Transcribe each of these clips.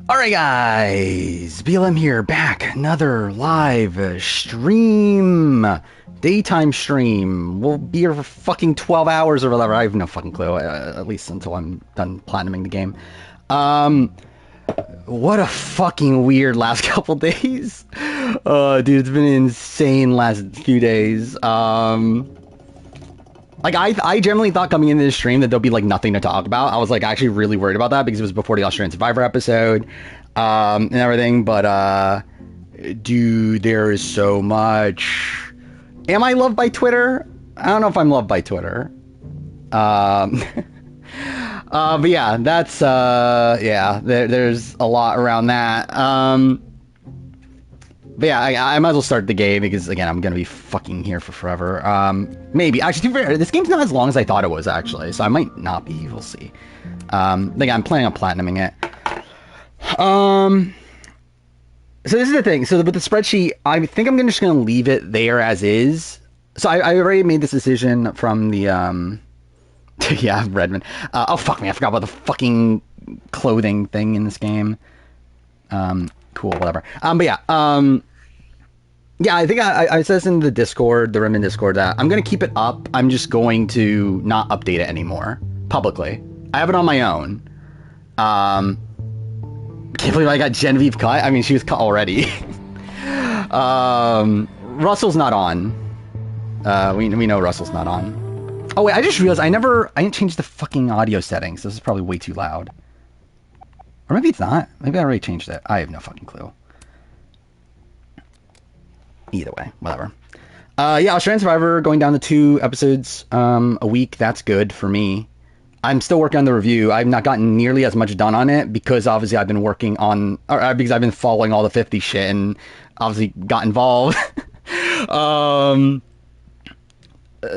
Alright guys, BLM here, back, another live stream, daytime stream. We'll be here for fucking 12 hours or whatever, I have no fucking clue, at least until I'm done platinuming the game. What a fucking weird last couple days. Dude, it's been an insane last few days. Like, I generally thought coming into this stream that there'll be, like, nothing to talk about. I was, like, actually really worried about that because it was before the Australian Survivor episode, and everything. But, dude, there is so much. Am I loved by Twitter? I don't know if I'm loved by Twitter. But yeah, that's, yeah, there's a lot around that. But yeah, I might as well start the game because, again, I'm going to be fucking here for forever. Maybe. Actually, to be fair, this game's not as long as I thought it was, actually. So I might not be. We'll see. Again, I'm planning on platinuming it. So this is the thing. So with the spreadsheet, I think I'm just going to leave it there as is. So I already made this decision from the... yeah, Redmond. Oh, fuck me. I forgot about the fucking clothing thing in this game. Cool, whatever. But yeah, yeah, I think I said this in the Discord, the Redmond Discord, that I'm going to keep it up. I'm just going to not update it anymore publicly. I have it on my own. Can't believe I got Genevieve cut. I mean, she was cut already. Russell's not on. We know Russell's not on. Oh wait, I just realized I didn't change the fucking audio settings. This is probably way too loud. Or maybe it's not. Maybe I already changed it. I have no fucking clue. Either way, whatever. Yeah, Australian Survivor going down to 2 episodes a week. That's good for me. I'm still working on the review. I've not gotten nearly as much done on it because obviously I've been working on, or because I've been following all the 50 shit and obviously got involved.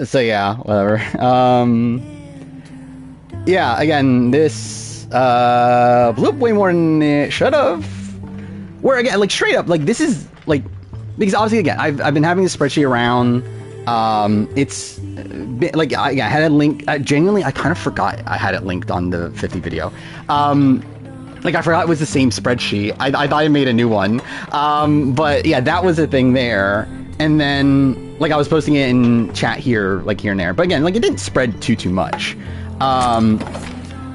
So yeah, whatever. Yeah, again, this blew up way more than it should have. Where again, like straight up, like this is like, because obviously again, I've been having this spreadsheet around. It's been, like I had it linked. Genuinely, I kind of forgot I had it linked on the 50 video. Like I forgot it was the same spreadsheet. I thought I made a new one. But yeah, that was a thing there. And then like I was posting it in chat here, like here and there. But again, like it didn't spread too much.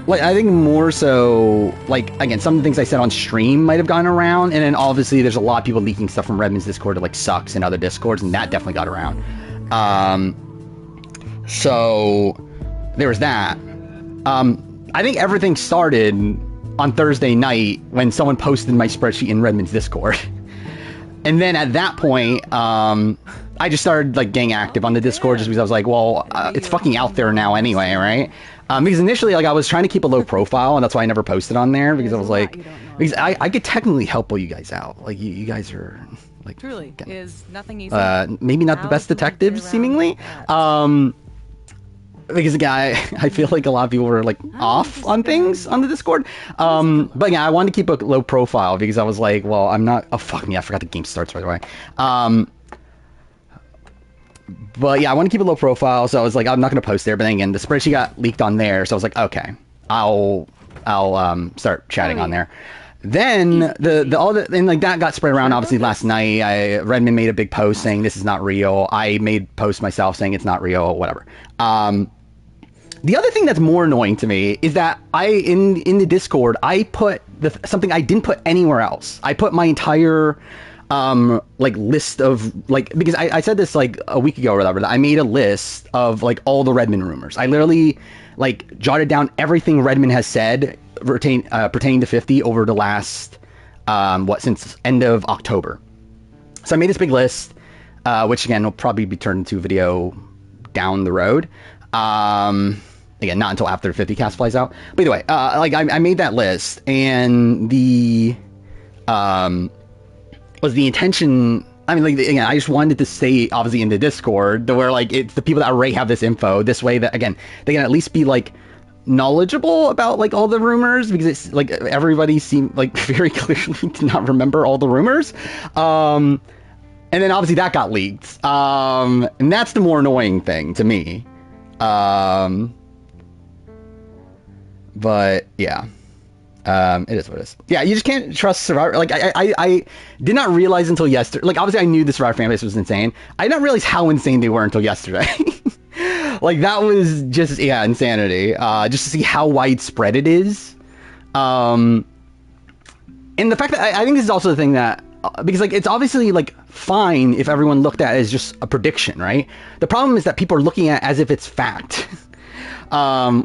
Like, I think more so, like, again, some of the things I said on stream might have gone around, and then obviously there's a lot of people leaking stuff from Redmond's Discord to, like, Sucks and other Discords, and that definitely got around. So, there was that. I think everything started on Thursday night when someone posted my spreadsheet in Redmond's Discord. And then at that point, I just started, like, getting active on the Discord just because I was like, well, it's fucking out there now anyway, right? Because initially, like, I was trying to keep a low profile, and that's why I never posted on there, because I was like, because I could technically help all you guys out. Like, you guys are, like, truly again, is nothing easy. Maybe not the best detectives, seemingly. Because again, I feel like a lot of people were like off on things on the Discord. But yeah, I wanted to keep a low profile because I was like, well, I'm not. Oh fuck me, I forgot the game starts right away. But yeah, I want to keep a low profile, so I was like, I'm not going to post there. But then again, the spreadsheet got leaked on there, so I was like, okay, I'll start chatting on there. Then and like that got spread around obviously last night. Redmond made a big post saying this is not real. I made posts myself saying it's not real, whatever. The other thing that's more annoying to me is that in the Discord I put something I didn't put anywhere else. I put my entire like list of like, because I said this like a week ago or whatever, that I made a list of like all the Redmond rumors. I literally like jotted down everything Redmond has said pertaining to 50 over the last since end of October. So I made this big list, which again will probably be turned into a video down the road. Again, not until after 50 cast flies out. But either way, like I made that list, and the was the intention. I mean, like, again, I just wanted to stay obviously in the Discord to where like it's the people that already have this info. This way that again they can at least be like knowledgeable about like all the rumors, because it's like everybody seemed like very clearly to not remember all the rumors. And then obviously that got leaked. And that's the more annoying thing to me. But yeah. It is what it is. Yeah, you just can't trust Survivor. Like, I did not realize until yesterday. Like, obviously, I knew the Survivor fan base was insane. I did not realize how insane they were until yesterday. Like, that was just, yeah, insanity. Just to see how widespread it is. And the fact that I think this is also the thing that, because, like, it's obviously, like, fine if everyone looked at it as just a prediction, right? The problem is that people are looking at it as if it's fact.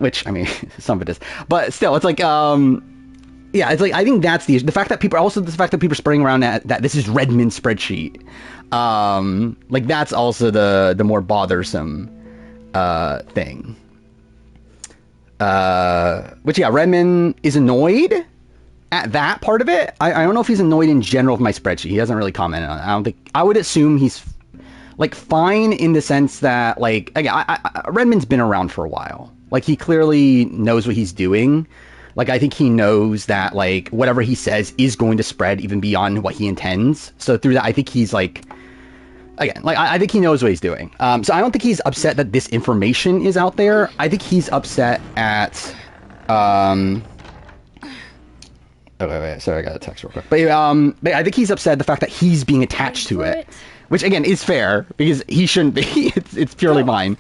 Which, I mean, some of it is. But still, it's like, yeah, it's like, I think that's the fact that people, also the fact that people are spreading around that this is Redmond's spreadsheet. Like, that's also the more bothersome thing. Which, yeah, Redmond is annoyed at that part of it. I don't know if he's annoyed in general with my spreadsheet. He hasn't really commented on it. I don't think, I would assume he's, like, fine in the sense that, like, again, Redmond's been around for a while. Like, he clearly knows what he's doing. Like, I think he knows that, like, whatever he says is going to spread even beyond what he intends. So through that, I think he's, like, again, like, I think he knows what he's doing. So I don't think he's upset that this information is out there. I think he's upset at, oh, wait, sorry, I got a text real quick. But I think he's upset at the fact that he's being attached to it. Which, again, is fair, because he shouldn't be. It's purely mine.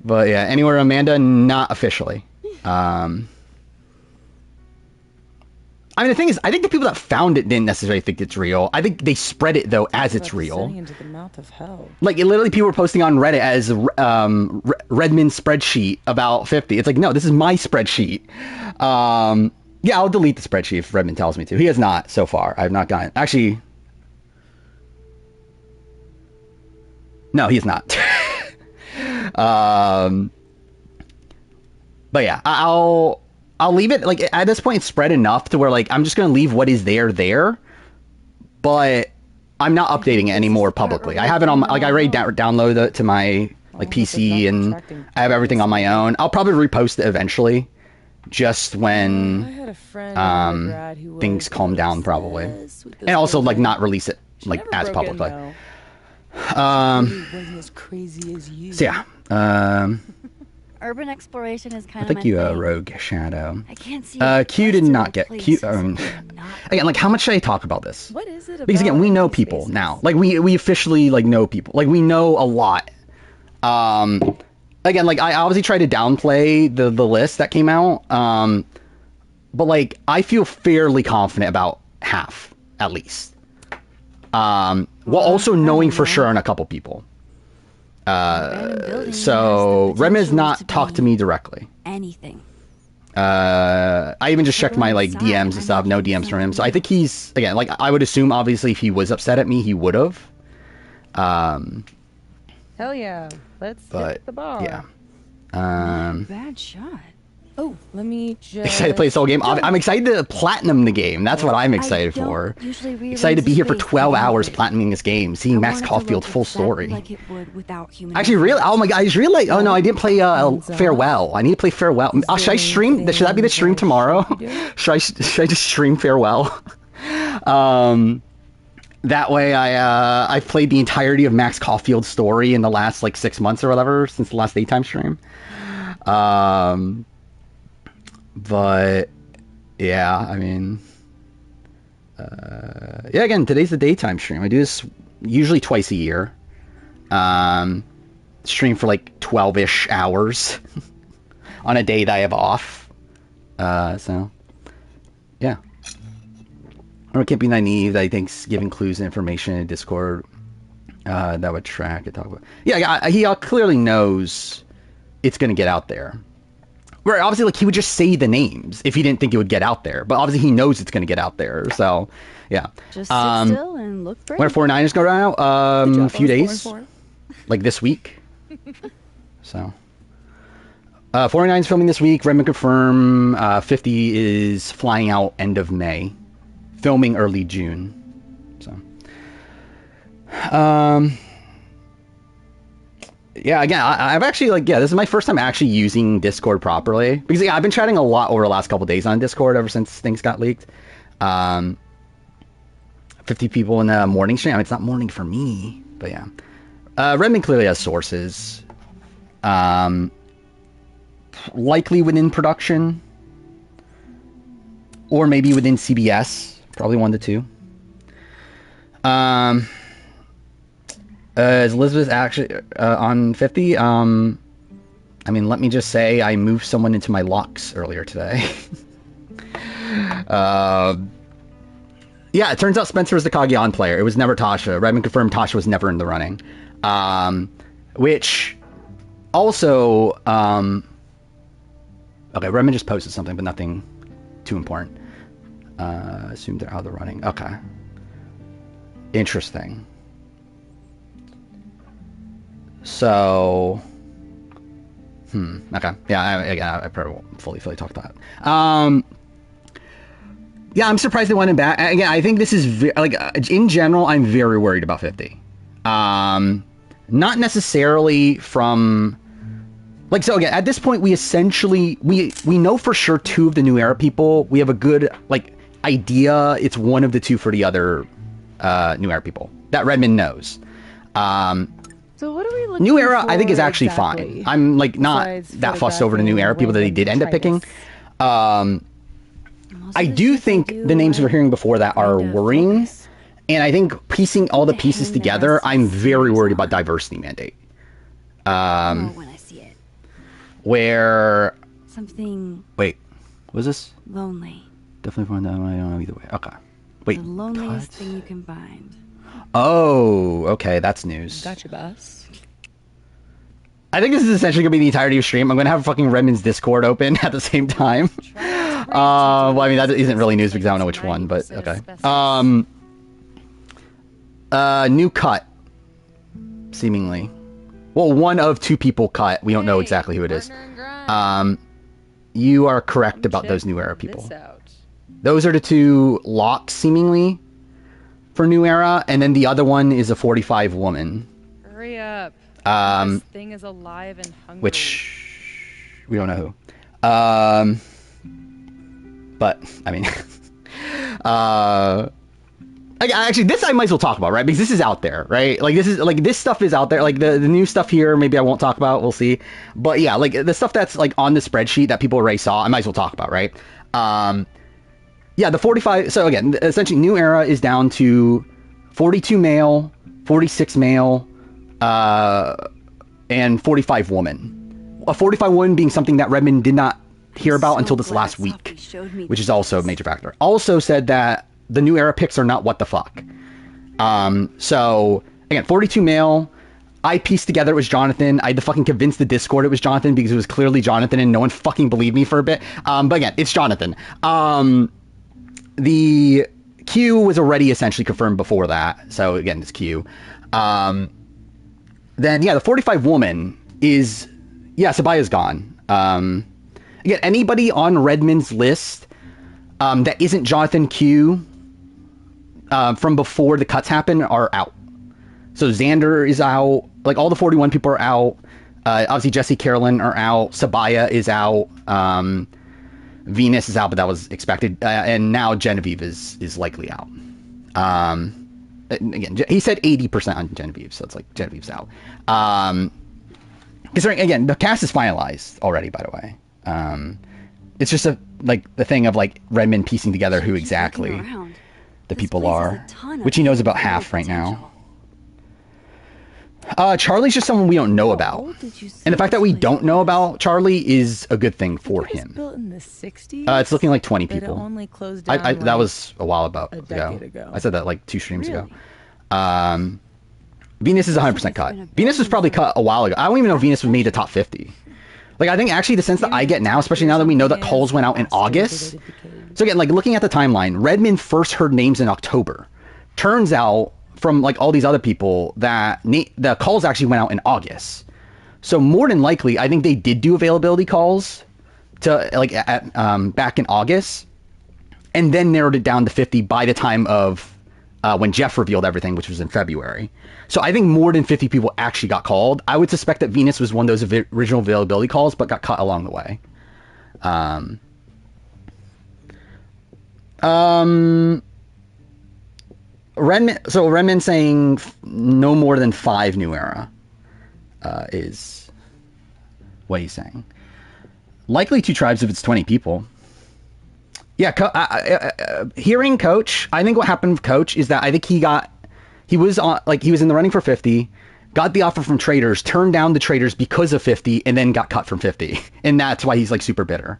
But, yeah, Anywhere Amanda, not officially. I mean, the thing is, I think the people that found it didn't necessarily think it's real. I think they spread it, though, as it's real. Into the mouth of hell. Like, literally, people were posting on Reddit as Redmond's spreadsheet about 50. It's like, no, this is my spreadsheet. Yeah, I'll delete the spreadsheet if Redmond tells me to. He has not so far. I have not gotten... Actually... No, he's not. But yeah, I'll leave it, like, at this point it's spread enough to where, like, I'm just gonna leave what is there, but I'm not updating it anymore publicly. I have it on my, like, I already downloaded it to my, like, PC, and I have everything on my own. I'll probably repost it eventually, just when things calm down, probably, and also, like, not release it, like, as publicly. So yeah, urban exploration is kind of thank you, Rogue Shadow. I can't see. Q did not get Q. Again, like, how much should I talk about this? What is it about? Because again, we know people spaces? now. Like, we officially, like, know people. Like, we know a lot. Again, like, I obviously tried to downplay the list that came out. But, like, I feel fairly confident about half, at least. While also knowing for sure on a couple people. So Redmond has not talked to me directly. Anything. I even just checked my, like, DMs and stuff. No DMs from him. So I think he's, again, like, I would assume, obviously, if he was upset at me, he would have. Hell yeah. Let's hit the bar. Yeah. Bad shot. Oh, let me just... Excited to play this whole game. I'm excited to platinum the game. That's what I'm excited for. Excited to be here for 12 hours platinuming this game, seeing Max Caulfield full story. Like it would without human Actually, really? Oh my god, I just realized. Oh no, I didn't play Farewell. I need to play Farewell. Should I stream? Should that be the stream tomorrow? should I just stream Farewell? That way, I've played the entirety of Max Caulfield's story in the last, like, 6 months or whatever, since the last daytime stream. But yeah, I mean, yeah, again, today's the daytime stream. I do this usually twice a year. Stream for like 12-ish hours on a day that I have off. So yeah. Or it can't be naive. I think giving clues and information in Discord that would track and talk about. Yeah, he clearly knows it's going to get out there. Where obviously, like, he would just say the names if he didn't think it would get out there. But obviously, he knows it's going to get out there. So, yeah. Just sit still and look great. When are 49ers go out? A few days. Like this week. So. 49's filming this week. Redmond confirm. 50 is flying out end of May. Filming early June. So. Yeah, again, I've actually, like, yeah, this is my first time actually using Discord properly. Because, yeah, I've been chatting a lot over the last couple of days on Discord ever since things got leaked. 50 people in the morning stream. I mean, it's not morning for me, but yeah. Redmond clearly has sources. Likely within production. or maybe within CBS, probably 1 to 2. Is Elizabeth actually on 50? I mean, let me just say I moved someone into my locks earlier today. Yeah, it turns out Spencer was the Kage-On player. It was never Tasha. Redmond confirmed Tasha was never in the running. Which also... okay, Redmond just posted something, but nothing too important. Assumed they're out of the running. Okay. Interesting. So... okay. Yeah, I probably won't fully talk about that. Yeah, I'm surprised they went back. Again, I think this is in general, I'm very worried about 50. Not necessarily from so again, at this point we essentially we know for sure 2 of the New Era people. We have a good idea it's one of the 2 for the other New Era people that Redmond knows. So what are we looking New Era for I think is actually exactly? fine. I'm not that fussed over the New Era people that they did end up picking. I do think the names we're hearing before that are worrying, and I think piecing all the pieces together, I'm very worried about diversity mandate. When I see it. Where something. Wait, was this lonely? Definitely find that. I don't know either way. Okay. Wait. The loneliest thing you can find. Oh, okay, that's news. Gotcha, boss. I think this is essentially gonna be the entirety of stream. I'm gonna have fucking Redmond's Discord open at the same time. Well, I mean that isn't really news because I don't know which one, but okay. New cut, seemingly. Well, 1 of 2 people cut. We don't know exactly who it is. You are correct about those New Era people. Those are the 2 locks, seemingly, for New Era, and then the other one is a 45 woman. Hurry up. This thing is alive and hungry. Which we don't know who. But I mean, actually, this I might as well talk about, right? Because this is out there, right? This stuff is out there. The new stuff here, maybe I won't talk about. We'll see. But yeah, the stuff that's on the spreadsheet that people already saw, I might as well talk about, right? Yeah, the 45. So again, essentially, New Era is down to 42 male, 46 male, and 45 woman. A 45 woman being something that Redmond did not hear about until this last week, which is also a major factor. Also said that the New Era picks are not what the fuck. So again, 42 male. I pieced together it was Jonathan. I had to fucking convince the Discord it was Jonathan because it was clearly Jonathan and no one fucking believed me for a bit. But again, it's Jonathan. The Q was already essentially confirmed before that. So again, it's Q. Then yeah, the 45 woman is, yeah, Sabaya's gone. Again, anybody on Redmond's list that isn't Jonathan Q from before the cuts happen are out. So Xander is out. All the 41 people are out. Obviously Jesse Carolyn are out. Sabaya is out. Venus is out, but that was expected. And now Genevieve is likely out. Again, he said 80% on Genevieve, so it's Genevieve's out. Considering, again, the cast is finalized already, by the way. It's just the thing of Redmond piecing together who exactly the people are, which he knows about half right now. Charlie's just someone we don't know about, and the fact that we don't know about Charlie is a good thing for him. Built in the 60s? It's looking like 20 people. It only closed down that was a while ago. Ago. I said that 2 streams ago. Venus is 100% cut. Venus was probably cut a while ago. I don't even know if Venus was made the top 50. I think actually the sense that I get now, especially now that we know that calls went out in August. So again, looking at the timeline, Redmond first heard names in October. Turns out from all these other people that the calls actually went out in August. So more than likely, I think they did do availability calls to back in August, and then narrowed it down to 50 by the time of when Jeff revealed everything, which was in February. So I think more than 50 people actually got called. I would suspect that Venus was one of those original availability calls, but got cut along the way. Redmond saying no more than 5 New Era is what he's saying. Likely 2 tribes if it's 20 people. Yeah, hearing Coach, I think what happened with Coach is that I think he was in the running for 50, got the offer from Traders, turned down the Traders because of 50, and then got cut from 50, and that's why he's like super bitter.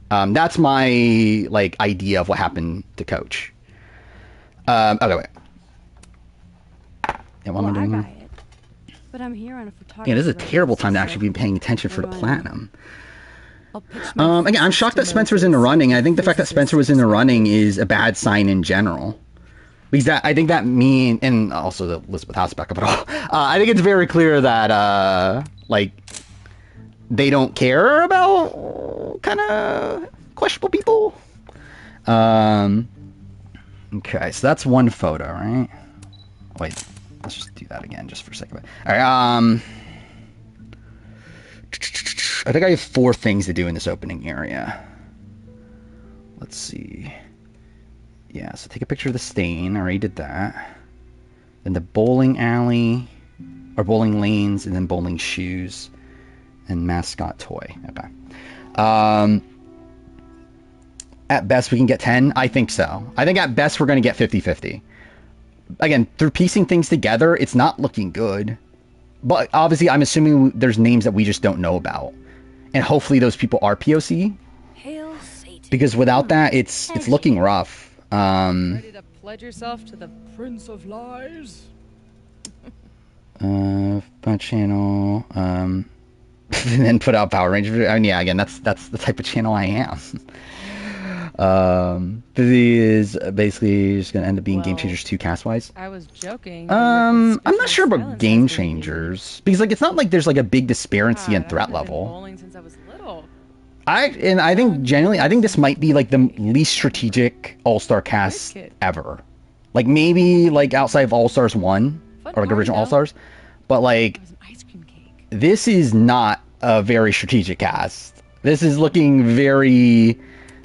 That's my like idea of what happened to Coach. Okay, wait. Yeah, what am I doing here? But I'm here on a photography. Yeah, this is a terrible time to actually be paying attention for the platinum. Again, I'm shocked that Spencer was in the running. I think the fact that Spencer was in the running is a bad sign in general. Because I think that and also the Elizabeth House backup at all. I think it's very clear that, like, they don't care about kind of questionable people. Okay, so that's one photo, right? Wait, let's just do that again just for a second. All right, I think I have 4 things to do in this opening area. Let's see. Yeah, so take a picture of the stain. I already did that. Then the bowling alley, or bowling lanes, and then bowling shoes, and mascot toy. Okay. At best, we can get 10. I think so. I think at best, we're going to get 50-50. Again, through piecing things together, it's not looking good. But obviously, I'm assuming there's names that we just don't know about. And hopefully those people are POC. Hail Satan. Because without that, it's looking rough. Ready to pledge yourself to the Prince of Lies? My channel. And then put out Power Rangers. I mean, yeah, again, that's the type of channel I am. Busy is basically just gonna end up being Game Changers 2 cast-wise. I was joking. I'm not sure about Game Changers because like it's not like there's like a big disparity in threat level. Bowling since I was little. I think genuinely, I think this might be like the least strategic All-Star cast ever. Like maybe like outside of All-Stars 1 or like original All-Stars, but like this is not a very strategic cast. This is looking very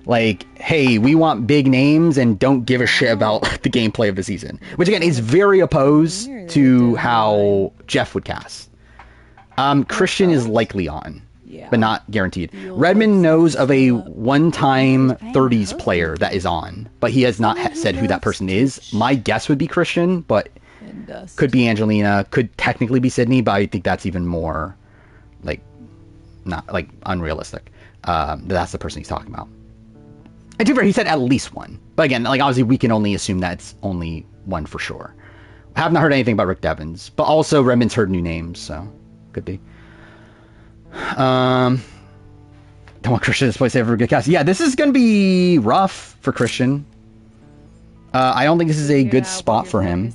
like, hey, we want big names and don't give a shit about the gameplay of the season. Which again is very opposed to how Jeff would cast. Christian is likely on. Yeah. But not guaranteed. Redmond knows of a one-time 30s player that is on, but he has not said who that person is. My guess would be Christian, but could be Angelina, could technically be Sydney, but I think that's even more, like, not, like, unrealistic. That's the person he's talking about. And to be fair, he said at least one. But again, like, obviously we can only assume that it's only one for sure. I have not heard anything about Rick Devens, but also Redmond's heard new names, so could be. Don't want Christian to display ever good cast. Yeah, this is gonna be rough for Christian. I don't think this is a good spot for him.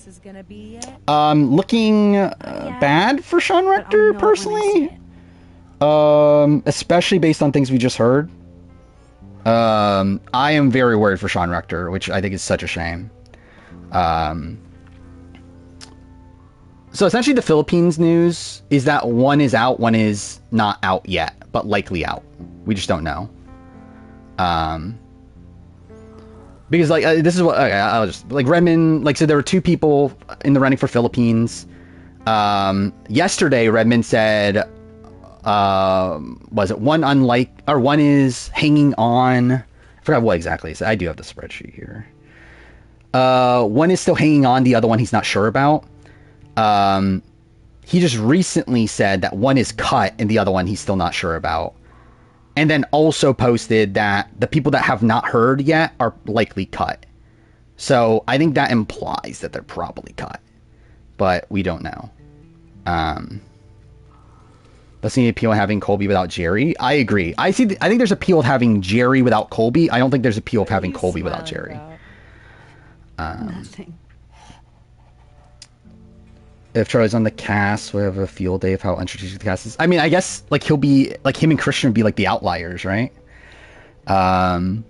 Looking bad for Sean Rector personally. Especially based on things we just heard. I am very worried for Sean Rector, which I think is such a shame. So essentially the Philippines news is that one is out, one is not out yet, but likely out. We just don't know. Because like, this is what, okay, I'll just, like Redmond, like, so there were 2 people in the running for Philippines. Yesterday Redmond said, was it one is hanging on, I forgot what exactly, so I do have the spreadsheet here. One is still hanging on, the other one he's not sure about. He just recently said that one is cut and the other one he's still not sure about. And then also posted that the people that have not heard yet are likely cut. So I think that implies that they're probably cut. But we don't know. Doesn't any appeal having Colby without Jerry? I agree. I think there's appeal of having Jerry without Colby. I don't think there's appeal of having Colby without Jerry. Nothing. If Charlie's on the cast, we have a field day of how unstrategic the cast is. I mean, I guess like he'll be like him and Christian would be like the outliers, right? Good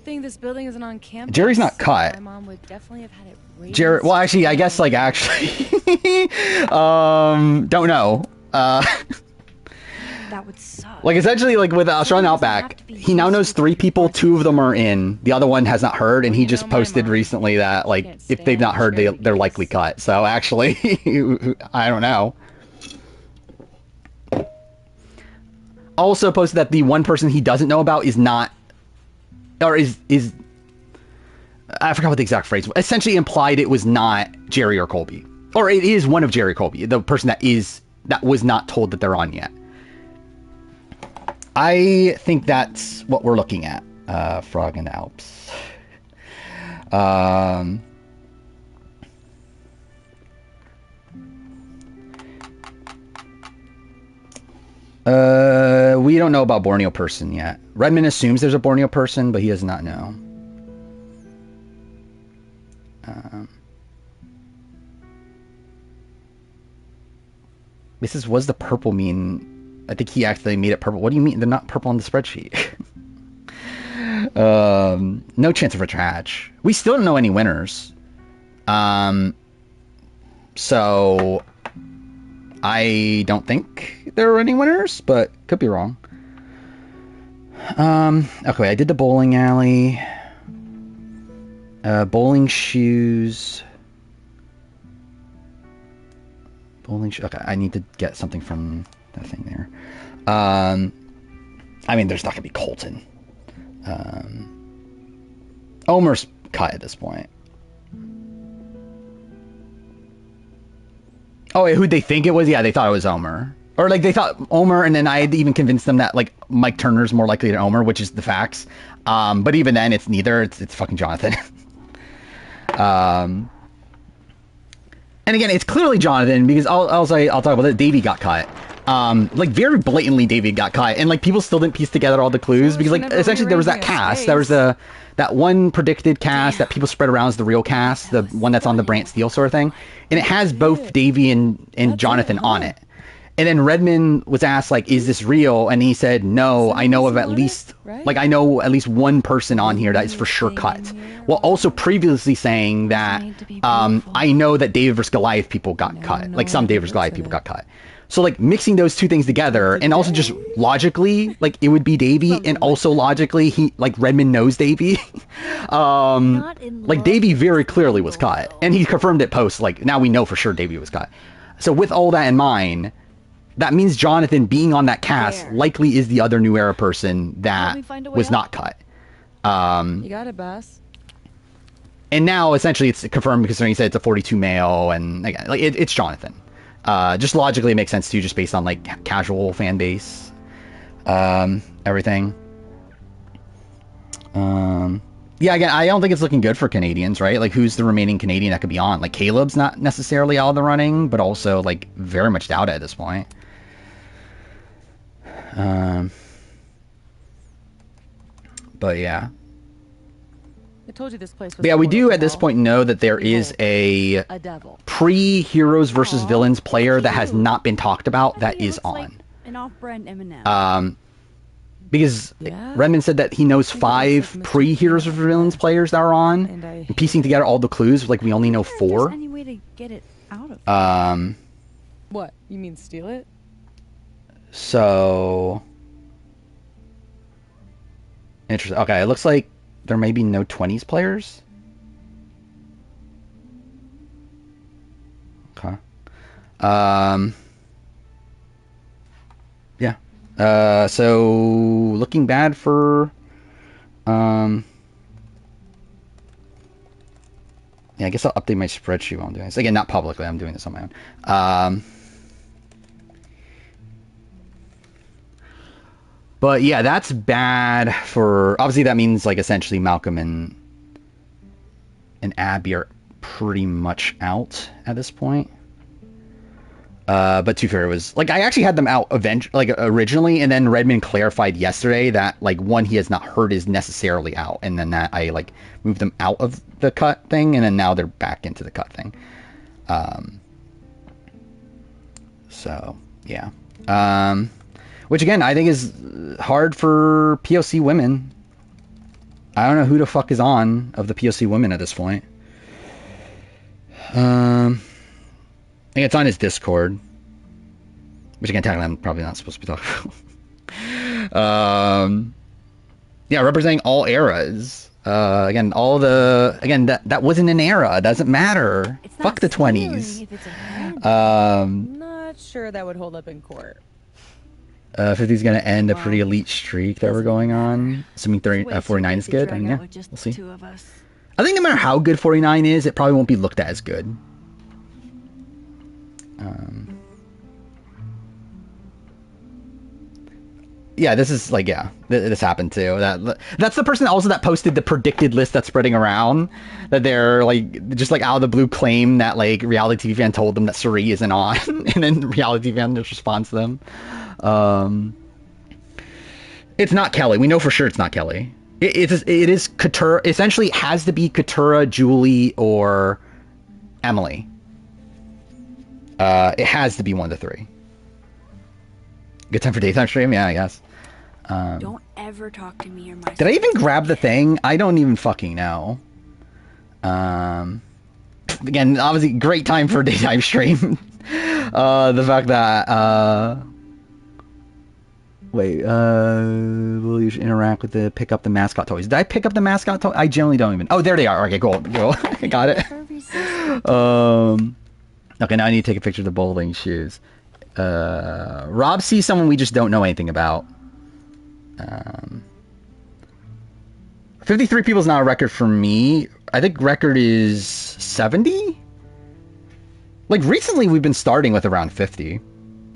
thing this building isn't on campus. Jerry's not cut. My mom would definitely have had it raised. Jerry, well, actually, I guess like actually, don't know. That would suck. Like essentially, like with Australian Outback, he now knows 3 people. 2 of them are in. The other one has not heard, and he just posted recently that like if they've not heard, they're likely cut. So actually, I don't know. Also posted that the one person he doesn't know about is not or is I forgot what the exact phrase was. Essentially implied it was not Jerry or Colby, or it is one of Jerry Colby, the person that was not told that they're on yet. I think that's what we're looking at. Frog in the Alps. We don't know about Borneo person yet. Redmond assumes there's a Borneo person, but he does not know. Was the purple mean? I think he actually made it purple. What do you mean? They're not purple on the spreadsheet. No chance of a trash. We still don't know any winners. So I don't think there are any winners, but could be wrong. Okay, I did the bowling alley. Bowling shoes. Okay, I need to get something from that thing there. I mean, there's not gonna be Colton. Omer's cut at this point. Oh, wait, who'd they think it was? Yeah, they thought it was Omer. Or, like, they thought Omer, and then I had even convinced them that, like, Mike Turner's more likely than Omer, which is the facts. But even then, it's neither. It's fucking Jonathan. And again, it's clearly Jonathan, because I'll talk about it. Davey got cut. Like, very blatantly Davey got cut, and, like, people still didn't piece together all the clues, because, like, essentially there was that cast. There was that one predicted cast that people spread around as the real cast, the one that's on the Brant Steele sort of thing, and it has both Davey and Jonathan on it. And then Redmond was asked, like, is this real? And he said, no, I know of at least, like, I know at least one person on here that is for sure cut. While also previously saying that, I know that David vs. Goliath people got cut. Like, some David vs. Goliath people got cut. So, like, mixing those two things together, and also just logically, like, it would be Davey, and also logically, Redmond knows Davey. Like, Davey very clearly was cut. And he confirmed it post, like, now we know for sure Davey was cut. So with all that in mind, that means Jonathan being on that cast likely is the other New Era person that was not cut. You got it, boss. And now, essentially, it's confirmed because he said it's a 42 male, and again, like, it's Jonathan. Just logically it makes sense too, just based on, like, casual fan base, everything. Yeah, again, I don't think it's looking good for Canadians, right? Like, who's the remaining Canadian that could be on? Like, Caleb's not necessarily out of the running, but also, like, very much doubted at this point. But yeah. I told you this place was. But yeah, we do at this point know that there is a pre-Heroes versus Villains player that has not been talked about that is on. Like an off-brand M&M. Because Redmond said that he knows 5 pre-Heroes versus Villains players that are on, and piecing together all the clues, like, we only know 4. Any way to get it out of What? You mean steal it? So interesting. Okay, it looks like there may be no 20s players. Okay. Yeah. So looking bad for yeah, I guess I'll update my spreadsheet while I'm doing this. Again, not publicly, I'm doing this on my own. But yeah, that's bad for, obviously that means, like, essentially Malcolm and Abby are pretty much out at this point. But to be fair, it was, like, I actually had them out originally, and then Redmond clarified yesterday that, like, one he has not heard is necessarily out, and then that I, like, moved them out of the cut thing, and then now they're back into the cut thing. So yeah. Which, again, I think is hard for POC women. I don't know who the fuck is on of the POC women at this point. I think it's on his Discord. Which, again, technically I'm probably not supposed to be talking about. Yeah, representing all eras. Again, that wasn't an era. It doesn't matter. Fuck the 20s. Not sure that would hold up in court. 50 is going to end a pretty elite streak that we're going on. Assuming 49 is good. I mean, yeah, we'll see. I think no matter how good 49 is, it probably won't be looked at as good. Yeah, this is like, yeah, this happened too. That's the person also that posted the predicted list that's spreading around, that they're like just like out of the blue claim that like reality TV fan told them that Suri isn't on, and then reality TV fan just responds to them. It's not Kelly. We know for sure it's not Kelly. It is Katurah. Essentially, it has to be Katurah, Julie, or Emily. It has to be one of the three. Good time for daytime stream? Yeah, I guess. Don't ever talk to me or my... Did I even grab the thing? I don't even fucking know. Again, obviously, great time for a daytime stream. The fact that... will you interact with the... Pick up the mascot toys. Did I pick up the mascot toys? I generally don't even... Oh, there they are. Okay, cool. I got it. Okay, now I need to take a picture of the bowling shoes. Rob sees someone we just don't know anything about. 53 people is not a record for me. I think record is 70. Like recently we've been starting with around 50.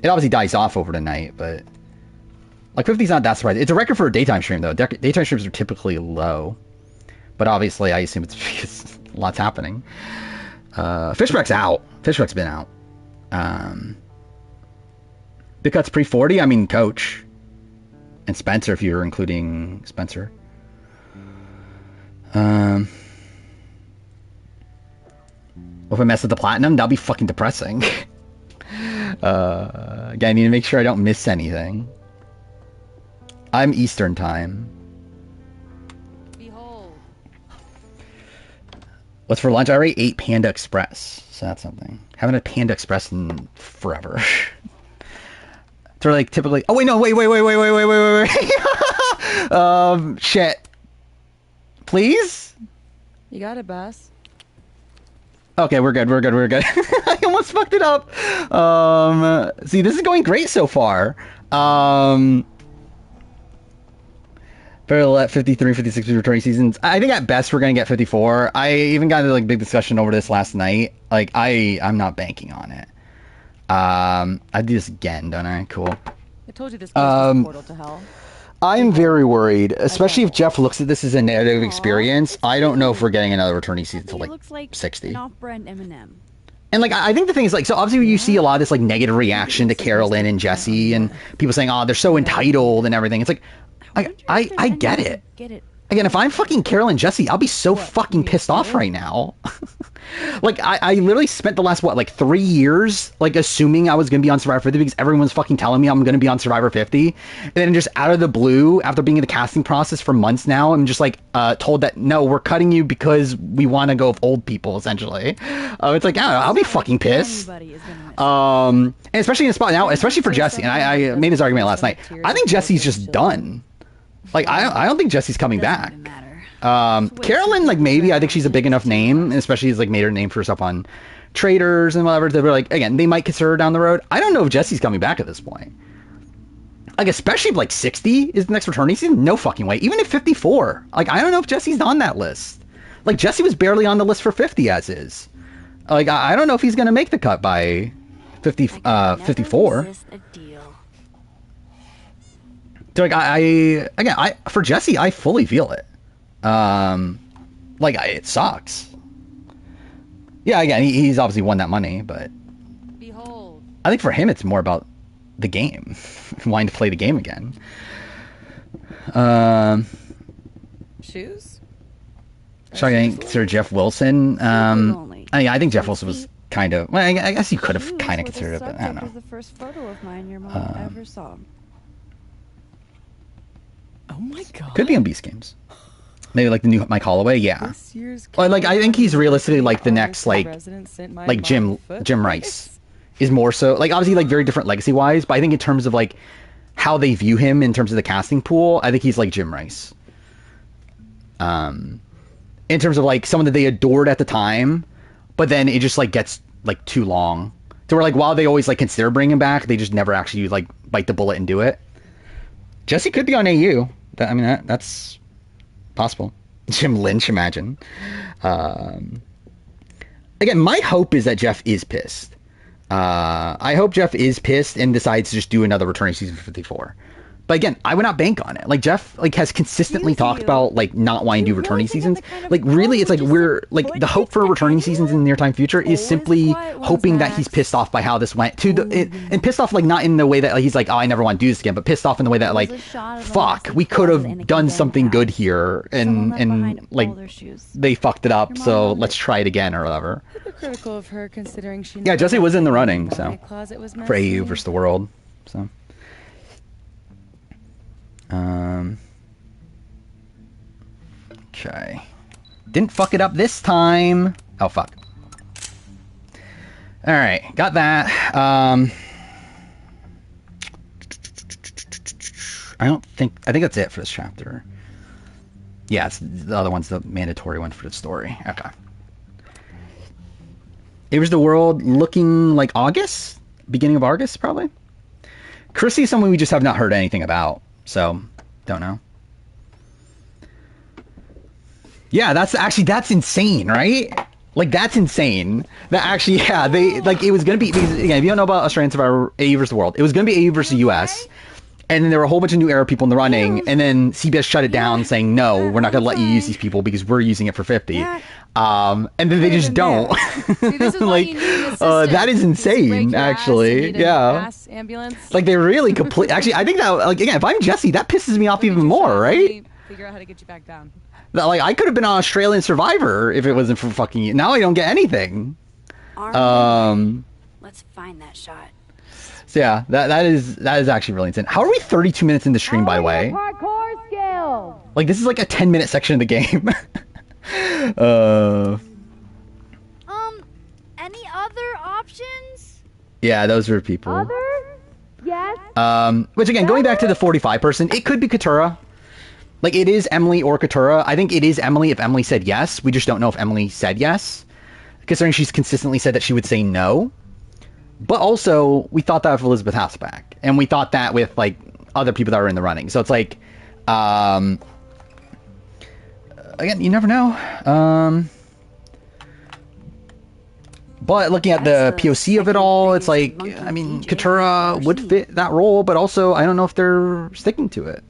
It obviously dies off over the night, but like 50 is not that surprising. It's a record for a daytime stream though. Daytime streams are typically low, but obviously I assume it's because lots happening. Fishback's out. Fishback's been out. Big Cut's pre-40. I mean, Coach and Spencer, if you're including Spencer. If I mess with the platinum, that'll be fucking depressing. Again, I need to make sure I don't miss anything. I'm Eastern time. Behold. What's for lunch? I already ate Panda Express, so that's something. Haven't had Panda Express in forever. They're like typically. Oh wait, no, wait. Shit. Please. You got it, Bass. Okay, we're good. I almost fucked it up. See, this is going great so far. Better let 53, 56 returning seasons. I think at best we're gonna get 54. I even got into like big discussion over this last night. Like I'm not banking on it. I do this again, don't I? Cool. I told you this place was a portal to hell. I'm very worried, especially if Jeff looks at this as a negative experience. I don't know if we're getting another returning season until like 60. An off-brand Eminem. And like I think the thing is like, so obviously you see a lot of this like negative reaction to Carolyn and Jesse and people saying, oh, they're so entitled and everything. It's like I get it. Again, if I'm fucking Carol and Jesse, I'll be so fucking pissed off right now. Like, I literally spent the last, like 3 years, like, assuming I was going to be on Survivor 50 because everyone's fucking telling me I'm going to be on Survivor 50. And then just out of the blue, after being in the casting process for months now, I'm just, like, told that, no, we're cutting you because we want to go with old people, essentially. It's like, I don't know, I'll be fucking pissed. And especially in a spot now, especially for Jesse, and I made this argument last night. I think Jesse's just done. Like, I don't think Jesse's coming back. Carolyn, like, maybe. I think she's a big enough name, and especially she's, like, made her name for herself on Traders and whatever. They were like, again, they might consider her down the road. I don't know if Jesse's coming back at this point. Like, especially if, like, 60 is the next returning season. No fucking way. Even at 54. Like, I don't know if Jesse's on that list. Like, Jesse was barely on the list for 50 as is. Like, I don't know if he's going to make the cut by 54. So, like, for Jesse, I fully feel it. It sucks. Yeah, again, he's obviously won that money, but Behold. I think for him, it's more about the game, wanting to play the game again. Shoes? Should I consider Jeff Wilson? I think Jeff Wilson was kind of. Well, I guess you could have kind of considered it, but I don't know. The first photo of mine your mom ever saw. Oh my god. Could be on Beast Games. Maybe like the new Mike Holloway, yeah. Like I think he's realistically like the next like Jim Rice is more so like obviously like very different legacy wise, but I think in terms of like how they view him in terms of the casting pool, I think he's like Jim Rice. In terms of like someone that they adored at the time, but then it just like gets like too long. So we're like while they always like consider bringing him back, they just never actually like bite the bullet and do it. Jesse could be on AU. I mean, that's possible. Jim Lynch, imagine. Again, my hope is that Jeff is pissed. I hope Jeff is pissed and decides to just do another returning season 54. But again, I would not bank on it. Like, Jeff has consistently talked about not wanting to do returning seasons. Really, it's we're the hope for returning seasons in the near time future is simply hoping that he's pissed off by how this went and pissed off not in the way that he's oh, I never want to do this again, but pissed off in the way that fuck, we could have done something good here and they fucked it up, so let's try it again or whatever. Hypocritical of her, considering she. Yeah, Jesse was in the running, so for AU messy. versus the world, so. Okay. Didn't fuck it up this time. Oh, fuck. Alright, got that. I think that's it for this chapter. Yeah, it's, the other one's the mandatory one for the story. Okay. It was the world looking like August? Beginning of August, probably? Chrissy is someone we just have not heard anything about. So, don't know. Yeah, that's insane, right? That's insane. That actually, yeah, it was gonna be, because, again, if you don't know about Australian Survivor AU versus the world, it was gonna be AU versus US, and then there were a whole bunch of new era people in the running, and then CBS shut it down saying, no, we're not gonna let you use these people because we're using it for 50. And then they just don't. See, this is why you need an assistant. That is insane, actually. Yeah. Ambulance. They really complete. Actually, I think that, again, if I'm Jesse, that pisses me off even more, right? Figure out how to get you back down. That, I could have been on Australian Survivor if it wasn't for fucking you. Now I don't get anything. Let's find that shot. So yeah, that is actually really insane. How are we 32 minutes in the stream, by the way? Parkour skills. This is a 10-minute section of the game. Any other options? Yeah, those are people. Others? Yes. Which again, going back to the 45 person, it could be Katurah. It is Emily or Katurah. I think it is Emily if Emily said yes. We just don't know if Emily said yes, considering she's consistently said that she would say no. But also, we thought that with Elizabeth Hasselbeck, and we thought that with other people that are in the running. So it's again, you never know. But looking at the POC of it all, it's I mean, Katurah would fit that role, but also I don't know if they're sticking to it.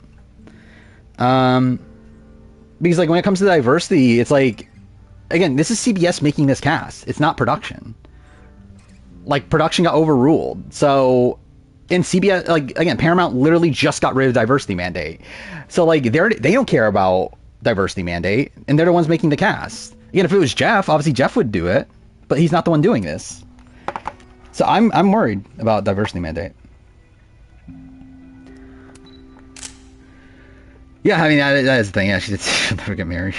Because when it comes to diversity, it's again, this is CBS making this cast. It's not production. Production got overruled. So in CBS, again, Paramount literally just got rid of diversity mandate. So they don't care about diversity mandate, and they're the ones making the cast. Again, if it was Jeff, obviously Jeff would do it, but he's not the one doing this. So I'm worried about diversity mandate. Yeah, I mean, that is the thing. Yeah, she'll never get married.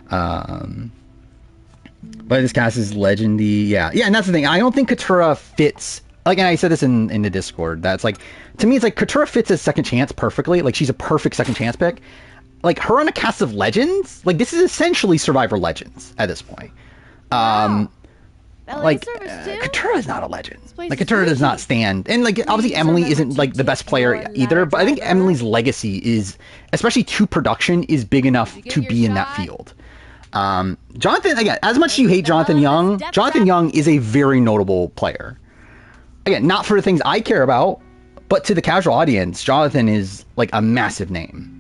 But this cast is legendy. Yeah, and that's the thing. I don't think Katurah fits. And I said this in the Discord. That's to me, it's Katurah fits as second chance perfectly. She's a perfect second chance pick. Her on a cast of legends. This is essentially Survivor Legends at this point. Katurah is not a legend. Katurah does not stand, and obviously Emily isn't the best player either. But I think Emily's legacy is, especially to production, is big enough to be in that field. Jonathan, again, as much as you hate Jonathan Young, Jonathan Young is a very notable player. Again, not for the things I care about, but to the casual audience, Jonathan is a massive name.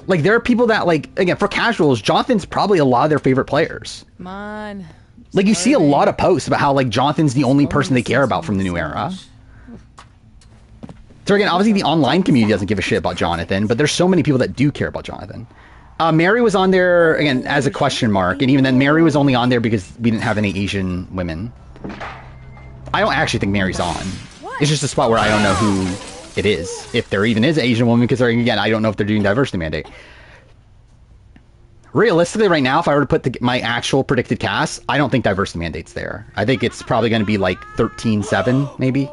There are people that again, for casuals, Jonathan's probably a lot of their favorite players. Come on. You see a lot of posts about how Jonathan's the only person they care about from the new era. So again, obviously the online community doesn't give a shit about Jonathan, but there's so many people that do care about Jonathan. Mary was on there again as a question mark, and even then Mary was only on there because we didn't have any Asian women. I don't actually think Mary's on. It's just a spot where I don't know who it is, if there even is an Asian woman, because again, I don't know if they're doing diversity mandate. Realistically, right now, if I were to put my actual predicted cast, I don't think diversity mandate's there. I think it's probably going to be 13-7, maybe.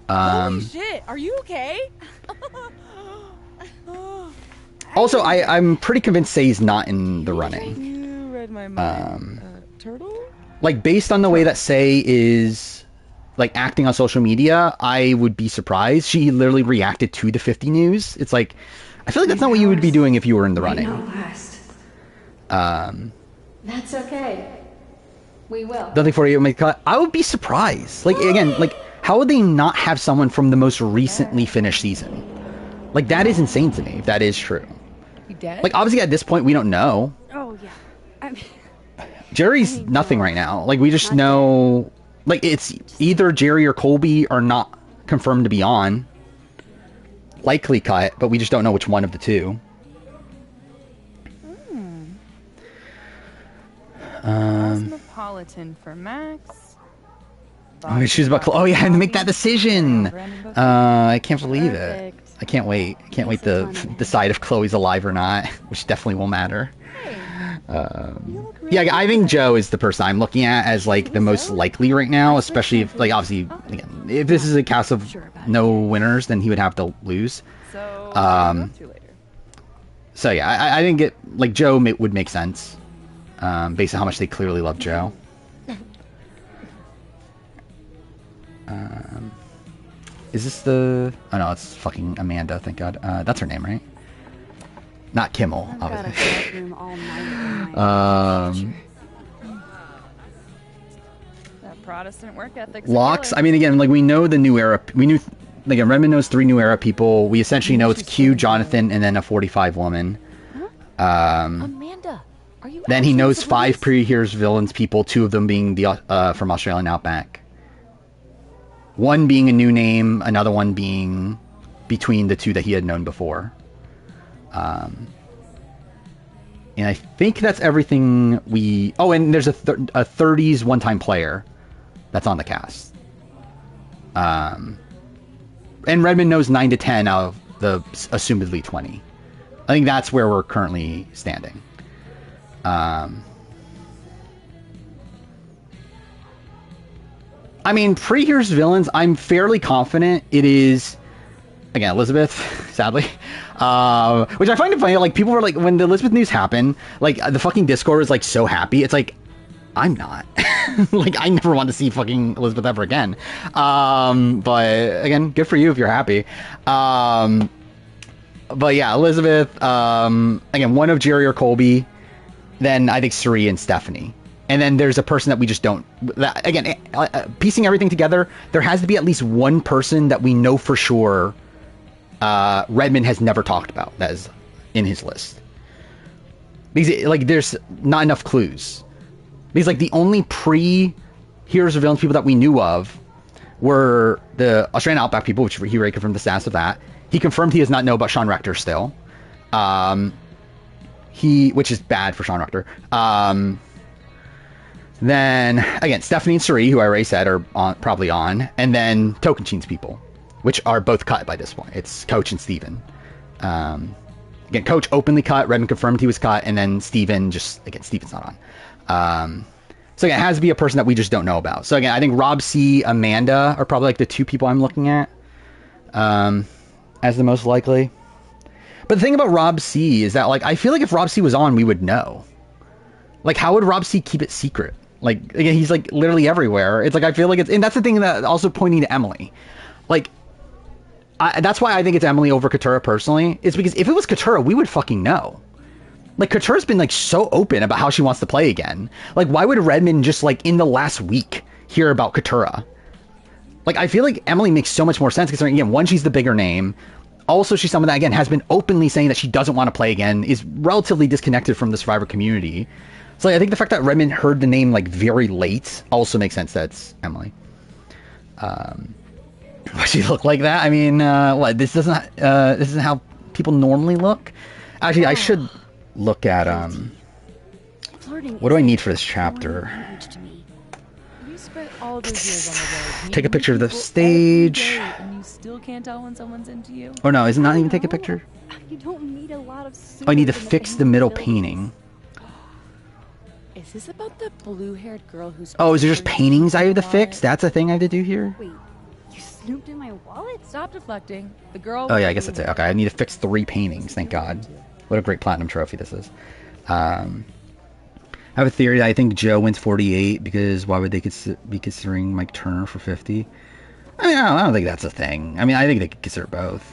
Holy shit, are you okay? Also, I'm pretty convinced Say's not in the running. You read my mind. Turtle? Based on the way that Say is like acting on social media, I would be surprised. She literally reacted to the 50 news. It's like, I feel like that's not what you would be doing if you were in the running. That's okay. We will. Nothing for you. I would be surprised. Like, again, like, how would they not have someone from the most recently finished season? Like, that is insane to me, if that is true. You dead? Like, obviously at this point, we don't know. Oh yeah. I mean, Jerry's nothing right now. Like, we just know, like, it's either Jerry or Colby are not confirmed to be on. Likely cut, but we just don't know which one of the two. Cosmopolitan for Max. Oh, she's about. Oh yeah, and make that decision. I can't believe it. I can't wait. I can't wait to decide if Chloe's alive or not, which definitely will matter. Yeah, I think Joe is the person I'm looking at as like the most likely right now, especially if, like, obviously, again, if this is a cast of no winners, then he would have to lose. So yeah, I think like Joe would make sense, based on how much they clearly love Joe. Is this the? Oh no, it's fucking Amanda. Thank God. That's her name, right? Not Kimmel, obviously. That Protestant work ethic. Locks. I mean, again, like, we know the new era. We knew. Again, Redmond knows 3 new era people. We essentially know it's Q, Jonathan, and then a 45 woman. Amanda, are you? Then he knows 5 pre-Heroes villains people. 2 of them being the from Australian Outback. 1 being a new name, another one being between the 2 that he had known before. And I think that's everything we... Oh, and there's a 30s one-time player that's on the cast. And Redmond knows 9 to 10 out of the assumedly 20. I think that's where we're currently standing. I mean, pre-Heroes villains, I'm fairly confident it is, again, Elizabeth, sadly. Which I find it funny, like, people were like, when the Elizabeth news happened, like, the fucking Discord was, like, so happy. It's like, I'm not. Like, I never want to see fucking Elizabeth ever again. But, again, good for you if you're happy. But, yeah, Elizabeth, again, one of Jerry or Colby, then I think Suri and Stephanie. And then there's a person that we just don't... Again, piecing everything together, there has to be at least one person that we know for sure Redmond has never talked about that is in his list. Because, like, there's not enough clues. Because, like, the only pre-Heroes of Villains people that we knew of were the Australian Outback people, which he already confirmed the status of that. He confirmed he does not know about Sean Rector still. Which is bad for Sean Rector. Then, again, Stephanie and Suri, who I already said are probably on. And then Tocantins people, which are both cut by this point. It's Coach and Steven. Again, Coach openly cut. Redmond confirmed he was cut. And then Steven Steven's not on. So, again, it has to be a person that we just don't know about. So, again, I think Rob C, Amanda are probably, like, the 2 people I'm looking at as the most likely. But the thing about Rob C is that, like, I feel like if Rob C was on, we would know. Like, how would Rob C keep it secret? Like, again, he's, like, literally everywhere. It's like, I feel like it's... And that's the thing that also pointing to Emily. Like, that's why I think it's Emily over Katurah, personally. Is because if it was Katurah, we would fucking know. Like, Katurah's been, like, so open about how she wants to play again. Like, why would Redmond just, like, in the last week hear about Katurah? Like, I feel like Emily makes so much more sense, considering, again, one, she's the bigger name. Also, she's someone that, again, has been openly saying that she doesn't want to play again, is relatively disconnected from the Survivor community. So, like, I think the fact that Redmond heard the name, like, very late also makes sense that it's Emily. Does she look like that? I mean, what? This isn't how people normally look? Actually, I should look at, what do I need for this chapter? You spent all those years on the road. Take a picture of the stage. And you still can't tell when someone's into you? Or no, is it not even take a picture? You don't need a lot of. Oh, I need to fix the middle painting. Is this about the blue-haired girl who's... Oh, is there just paintings I have to fix? That's a thing I have to do here? Wait, you snooped in my wallet? Stop deflecting. The girl... Oh, yeah, I guess that's it. Okay, I need to fix 3 paintings, thank God. What a great platinum trophy this is. I have a theory that I think Joe wins 48 because why would they be considering Mike Turner for 50? I mean, I don't think that's a thing. I mean, I think they could consider both.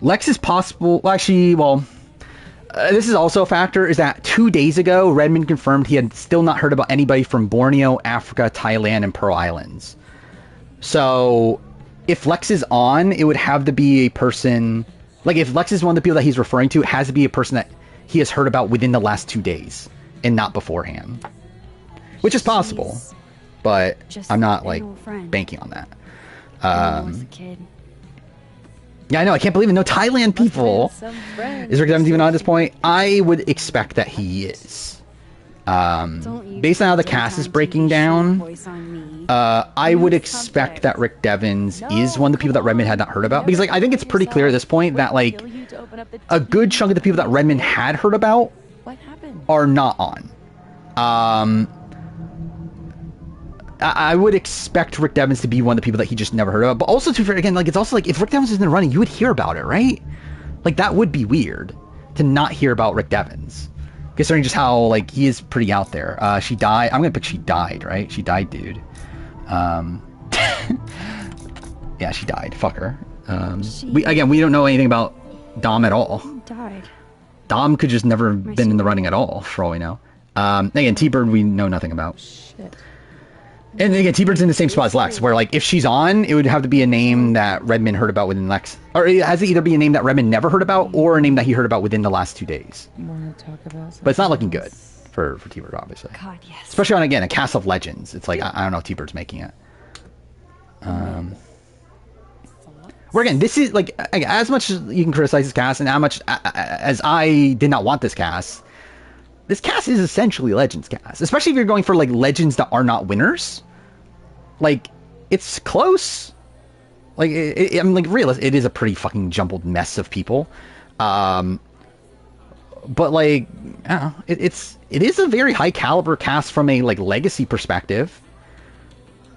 Lex is possible. Well, actually, this is also a factor, is that 2 days ago, Redmond confirmed he had still not heard about anybody from Borneo, Africa, Thailand, and Pearl Islands. So, if Lex is on, it would have to be a person... Like, if Lex is one of the people that he's referring to, it has to be a person that he has heard about within the last 2 days, and not beforehand. Which is possible, but I'm not, like, banking on that. As a kid. Yeah, I know. I can't believe it. No Thailand people. Is Rick Devens even on at this point? I would expect that he is. Based on how the cast is breaking down, I would expect that Rick Devens is one of the people that Redmond had not heard about. Because, like, I think it's pretty clear at this point that, like, a good chunk of the people that Redmond had heard about are not on. I would expect Rick Devens to be one of the people that he just never heard about. But also, to be fair, again, like, it's also like, if Rick Devens isn't running, you would hear about it, right? Like, that would be weird to not hear about Rick Devens, considering just how, like, he is pretty out there. She died. I'm gonna pick she died, right? She died, dude. Yeah, she died. Fuck her. We don't know anything about Dom at all. Died. Dom could just never have been in the running at all, for all we know. Again, T-Bird we know nothing about. Shit. And again, T-Bird's in the same spot as Lex, where, like, if she's on, it would have to be a name that Redmond heard about within Lex. Or it has to either be a name that Redmond never heard about, or a name that he heard about within the last 2 days. Want to talk about But it's not looking good for T-Bird, obviously. God, yes. Especially on, again, a cast of legends. It's like, I don't know if T-Bird's making it. Where, again, this is, like, as much as you can criticize this cast, and how much as I did not want this cast, this cast is essentially Legends cast. Especially if you're going for, like, legends that are not winners. Like, it's close. Like, I'm like, realistic. It is a pretty fucking jumbled mess of people. But, like, I don't know. It is a very high caliber cast from a, like, legacy perspective.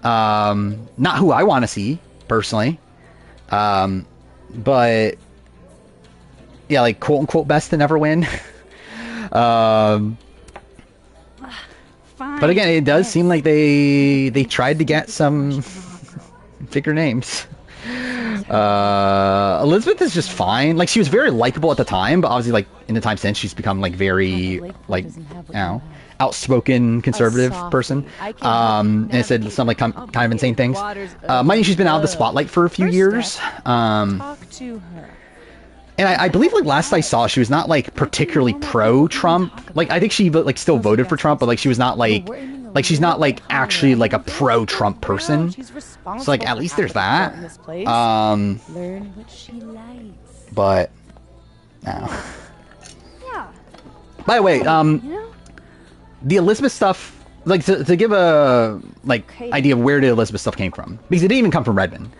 Not who I want to see, personally. But, yeah, like, quote unquote best to never win. Fine. But again, it does seem like they tried to get some bigger names. Elizabeth is just fine. Like, she was very likable at the time, but obviously, like, in the time since, she's become, like, very, like, you know, outspoken conservative person. And it said some, like, kind of insane things. Mind you, she's been out of the spotlight for a few years. Talk to her. And I believe, like, last I saw, she was not, like, particularly pro-Trump. Like, I think she, like, still voted for Trump, but, like, she was not, like, she's not, like, actually, like, a pro-Trump person. So, like, at least there's that. Learn what she likes. But, no. Yeah. By the way, You know? the Elizabeth stuff, like, to give a, like, idea of where the Elizabeth stuff came from. Because it didn't even come from Redmond.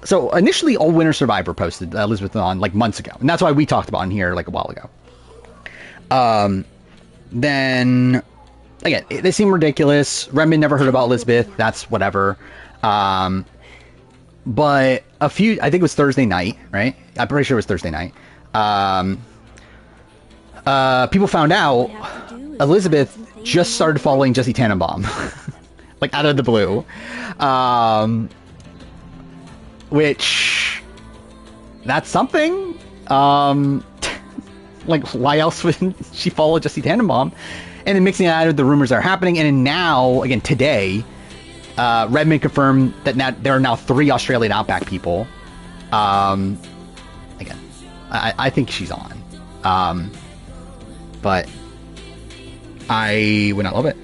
So initially, All Winter Survivor posted Elizabeth on, like, months ago, and that's why we talked about it in here, like, a while ago. Then again, they seem ridiculous. Redmond never heard about Elizabeth. That's whatever. But I think it was Thursday night, right? I'm pretty sure it was Thursday night. People found out Elizabeth just started following Jesse Tannenbaum, like, out of the blue. Which, that's something. Like, why else would she follow Jesse Tannenbaum? And then mixing it out of the rumors that are happening. And then now, again, today, Redmond confirmed that there are now 3 Australian Outback people. Again, I think she's on. But I would not love it.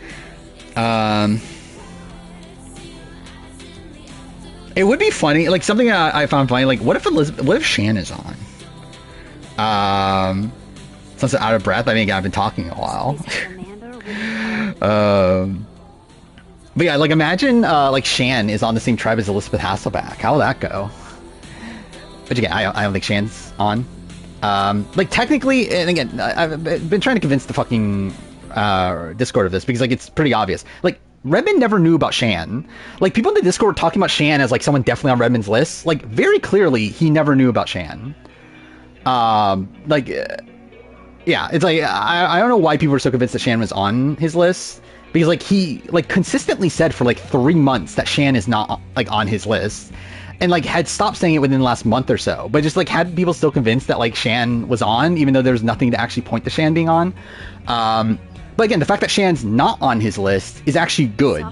It would be funny, like, something I found funny, like, what if Shan is on? Since I'm out of breath, I mean, I've been talking a while. But yeah, like, imagine, like, Shan is on the same tribe as Elizabeth Hasselbeck. How will that go? But again, I don't think Shan's on. Like, technically, and again, I've been trying to convince the fucking Discord of this, because, like, it's pretty obvious. Like, Redmond never knew about Shan. Like, people in the Discord talking about Shan as, like, someone definitely on Redmond's list. Like, very clearly, he never knew about Shan. Like, yeah, it's like I don't know why people were so convinced that Shan was on his list, because like he like consistently said for like 3 months that Shan is not like on his list, and like had stopped saying it within the last month or so, but just like had people still convinced that like Shan was on, even though there's nothing to actually point to Shan being on. But again, the fact that Shan's not on his list is actually good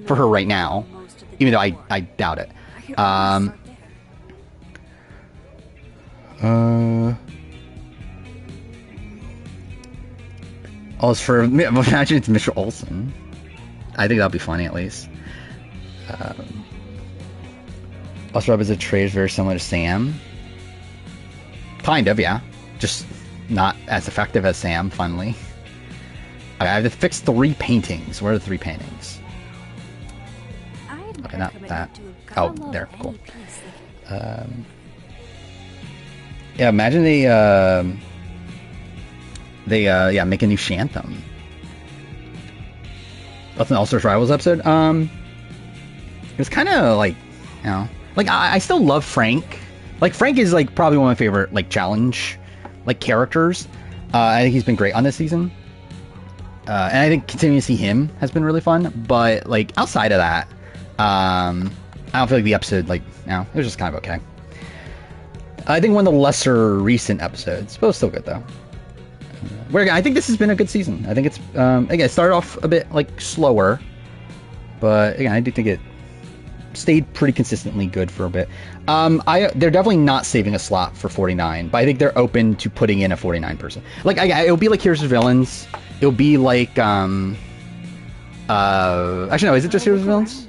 for her right now, even though I doubt it. Oh, it's for, imagine it's Mr. Olsen. I think that'll be funny at least. Also, Rob is a trade very similar to Sam. Kind of, yeah. Just not as effective as Sam, funnily. I have to fix 3 paintings. Where are the 3 paintings? Okay, not that. Oh, there, cool. Yeah, imagine they make a new Shantham. That's an All-Stars Rivals episode. It was kind of like, you know, like I still love Frank. Like Frank is like probably one of my favorite like challenge like characters. I think he's been great on this season. And I think continuing to see him has been really fun. But like outside of that, I don't feel like the episode like, you know, it was just kind of okay. I think one of the lesser recent episodes, but it was still good though. Where again, I think this has been a good season. I think it's again, it started off a bit like slower, but again, I do think it stayed pretty consistently good for a bit. They're definitely not saving a slot for 49, but I think they're open to putting in a 49 person. Like it'll be like Here's the Villains. It'll be like actually no, is it just Here's the Villains?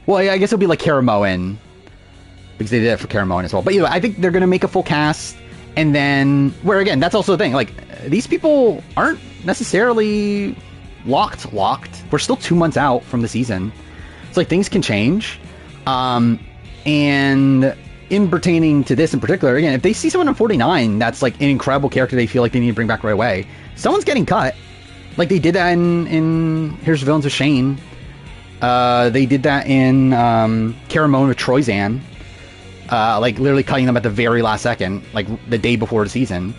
Well, yeah, I guess it'll be like Cara Moen, because they did it for Cara Moen as well. But you know, I think they're gonna make a full cast. And then, where again, that's also the thing, like, these people aren't necessarily locked. We're still 2 months out from the season. It's like, things can change. And in pertaining to this in particular, again, if they see someone on 49 that's, like, an incredible character they feel like they need to bring back right away, someone's getting cut. Like, they did that in Here's the Villains with Shane. They did that in Cara Moen with Troyzan. Like literally cutting them at the very last second, like the day before the season.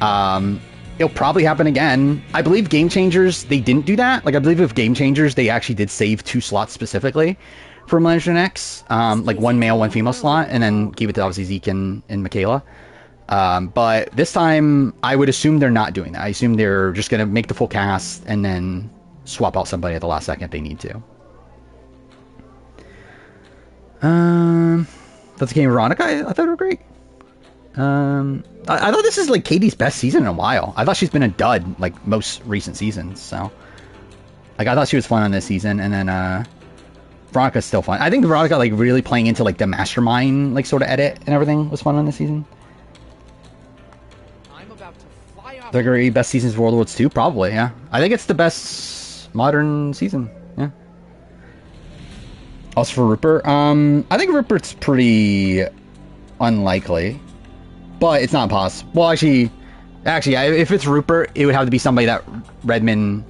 It'll probably happen again. I believe Game Changers, they didn't do that. Like I believe with Game Changers, they actually did save 2 slots specifically for Millennium X, like 1 male, 1 female slot, and then gave it to obviously Zeke and Michaela. But this time, I would assume they're not doing that. I assume they're just gonna make the full cast and then swap out somebody at the last second if they need to. That's the game Veronica. I thought they were great. I thought this is like Katie's best season in a while. I thought she's been a dud like most recent seasons. So, like I thought she was fun on this season, and then Veronica's still fun. I think Veronica like really playing into like the mastermind like sort of edit and everything was fun on this season. I'm about to fly off. The best seasons of World War II, probably. Yeah, I think it's the best modern season. Yeah. Also for Rupert, I think Rupert's pretty unlikely, but it's not impossible. Well, actually, if it's Rupert, it would have to be somebody that Redmond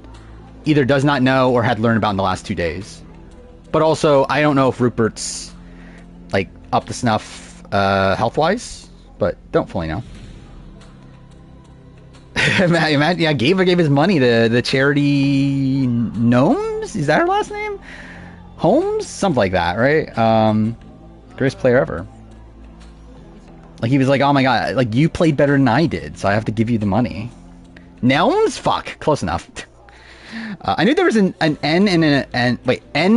either does not know or had learned about in the last 2 days. But also, I don't know if Rupert's like up to snuff health-wise, but don't fully know. Yeah, gave his money to the charity Gnomes. Is that her last name? Holmes? Something like that, right? Greatest player ever. Like, he was like, oh my god, like, you played better than I did, so I have to give you the money. Nelms? Fuck, close enough. I knew there was an N and an N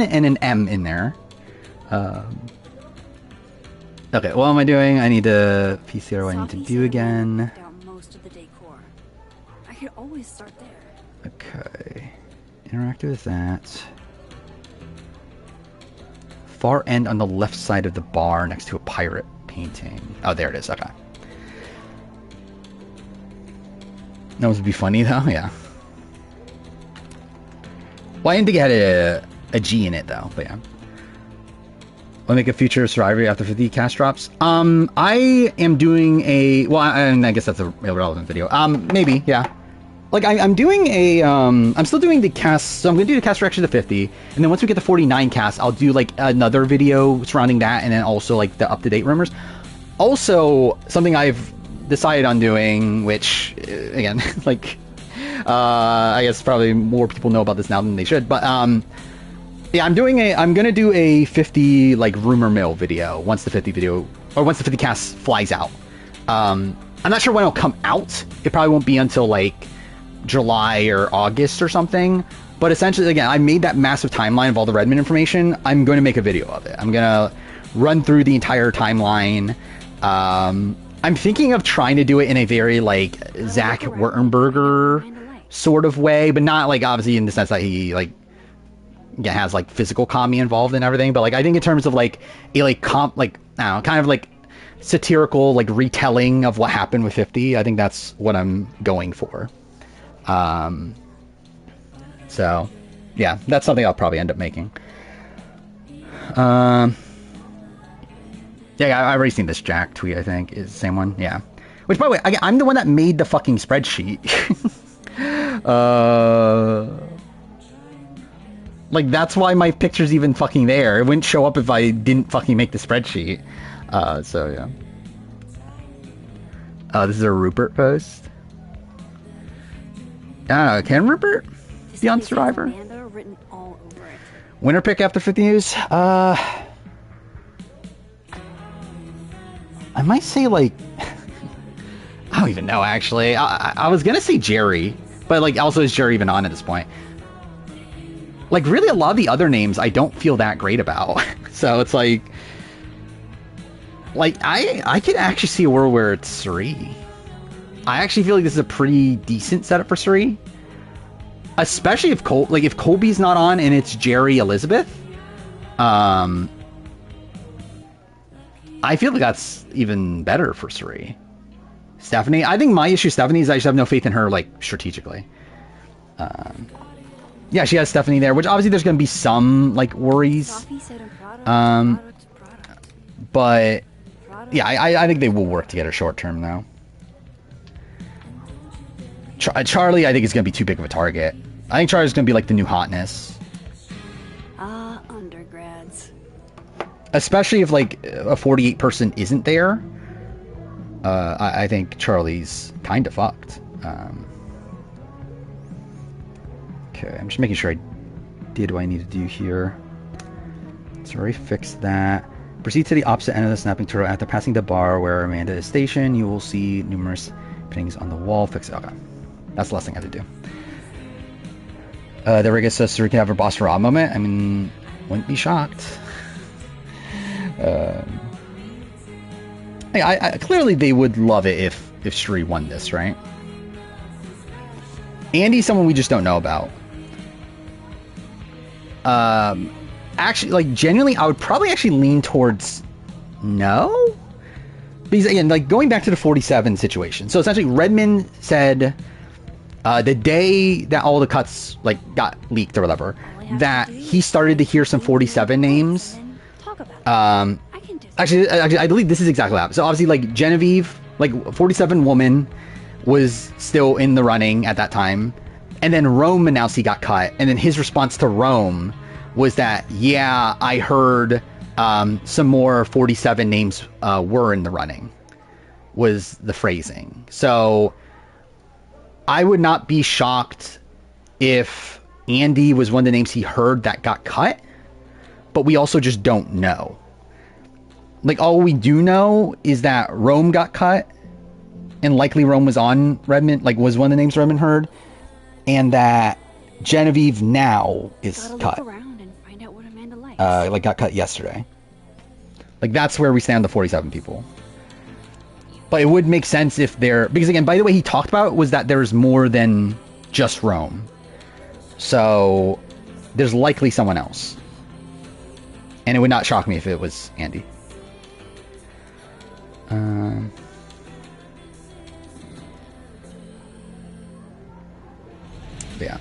and an M in there. Okay, what am I doing? I need to... PCR, what I need to do again. Most of the decor. I could always start there. Okay. Interact with that. Far end on the left side of the bar next to a pirate painting. Oh, there it is. Okay. That would be funny, though. Yeah. Well, I didn't think it had a G in it, though. But yeah. I'll make a future Survivor after 50 cast drops. I am doing a... Well, I guess that's a irrelevant video. Maybe, yeah. Like, I'm doing a, I'm still doing the cast, so I'm going to do the cast reaction to 50, and then once we get the 49 cast, I'll do, like, another video surrounding that, and then also, like, the up-to-date rumors. Also, something I've decided on doing, which again, like, I guess probably more people know about this now than they should, but yeah, I'm gonna do a 50 like rumor mill video once the 50 cast flies out. I'm not sure when it'll come out. It probably won't be until like July or August or something. But essentially, again, I made that massive timeline of all the Redmond information. I'm going to make a video of it. I'm going to run through the entire timeline. I'm thinking of trying to do it in a very, like, Zach Wurtenberger sort of way, but not, like, obviously in the sense that he, like, has, like, physical Kami involved and everything. But, like, I think in terms of, like, a, like, I don't know, kind of, like, satirical, like, retelling of what happened with 50. I think that's what I'm going for. So, yeah, that's something I'll probably end up making. Yeah, I've already seen this Jack tweet, I think, is the same one. Yeah. Which, by the way, I'm the one that made the fucking spreadsheet. Like, that's why my picture's even fucking there. It wouldn't show up if I didn't fucking make the spreadsheet. So, yeah. This is a Rupert post. I don't know, can Rupert be on Survivor? Amanda written all over it. Winner pick after 50 news? I might say, like... I don't even know, actually. I was gonna say Jerry, but, like, also is Jerry even on at this point? Like, really, a lot of the other names I don't feel that great about. So it's like... Like, I could actually see a world where it's Suri. I actually feel like this is a pretty decent setup for Suri. Especially if if Colby's not on and it's Jerry Elizabeth. I feel like that's even better for Suri. Stephanie, I think my issue with Stephanie is I just have no faith in her, like, strategically. Yeah, she has Stephanie there, which obviously there's going to be some, like, worries. But, yeah, I think they will work together short term, though. Charlie, I think, is going to be too big of a target. I think Charlie's going to be, like, the new hotness. Undergrads. Especially if, like, a 48 person isn't there. I think Charlie's kind of fucked. Okay, I'm just making sure I did what I need to do here. So I already fixed that. Proceed to the opposite end of the snapping turtle. After passing the bar where Amanda is stationed, you will see numerous paintings on the wall. Fix it. Okay. That's the last thing I have to do. There we go. So we can have a boss Ra moment. I mean, wouldn't be shocked. I clearly they would love it if Shuri won this, right? Andy's someone we just don't know about. Actually, like, genuinely, I would probably actually lean towards no. Because, again, like, going back to the 47 situation. So, essentially, Redmond said the day that all the cuts, like, got leaked or whatever, that he started to hear some 47 names. Actually, I believe this is exactly what happened. So, obviously, like, Genevieve, like, 47 woman was still in the running at that time. And then Rome announced he got cut. And then his response to Rome was that, yeah, I heard some more 47 names were in the running, was the phrasing. So I would not be shocked if Andy was one of the names he heard that got cut, but we also just don't know. Like, all we do know is that Rome got cut, and likely Rome was on Redmond, like, was one of the names Redmond heard, and that Genevieve now is cut. Look around and find out what Amanda likes. Like, got cut yesterday. Like, that's where we stand, the 47 people. But it would make sense if they're... Because, again, by the way he talked about was that there's more than just Rome. So, there's likely someone else. And it would not shock me if it was Andy. Yeah.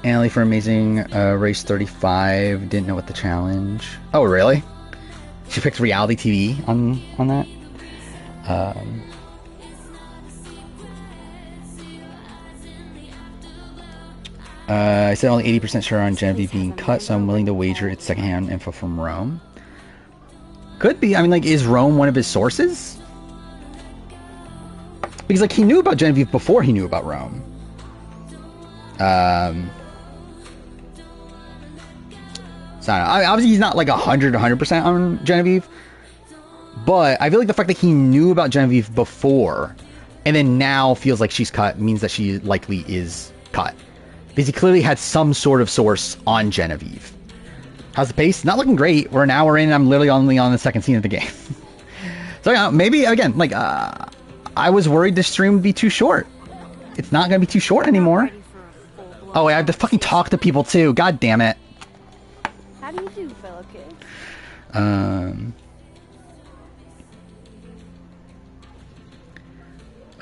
Annalie for amazing race 35. Didn't know what the challenge. Oh, really? She picked reality TV on that. I said only 80% sure on Genevieve being cut, so I'm willing to wager it's secondhand info from Rome. Could be. I mean, like, is Rome one of his sources? Because, like, he knew about Genevieve before he knew about Rome. So, I don't know. Obviously, he's not, like, 100% on Genevieve. But I feel like the fact that he knew about Genevieve before, and then now feels like she's cut, means that she likely is cut. Because he clearly had some sort of source on Genevieve. How's the pace? Not looking great. We're an hour in, and I'm literally only on the second scene of the game. So, yeah, maybe, again, like, I was worried this stream would be too short. It's not going to be too short anymore. Oh, I have to fucking talk to people, too. God damn it. How do you do, fellow kid?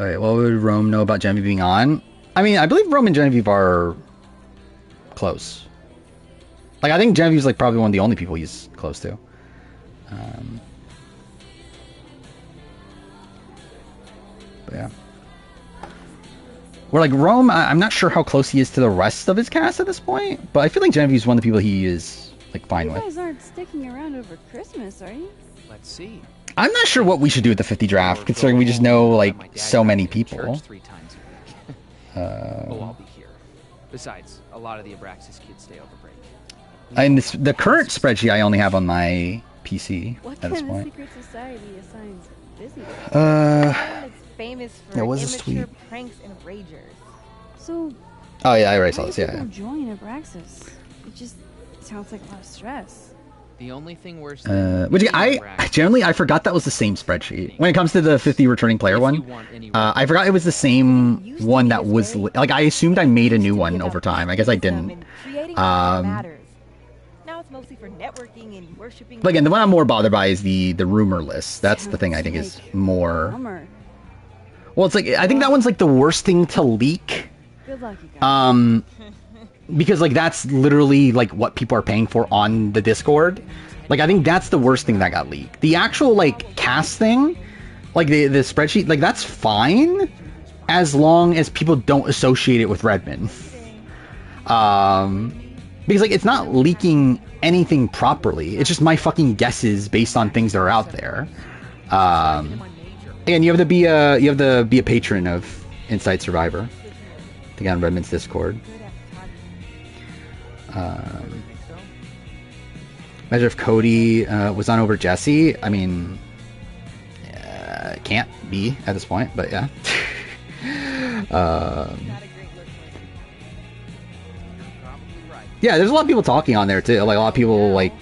Alright, what would Rome know about Genevieve being on? I mean, I believe Rome and Genevieve are close. Like, I think Genevieve's, like, probably one of the only people he's close to. But, yeah. Where, like, Rome, I'm not sure how close he is to the rest of his cast at this point, but I feel like Genevieve's one of the people he is, like, fine You with. guys aren't sticking around over Christmas, are you? Let's see. I'm not sure what we should do with the 50 draft, considering we just know, like, so many people. 3 times a week. Oh, I'll be here. Besides, a lot of the Abraxas kids stay over break. And the current spreadsheet I only have on my PC What at this kind of point. secret society assigns busy? It's famous for That was a immature tweet. pranks and ragers. So, Oh yeah, I already saw why this. do Yeah. people join Abraxas? It just sounds like a lot of stress. The only thing worse Which I generally I forgot that was the same spreadsheet when it comes to the 50 returning player one. I forgot it was the same one that was like I assumed I made a new one over time. I guess I didn't. Matters. Now it's mostly for networking and worshiping. But again, the one I'm more bothered by is the rumor list. That's the thing I think is more. Bummer. Well, it's like I think that one's like the worst thing to leak. Good luck, you guys. Because like that's literally like what people are paying for on the Discord. Like I think that's the worst thing that got leaked. The actual like cast thing, like the spreadsheet, like that's fine as long as people don't associate it with Redmond. Because like it's not leaking anything properly. It's just my fucking guesses based on things that are out there. And you have to be a patron of Inside Survivor to get on Redmond's Discord. Imagine if Cody was on over Jesse. I mean, can't be at this point, but yeah. Yeah, there's a lot of people talking on there too. Like a lot of people like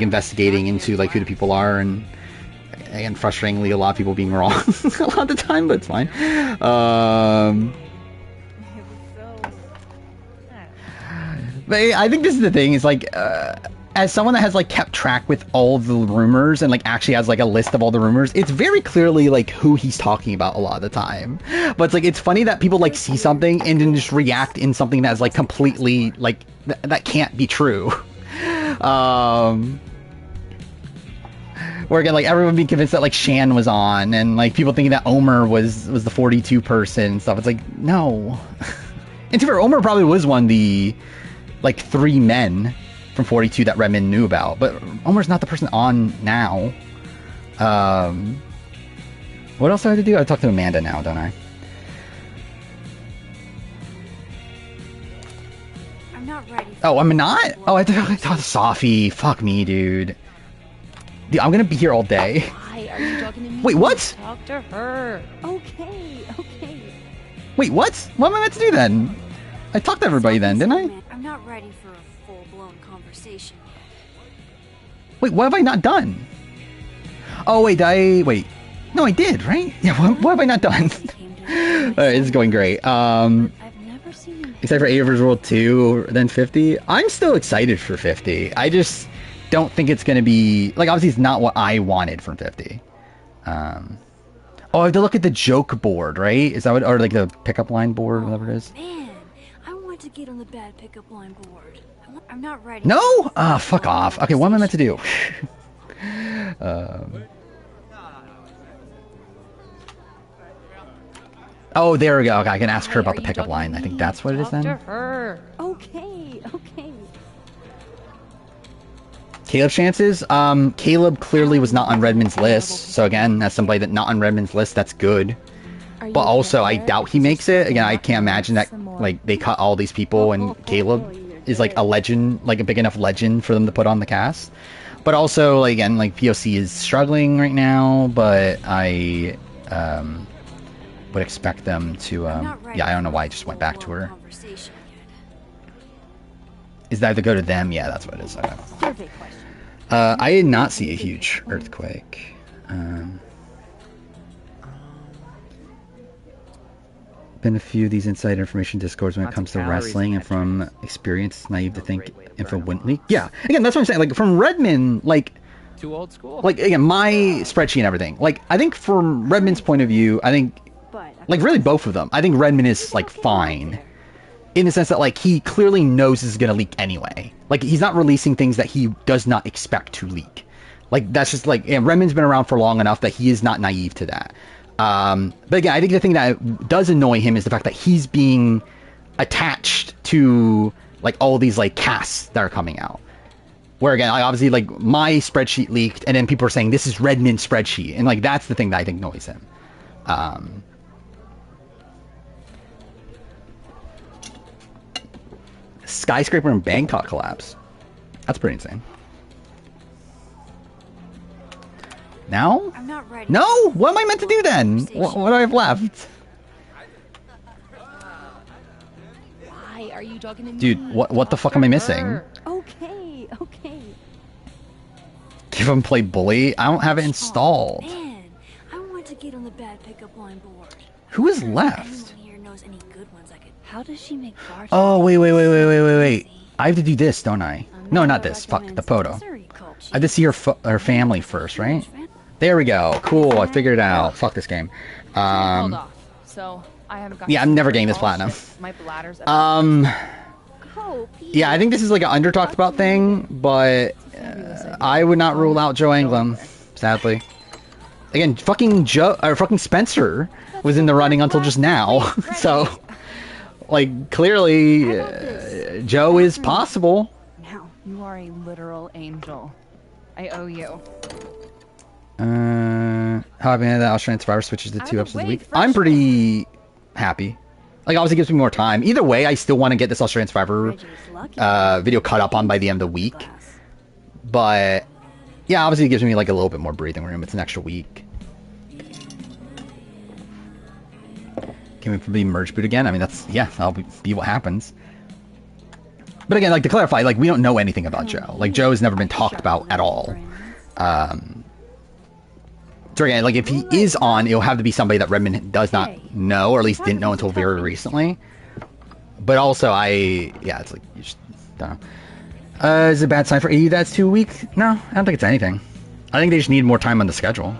investigating into like who the people are, and frustratingly, a lot of people being wrong a lot of the time, but it's fine. But I think this is the thing, is like, as someone that has like kept track with all the rumors and like actually has like a list of all the rumors, it's very clearly like who he's talking about a lot of the time. But it's like, it's funny that people like see something and then just react in something that's like completely like, that can't be true. Where again, like everyone being convinced that like Shan was on, and like people thinking that Omer was the 42 person and stuff. It's like, no. And to be fair, Omer probably was one of the like 3 men from 42 that Redmond knew about, but Omer's not the person on now. What else do I have to do? I talk to Amanda now, don't I? I'm not ready. Oh, I'm not? Oh, I talk to Safi. Fuck me, dude. Dude, I'm gonna be here all day. Why are you talking to me? Wait, what? Talk to her. Okay. Wait, what? What am I meant to do then? I talked to everybody then, didn't I? I'm not ready for a full-blown conversation yet. Wait, what have I not done? Oh, wait, wait. No, I did, right? Yeah, what have I not done? Alright, this is going great. I've never seen him. Except for Ava's World 2, then 50. I'm still excited for 50. I just don't think it's going to be... Like, obviously, it's not what I wanted from 50. Oh, I have to look at the joke board, right? Is that what... Or, like, the pickup line board, whatever it is. Man, I want to get on the bad pickup line board. I'm not ready. No? Ah, fuck off. Okay, what am I meant to do? Oh, there we go. Okay, I can ask her about the pickup line. I think that's what it is then. Talk to her. Okay. Caleb's chances? Caleb clearly was not on Redmond's list. So again, as somebody that not on Redmond's list, that's good. But also, I doubt he makes it. Again, I can't imagine that, like, they cut all these people and Caleb is, like, a legend, like, a big enough legend for them to put on the cast. But also, like, again, like, POC is struggling right now, but I, would expect them to, yeah, I don't know why I just went back to her. Is that to go to them? Yeah, that's what it is. Survey question. I did not see a huge earthquake. Been a few of these inside information discords when it comes to wrestling, and from experience, it's naive to think info wouldn't leak. Yeah, again, that's what I'm saying. Like, from Redmond, like, Too old school. like, again, my spreadsheet and everything. Like, I think from Redmond's point of view, I think, like, really both of them, I think Redmond is, like, fine. In the sense that, like, he clearly knows this is going to leak anyway. Like, he's not releasing things that he does not expect to leak. Like, that's just, like, yeah, Redmond's been around for long enough that he is not naive to that. But again, I think the thing that does annoy him is the fact that he's being attached to, like, all these, like, casts that are coming out. Where, again, I obviously, like, my spreadsheet leaked, and then people are saying, this is Redmond's spreadsheet. And, like, that's the thing that I think annoys him. Skyscraper in Bangkok collapse. That's pretty insane. Now? I'm not ready. No? What am I meant to do then? What do I have left? Why are you talking to me? Dude, what the fuck am I missing? Okay, okay. Give him play bully? I don't have it installed. Man, I want to get on the bad pickup line board. Who is left? Anyone here knows any good ones I could... How does she make bars? Oh, wait. I have to do this, don't I? No, not this. Fuck, the photo. I have to see her family first, right? There we go. Cool, I figured it out. Fuck this game. Hold off. So I haven't got. Yeah, I'm never getting this platinum. My bladder's. Yeah, I think this is like an under talked about thing, but I would not rule out Joe Anglim, sadly. Again, fucking Spencer was in the running until just now, so like clearly Joe is possible. Now. You are a literal angel. I owe you. How happy that Australian Survivor switches to 2 episodes a week? I'm pretty happy. Like, obviously, it gives me more time. Either way, I still want to get this Australian Survivor video cut up on by the end of the week. But yeah, obviously, it gives me like a little bit more breathing room. It's an extra week. Can we probably merge boot again? I mean, that'll be what happens. But again, like, to clarify, like, we don't know anything about Joe. Like, Joe has never been talked about at all. So again, like, if he is on, it'll have to be somebody that Redmond does not know, or at least didn't know until very recently. But also, it's like, you just don't know. Is it a bad sign for AU that's 2 weeks? No, I don't think it's anything. I think they just need more time on the schedule.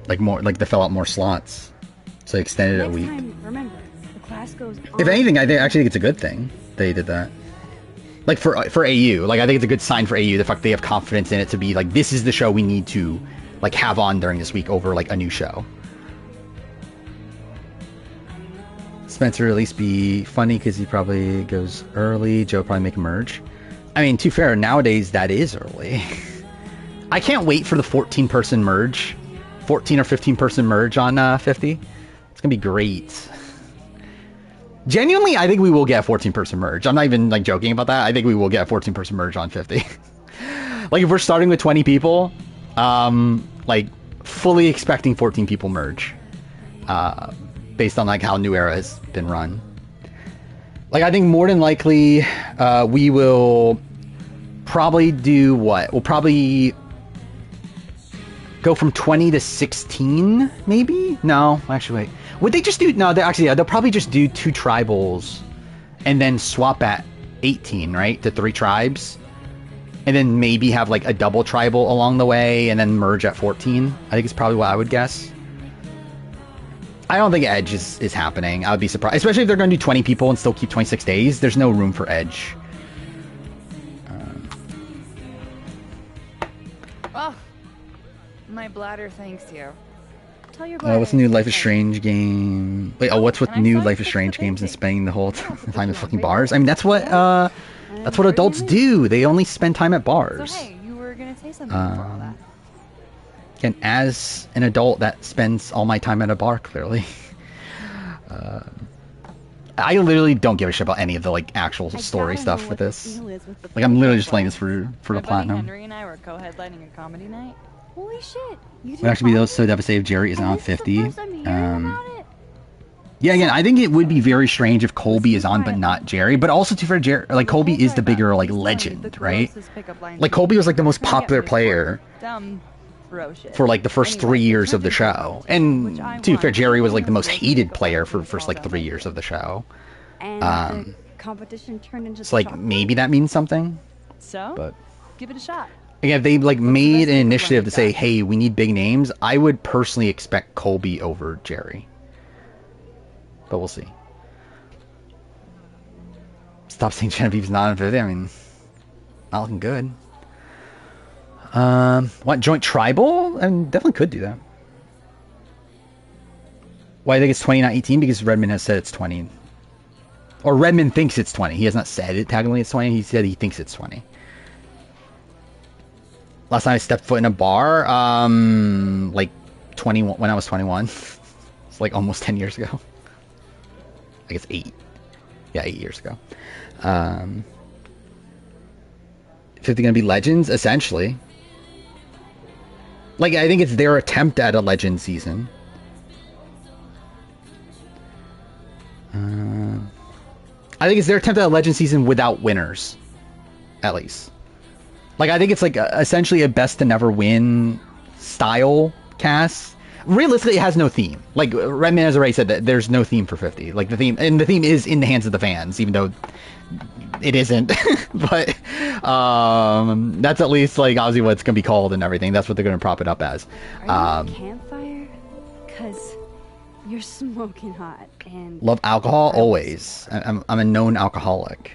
Like, they fill out more slots. So they extended it a week. Remember, the class goes on. If anything, I actually think it's a good thing they did that. Like, for AU, like, I think it's a good sign for AU, the fact they have confidence in it to be like, this is the show we need to, like, have on during this week over, like, a new show. Spencer at least be funny because he probably goes early. Joe probably make a merge. I mean, to be fair, nowadays that is early. I can't wait for the 14-person merge. 14 or 15-person merge on 50. It's going to be great. Genuinely, I think we will get a 14-person merge. I'm not even, like, joking about that. I think we will get a 14-person merge on 50. Like, if we're starting with 20 people, like, fully expecting 14 people merge. Based on, like, how New Era has been run. Like, I think more than likely, we will probably do what? We'll probably go from 20 to 16, maybe? No, actually, wait. Would they just do... No, they'll probably just do 2 tribals and then swap at 18, right? To 3 tribes. And then maybe have, like, a double tribal along the way and then merge at 14. I think it's probably what I would guess. I don't think Edge is happening. I would be surprised. Especially if they're going to do 20 people and still keep 26 days. There's no room for Edge. Oh, my bladder thanks you. Tell your bladder. What's the new Life is Strange game? Wait, what's with new Life is Strange games and spending the whole time at fucking bars? I mean, that's what adults do. They only spend time at bars. So hey, guess I'm in for all that. And as an adult that spends all my time at a bar, clearly. I literally don't give a shit about any of the like actual story stuff with this. Like I'm literally just playing this for the My buddy platinum. Henry and I were co-headlining a comedy night. Holy shit! You Would actually be so devastated if Jerry isn't on 50. First I'm hearing about it. Yeah, again, I think it would be very strange if Colby is on but not Jerry. But also, too, for Jerry, like Colby is the bigger like legend, right? Like Colby was like the most popular player Dumb bro shit. for like the first 3 years of the show, and to be fair, Jerry was like the most hated player for the first like 3 years of the show. And the competition turned into It's like maybe that means something. So, But give it a shot. again, if they like made an initiative to say, "Hey, we need big names," I would personally expect Colby over Jerry. But we'll see. Stop saying Genevieve's not on 50. I mean, not looking good. What, joint tribal? I mean, definitely could do that. Why I think it's 20, not 18? Because Redmond has said it's 20. Or Redmond thinks it's 20. He has not said it technically it's 20. He said he thinks it's 20. Last time I stepped foot in a bar, like 21, when I was 21. It's like almost 10 years ago. I guess 8. Yeah, 8 years ago. 50 gonna be legends, essentially. Like, I think it's their attempt at a legend season. I think it's their attempt at a legend season without winners. At least. Like, I think it's like essentially a best to never win style cast. Realistically, it has no theme. Like, Redman has already said that there's no theme for 50. Like, the theme is in the hands of the fans, even though it isn't. But, that's at least, like, obviously what it's going to be called and everything. That's what they're going to prop it up as. Are you at a campfire? Cause you're smoking hot and Love alcohol? Always. I'm a known alcoholic.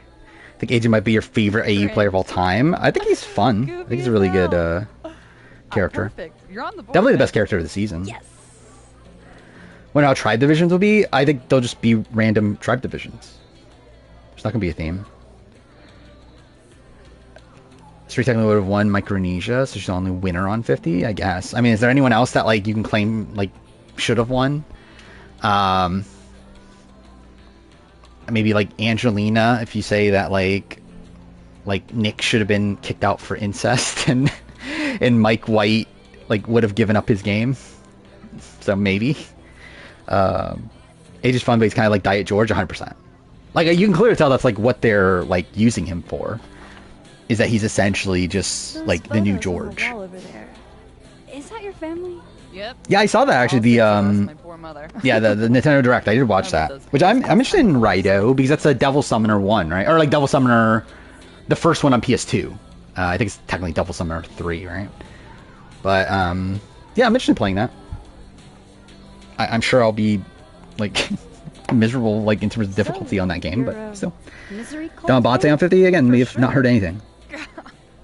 I think AJ might be your favorite AU player of all time. I think he's fun. I think he's a really good, character. Perfect. You're on the board. Definitely the best character of the season. yes. Wonder how tribe divisions will be. I think they'll just be random tribe divisions. There's not gonna be a theme. Street technically would have won Micronesia, so she's the only winner on 50, I guess. I mean, is there anyone else that like you can claim like should have won? Maybe like Angelina, if you say that like Nick should have been kicked out for incest and Mike White like would have given up his game. So maybe. Aegis Fun, but he's kind of like Diet George 100%. Like, you can clearly tell that's like what they're like using him for. Is that he's essentially just Those like the new photos on the George. wall over there. Is that your family? Yep. Yeah, I saw that actually. All The six of us, my poor mother. yeah, the Nintendo Direct. I did watch that. Which I'm interested in Raido because that's a Devil Summoner 1, right? Or like Devil Summoner, the first one on PS2. I think it's technically Devil Summoner 3, right? But yeah, I'm interested in playing that. I'm sure I'll be like miserable like in terms of difficulty on that game, but still. Misery cult? Damabate on 50 again. We have not heard anything.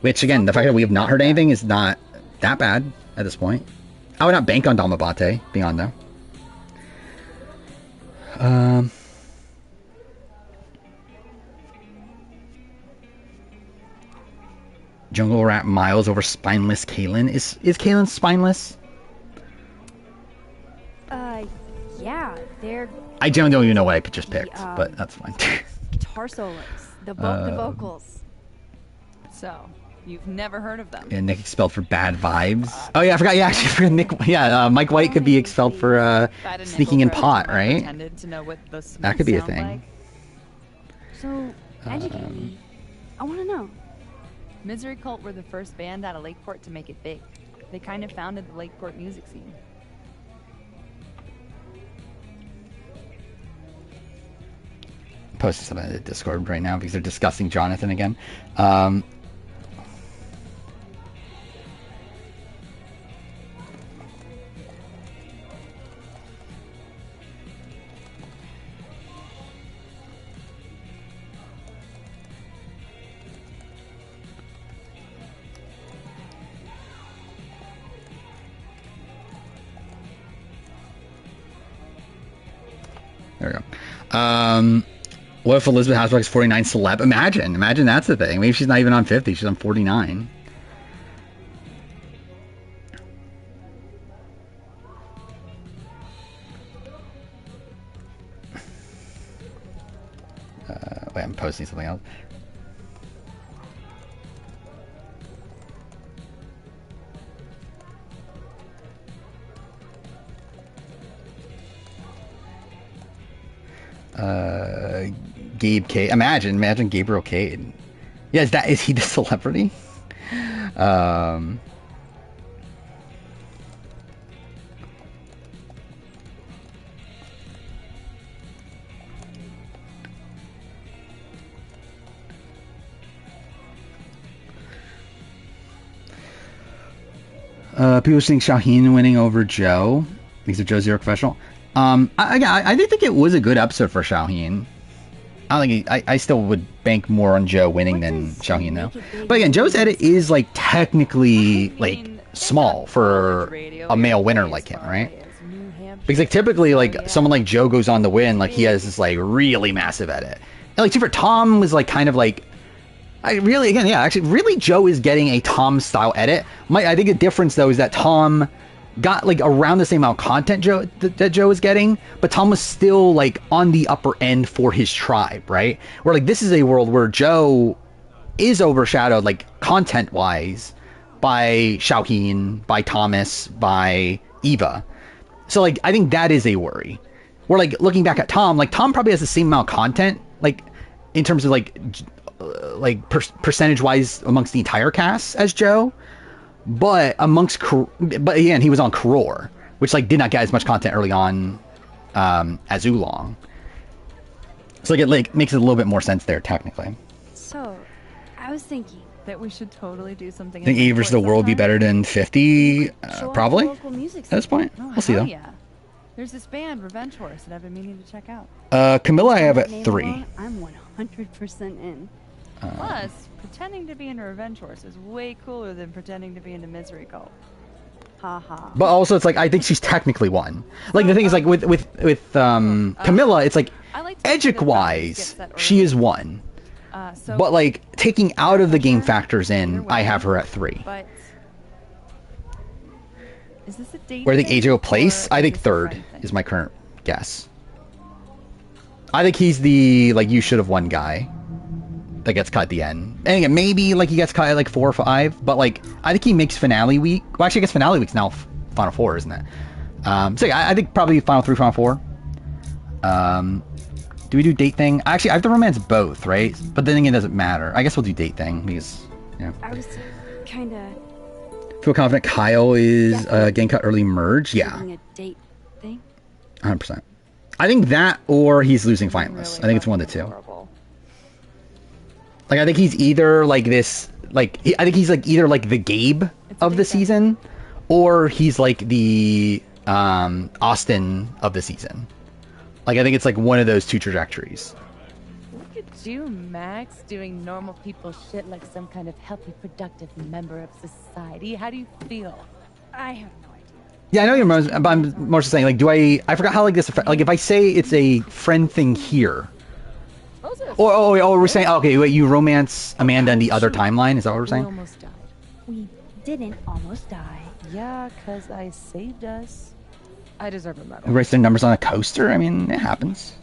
Which again, the fact that we have not heard anything is not that bad at this point. I would not bank on Damabate being on though. Jungle Rat miles over spineless Kalen. Is Kalen spineless? Yeah, they're I generally don't even know what I just picked, Yeah. but that's fine. guitar solos, the vocals. So, you've never heard of them. Yeah, Nick expelled for bad vibes. Oh yeah, I forgot. Yeah, actually, I forgot Nick. Yeah, Mike White could be expelled for If I had a sneaking in nickel for pot, every time I right? pretended to know what those That could be a sound thing. like. So, educate me. I want to know. Misery Cult were the first band out of Lakeport to make it big. They kind of founded the Lakeport music scene. Posting something in the Discord right now because they're discussing Jonathan again. There we go. What if Elizabeth Hasbrook's 49 celeb? Imagine that's the thing. Maybe she's not even on 50. She's on 49. Wait, I'm posting something else. Gabe Cade. Imagine Gabriel Cade. Yeah, is he the celebrity? People think Shaheen winning over Joe because of Joe's Zero Professional. I did think it was a good episode for Shaheen. I think I still would bank more on Joe winning than Shaheen though. But again, Joe's edit is like technically like small for a male winner like him, right? Because like typically like someone like Joe goes on to win, like he has this like really massive edit. And like for Tom was like kind of like really Joe is getting a Tom style edit. I think the difference though is that Tom got like around the same amount of content that Joe is getting, but Tom was still like on the upper end for his tribe, right? Where like this is a world where Joe is overshadowed like content wise by Shaheen, by Thomas, by Eva. So like I think that is a worry. We're like looking back at Tom, like Tom probably has the same amount of content, like in terms of like percentage wise amongst the entire cast as Joe, but again he was on Koror, which like did not get as much content early on as Oolong. So like it like makes it a little bit more sense there technically. So, I was thinking that we should totally do something. I think 80 versus the world would be better than 50, probably at this point. Oh, we'll see though. Yeah. There's this band, Revenge Horse, that I've been meaning to check out. Camilla I have at Name 3. alone, I'm 100% in. Plus, pretending to be in a Revenge Horse is way cooler than pretending to be in a Misery Cult. Haha. But also it's like I think she's technically won. Like the thing is like with Camilla, it's like Edgic wise she is 1. But like taking out of the game factors in, I have her at 3. But is this a date? Where I think AJ will place, I think 3rd is my current guess. I think he's the like you should have won guy that gets cut at the end. And again, maybe like he gets cut at like 4 or 5, but like I think he makes finale week. Well, actually, I guess finale week's now Final 4, isn't it? So yeah, I think probably Final 3, Final 4. Do we do date thing? Actually, I have to romance both, right? But then again, it doesn't matter. I guess we'll do date thing because yeah. I was kind of Feel confident Kyle is getting cut early merge. Yeah, a date thing. 100%. I think that or he's losing finalists. I think it's one of the two. Like I think he's either like this, like I think he's like either like the Gabe of the season, or he's like the Austin of the season. Like I think it's like one of those two trajectories. Look at you, Max, doing normal people shit like some kind of healthy, productive member of society. How do you feel? I have no idea. Yeah, I know you're most, but I'm more just saying like, do I forgot how like this affect, like if I say it's a friend thing here. Or we're saying, okay, wait, you romance Amanda in the other timeline? Is that what we're saying? We almost died. We didn't almost die. Yeah, because I saved us. I deserve a medal. Erase their numbers on a coaster? I mean, it happens.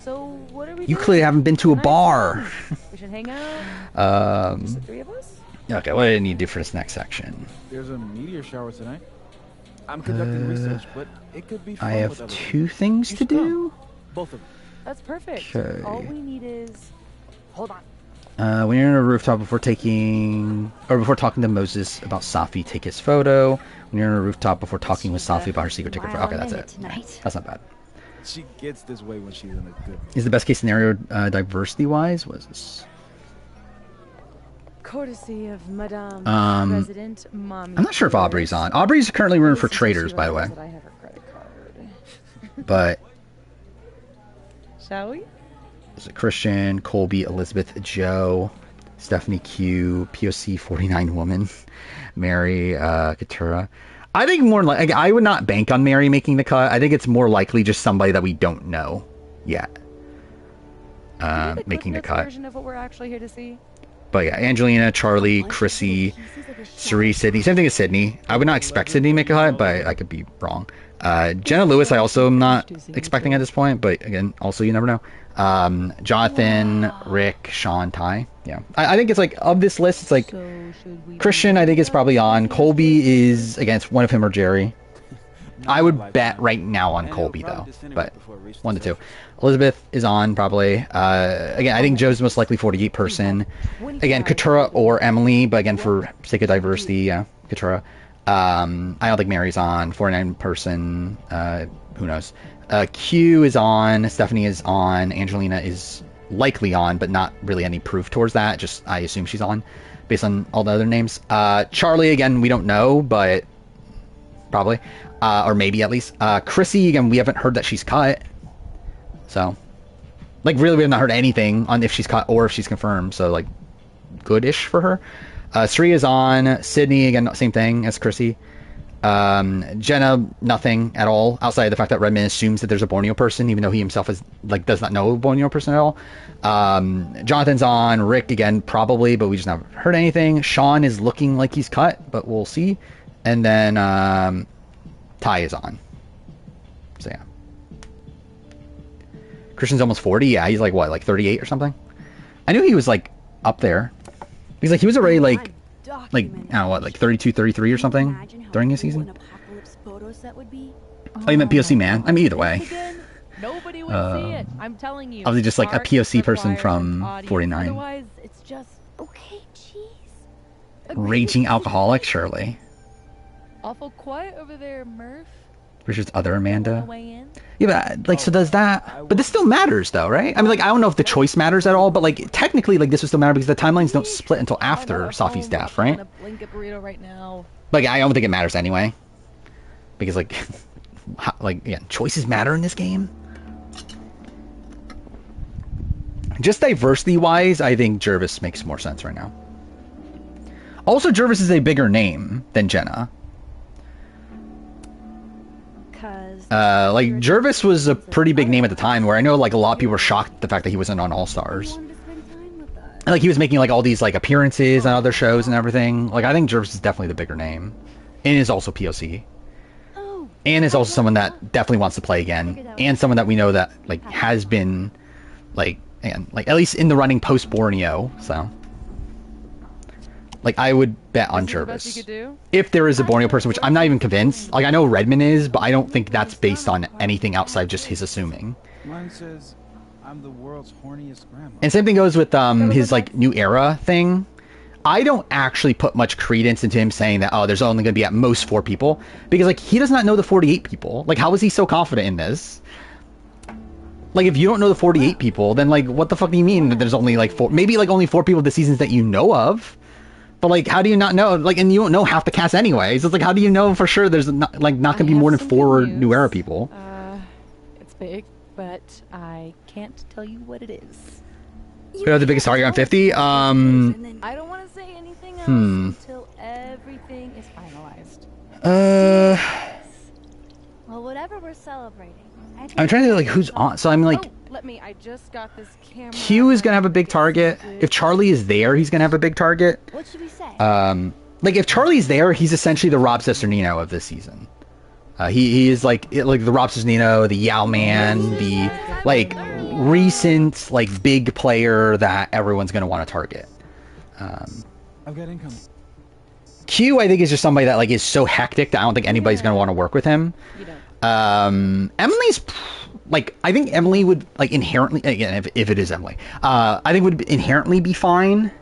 So, what are we You doing? clearly haven't been to a bar. We should hang out. Just the 3 of us? Okay, what do I need to do for this next section? There's a meteor shower tonight. I'm conducting research, but it could be fun I have with other 2 things to do. Both of them. That's perfect. Okay. All we need is... Hold on. When you're on a rooftop before talking to Moses about Safi, take his photo. When you're on a rooftop before talking with Safi about her secret ticket. Okay, that's it. That's not bad. She gets this way when she's in a good mood. Is the best case scenario diversity-wise? What is this? Courtesy of Madame President Mommy. I'm not sure if Aubrey's on. Aubrey's currently running for Traders, by the way. I have her credit card. But Shall we? is it Christian, Colby, Elizabeth, Joe, Stephanie Q, POC 49 woman, Mary, Katura. I think more like I would not bank on Mary making the cut. I think it's more likely just somebody that we don't know yet making the cut. Version of what we're actually here to see. But yeah, Angelina, Charlie, Chrissy, Cerise, Sydney. Same thing as Sydney. I would not expect Sydney to make a cut, but I could be wrong. Jenna Lewis, I also am not expecting at this point, but again, also you never know. Jonathan, Rick, Sean, Ty. Yeah, I think it's like of this list, it's like Christian. I think is probably on. Colby is against one of him or Jerry. I would bet right now on Colby though, but 1 to 2. Elizabeth is on probably. Again, I think Joe's the most likely 48 person. Again, Katura or Emily, but again for sake of diversity, yeah, Katura. I don't think Mary's on. 49 person. Who knows? Q is on. Stephanie is on. Angelina is likely on, but not really any proof towards that. Just I assume she's on, based on all the other names. Charlie again, we don't know, but probably, or maybe at least. Chrissy again, we haven't heard that she's cut. So, like, really, we have not heard anything on if she's cut or if she's confirmed. So, like, good-ish for her. Sri is on. Sydney again, same thing as Chrissy. Jenna, nothing at all outside of the fact that Redmond assumes that there's a Borneo person, even though he himself is like does not know a Borneo person at all. Jonathan's on. Rick again, probably, but we just haven't heard anything. Sean is looking like he's cut, but we'll see. And then Ty is on. So yeah. Christian's almost 40. Yeah, he's like what, like 38 or something. I knew he was like up there. He's like he was already like I don't know what, like 32, 33 or something during his season. Oh, you meant POC man. I mean, either way. Nobody would see it. I'm telling you. Obviously, just like a POC person from 49. Otherwise, it's just Okay, jeez. Raging alcoholic, surely. awful quiet over there, Murph. Richard's other Amanda. Weigh in? Yeah, but like, so does that? But this still matters, though, right? I mean, like, I don't know if the choice matters at all, but like, technically, like, this would still matter because the timelines don't split until after Safi's death, right? I blink a burrito right now. Like, I don't think it matters anyway, because like, like, yeah, choices matter in this game. Just diversity-wise, I think Jervis makes more sense right now. Also, Jervis is a bigger name than Jenna. Like, Jervis was a pretty big name at the time, where I know, like, a lot of people were shocked at the fact that he wasn't on All Stars. And, like, he was making, like, all these, like, appearances on other shows and everything. Like, I think Jervis is definitely the bigger name. And is also POC. And is also someone that definitely wants to play again. And someone that we know that, like, has been, like, and, like, at least in the running post-Borneo, so... Like, I would bet on Jervis. If there is a Borneo person, which I'm not even convinced. Like, I know Redmond is, but I don't think that's based on anything outside just his assuming. Mine says I'm the world's horniest grandma. And same thing goes with his, like, New Era thing. I don't actually put much credence into him saying that, oh, there's only going to be at most 4 people. Because, like, he does not know the 48 people. Like, how is he so confident in this? Like, if you don't know the 48 people, then, like, what the fuck do you mean that there's only, like, 4... Maybe, like, only 4 people this seasons that you know of. But, like, how do you not know? Like, and you don't know half the cast anyway. So it's like, how do you know for sure there's not, like, not going to be more than 4 New Era people? It's big, but I can't tell you what it is. You know the biggest target on 50? I don't want to say anything else until everything is finalized. Well, whatever we're celebrating. I'm trying to think, like, who's on. So I'm like, Let me. I just got this camera. Q is gonna have a big target. If Charlie is there, he's gonna have a big target. What should we say? Like, if Charlie's there, he's essentially the Rob Cesternino of this season. He is like the Rob Cesternino, the Yao Man, the like recent like big player that everyone's gonna want to target. I've got income. Q, I think, is just somebody that like is so hectic that I don't think anybody's gonna want to work with him. Emily's like, I think Emily would like inherently, again, if it is Emily, I think would inherently be fine.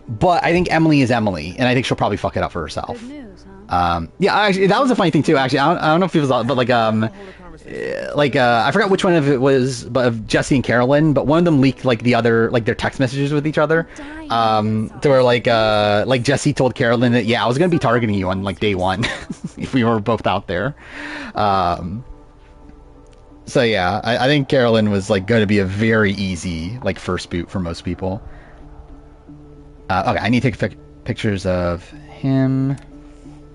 But I think Emily is Emily, and I think she'll probably fuck it up for herself. Good news, huh? Yeah, actually, that was a funny thing too. Actually, I don't know if it was, but like, I forgot which one of it was, but of Jesse and Carolyn. But one of them leaked like the other, like their text messages with each other. To where like Jesse told Carolyn that, yeah, I was gonna be targeting you on like day 1 if we were both out there. So yeah, I think Carolyn was like going to be a very easy like first boot for most people. Okay, I need to take pictures of him.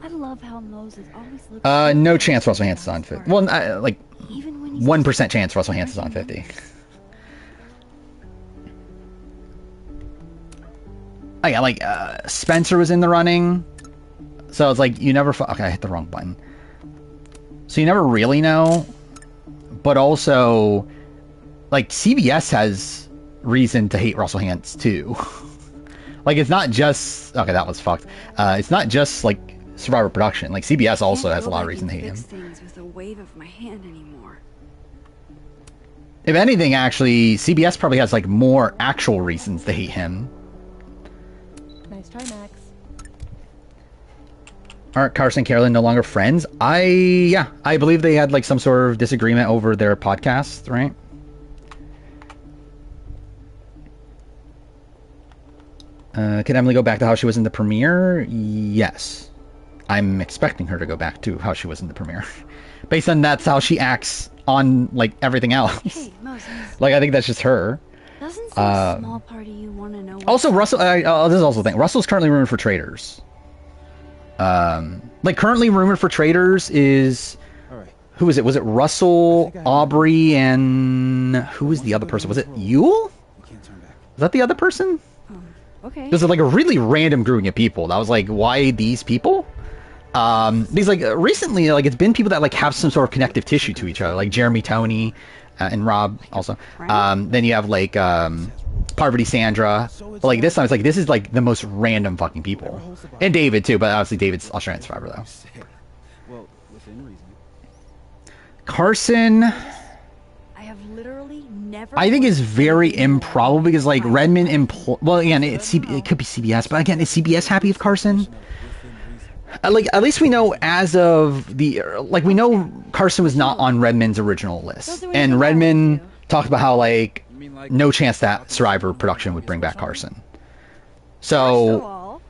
I love how Moses always looks. No chance Russell Hansen's on 50. Well, like 1% chance Russell Hansen's on 50. Oh yeah, like Spencer was in the running, so it's like you never. Okay, I hit the wrong button. So you never really know. But also, like, CBS has reason to hate Russell Hantz too. Like, it's not just... Okay, that was fucked. It's not just, like, Survivor Production. Like, CBS also has a lot of reason to hate him. Things with a wave of my hand anymore. If anything, actually, CBS probably has, like, more actual reasons to hate him. Nice try, Max. Aren't Carson and Carolyn no longer friends? I believe they had, like, some sort of disagreement over their podcast, right? Can Emily go back to how she was in the premiere? Yes. I'm expecting her to go back to how she was in the premiere. Based on that's how she acts on, like, everything else. Hey, Moses. Like, I think that's just her. Doesn't some small party you want to know? Also, Russell... this is also the thing. Russell's currently rumored for Traitors. Like, currently rumored for Traitors is... Alright. Who was it? Was it Russell, Aubrey, and... Who was the other person? Was it Yule? We can't turn back. Was that the other person? Okay. There's like a really random grouping of people. That was like, why these people? These like recently, like it's been people that like have some sort of connective tissue to each other, like Jeremy, Tony, and Rob also. Then you have like Parvati, Sandra. But like this time, it's like this is like the most random fucking people, and David too. But obviously David's Australian Survivor though. Well, within reason. Carson, I have literally never. I think is very improbable because like Redmond well again it could be CBS, but again is CBS happy with Carson? Like at least we know as of the like we know Carson was not on Redmond's original list, and Redmond talked about how like no chance that Survivor Production would bring back Carson. So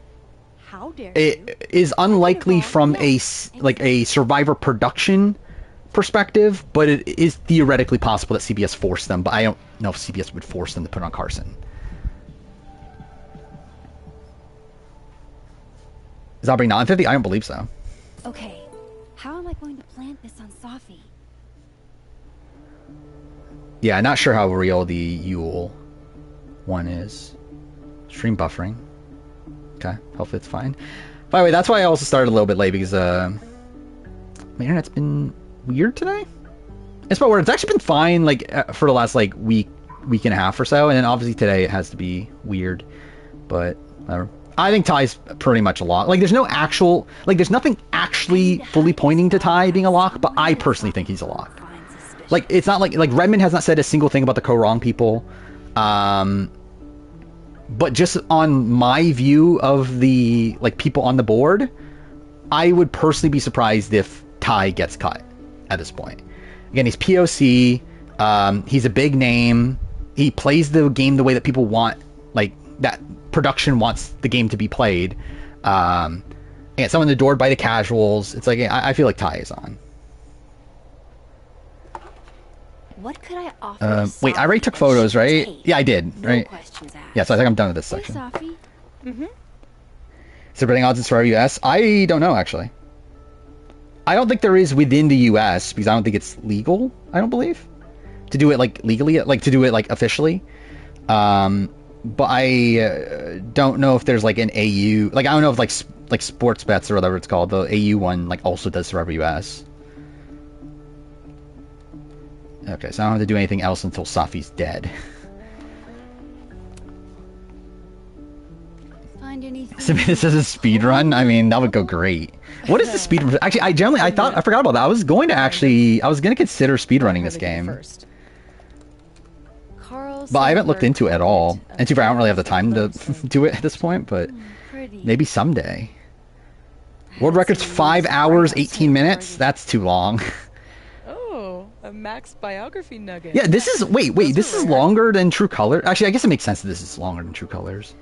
how dare it is unlikely from a Survivor Production perspective, but it is theoretically possible that CBS forced them, but I don't know if CBS would force them to put on Carson. Is Aubrey not in 50? I don't believe so. Okay, how am I going to plant this on Safi? Yeah, not sure how real the Yule one is. Stream buffering. Okay, hopefully it's fine. By the way, that's why I also started a little bit late, because my internet's been weird today. It's about weird. It's actually been fine like for the last like week and a half or so, and then obviously today it has to be weird, but whatever. I think Ty's pretty much a lock. Like there's no actual there's nothing actually fully pointing to Ty being a lock, but I personally think he's a lock. Like it's not like Redmond has not said a single thing about the co-wrong people, but just on my view of the like people on the board, I would personally be surprised if Ty gets cut at this point. Again, he's POC. He's a big name. He plays the game the way that people want, like that production wants the game to be played. And someone adored by the casuals. It's like I feel like Ty is on. What could I offer? Wait, I already took photos, right? Yeah, I did. Right? No questions asked. Yeah, so I think I'm done with this Hey, section. Safi. Is there betting odds in Survivor US? I don't know actually. I don't think there is within the US because I don't think it's legal. I don't believe to do it like legally, like to do it like officially. But I don't know if there's like an AU. Like I don't know if like sports bets or whatever it's called. The AU one like also does Survivor US. Okay, so I don't have to do anything else until Safi's dead. Find anything? So this is a speed run. I mean, that would go great. What is the speed run? Actually, I forgot about that. I was going to consider speed running this game, but I haven't looked into it at all. And too far, I don't really have the time to do it at this point. But maybe someday. World record's 5 hours 18 minutes. That's too long. Oh, a Max biography nugget. Yeah, this is wait. This is longer than True Colors. Actually, I guess it makes sense that this is longer than True Colors.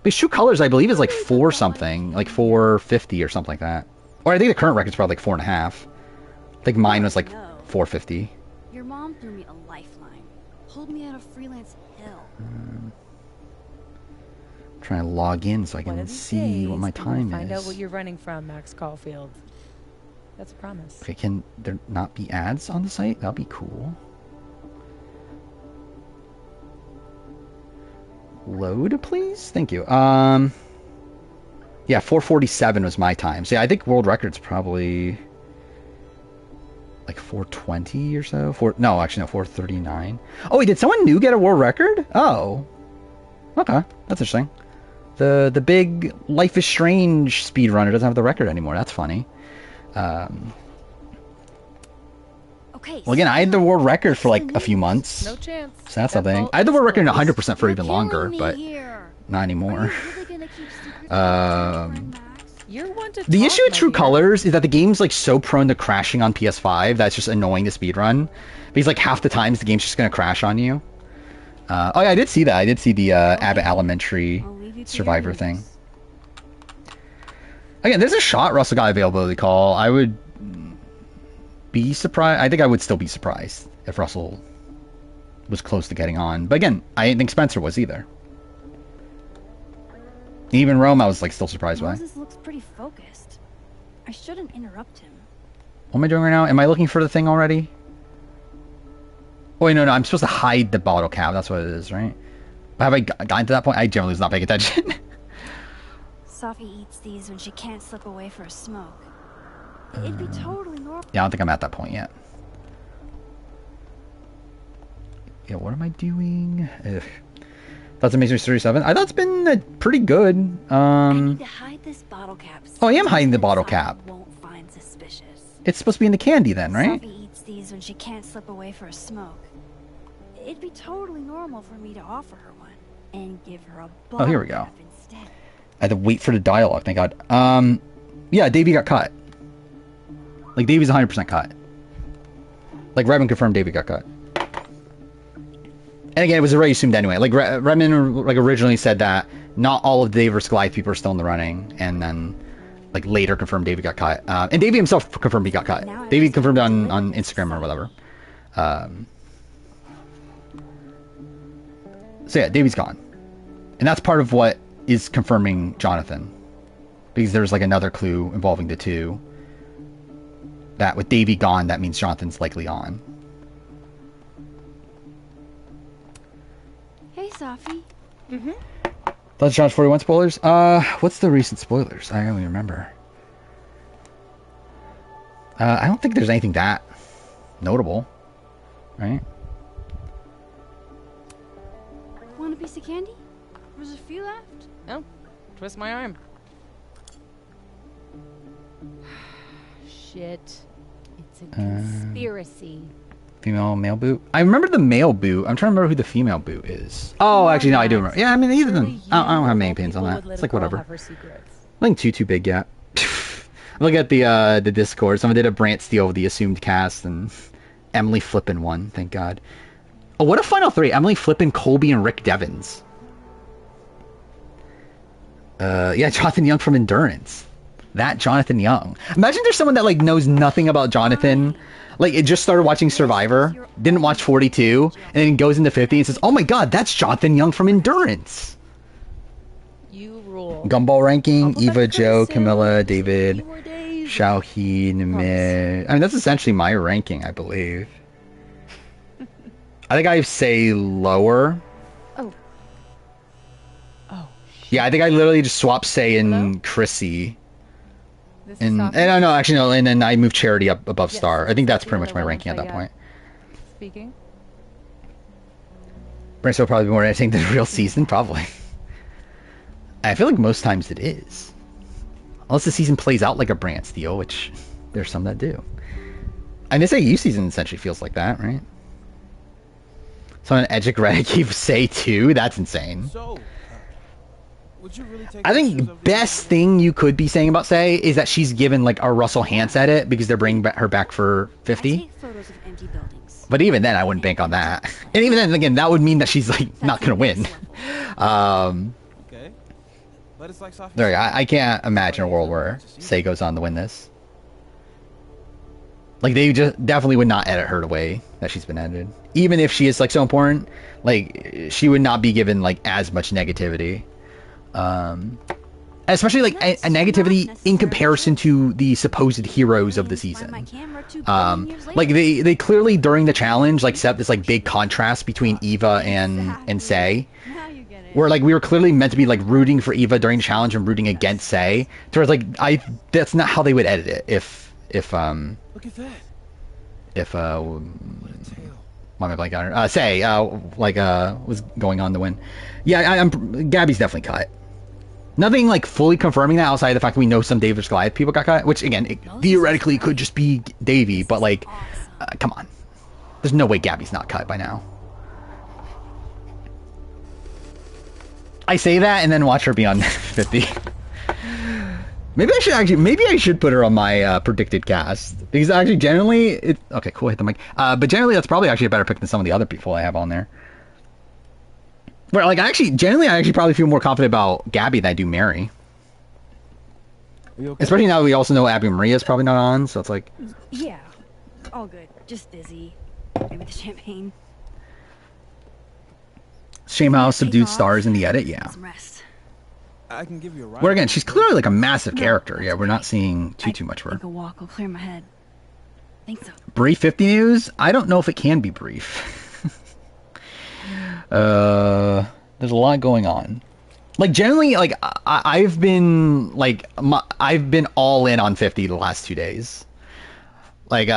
Because True Colors, I believe, is like 4 something, like 450 or something like that. Or I think the current record's probably like 4.5. I think mine was like 450. Your mom threw me a lifeline. Pulled me out of freelance hell. Trying to log in so I can see what my time is. Find out what you're running from, Max Caulfield. That's a promise. Okay, can there not be ads on the site? That'll be cool. Load, please? Thank you. Yeah, 4:47 was my time. So yeah, I think world record's probably like 420 or so. No, actually no, 439. Oh wait, did someone new get a world record? Oh, okay, that's interesting. The big Life is Strange speedrunner doesn't have the record anymore. That's funny. Okay. Well, again, I had the world record for like a few months. No chance. So that's That something. vault I had the is world record in closed. 100% for even longer, Killing me but here. not anymore. Are you really gonna keep secrets from Max? You're one to The talk, issue with my True dear. Colors is that the game's like so prone to crashing on PS5 that's just annoying to speedrun. Because like half the times the game's just gonna crash on you. Oh yeah, I did see that. I did see the Abbott Elementary I'll leave you to Survivor your thing. news. Again, there's a shot Russell got availability call. I would be surprised. I think I would still be surprised if Russell was close to getting on. But again, I didn't think Spencer was either. Even Rome, I was like still surprised by. Moses looks pretty focused. I shouldn't interrupt him. What am I doing right now? Am I looking for the thing already? Oh, wait, no, I'm supposed to hide the bottle cap. That's what it is, right? But have I gotten to that point? I generally was not paying attention. Safi eats these when she can't slip away for a smoke. It'd be totally normal. Yeah, I don't think I'm at that point yet. Yeah, what am I doing? Ugh. That's Amazing 37. I thought it's been pretty good. I need to hide this bottle cap. Oh, I am hiding the so bottle Safi cap. Won't find suspicious. It's supposed to be in the candy then, right? Safi eats these when she can't slip away for a smoke. It'd be totally normal for me to offer her one and give her a bottle here we go. cap instead. I had to wait for the dialogue, thank God. Yeah, Davey got cut. Like, Davey's 100% cut. Like, Redmond confirmed Davey got cut. And again, it was already assumed anyway. Like, Redmond like originally said that not all of the Dave vs. Goliath people are still in the running, and then like later confirmed Davey got cut. And Davey himself confirmed he got cut. Davey confirmed on Instagram or whatever. So yeah, Davey's gone. And that's part of what is confirming Jonathan. Because there's like another clue involving the two. That with Davey gone, that means Jonathan's likely on. Hey, Safi. That's John's 41 spoilers. What's the recent spoilers? I don't even remember. I don't think there's anything that notable, right? Want a piece of candy? There's a few left. No. Twist my arm. Shit. It's a conspiracy. Female male boot. I remember the male boot. I'm trying to remember who the female boot is. Oh, actually, no, I do remember. Yeah, I mean, either of them. I don't have many opinions on that. It's like whatever. Nothing too big yet. Look at the Discord. Someone did a Brant steal of the assumed cast, and Emily Flippin won. Thank God. Oh, what a final three! Emily Flippin, Colby, and Rick Devens. Yeah, Jonathan Young from Endurance. That Jonathan Young. Imagine there's someone that like knows nothing about Jonathan. Like, it just started watching Survivor, didn't watch 42, and then goes into 50 and says, "Oh my God, that's Jonathan Young from Endurance." You rule. Gumball ranking: Eva, Joe, Camilla, David, Xiaohe, Nimid. I mean, that's essentially my ranking, I believe. I think I say lower. Oh. Oh. Yeah, I think I literally just swapped Say and Chrissy. And no, actually no, and then I moved Charity up above Star. I think that's pretty much my ranking at that point. Speaking. Brand's will probably be more entertaining than the real season, probably. I feel like most times it is. Unless the season plays out like a Brand steal, which there's some that do. And this AU season essentially feels like that, right? So an Edgic Red gave Say 2? That's insane. So, would you really take I think best thing you could be saying about Say is that she's given like a Russell Hantz edit because they're bringing her back for 50. Take photos of empty buildings. But even then, I wouldn't bank on that. And even then, again, that would mean that she's like not gonna win. Okay. But it's like Safi There, I can't imagine a world where Say goes on to win this. Like, they just definitely would not edit her the way that she's been edited. Even if she is like so important, like she would not be given like as much negativity. Especially like a negativity in comparison to the supposed heroes of the season. Like they clearly during the challenge like set up this like big contrast between Eva and Say, where like we were clearly meant to be like rooting for Eva during the challenge and rooting against Say. So it's like that's not how they would edit it if Look at that. if why am I blanking on her? Say was going on to win. Yeah, I'm Gabby's definitely cut. Nothing like fully confirming that outside of the fact that we know some David vs. Goliath people got cut, which again, theoretically could just be Davey, but like, come on. There's no way Gabby's not cut by now. I say that and then watch her be on 50. Maybe I should put her on my predicted cast. Because actually, generally, okay, cool, hit the mic. But generally, that's probably actually a better pick than some of the other people I have on there. Where, like, I actually probably feel more confident about Gabby than I do Mary. Okay? Especially now that we also know Abby Maria's probably not on, so it's like... Yeah, all good. Just dizzy. Maybe the champagne. Shame how subdued stars in the edit, yeah. Some rest. I can give you a ride. Where again, she's clearly like a massive character. Yeah, we're not seeing too much of her. I think a walk will clear my head. Think so. Brief 50 news? I don't know if it can be brief. There's a lot going on. Like generally, like I've been like I've been all in on 50 the last 2 days. Like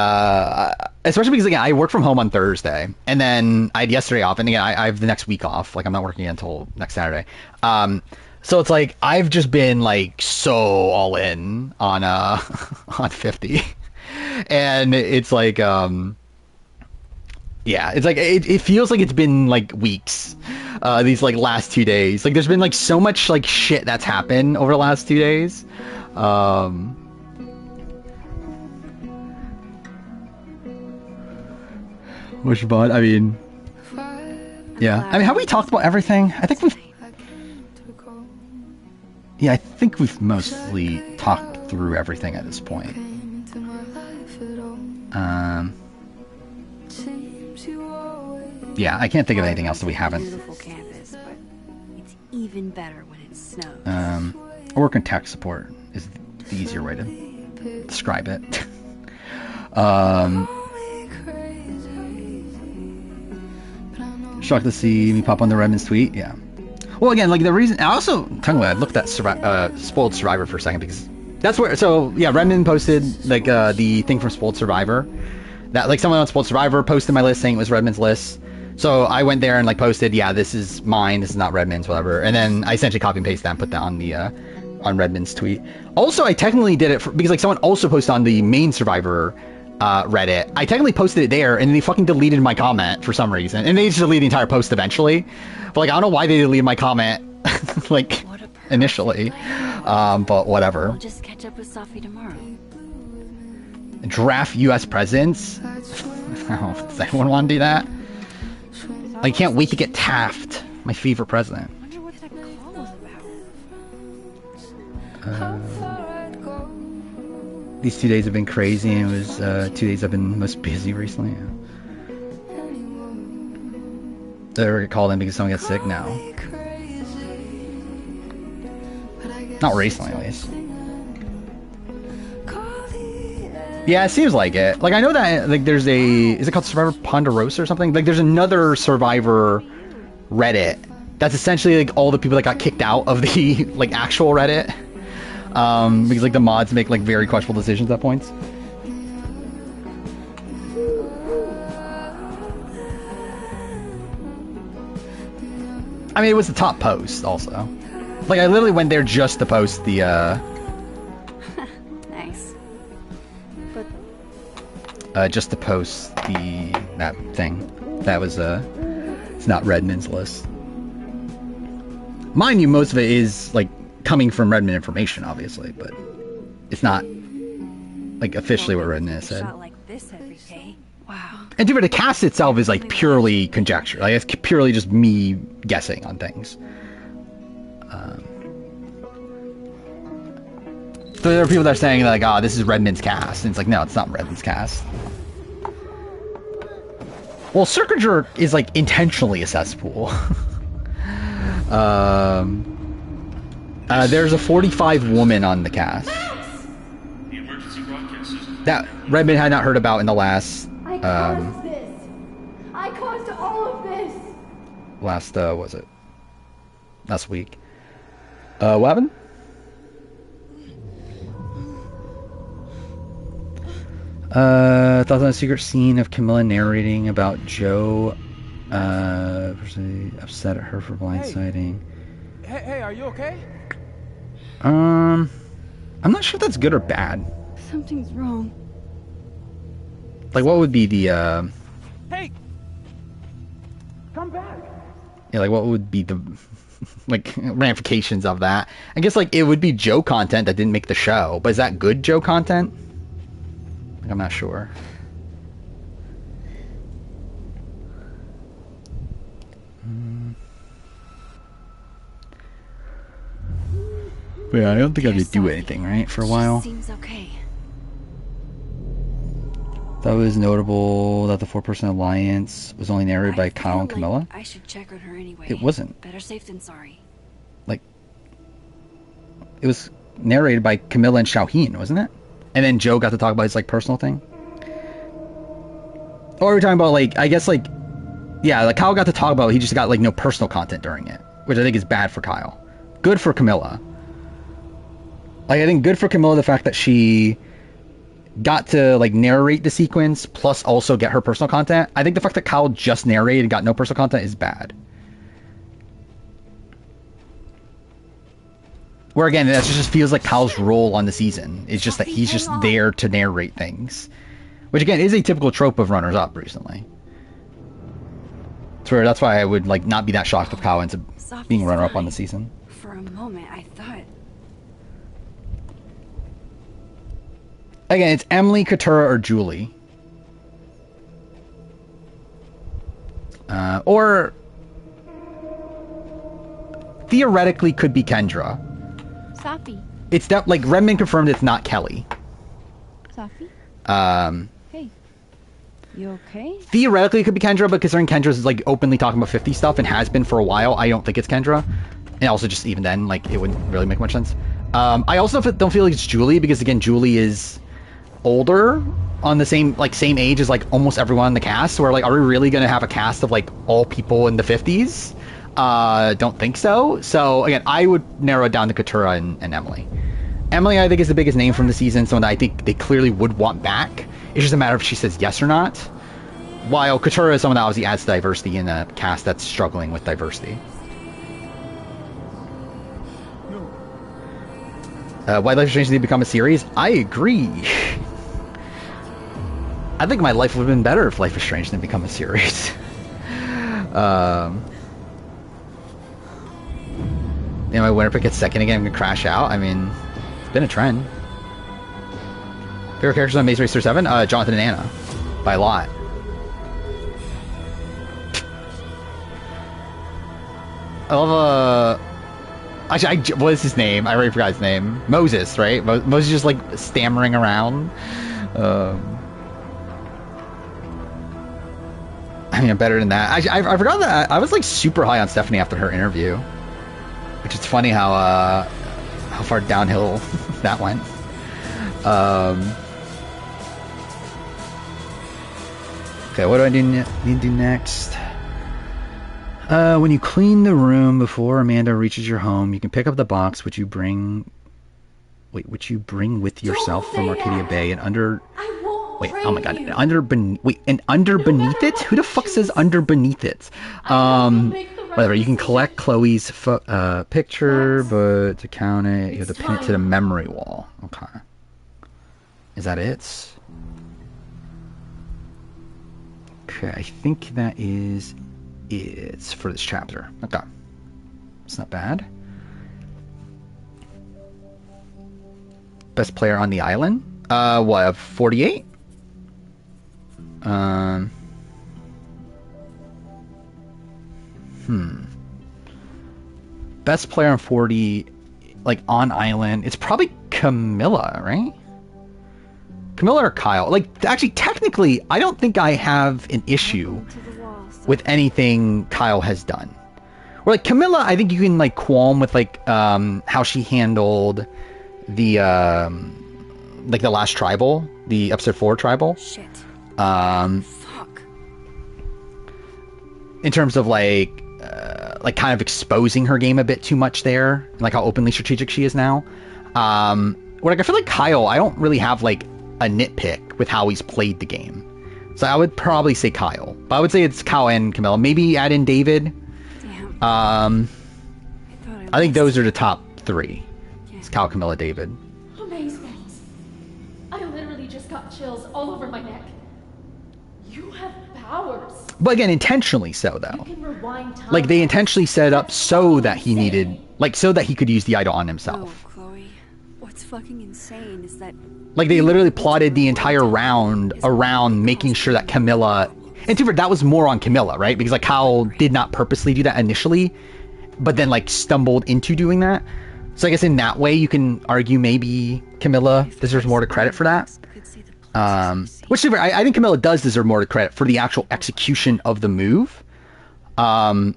especially because again I work from home on Thursday, and then I had yesterday off, and again I have the next week off. Like I'm not working until next Saturday. So it's like I've just been like so all in on on 50, and it's like yeah, it's like it feels like it's been like weeks. These like last 2 days, like there's been like so much like shit that's happened over the last 2 days. Which bot? I mean, yeah. I mean, have we talked about everything? I think we've. Yeah, I think we've mostly talked through everything at this point. Yeah, I can't think of anything else that we haven't. Beautiful campus, but it's even better when it snows. I work in tech support is the easier way to describe it. Shocked to see me pop on the Redmond's tweet. Yeah. Well, again, like the reason I also I looked at Spoiled Survivor for a second because that's where. So yeah, Redmond posted like the thing from Spoiled Survivor. That like someone on Spoiled Survivor posted my list saying it was Redmond's list. So I went there and like posted, yeah, this is mine. This is not Redmond's, whatever. And then I essentially copy and paste that and put that on the on Redmond's tweet. Also, I technically did it because like someone also posted on the main Survivor Reddit. I technically posted it there, and they fucking deleted my comment for some reason, and they just deleted the entire post eventually. But like I don't know why they deleted my comment like initially, but whatever. I'll just catch up with Sophie tomorrow. Draft U.S. presidents. Oh, does anyone want to do that? I can't wait to get Taft, my favorite president. I wonder what that call was about. These 2 days have been crazy, and it was 2 days I've been most busy recently. Did I ever get called in because someone got sick? No. Not recently, at least. Yeah, it seems like it. Like, I know that, like, there's is it called Survivor Ponderosa or something? Like, there's another Survivor Reddit that's essentially, like, all the people that got kicked out of the, like, actual Reddit. Because, like, the mods make, like, very questionable decisions at points. I mean, it was the top post, also. Like, I literally went there just to post the, Nice. just to post that thing. That was, it's not Redmond's list. Mind you, most of it is, like, coming from Redmond information, obviously, but it's not, like, officially what Redmond has said. Shot like this every day. Wow. And the cast itself is, like, purely conjecture. Like, it's purely just me guessing on things. So there are people that are saying, like, oh, this is Redmond's cast. And it's like, no, it's not Redmond's cast. Well, Circunger is, like, intentionally a cesspool. There's a 45 woman on the cast. The emergency broadcast system. That Redmond had not heard about in the last, I caused this. I caused all of this. Last, was it? Last week. What happened? Thoughts on a secret scene of Camilla narrating about Joe upset at her for blindsiding. Hey, are you okay? I'm not sure if that's good or bad. Something's wrong. Like, what would be the Hey, come back. yeah, like what would be the like ramifications of that? I guess like it would be Joe content that didn't make the show, but is that good Joe content? Like, I'm not sure. But yeah, I don't think I could do anything, right, for a while. Seems okay. That was notable that the four-person alliance was only narrated by Kyle and Camilla. I should check on her anyway. It wasn't. Better safe than sorry. Like, it was narrated by Camilla and Xiaoheen, wasn't it? And then Joe got to talk about his like personal thing. Or are we talking about like, I guess like, yeah, like Kyle got to talk about, he just got like no personal content during it, which I think is bad for Kyle. Good for Camilla. Like, I think good for Camilla the fact that she got to like narrate the sequence plus also get her personal content. I think the fact that Kyle just narrated and got no personal content is bad. Where again, that just feels like Kyle's role on the season. It's just that he's just there to narrate things. Which again is a typical trope of runners-up recently. So that's why I would like not be that shocked if Kyle ends up being runner-up on the season. For a moment, I thought. Again, it's Emily, Katura, or Julie. Or theoretically could be Kendra. Safi. It's that like Redmond confirmed it's not Kelly. Safi? Hey. You okay? Theoretically it could be Kendra, but considering Kendra's like openly talking about 50 stuff and has been for a while, I don't think it's Kendra. And also just even then, like it wouldn't really make much sense. I also don't feel like it's Julie because again, Julie is older on the same age as like almost everyone in the cast. So we're like, are we really gonna have a cast of like all people in the 50s? Don't think so. So again, I would narrow it down to Katura and Emily. Emily, I think, is the biggest name from the season, someone that I think they clearly would want back. It's just a matter of if she says yes or not. While Katura is someone that obviously adds diversity in a cast that's struggling with diversity. Why Life is Strange need to become a series? I agree. I think my life would have been better if Life is Strange didn't become a series. You know, my winner pick gets second again, I'm gonna crash out. I mean, it's been a trend. Favorite characters on Maze Racer 7? Jonathan and Anna. By a lot. I love, actually, what is his name? I already forgot his name. Moses, right? Moses just, like, stammering around. I mean, I'm better than that. I forgot that I was, like, super high on Stephanie after her interview. Which is funny how far downhill that went. Okay, what do I need to do next? When you clean the room before Amanda reaches your home, you can pick up the box which you bring with yourself from Arcadia Bay and under. Wait, oh my god, under beneath it? Who the fuck says under beneath it? Whatever, you can collect Chloe's picture, but to count it, you have to pin it to the memory wall. Okay. Is that it? Okay, I think that is it for this chapter. Okay. It's not bad. Best player on the island? What, 48? Best player on 40, like, on island. It's probably Camilla, right? Camilla or Kyle? Like, actually, technically, I don't think I have an issue with anything Kyle has done. Or, like, Camilla, I think you can, like, qualm with, like, how she handled the, like, the last tribal, the episode 4 tribal. Shit. Fuck. In terms of, like kind of exposing her game a bit too much there, like how openly strategic she is now. Where like I feel like Kyle, I don't really have like a nitpick with how he's played the game. So I would probably say Kyle. But I would say it's Kyle and Camilla. Maybe add in David. Damn. I think those are the top 3. It's Kyle, Camilla, David. Amazement. I literally just got chills all over my neck. You have powers. But again, intentionally so, though. You can rewind time. Like, they intentionally set it up so that he needed... Like, so that he could use the idol on himself. No, Chloe. What's fucking insane is that... Like, they literally plotted the entire round around making sure that Camilla... And to be fair, that was more on Camilla, right? Because, like, Kyle did not purposely do that initially, but then, like, stumbled into doing that. So I guess in that way, you can argue maybe Camilla deserves more credit for that. Which, to be fair, I think Camilla does deserve more credit for the actual execution of the move. But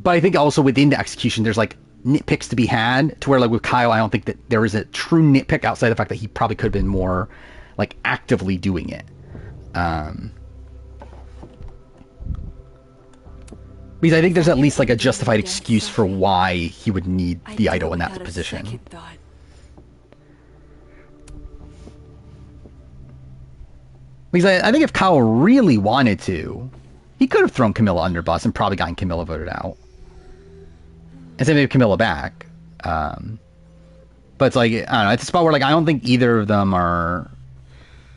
I think also within the execution, there's, like, nitpicks to be had, to where, like, with Kyle, I don't think that there is a true nitpick outside the fact that he probably could have been more, like, actively doing it. Because I think there's at least, like, a justified excuse for why he would need the idol in that position. Because I think if Kyle really wanted to, he could have thrown Camilla under bus and probably gotten Camilla voted out. And sent maybe Camilla back. But it's like, I don't know, it's a spot where, like, I don't think either of them are...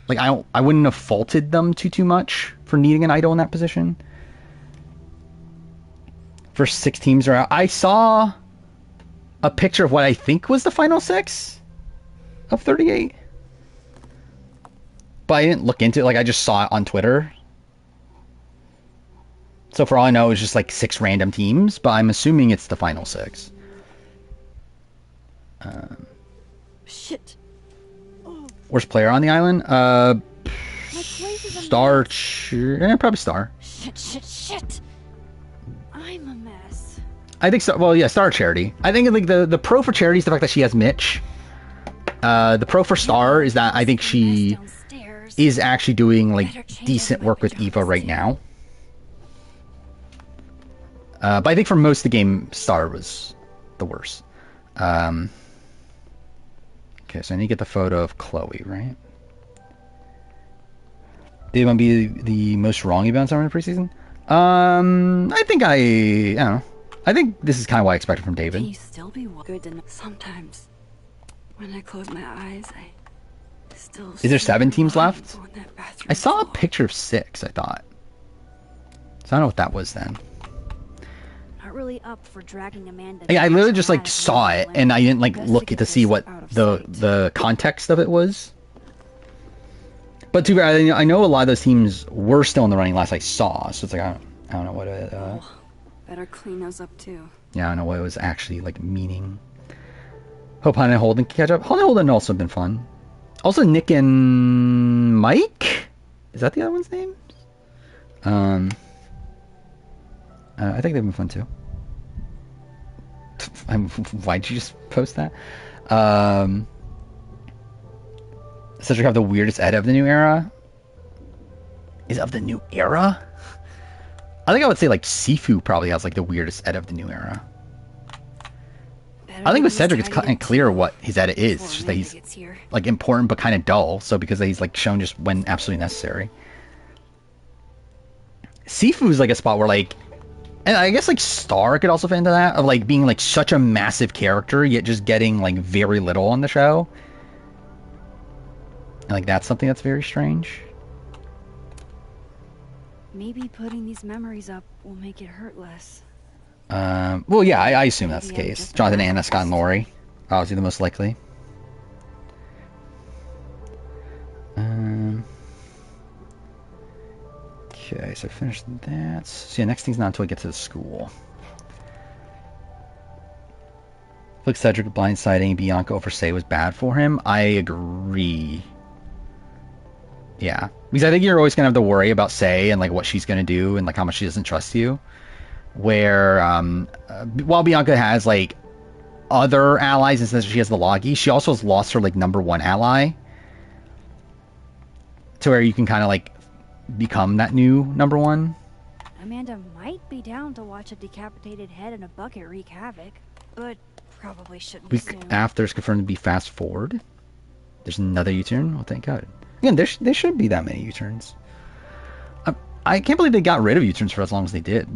Like, I wouldn't have faulted them too much for needing an idol in that position. First 6 teams are out. I saw a picture of what I think was the final 6 of 38. But I didn't look into it. Like, I just saw it on Twitter. So for all I know, it's just like 6 random teams. But I'm assuming it's the final 6. Shit. Worst player on the island? Star. Probably Star. Shit. I'm a mess. I think so. Well, yeah, Star Charity. I think like the pro for Charity is the fact that she has Mitch. The pro for Star is that I think she is actually doing like decent work with Eva right now. But I think for most of the game, Star was the worst. Okay, so I need to get the photo of Chloe, right? Did you want to be the most wrong you been on summer in the preseason? I think I don't know. I think this is kind of what I expected from David. Can you still be good enough? Sometimes, when I close my eyes, I still. Is there 7 teams left? I saw a picture of 6. I thought. So I don't know what that was then. Not really up for dragging Amanda. Yeah, I literally just like saw it, and I didn't like look to see what the context of it was. But too bad, I know a lot of those teams were still in the running last I saw, so it's like I don't know what it. Better clean those up too. Yeah, I don't know what it was actually like meaning. Hope Hannah and Holden can catch up. Hannah and Holden also been fun. Also, Nick and Mike. Is that the other one's name? I think they've been fun too. Why'd you just post that? Cedric have the weirdest edit of the new era? Is of the new era? I think I would say like Sifu probably has like the weirdest edit of the new era. I think with Cedric it's kind of clear what his edit is. It's just that he's like important but kind of dull. So because he's like shown just when absolutely necessary. Sifu is like a spot where like, and I guess like Star could also fit into that of like being like such a massive character yet just getting like very little on the show. And like that's something that's very strange. Maybe putting these memories up will make it hurt less. Well, yeah, I assume that's the case. Jonathan, Anna, Scott, and Lori. Obviously the most likely. Okay, so I finished that. So yeah, next thing's not until I get to the school. Look, Cedric blindsiding Bianca over Say was bad for him. I agree. Yeah, because I think you're always gonna have to worry about Say and like what she's gonna do and like how much she doesn't trust you. Where while Bianca has like other allies and says she has the Logi, she also has lost her like #1 ally. To where you can kind of like become that new #1. Amanda might be down to watch a decapitated head in a bucket wreak havoc, but probably shouldn't. Week after is confirmed to be fast forward. There's another U-turn. Oh, thank God. Again, there should be that many U-turns. I can't believe they got rid of U-turns for as long as they did.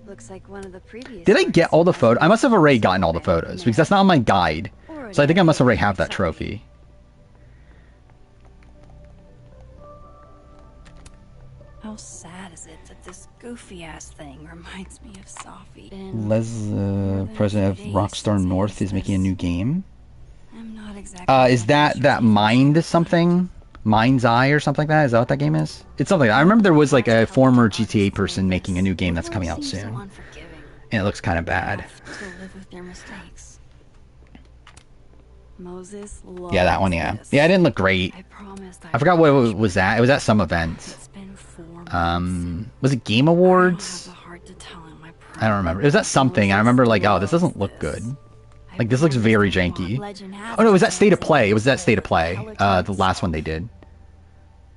Looks like one of the previous. Did I get all the photos? I must have already gotten all the photos because that's not on my guide. So I think I must already have that trophy. How sad is it that this goofy ass thing reminds me of Safi? President of Rockstar North is making a new game. I'm not exactly. Is that Mind something? Mind's Eye or something like that? Is that what that game is? It's something. I remember there was like a former GTA person making a new game that's coming out soon, and it looks kind of bad. To live with their mistakes. Moses loves Yeah, that one. Yeah, this. yeah. It didn't look great. I forgot what it was at. It was at some event. It's been 4 months. Was it Game Awards? I don't remember. It was at something. I remember like, oh, this doesn't look good. Like, this looks very janky. Oh, no, it was that State of Play. It was that State of Play. The last one they did.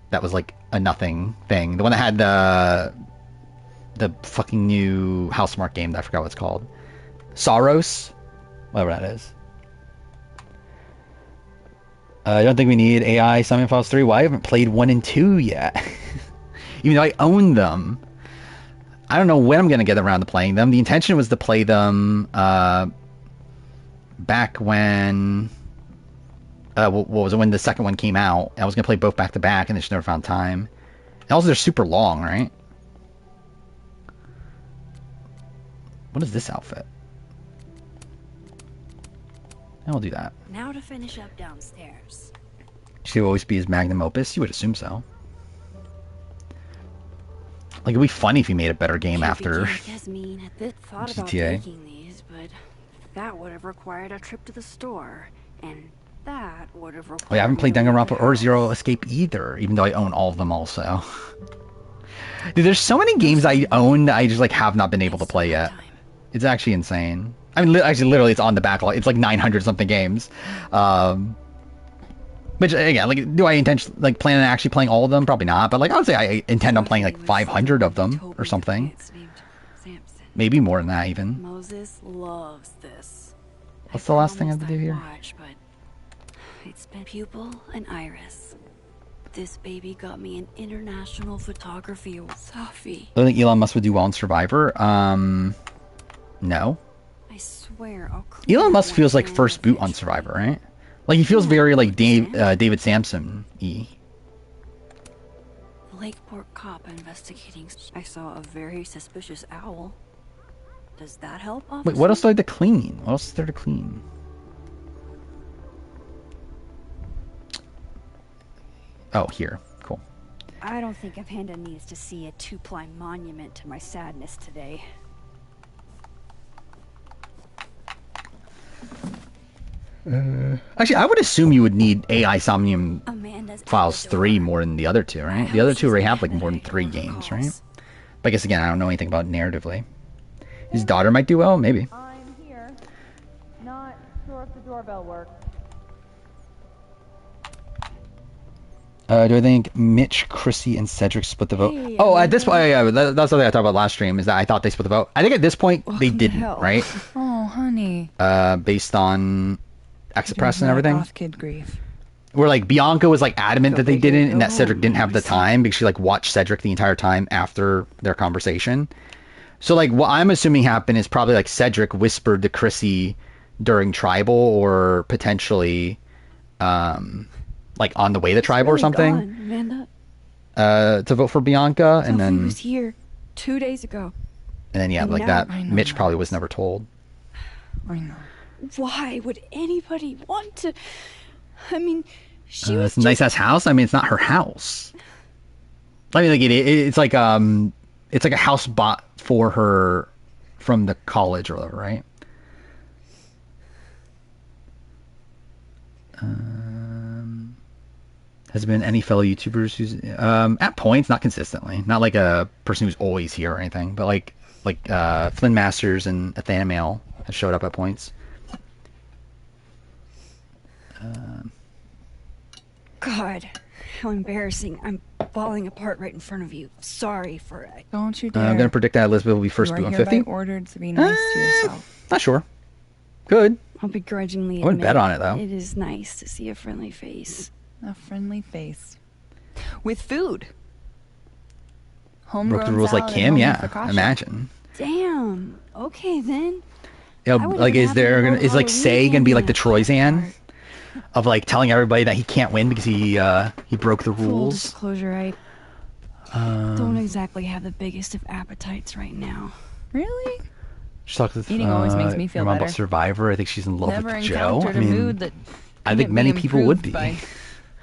That was, like, a nothing thing. The one that had the fucking new Housemarque game that I forgot what it's called. Soros? Whatever that is. I don't think we need AI Summon Files 3. Well, I haven't played 1 and 2 yet. Even though I own them. I don't know when I'm going to get around to playing them. The intention was to play them... back when what was it, when the second one came out. I was gonna play both back to back and I just never found time. And also they're super long, right? What is this outfit? And we'll do that. Now to finish up downstairs. Should always be his magnum opus? You would assume so. Like, it'd be funny if he made a better game after GTA. That would have required a trip to the store, and that would have required... Oh, yeah, I haven't played Danganronpa or Zero Escape either, even though I own all of them also. Dude, there's so many games I own that I just, like, have not been able to play yet. It's actually insane. I mean, actually, literally, it's on the backlog. It's like 900-something games. Which, again, like, do I plan on actually playing all of them? Probably not, but, like, I would say I intend on playing, like, 500 of them or something. Maybe more than that, even. Moses loves this. What's the last thing I have to do here? It's been Pupil and Iris. This baby got me an international photography award. Safi. I think Elon Musk would do well in Survivor. No. I swear I'll Elon Musk feels like first boot on Survivor, right? Like, he feels very, like, David Sampson-y. Lakeport cop investigating. I saw a very suspicious owl. Does that help, officer? Wait, what else do I have to clean? What else is there to clean? Oh, here. Cool. I don't think Amanda needs to see a 2-ply monument to my sadness today. Actually, I would assume you would need AI Somnium Files 3 more than the other two, right? The other two already have, like, more than 3 games, right? But I guess, again, I don't know anything about narratively. His daughter might do well, maybe. I'm here. Not sure if the doorbell works. Do I think Mitch, Chrissy, and Cedric split the vote? Oh, at this point, yeah, that's something I talked about last stream, is that I thought they split the vote. I think at this point, they didn't, right? Oh, honey. Based on exit press and everything. Kid grief. Where, like, Bianca was, like, adamant that they didn't, and that Cedric didn't have the time, because she, like, watched Cedric the entire time after their conversation. So, like, what I'm assuming happened is probably, like, Cedric whispered to Chrissy during Tribal, or potentially, like, on the way to Tribal or something. Amanda. To vote for Bianca, and then... He was here 2 days ago. And then, yeah, like that, Mitch probably was never told. I know. Why would anybody want to... I mean, she was it's a nice-ass house. I mean, it's not her house. I mean, like, it's like a house bought for her from the college or whatever, right? Has there been any fellow YouTubers who's at points, not consistently, not like a person who's always here or anything, but like Flynn Masters and Athanael have showed up at points. God, how embarrassing. I'm falling apart right in front of you. Sorry for it. Don't you dare. I'm going to predict that Elizabeth will be first boot on 50. You are hereby ordered to be nice to yourself. Not sure. Could. I'll begrudgingly I wouldn't bet admit on it, though. It is nice to see a friendly face. A friendly face. With food. Broke Homegrown the rules like salad and Kim, homemade yeah. focaccia. Imagine. Damn. Okay then. You I know, would've like, been is happy there to gonna go is like Halloween Say gonna be like the camping at Troyzan of like telling everybody that he can't win because he broke the Full rules? disclosure, I don't exactly have the biggest of appetites right now. Really? She talked with Eating always makes me feel your mom about better. Survivor. I think she's in love Never with Joe. encountered I mean, a mood that I think couldn't many be people would improved be. by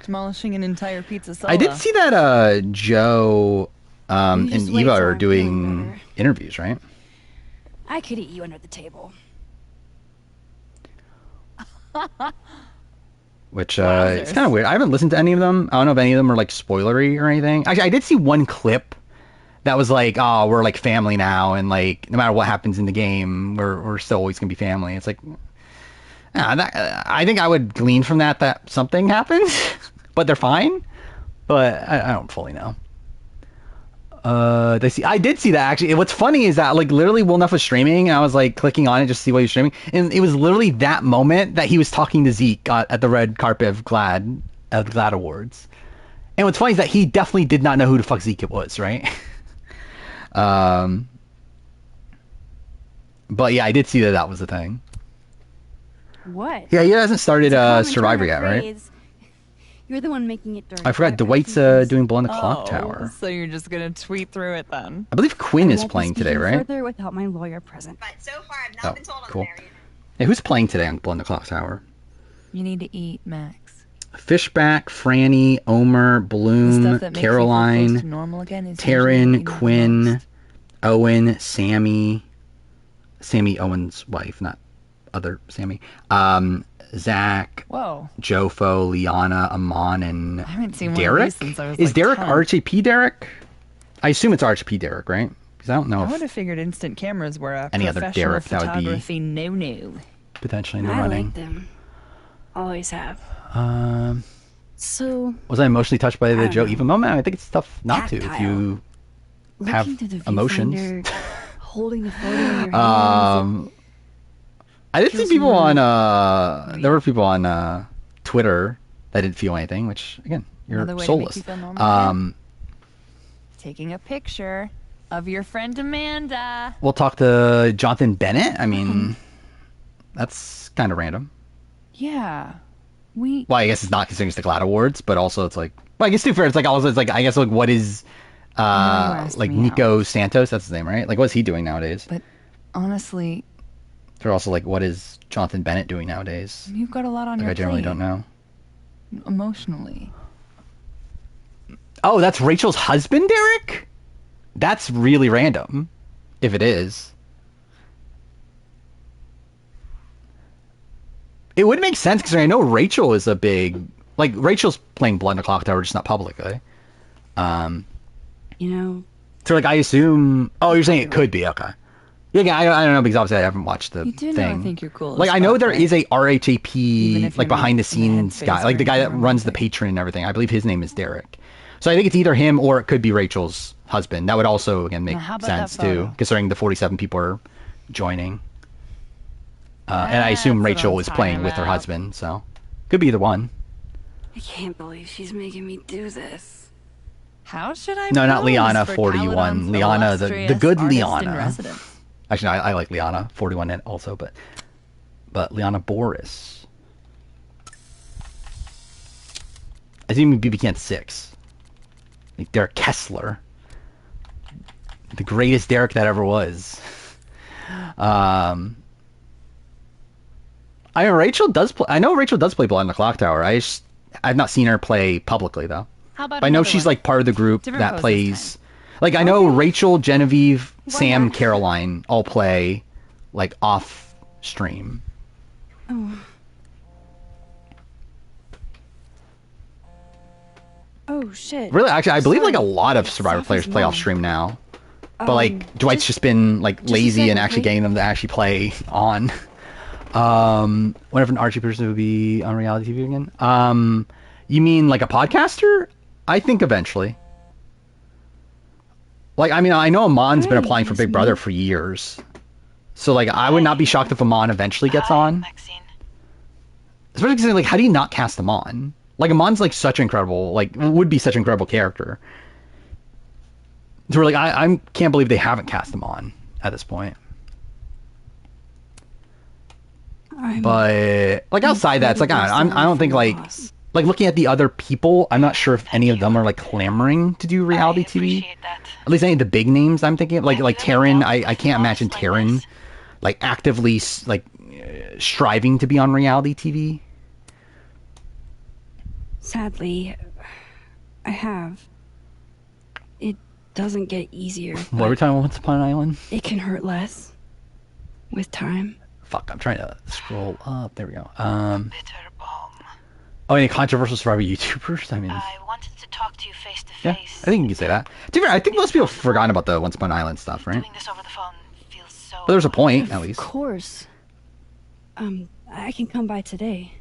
demolishing an entire pizza solo. I did see that Joe You and just wait Eva till are I'm feeling doing better. interviews, right? I could eat you under the table. Which it's kind of weird. I haven't listened to any of them. I don't know if any of them are like spoilery or anything. Actually, I did see one clip that was like, "Oh, we're like family now, and like no matter what happens in the game, we're still always gonna be family." It's like, I think I would glean from that something happens, but they're fine. But I don't fully know. I did see that actually. What's funny is that like literally Will Nuff was streaming and I was like clicking on it just to see what he was streaming, and it was literally that moment that he was talking to Zeke at the red carpet of GLAD Awards. And what's funny is that he definitely did not know who the fuck Zeke it was, right? But yeah, I did see that was the thing. What? Yeah, he hasn't started It's a common Survivor turn yet, of right? phrase. You're the one making it dirty. I forgot Dwight's doing Blow on the Clock Tower. So you're just gonna tweet through it then? I believe Quinn I is won't be playing today, speaking right? Further without my lawyer present. But so far, I've not Oh, been told on cool. the barrier. Hey, who's playing today on Blow on the Clock Tower? You need to eat, Max. Fishback, Franny, Omer, The Bloom, stuff that makes you feel close Caroline, to normal again is usually what you Taryn, need the Quinn, most. Owen, Sammy Owen's wife, not other Sammy, Zach, Whoa. Jofo, Liana, Amon, and I haven't seen one of Derek. these since I was Is like Derek 10. RHAP Derek? I assume it's RHAP Derek, right? Because I don't know I if would have figured instant cameras were a any other professional Derek that would be- photography no-no. potentially in the I running. like them. Always have. Um, So, was I emotionally touched by the don't Joe know. Eva moment? I think it's tough not to if Tactile. you have looking through the emotions. viewfinder, holding the photo in your hands. I did see Feels people more- on there were people on Twitter that didn't feel anything, which again, you're Another way to make soulless. you feel normal again. Taking a picture of your friend Amanda. We'll talk to Jonathan Bennett. I mean, that's kind of random. Yeah. We Well, I guess it's not considering it's the GLAAD Awards, but also it's like, well, I guess too fair. It's like also it's like I guess like what is asked like me Nico Santos? That's his name, right? Like what's he doing nowadays? But honestly, They're also like, what is Jonathan Bennett doing nowadays? you've got a lot on Like your I generally plate. don't know. Emotionally. Oh, that's Rachel's husband, Derek? That's really random, if it is. It would make sense because I know Rachel is a big... Like, Rachel's playing Blood in the Clock Tower, just not publicly. You know, So, like, I assume... Oh, you're saying it could be, okay. Yeah, I don't know, because obviously I haven't watched the You do thing. know I think you're cool. Like, as I know fuck, there right? is a Even if RHAP, you're like, not behind the in the scenes headspace guy. or Like, the guy that anything runs the romantic. Patreon and everything. I believe his name is Derek. So I think it's either him or it could be Rachel's husband. That would also, again, make Now, how about that sense, too, photo? considering the 47 people are joining. And I assume That's what Rachel I'm is playing talking with her about. husband, so could be either one. I can't believe she's making me do this. How should I No, not pose Liana, for 41. Caledon's Liana, the illustrious good artist in Liana. residence? Actually, no, I like Liana, 41 also, but Liana Boris. I think BB Can's 6. Like Derek Kessler. The greatest Derek that ever was. I mean, Rachel does play. I know Rachel does play Blood in the Clock Tower. I've not seen her play publicly though. How about But I know another she's one? like part of the group Different that pose this plays. Like I know Rachel, Genevieve, Sam, Caroline all play like off stream. Oh shit. Really, actually, I believe like a Sorry. lot of Survivor Sophie's players play off mom. stream now. But like Dwight's just been like a lazy second, and actually okay? getting them to actually play on. Wonder if an Archie person would be on reality TV again. You mean like a podcaster? I think eventually. Like, I mean, I know Amon's been Right, applying for yes, Big Brother ma'am. for years. So like I would not be shocked if Amon eventually gets on. Especially because like how do you not cast Amon? Like Amon's like such an incredible, like would be such an incredible character. So we're like I can't believe they haven't cast Amon at this point. But like outside that, it's like I don't think like looking at the other people, I'm not sure if any of them are like clamoring to do reality TV. At least any of the big names I'm thinking of, like Taryn. I can't imagine Taryn like actively like striving to be on reality TV. Sadly, I have. It doesn't get easier. What were we talking about Once Upon an Island? It can hurt less with time. Fuck, I'm trying to scroll up. There we go. Oh, any controversial survivor YouTubers? I mean, I wanted to talk to you face to yeah, face. I think you can say that. To be fair, I think most people have forgotten about the Once Upon an Island stuff, right? Doing this over the phone feels so. But there's a point, at least. Of course. I can come by today.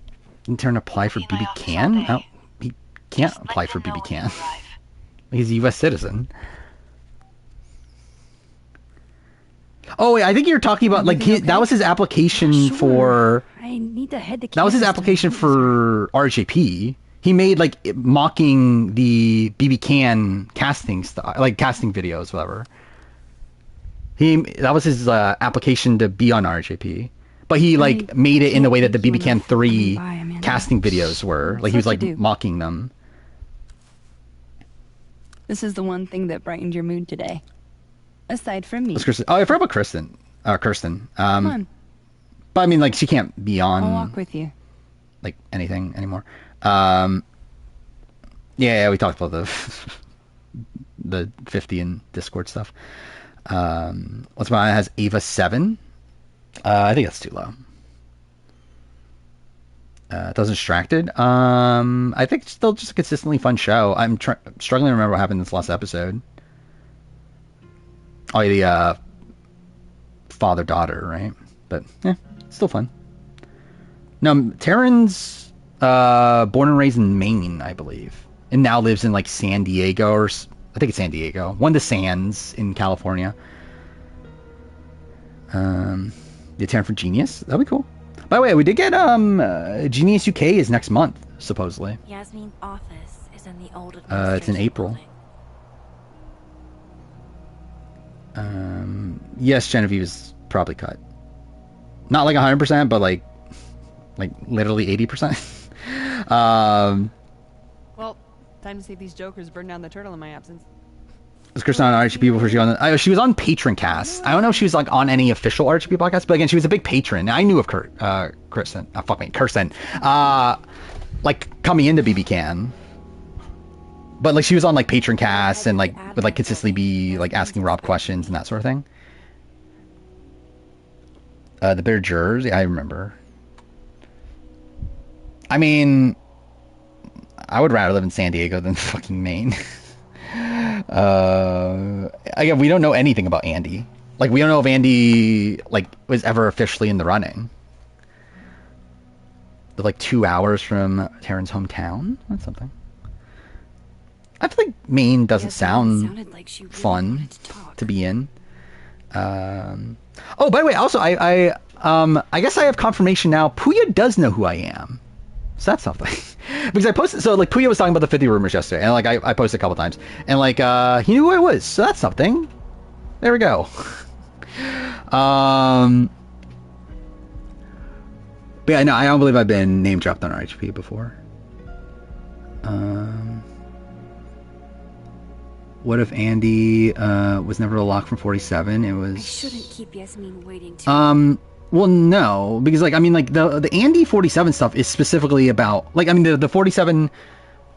Didn't Taryn apply for BB Can? Oh, he can't apply for BB Can. He's a U.S. citizen. Oh wait, I think you're talking about like that was his application for. I need to head to. That was his application for RHAP. He made like mocking the BB Can casting stuff, like casting videos, whatever. That was his application to be on RHAP, but he like made it in the way that the BB Can 3 casting videos were. Like he was like mocking them. This is the one thing that brightened your mood today. Aside from me. Oh, I forgot about Kirsten. Kirsten. Come on. But I mean, like, she can't be on. I'll walk with you. Like anything anymore. Yeah, we talked about the 50 in Discord stuff. What's mine has Ava 7. I think that's too low. Doesn't Distracted. I think it's still just a consistently fun show. I'm struggling to remember what happened in this last episode. Oh, the father-daughter, right? But yeah, still fun. No, Taryn's born and raised in Maine, I believe, and now lives in like San Diego, or I think it's San Diego, one of the Sands in California. The Taryn for Genius, that'd be cool. By the way, we did get Genius UK is next month, supposedly. Yasmin's office is in the old it's in April. Yes, Genevieve is probably cut. Not like 100%, but like literally 80%. Well, time to see these jokers burn down the turtle in my absence. Was Kristen on RHP before she on? She was on Patron Cast. I don't know if she was like on any official RHP podcast, but again, she was a big patron. I knew of Kristen. Kirsten. Like coming into BB Can. But like she was on like Patron Casts and like would like consistently be like asking Rob questions and that sort of thing. The Bear Jurors, yeah, I remember. I mean, I would rather live in San Diego than fucking Maine. Again, we don't know anything about Andy. Like we don't know if Andy like was ever officially in the running. They're like 2 hours from Taryn's hometown. That's something. I feel like Maine doesn't sound like fun to be in. Oh, by the way, also I guess I have confirmation now. Puya does know who I am, so that's something. Because I posted, so like Puya was talking about the 50 rumors yesterday, and like I posted a couple times, and like he knew who I was, so that's something. There we go. But yeah, no, I don't believe I've been name dropped on RHP before. What if Andy was never a lock from 47? It was. I shouldn't keep Yasmin waiting too. Well, no, because like I mean, like the Andy 47 stuff is specifically about like I mean the 47.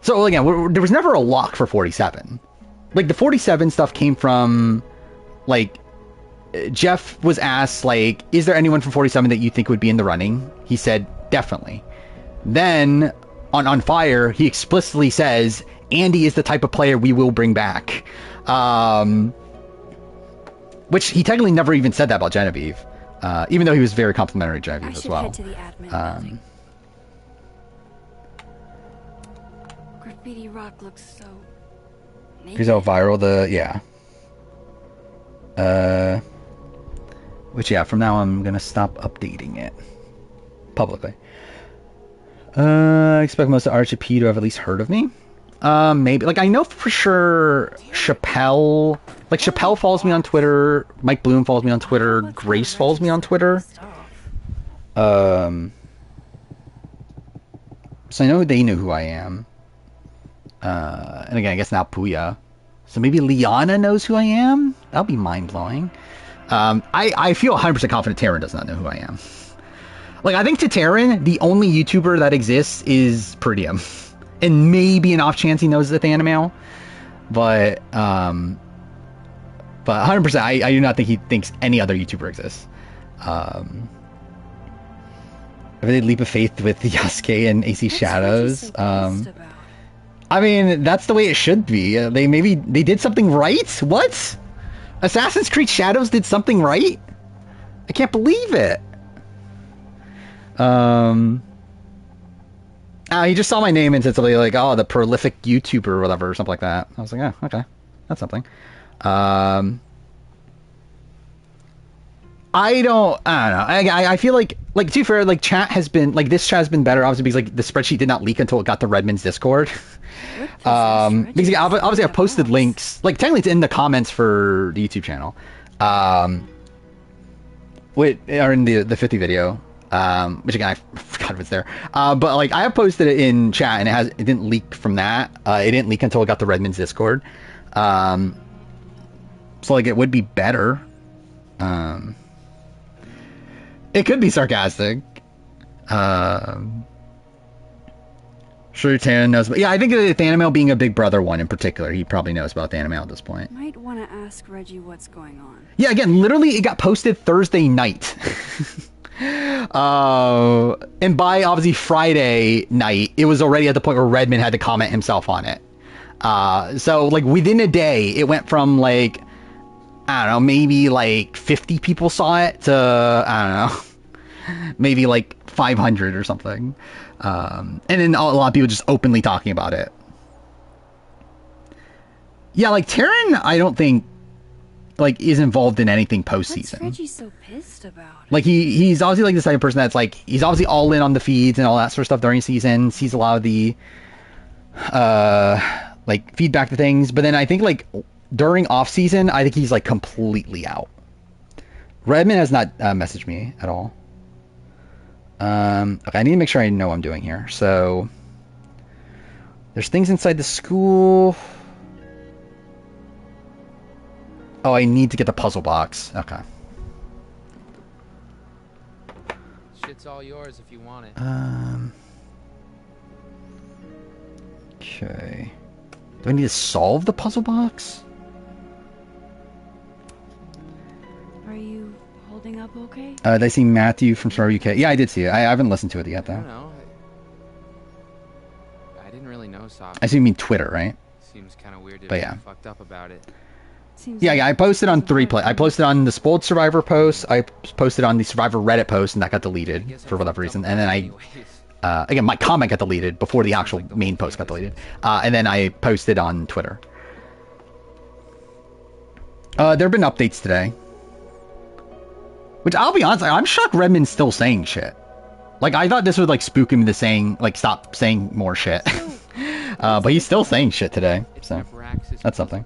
So again, there was never a lock for 47. Like the 47 stuff came from like Jeff was asked like, is there anyone from 47 that you think would be in the running? He said definitely. Then on Fire, he explicitly says Andy is the type of player we will bring back. Which he technically never even said that about Genevieve. Even though he was very complimentary to Genevieve as well. Head to the admin Graffiti Rock looks so... Here's how viral the... Yeah. Which, yeah, from now I'm going to stop updating it publicly. I expect most of RHP to have at least heard of me. Maybe. Like, I know for sure Chappelle... Like, Chappelle follows me on Twitter. Mike Bloom follows me on Twitter. Grace follows me on Twitter. So I know they knew who I am. And again, I guess now Puya. So maybe Liana knows who I am? That'll be mind-blowing. I feel 100% confident Taryn does not know who I am. Like, I think to Taryn, the only YouTuber that exists is Perdium. And maybe an off chance he knows the Thanimail. But 100%, I do not think he thinks any other YouTuber exists. Have they leap of faith with Yasuke and AC Shadows? I mean, that's the way it should be. They did something right? What? Assassin's Creed Shadows did something right? I can't believe it. He just saw my name and said something like, "Oh, the prolific YouTuber," or whatever, or something like that. I was like, "Oh, okay, that's something." I don't know. I feel like to be fair, like chat has been this chat has been better obviously because like the spreadsheet did not leak until it got to Redmond's Discord. Because obviously I posted links, like technically it's in the comments for the YouTube channel, or in the 50 video, which again I forgot if it's there. But like I have posted it in chat and it didn't leak from that. It didn't leak until it got to Redmond's Discord. So like it would be better. It could be sarcastic. Sure, Taryn knows. But yeah, I think the Thanimail being a Big Brother one in particular, he probably knows about Thanimail at this point. Might want to ask Reggie what's going on. Yeah, again, literally, it got posted Thursday night. And by obviously Friday night, it was already at the point where Redmond had to comment himself on it. So like within a day, it went from like, I don't know, maybe like 50 people saw it to, I don't know, maybe like 500 or something. And then a lot of people just openly talking about it. Yeah, like Taryn, I don't think like is involved in anything postseason. What's Reggie so pissed about? Like he's obviously like the type of person that's like he's obviously all in on the feeds and all that sort of stuff during season. Sees a lot of the like feedback to things, but then I think like during off season, I think he's like completely out. Redmond has not messaged me at all. Okay, I need to make sure I know what I'm doing here. So there's things inside the school. Oh, I need to get the puzzle box. Okay. Shit's all yours if you want it. Okay. Do I need to solve the puzzle box? Are you holding up okay? Did I see Matthew from Star UK? Yeah, I did see it. I haven't listened to it yet, though. I don't know. I didn't really know Soft. I assume you mean Twitter, right? Seems kind of weird to But be yeah. fucked up about it. Yeah, I posted on I posted on the Spoiled Survivor post. I posted on the Survivor Reddit post, and that got deleted for whatever reason. And then again, my comment got deleted before the actual main post got deleted. And then I posted on Twitter. There have been updates today. Which, I'll be honest, I'm shocked Redmond's still saying shit. Like, I thought this would, like, spook him into saying, like, stop saying more shit. But he's still saying shit today, so that's something.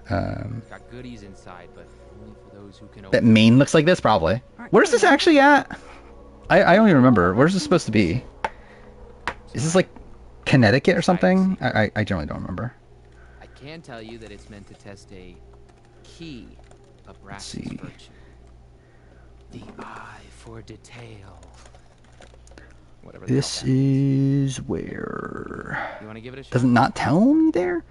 Got goodies inside, but only for those who can that Maine looks like this, probably. Where's this actually at? I don't even remember. Where's this supposed to be? Is this, like, Connecticut or something? I generally don't remember. I can tell you that it's meant to test a key of Rax's virtue. The eye for detail. Whatever. This is where... You want to give it a shot? Does it not tell me there?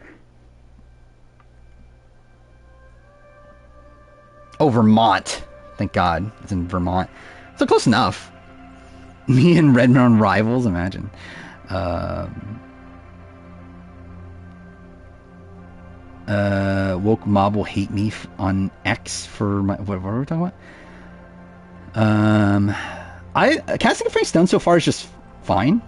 Oh, Vermont. Thank God. It's in Vermont. So close enough. Me and Redmond rivals, imagine. Woke Mob will hate me on X for my... What were we talking about? Casting of Frank Stone so far is just fine.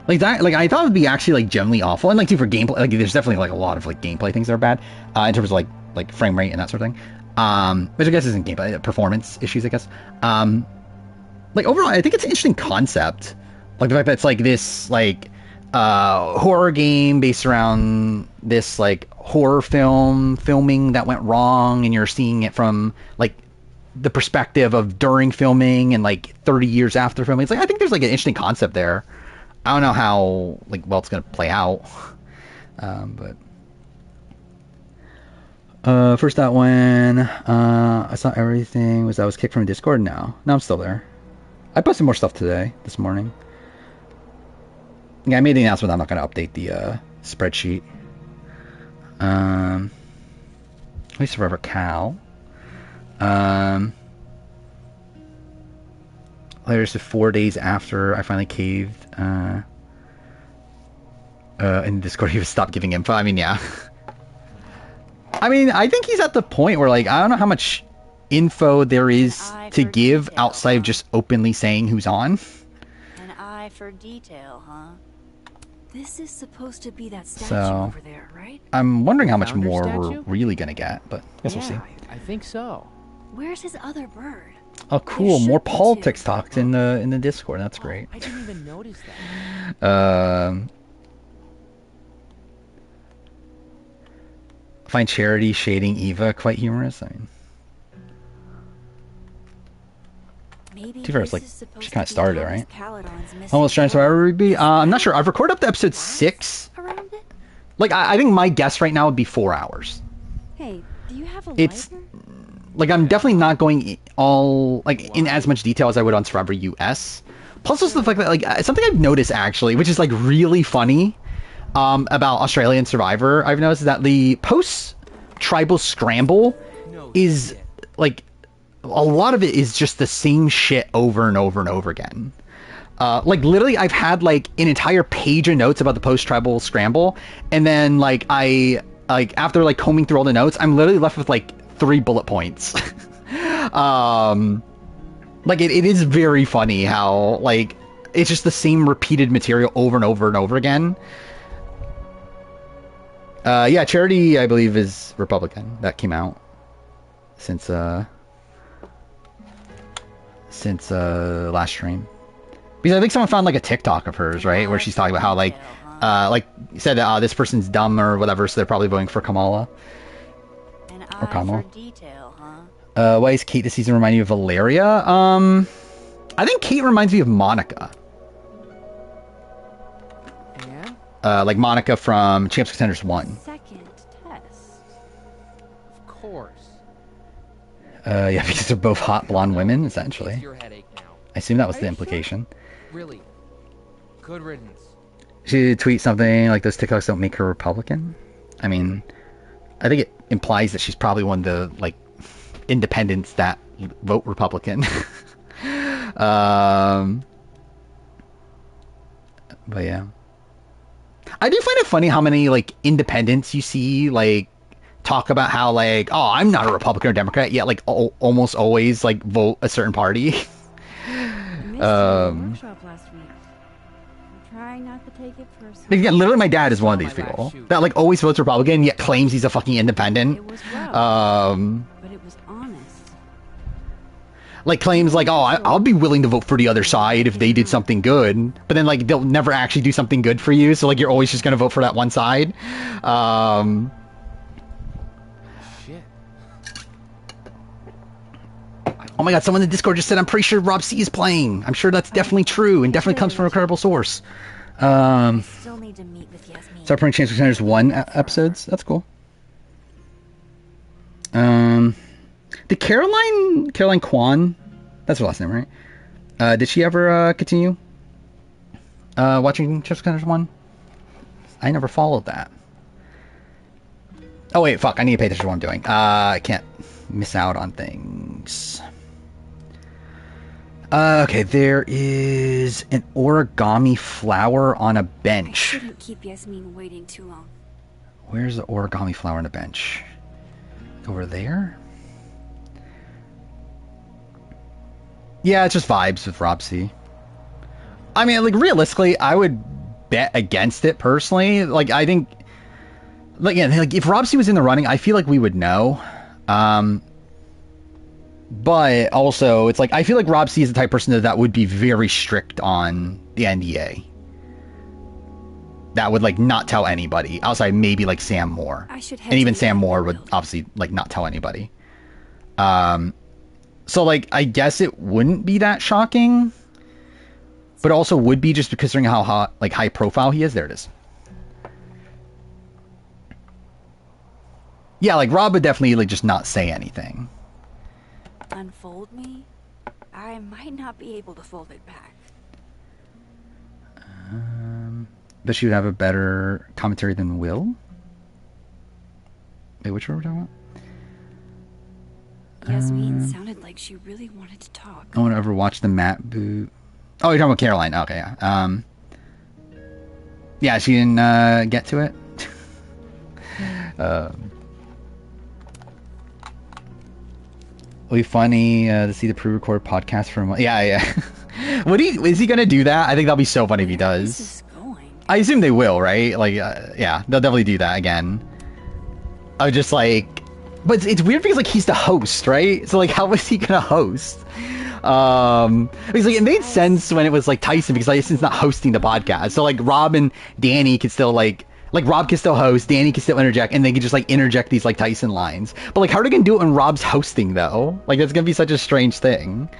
Like that, like I thought it would be actually like generally awful, and like too for gameplay, like there's definitely like a lot of like gameplay things that are bad, in terms of like frame rate and that sort of thing. Which I guess isn't gameplay, performance issues, I guess. Like overall, I think it's an interesting concept. Like the fact that it's like this like horror game based around this like horror filming that went wrong, and you're seeing it from like the perspective of during filming and like 30 years after filming. It's like I think there's like an interesting concept there. I don't know how like well it's gonna play out, but. First that when I saw everything I was kicked from Discord. No, I'm still there. I posted more stuff this morning. Yeah, I made the announcement that I'm not going to update the spreadsheet. At least Forever Cal. Later, so 4 days after I finally caved. In Discord, he would stop giving info. I mean, yeah. I mean, I think he's at the point where, like, I don't know how much info there is to give outside of just openly saying who's on. An eye for detail, huh? This is supposed to be that statue So, over there, right? I'm wondering how much Founder more statue? we're really gonna get, but I guess we'll see. I think so. Where's his other bird? Oh, cool! More politics talks in the Discord. That's great. I didn't even notice that. Find Charity shading Eva quite humorous. I mean, Maybe to be fair, it's like she kind of started it, right? Caledon's Almost trying to survive Ruby. I'm not sure. I've recorded up to episode 6. Like, I think my guess right now would be 4 hours. Hey, do you have a It's lighter? like I'm definitely not going all like in as much detail as I would on Survivor US. Plus, also the fact that like something I've noticed actually, which is like really funny, about Australian Survivor, I've noticed that the post-tribal scramble is like a lot of it is just the same shit over and over and over again. Like literally I've had like an entire page of notes about the post-tribal scramble, and then like after like combing through all the notes, I'm literally left with like 3 bullet points. Like it is very funny how like it's just the same repeated material over and over and over again. Yeah, Charity, I believe, is Republican. That came out since last stream. Because I think someone found like a TikTok of hers, right, where she's talking about how like said this person's dumb or whatever, so they're probably voting for Kamala or Kamala. Why is Kate this season remind you of Valeria? I think Kate reminds me of Monica. Like Monica from Champs Contenders 1. Second test. Of course. Yeah, because they're both hot blonde women, essentially. Your headache now. I assume that was the implication. Really. Good riddance. She did tweet something like those TikToks don't make her Republican. I mean, I think it implies that she's probably one of the like independents that vote Republican. But yeah. I do find it funny how many like independents you see like talk about how like, oh, I'm not a Republican or Democrat, yet like almost always like vote a certain party. Workshop last week. I'm trying not to take it personally. Yeah, literally my dad is one of these people that like always votes Republican yet claims he's a fucking independent. It was rough, but it was honest. Like claims like, oh, I'll be willing to vote for the other side if they did something good, but then like they'll never actually do something good for you, so like you're always just gonna vote for that one side. Shit. Oh my god, someone in the Discord just said, I'm pretty sure Rob C is playing. I'm sure that's definitely true and definitely comes from a credible source. Still need to meet with Yasmin. Start playing Chance Contenders 1 episodes. That's cool. Did Caroline Kwan, that's her last name, right? Did she ever continue watching Chance Contenders 1? I never followed that. Oh wait, fuck, I need to pay attention to what I'm doing. I can't miss out on things. Okay, there is an origami flower on a bench. Shouldn't keep Yasmin waiting too long. Where's the origami flower on a bench? Over there? Yeah, it's just vibes with Rob C. I mean, like, realistically, I would bet against it, personally. Like, I think... Like, yeah, like, if Rob C was in the running, I feel like we would know. But also, it's like, I feel like Rob C is the type of person that would be very strict on the NDA. That would, like, not tell anybody. Outside, maybe, like, Sam Moore. And even Sam Moore would obviously, like, not tell anybody. So, like, I guess it wouldn't be that shocking. But also would be just considering how high profile he is. There it is. Yeah, like, Rob would definitely, like, just not say anything. Unfold me? I might not be able to fold it back. But she would have a better commentary than Will? Wait, which one were we talking about? Yasmin sounded like she really wanted to talk. I want to ever watch the Matt boot. Oh, you're talking about Caroline. Okay, yeah. Yeah, she didn't get to it. It'll be funny to see the pre-recorded podcast from. Yeah. Is he gonna do that? I think that'll be so funny if he does. I assume they will, right? Like, yeah, they'll definitely do that again. I was just like, but it's weird because like he's the host, right? So like, how was he gonna host? Because like it made sense when it was like Tyson because Tyson's not hosting the podcast. So like Rob and Danny could still like Rob can still host, Danny can still interject, and they can just like interject these like Tyson lines. But like how are they gonna do it when Rob's hosting though? Like that's gonna be such a strange thing.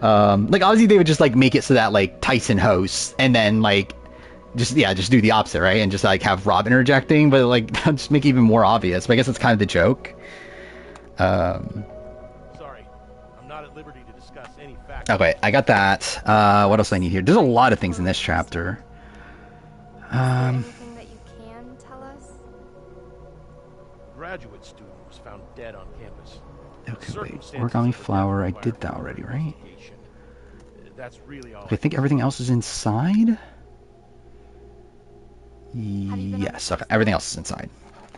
Like obviously they would just like make it so that like Tyson hosts and then like just do the opposite, right? And just like have Rob interjecting, but like just make it even more obvious. But I guess that's kind of the joke. Sorry, I'm not at liberty to discuss any facts. Okay, I got that. What else do I need here? There's a lot of things in this chapter. Anything that you can tell us? A graduate student was found dead on campus. Okay, wait. Origami flower. I did that already, right? That's really all. I think everything else is inside. Yes. Okay. Everything else is inside.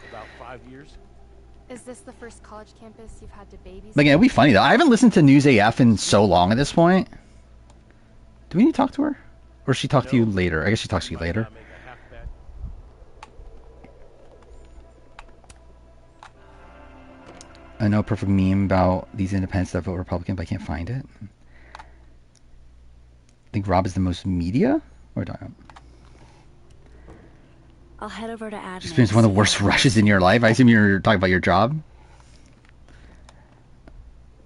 About 5 years. Is this the first college campus you've had to babysit? Like, it'd be funny though. I haven't listened to News AF in so long at this point. Do we need to talk to her, or she talk to you later? I guess she talks to you later. I know a perfect meme about these independents that vote Republican, but I can't find it. I think Rob is the most media? Or don't. I'll head over to admin. Experienced one of the worst rushes in your life. I assume you're talking about your job.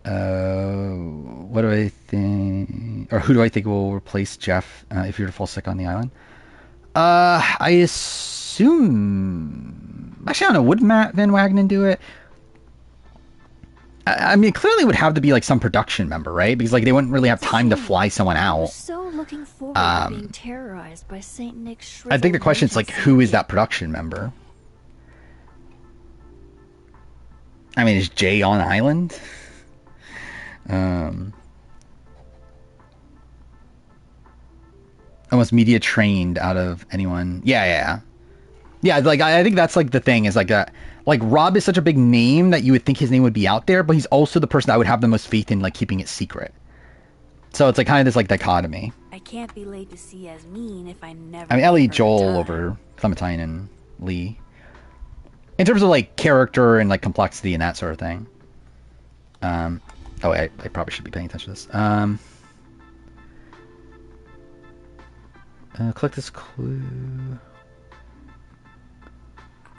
What do I think, or who do I think will replace Jeff if you were to fall sick on the island? I assume. Actually, I don't know. Would Matt Van Wagenen do it? I mean, it clearly would have to be like some production member, right? Because like they wouldn't really have time to fly someone out. So looking forward to being terrorized by Saint Nick's. I think the question is like, who is that production member? I mean, is Jay on island? Almost media trained out of anyone. Yeah. Like I think that's like the thing is like that. Like Rob is such a big name that you would think his name would be out there, but he's also the person I would have the most faith in, like keeping it secret. So it's like kind of this like dichotomy. I can't be laid to see Yasmin if I never. I mean, Ellie Joel over Clementine and Lee. In terms of like character and like complexity and that sort of thing. I probably should be paying attention to this. Click this clue.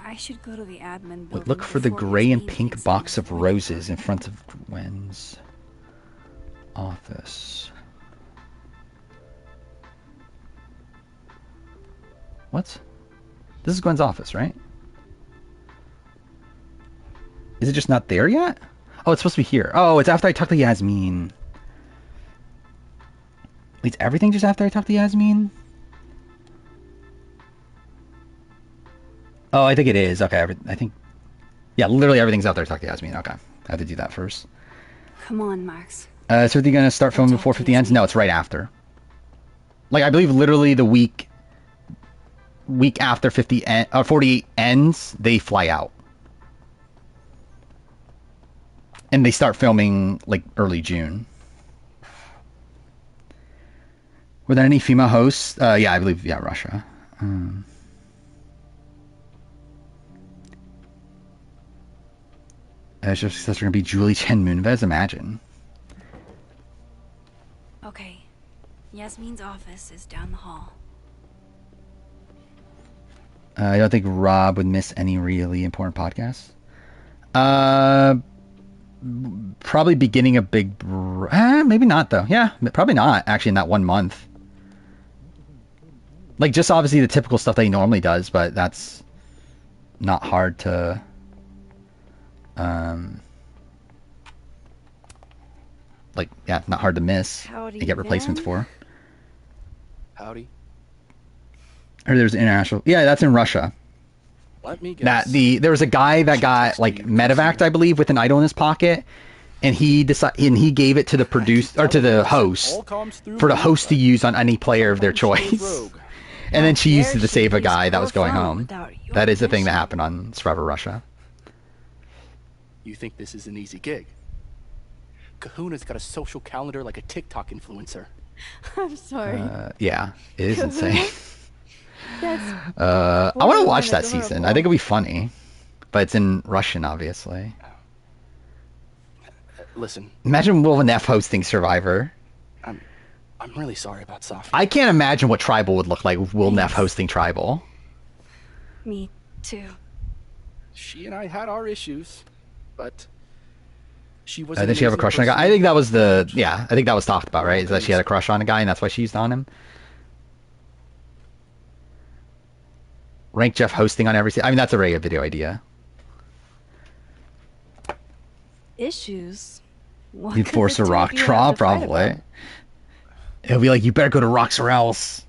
I should go to the admin building. Look for the gray and pink box of roses in front of Gwen's office. What? This is Gwen's office, right? Is it just not there yet? Oh, it's supposed to be here. Oh, it's after I talk to Yasmin. Wait, everything just after I talk to Yasmin? Oh, I think it is. Okay, I think... Yeah, literally everything's out there. Talk to Yasmin. Okay, I have to do that first. Come on, Max. So are they going to start filming before 50 ends? No, it's right after. Like, I believe literally the week after 48 ends, they fly out. And they start filming, like, early June. Were there any female hosts? Yeah, I believe, Russia. Successor going to be Julie Chen Moonves, imagine. Yasmin's office is down the hall. I don't think Rob would miss any really important podcasts. Probably beginning a big... maybe not, though. Yeah, probably not, actually, in that 1 month. Like, just obviously the typical stuff that he normally does, but that's not hard to... like, yeah, not hard to miss. Howdy, and get replacements Van. for. Howdy. Or there's international... Yeah, that's in Russia. Let me guess. There was a guy that got like medevaced, I believe, with an idol in his pocket, and he gave it to the producer or to the host for the host to use on any player of their choice. And then she used it to save a guy that was going home. That is the thing that happened on Survivor Russia. You think this is an easy gig? Kahuna's got a social calendar like a TikTok influencer. I'm sorry. Yeah, it is Kahuna? insane. That's I want to watch that adorable. season. I think it'll be funny, but it's in Russian, obviously. Listen, Imagine Will Neff hosting Survivor. I'm really sorry about Safi. I can't imagine what Tribal would look like with Will Neff hosting Tribal. Me too. She and I had our issues, but she was. Did she have a crush on a guy? I think that was I think that was talked about, right? Is that she had a crush on a guy and that's why she used on him? Rank Jeff hosting on everything. I mean, that's a very good video idea. Issues? What You'd could force the a two rock of you draw, have to fight probably. about? It'll be like, you better go to rocks or else.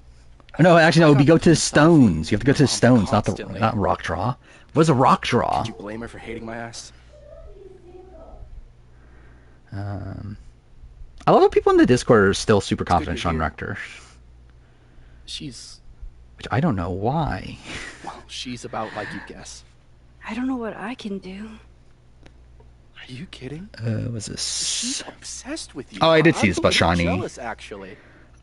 No, actually, no, it would be go to the stones. You have to go to the stones, not rock draw. What's a rock draw? Did you blame her for hating my ass? I love how people in the Discord are still super confident in Sean Rector. She's. Which I don't know why. Well, she's about like you guess. I don't know what I can do. Are you kidding? Was this? She's obsessed with you. Oh, I did see this about I'm a little Shawnee. jealous, actually.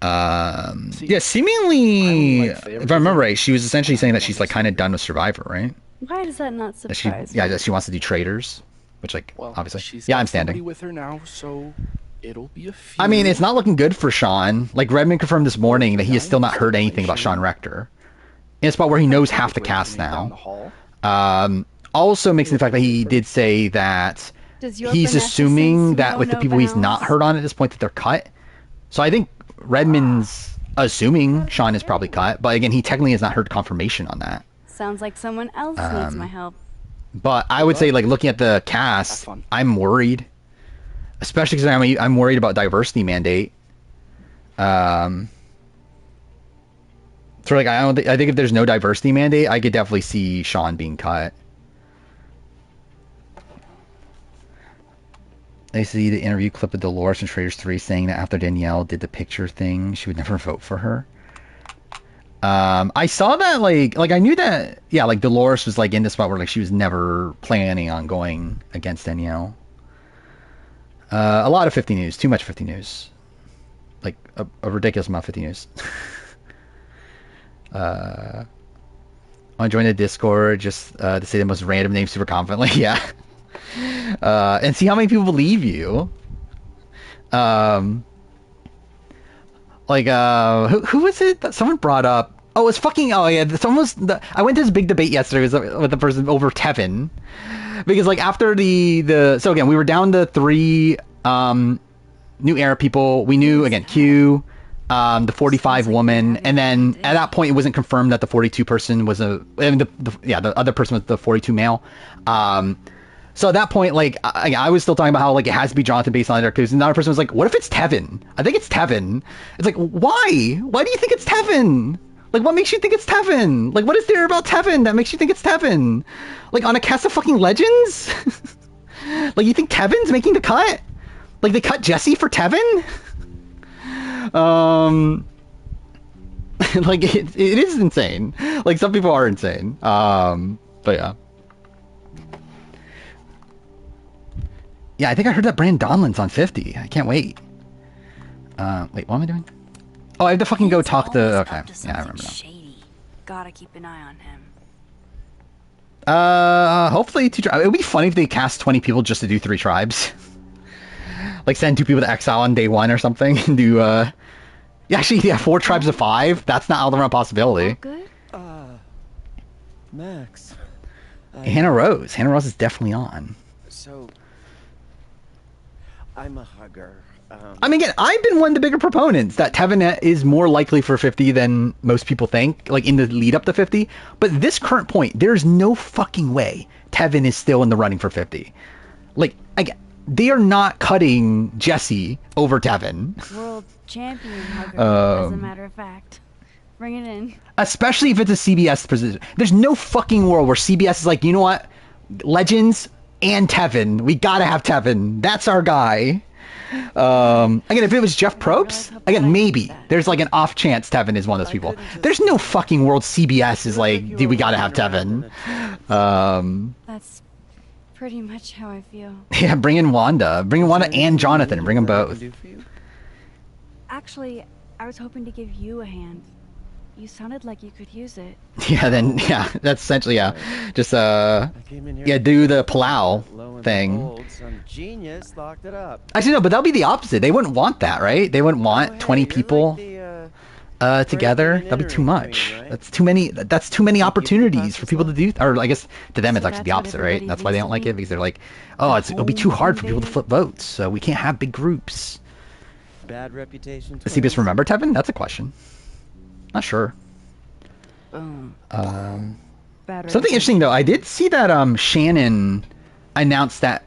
Yeah, seemingly, if I remember right, she was essentially saying that she's like kind of done with Survivor, right? Why does that not That surprise that she wants to do Traders, which like Well, obviously, she's yeah, got I'm somebody standing. with her now, so it'll be a few. I mean, it's not looking good for Sean. Like Redmond confirmed this morning that he has still not heard anything about Sean Rector. In a spot where he knows half the cast now. Also mixing the fact that he did say that Does your he's Vanessa assuming sense that know with the no people he's not bounds? heard on at this point that they're cut. So I think Redmond's assuming Sean is probably cut, but again, he technically has not heard confirmation on that. Sounds like someone else needs my help. But I would say, like, looking at the cast, I'm worried, especially because I'm worried about diversity mandate. So like, I think if there's no diversity mandate, I could definitely see Sean being cut. I see the interview clip of Dolores in Traders 3 saying that after Danielle did the picture thing, she would never vote for her. I saw that, like I knew that, yeah, like Dolores was like in this spot where like she was never planning on going against Danielle. A lot of 50 News, too much 50 News. Like a ridiculous amount of 50 News. I joined the Discord just to say the most random name super confidently, yeah. And see how many people believe you. Like, who was it that someone brought up? Oh, it's fucking, oh yeah, I went to this big debate yesterday with the person over Tevin. Because, like, after so again, we were down to 3 New Era people. We knew, again, Q, the 45 woman, and then at that point it wasn't confirmed that the 42 person was the other person was the 42 male. So at that point, like, I was still talking about how, like, it has to be Jonathan based on it, because another person was like, what if it's Tevin? I think it's Tevin. It's like, why? Why do you think it's Tevin? Like, what makes you think it's Tevin? Like, what is there about Tevin that makes you think it's Tevin? Like, on a cast of fucking legends? Like, you think Tevin's making the cut? Like, they cut Jesse for Tevin? Like, it is insane. Like, some people are insane. But yeah. Yeah, I think I heard that Brandon Donlin's on 50. I can't wait. Wait, what am I doing? Oh, I have to fucking go talk to... Okay, yeah, I remember now. Shady. Gotta keep an eye on him. Hopefully 2 tribes. It would be funny if they cast 20 people just to do 3 tribes. Like, send 2 people to exile on day 1 or something and do Actually, yeah, 4 tribes of 5. That's not out of the realm of possibility. Good? Max. Hannah Rose. Hannah Rose is definitely on. So, I'm a hugger. I mean, again, I've been one of the bigger proponents that Tevin is more likely for 50 than most people think, like in the lead up to 50. But this current point, there's no fucking way Tevin is still in the running for 50. Like, again, they are not cutting Jesse over Tevin. World champion hugger, as a matter of fact. Bring it in. Especially if it's a CBS position. There's no fucking world where CBS is like, you know what? Legends and Tevin. We gotta have Tevin. That's our guy. Again, if it was Jeff Probst, again, maybe. There's like an off chance Tevin is one of those people. There's no fucking world CBS is like, dude, we gotta have Tevin. That's pretty much how I feel. Yeah, bring in Wanda. Bring in Wanda and Jonathan. Bring them both. Actually, I was hoping to give you a hand. You sounded like you could use it. Yeah, then, yeah, that's essentially, yeah. Just, yeah, do the Palau thing. Some genius locked it up. Actually, no, but that'll be the opposite. They wouldn't want that, right? They wouldn't want 20 people together. That'd be too much. Right? That's too many opportunities for people to do, or I guess to them it's actually the opposite, right? That's why they don't like it, because they're like, oh, it'll be too hard for people to flip votes, so we can't have big groups. Bad reputation. Does CBS remember Tevin? That's a question. Not sure. Something interesting though, I did see that Shannon announced that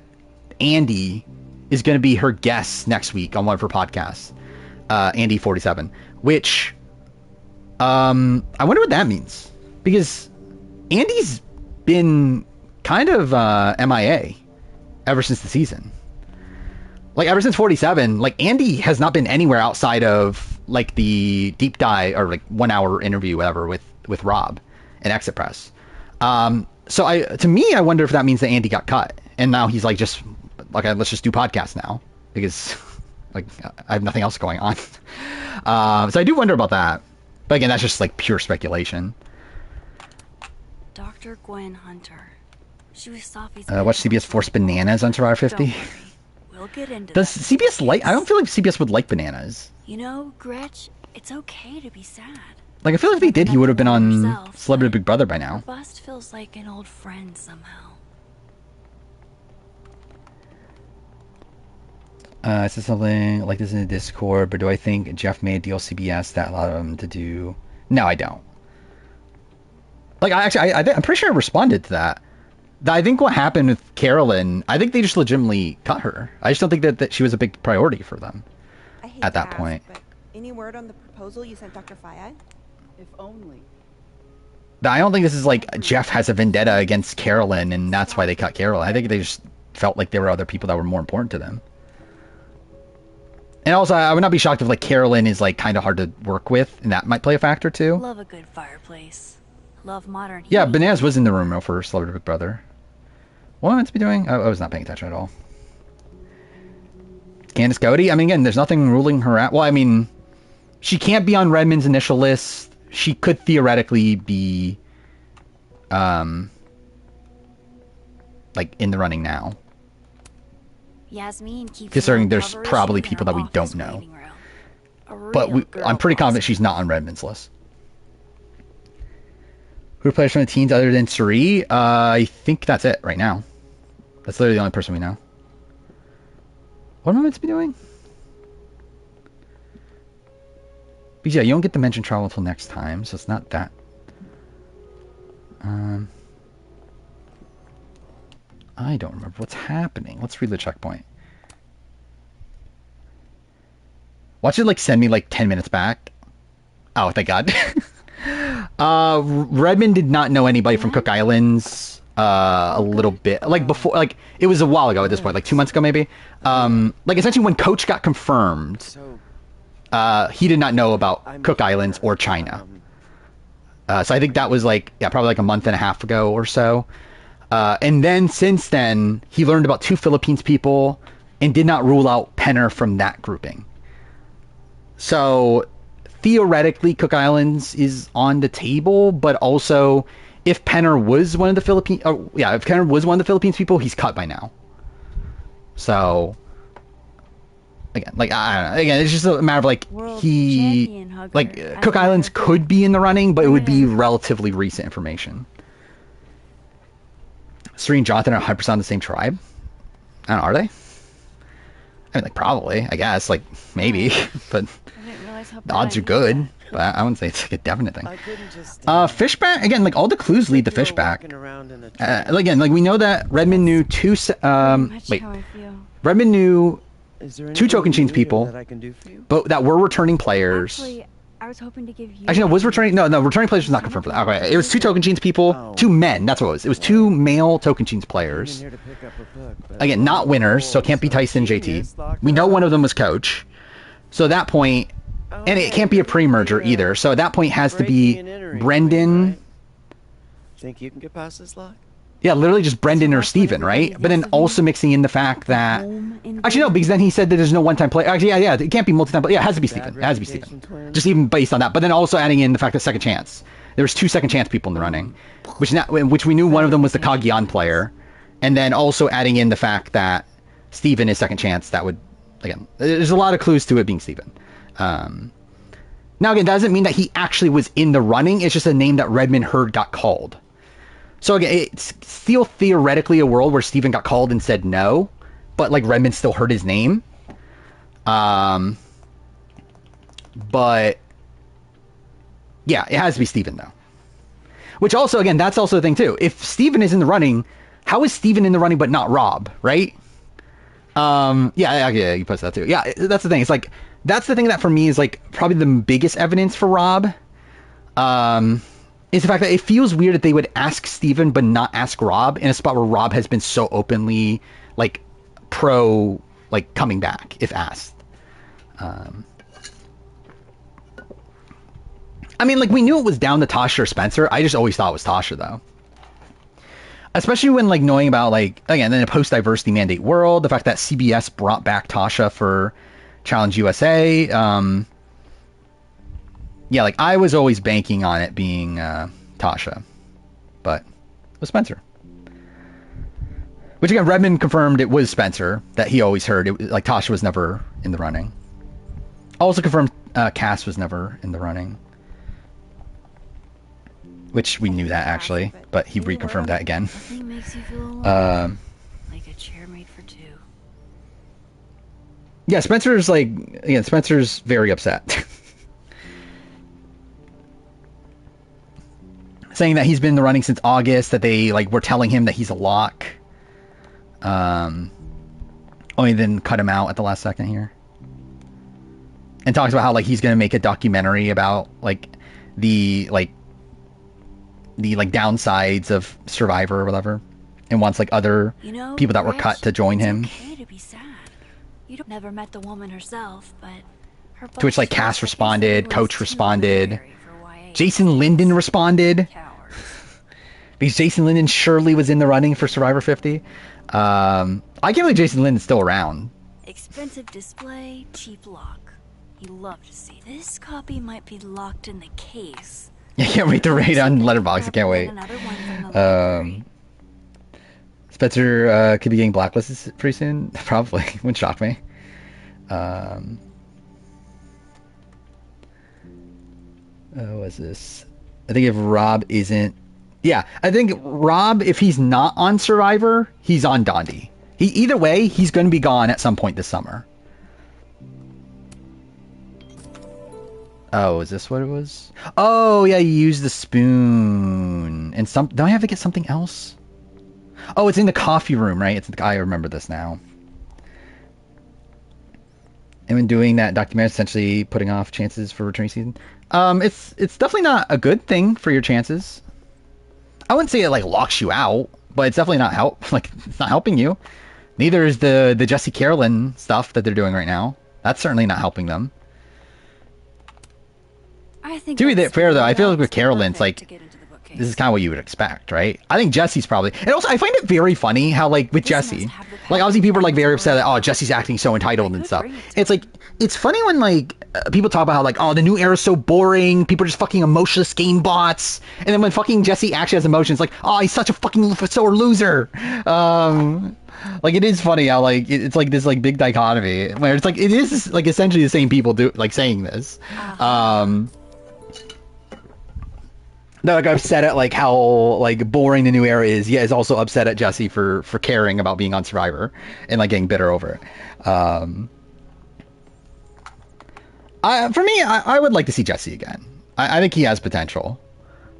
Andy is going to be her guest next week on one of her podcasts, Andy 47, which I wonder what that means, because Andy's been kind of MIA ever since the season. Like, ever since 47, like, Andy has not been anywhere outside of, like, the deep dive, or, like, 1 hour interview, whatever, with Rob and Exit Press. So, to me, I wonder if that means that Andy got cut. And now he's, like, just, like, let's just do podcasts now. Because, like, I have nothing else going on. So I do wonder about that. But, again, that's just, like, pure speculation. Dr. Gwen Hunter. She was Sophie's... Watch CBS force bananas on Survivor 50. We'll get into Does CBS like... I don't feel like CBS would like bananas. You know, Gretch, it's okay to be sad. Like, I feel like if they did, he would have been on Celebrity Big Brother by now. Bust feels like an old friend somehow. I said something like this in the Discord, but do I think Jeff made deal CBS that allowed him to do... No, I don't. Like, I'm pretty sure I responded to that. I think what happened with Carolyn, I think they just legitimately cut her. I just don't think that she was a big priority for them at that point. But any word on the proposal you sent Dr. Fayad? If only. I don't think this is like Jeff has a vendetta against Carolyn and that's why they cut Carolyn. I think they just felt like there were other people that were more important to them. And also, I would not be shocked if like Carolyn is like kind of hard to work with, and that might play a factor too. Love a good fireplace. Love modern heat. Yeah, Bananas was in the room for Celebrity Big Brother. What am I meant to be doing? I was not paying attention at all. Candace Cody? I mean, again, there's nothing ruling her out. Well, I mean, she can't be on Redmond's initial list. She could theoretically be, like, in the running now. Yasmin keeps considering there's probably people that we don't know. But I'm pretty confident she's not on Redmond's list. Who plays from the teens other than Suri? I think that's it right now. That's literally the only person we know. What am I meant to be doing? Because yeah, you don't get to mention travel until next time, so it's not that. I don't remember what's happening. Let's read the checkpoint. Watch it like send me like 10 minutes back. Oh, thank God. Redmond did not know anybody from Cook Islands a little bit. Like before, like it was a while ago at this point, like 2 months ago maybe. Like essentially when Coach got confirmed, he did not know about Cook Islands or China. So I think that was like, yeah, probably like a month and a half ago or so. And then since then, he learned about 2 Philippines people and did not rule out Penner from that grouping. So theoretically, Cook Islands is on the table, but also if Penner was one of the Philippines, if Penner was one of the Philippines people, he's cut by now. So again, like I don't know. Again, it's just a matter of like Cook Islands could be in the running, but it would be relatively recent information. Serene and Jonathan are 100% on the same tribe. I don't know, are they? I mean, like probably, I guess, like maybe, but the odds are good. But I wouldn't say it's like a definite thing. Fishback again, like all the clues lead to Fishback. Again, like we know that Redmond knew Redmond knew 2 Tocantins people, but that were returning players. Actually, I was hoping to give you. Actually, no, was returning. No, returning players was not confirmed for that. Okay, it was 2 Tocantins people, 2 men. That's what it was. It was 2 male Tocantins players. Again, not winners, so it can't be Tyson, JT. We know one of them was coach. So at that point, and it can't be a pre-merger either. So at that point, it has to be Brendan. Think you can get past this lock? Yeah, literally just Brendan or Steven, right? But then also mixing in the fact that... Actually, no, because then he said that there's no one-time player. Actually, yeah, it can't be multi-time player. Yeah, it has to be Steven. It has to be Steven. Just even based on that. But then also adding in the fact that second chance. There was 2 second chance people in the running. Which we knew one of them was the Cagayan player. And then also adding in the fact that Steven is second chance. That would... Again, there's a lot of clues to it being Steven. Now, again, that doesn't mean that he actually was in the running. It's just a name that Redmond heard got called. So again, it's still theoretically a world where Steven got called and said no, but like Redmond still heard his name. But yeah, it has to be Steven though. Which also, again, that's also the thing too. If Steven is in the running, how is Steven in the running but not Rob, right? Yeah, you post that too. Yeah, that's the thing. It's like, that's the thing that for me is like probably the biggest evidence for Rob. Is the fact that it feels weird that they would ask Steven but not ask Rob in a spot where Rob has been so openly like pro like coming back if asked. I mean, like we knew it was down to Tasha or Spencer. I just always thought it was Tasha though. Especially when like knowing about like again in a post diversity mandate world, the fact that CBS brought back Tasha for Challenge USA. Yeah, like I was always banking on it being Tasha, but it was Spencer. Which again, Redmond confirmed it was Spencer that he always heard. It like Tasha was never in the running. Also confirmed Cass was never in the running, which we knew that actually, but he reconfirmed that again. Makes you feel alone, like a chair made for 2. Yeah, Spencer's like again. Spencer's very upset. Saying that he's been in the running since August, that they like were telling him that he's a lock. Only then cut him out at the last second here. And talks about how like he's gonna make a documentary about like the downsides of Survivor or whatever, and wants like other people that were cut to join him. Okay to be sad. You never met the woman herself, but her to which like Cass responded, Coach responded, Jason Linden responded. Because Jason Linden surely was in the running for Survivor 50. I can't believe Jason Linden's still around. Expensive display, cheap lock. You love to see this copy might be locked in the case. I can't wait to raid on Letterboxd. I can't wait. Spencer could be getting blacklisted pretty soon. Probably. Wouldn't shock me. What's this? I think if Rob isn't... Yeah, I think Rob, if he's not on Survivor, he's on Dondi. Either way, he's going to be gone at some point this summer. Oh, is this what it was? Oh, yeah, you use the spoon. And don't I have to get something else? Oh, it's in the coffee room, right? I remember this now. And when doing that documentary, essentially putting off chances for returning season. It's definitely not a good thing for your chances. I wouldn't say it like locks you out, but it's definitely not it's not helping you. Neither is the Jesse Carolyn stuff that they're doing right now. That's certainly not helping them. I think to be fair though, I feel like with Carolyn, it's like this is kind of what you would expect, right? I think Jesse's probably, and also I find it very funny how like with Jesse, like obviously people are like very upset that, oh, Jesse's acting so entitled and stuff. It's like, it's funny when like people talk about how like, oh, the new era is so boring, people are just fucking emotionless game bots, and then when fucking Jesse actually has emotions, like, oh, he's such a fucking sore loser. Like it is funny how like it's like this like big dichotomy where it's like it is like essentially the same people do like saying this. They're like upset at like how like boring the new era is. Yeah, is also upset at Jesse for caring about being on Survivor and like getting bitter over it. For me, I would like to see Jesse again. I think he has potential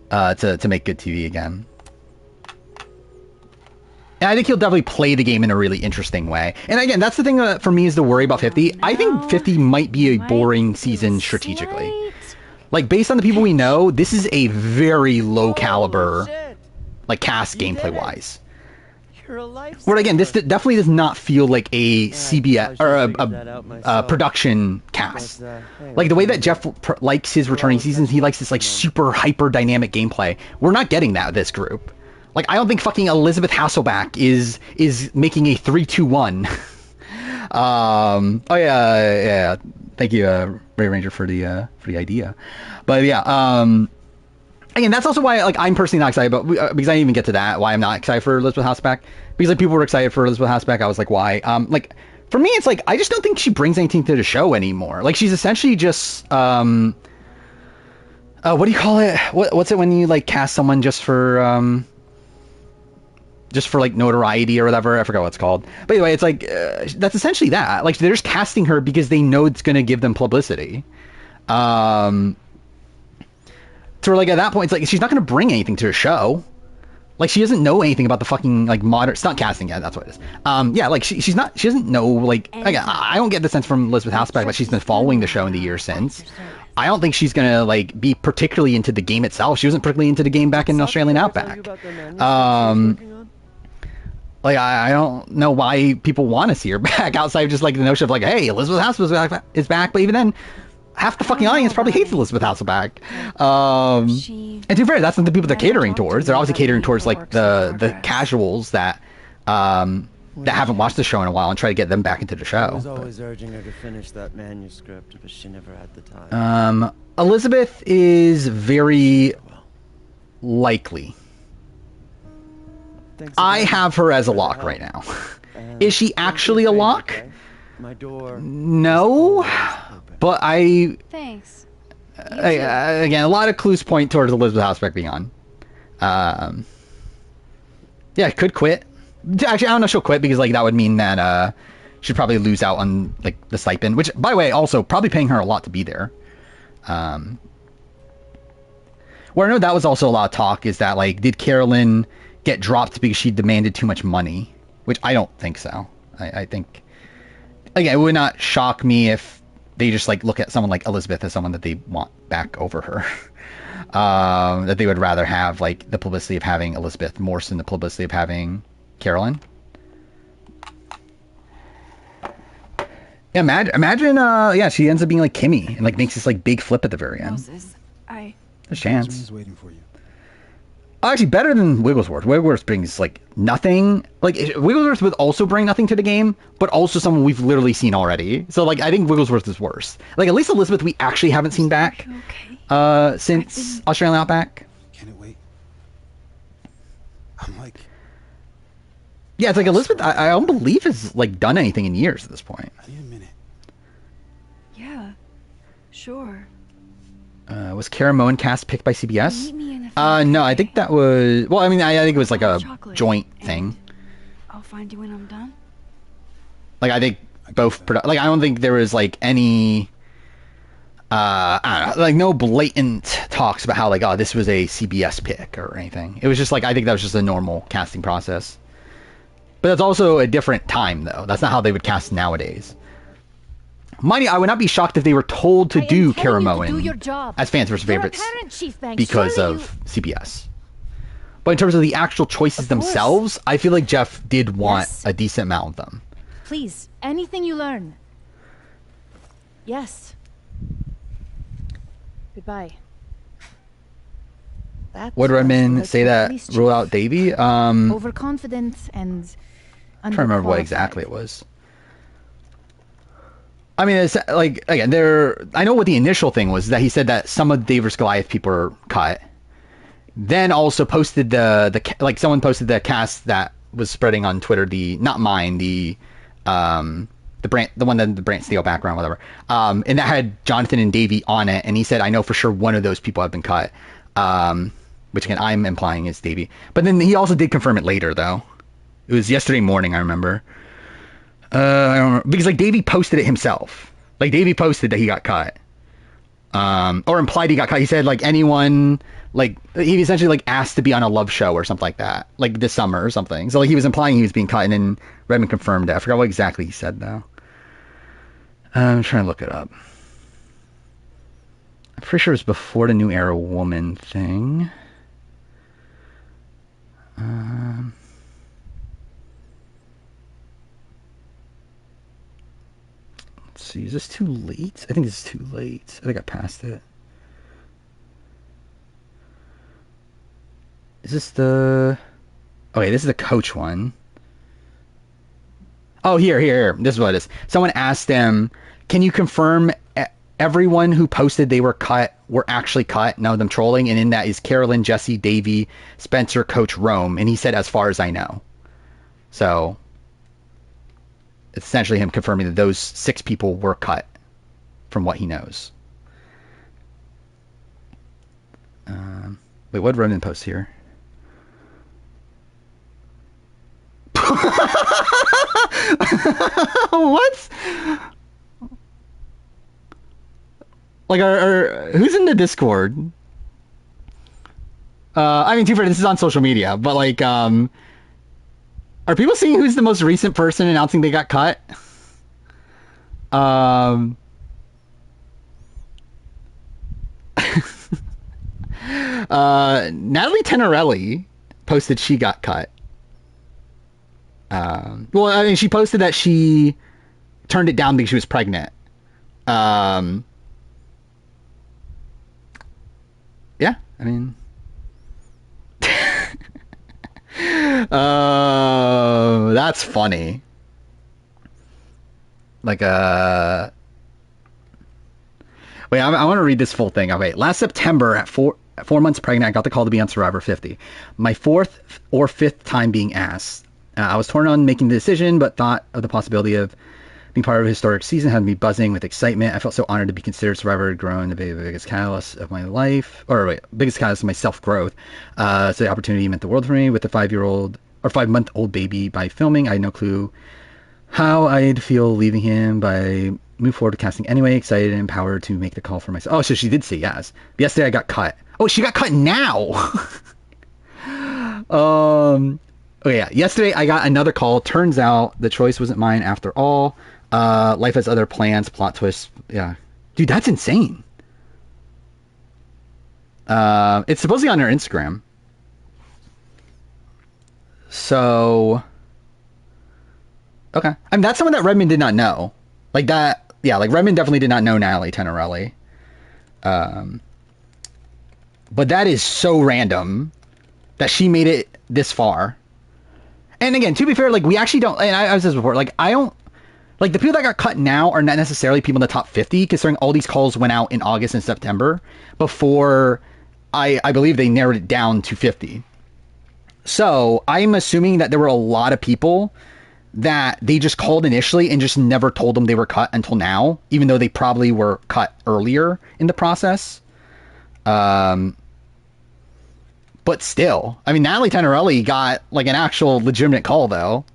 to make good TV again. And I think he'll definitely play the game in a really interesting way. And again, that's the thing that for me is the worry about 50. I think 50 might be a boring season strategically. Like, based on the people we know, this is a very low caliber, like, cast gameplay-wise. Where, again, this definitely does not feel like a CBS, or a production cast. Like, the way that Jeff likes his returning seasons, he likes this, like, super hyper-dynamic gameplay. We're not getting that with this group. Like, I don't think fucking Elizabeth Hasselbeck is making a 3-2-1. Oh, yeah. Thank you, Ray Ranger, for the idea. But yeah, again, that's also why like I'm personally not excited, but because I didn't even get to that. Why I'm not excited for Elizabeth Hasselbeck, because like people were excited for Elizabeth Hasselbeck. I was like, why? Like for me, it's like I just don't think she brings anything to the show anymore. Like she's essentially just what do you call it? What's it when you like cast someone just for like notoriety or whatever? I forgot what it's called. But anyway, it's like that's essentially that. Like they're just casting her because they know it's going to give them publicity. So like at that point, it's like she's not going to bring anything to the show. Like she doesn't know anything about the fucking like modern stunt casting yet. That's what it is. Yeah, like she doesn't know like again. I don't get the sense from Elizabeth Hasselbeck that she's been following the show in the years since. I don't think she's gonna like be particularly into the game itself. She wasn't particularly into the game back in Australian Outback. Like, I don't know why people want to see her back outside of just, like, the notion of, like, hey, Elizabeth Hasselbeck is back. But even then, half the fucking audience probably hates Elizabeth Hasselbeck. And to be fair, that's not the people they're catering towards. They're obviously catering towards, like, the casuals that haven't watched the show in a while and try to get them back into the show. I was always urging her to finish that manuscript, but she never had the time. Elizabeth is very likely. I have her as a lock right now. Is she actually a lock? No, but Thanks. Again, a lot of clues point towards Elizabeth Hasselbeck being on. Yeah, could quit. Actually, I don't know if she'll quit because like that would mean that she'd probably lose out on like the stipend, which by the way, also probably paying her a lot to be there. Where I know that was also a lot of talk is that like did Carolyn get dropped because she demanded too much money, which I don't think so. I think, again, it would not shock me if they just like look at someone like Elizabeth as someone that they want back over her. That they would rather have like the publicity of having Elizabeth more than the publicity of having Carolyn. Yeah, imagine yeah, she ends up being like Kimmy and like makes this like big flip at the very end. There's a chance. Waiting for you. Actually, better than Wigglesworth. Wigglesworth brings, like, nothing. Like, Wigglesworth would also bring nothing to the game, but also someone we've literally seen already. So, like, I think Wigglesworth is worse. Like, at least Elizabeth we actually haven't seen back since Australian Outback. Can it wait? I'm like... Yeah, it's like Elizabeth, I don't believe has, like, done anything in years at this point. I need a minute. Yeah, sure. Was Cara Moen cast picked by CBS? No, I think that was... Well, I mean, I think it was like a joint thing. I'll find you when I'm done. Like, I think both... Like, I don't think there was, like, any... I don't know, like, no blatant talks about how, like, oh, this was a CBS pick or anything. It was just, like, I think that was just a normal casting process. But that's also a different time, though. That's not how they would cast nowadays. Mind you, I would not be shocked if they were told to do Cara Moen as fans vs. favorites because of CBS. But in terms of the actual choices themselves, I feel like Jeff did want a decent amount of them. Please, anything you learn. Yes. Goodbye. Would Redmond say that rule out Davey? Overconfident and I'm trying to remember what exactly it was. I mean, it's like, again, I know what the initial thing was, that he said that some of Dave vs. Goliath people were cut. Then also posted someone posted the cast that was spreading on Twitter, not mine, the one that the Brant Steele background, whatever. And that had Jonathan and Davey on it, and he said, I know for sure one of those people have been cut. Which again, I'm implying is Davey. But then he also did confirm it later, though. It was yesterday morning, I remember. I don't remember, because like Davey posted it himself. Like Davey posted that he got cut. Or implied he got cut. He said like anyone, like he essentially like asked to be on a love show or something like that, like this summer or something. So like he was implying he was being cut, and then Redmond confirmed it. I forgot what exactly he said though. I'm trying to look it up. I'm pretty sure it was before the New Era woman thing. Let's see, is this too late? I think this is too late. I think I passed it. Is this the... Okay, this is the coach one. Oh, here. This is what it is. Someone asked them, can you confirm everyone who posted they were cut were actually cut? None of them trolling. And in that is Carolyn, Jesse, Davey, Spencer, Coach Rome. And he said, as far as I know. So it's essentially him confirming that those 6 people were cut from what he knows. Wait, what did Ronan post here? What? Like, who's in the Discord? I mean, this is on social media, but like, are people seeing who's the most recent person announcing they got cut? Natalie Tenorelli posted she got cut. Well, I mean, she posted that she turned it down because she was pregnant. Yeah, I mean, that's funny. Like, wait, I want to read this full thing. Okay, last September at 4 months pregnant, I got the call to be on Survivor 50. My 4th or 5th time being asked. I was torn on making the decision, but thought of the possibility of being part of a historic season had me buzzing with excitement. I felt so honored to be considered Survivor, growing the biggest catalyst of my life, biggest catalyst of my self-growth. So the opportunity meant the world for me. With the 5-month-old baby by filming, I had no clue how I'd feel leaving him, but I moved forward to casting anyway, excited and empowered to make the call for myself. Oh, so she did say yes. Yesterday I got cut. Oh, she got cut now. Oh yeah, yesterday I got another call. Turns out the choice wasn't mine after all. Life has other plans, plot twists. Yeah. Dude, that's insane. It's supposedly on her Instagram. So, okay. I mean, that's someone that Redmond did not know. Like that, yeah, like Redmond definitely did not know Natalie Tenorelli. But that is so random that she made it this far. And again, to be fair, like we actually don't, and I said this before, like I don't, like the people that got cut now are not necessarily people in the top 50, considering all these calls went out in August and September before I believe they narrowed it down to 50. So I'm assuming that there were a lot of people that they just called initially and just never told them they were cut until now, even though they probably were cut earlier in the process. But still, I mean, Natalie Tenorelli got like an actual legitimate call though.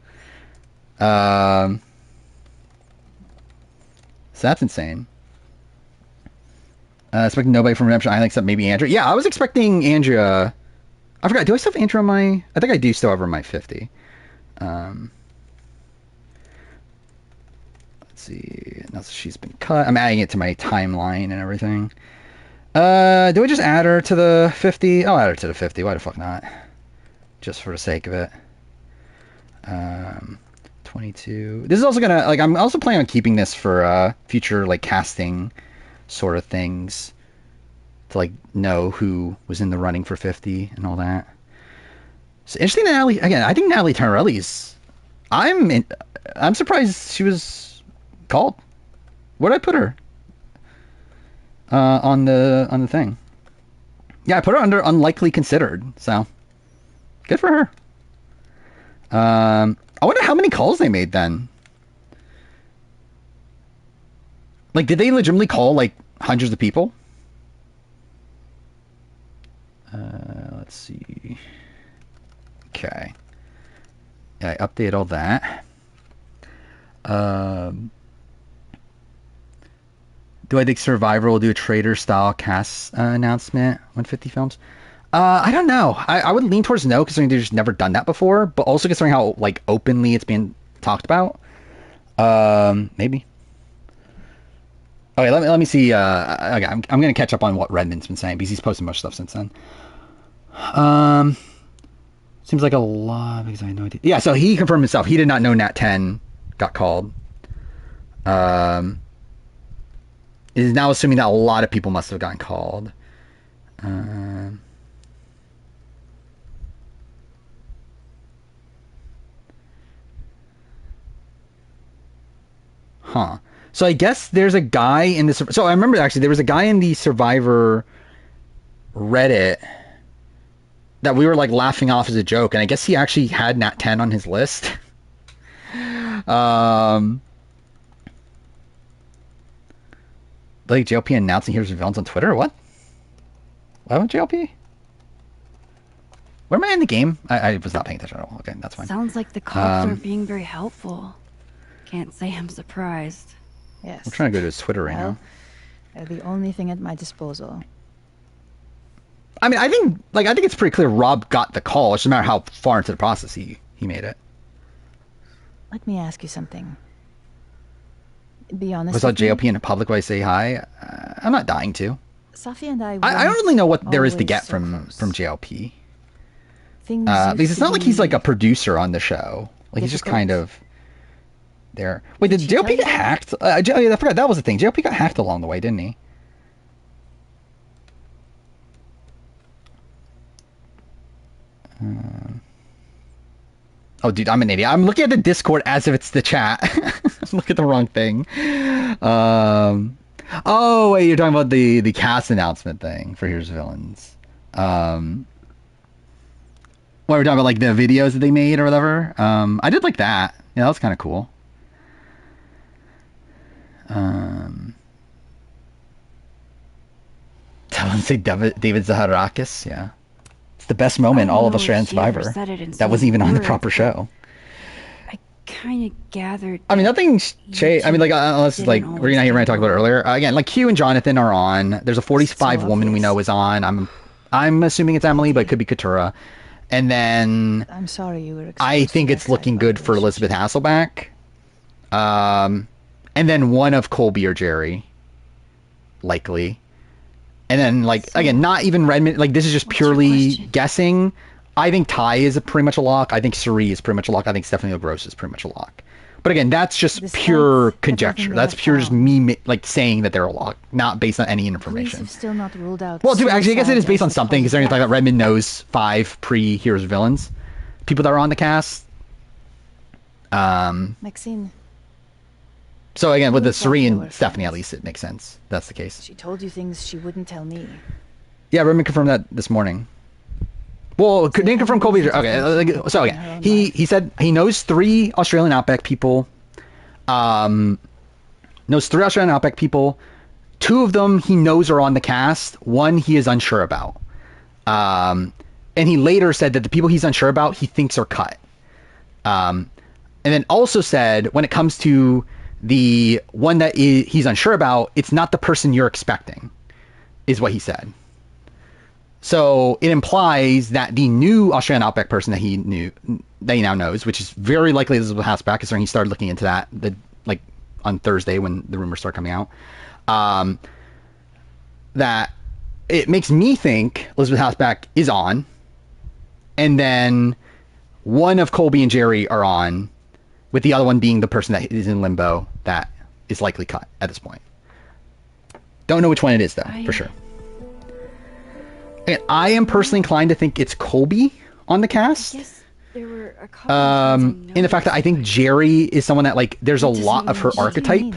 So that's insane. Expecting nobody from Redemption Island except maybe Andrea. Yeah, I was expecting Andrea. I forgot. Do I still have Andrea on my... I think I do still have her on my 50. Let's see. Now she's been cut. I'm adding it to my timeline and everything. Do I just add her to the 50? I'll add her to the 50. Why the fuck not? Just for the sake of it. 22. This is also gonna, like, I'm also planning on keeping this for future, like, casting sort of things. to like know who was in the running for 50 and all that. So interesting that Natalie, again, I think Natalie Torelli's, I'm surprised she was called. Where'd I put her? On the thing. Yeah, I put her under unlikely considered, so good for her. I wonder how many calls they made then. Like, did they legitimately call like hundreds of people? Let's see. Okay. Yeah, I update all that. Do I think Survivor will do a Trader-style cast announcement when 50 films? I don't know. I would lean towards no, considering they've just never done that before, but also considering how like openly it's being talked about. Maybe. Okay, let me see. Okay, I'm gonna catch up on what Redmond's been saying because he's posted much stuff since then. Seems like a lot because I had no idea. Yeah, so he confirmed himself. He did not know Nat 10 got called. Is now assuming that a lot of people must have gotten called. Huh. So I guess there's a guy in the... So I remember actually there was a guy in the Survivor Reddit that we were like laughing off as a joke, and I guess he actually had Nat 10 on his list. Like JLP announcing Heroes and Villains on Twitter? What with JLP? Where am I in the game? I was not paying attention at all. Okay, that's fine. Sounds like the cops are being very helpful. Can't say I'm surprised. Yes. I'm trying to go to his Twitter right now. They're the only thing at my disposal. I mean, I think it's pretty clear Rob got the call. It's just a matter how far into the process he made it. Let me ask you something. Be honest. Was that JLP in a public way say hi? I'm not dying to. Safi and I don't really know what there is to get from JLP. Because it's not like he's like a producer on the show. Like he's just kind of there. Wait, did JLP get hacked? I forgot that was the thing. JLP got hacked along the way, didn't he? Oh, dude, I'm an idiot. I'm looking at the Discord as if it's the chat. Look at the wrong thing. Oh, wait, you're talking about the cast announcement thing for Heroes of Villains. What we're talking about, like the videos that they made or whatever. I did like that. Yeah, that was kind of cool. Tell him to say David Zaharakis. Yeah. It's the best moment in all of Australian Survivor. That wasn't even on the proper show. I kind of gathered. I mean, nothing's changed. I mean, like, unless like we're not here when I talked about it earlier. Again, like Q and Jonathan are on. There's a 45 woman we know is on. I'm assuming it's Emily, but it could be Katura. And then I'm sorry you were. I think it's looking good for Elizabeth Hasselbeck. And then one of Colby or Jerry, likely. And then, like, again, not even Redmond. Like, this is just purely guessing. I think Ty is pretty much a lock. I think Suri is pretty much a lock. I think Stephanie LaGrosse is pretty much a lock. But again, that's just pure conjecture. That's pure just me, like, saying that they're a lock, not based on any information. Still not ruled out. Well, dude, actually, I guess it is based on something, considering the fact that Redmond knows 5 pre-Heroes and Villains people that are on the cast. Maxine. So again, with the Suri and Stephanie, at least it makes sense. That's the case. She told you things she wouldn't tell me. Yeah, Redmond confirmed that this morning. Well, didn't confirm Colby. Okay, so again, he said he knows 3 Australian Outback people. Knows 3 Australian Outback people. 2 of them he knows are on the cast. 1 he is unsure about. And he later said that the people he's unsure about he thinks are cut. And then also said when it comes to the one that he's unsure about, it's not the person you're expecting, is what he said. So it implies that the new Australian Outback person that he now knows, which is very likely Elizabeth Hasselbeck, considering he started looking into that on Thursday when the rumors start coming out, that it makes me think Elizabeth Hasselbeck is on, and then one of Colby and Jerry are on, with the other one being the person that is in limbo that is likely cut at this point. Don't know which one it is, though, for sure. And I am personally inclined to think it's Colby on the cast. Yes, there were a couple In the fact that I think Jerry is someone that, like, there's a lot of her archetype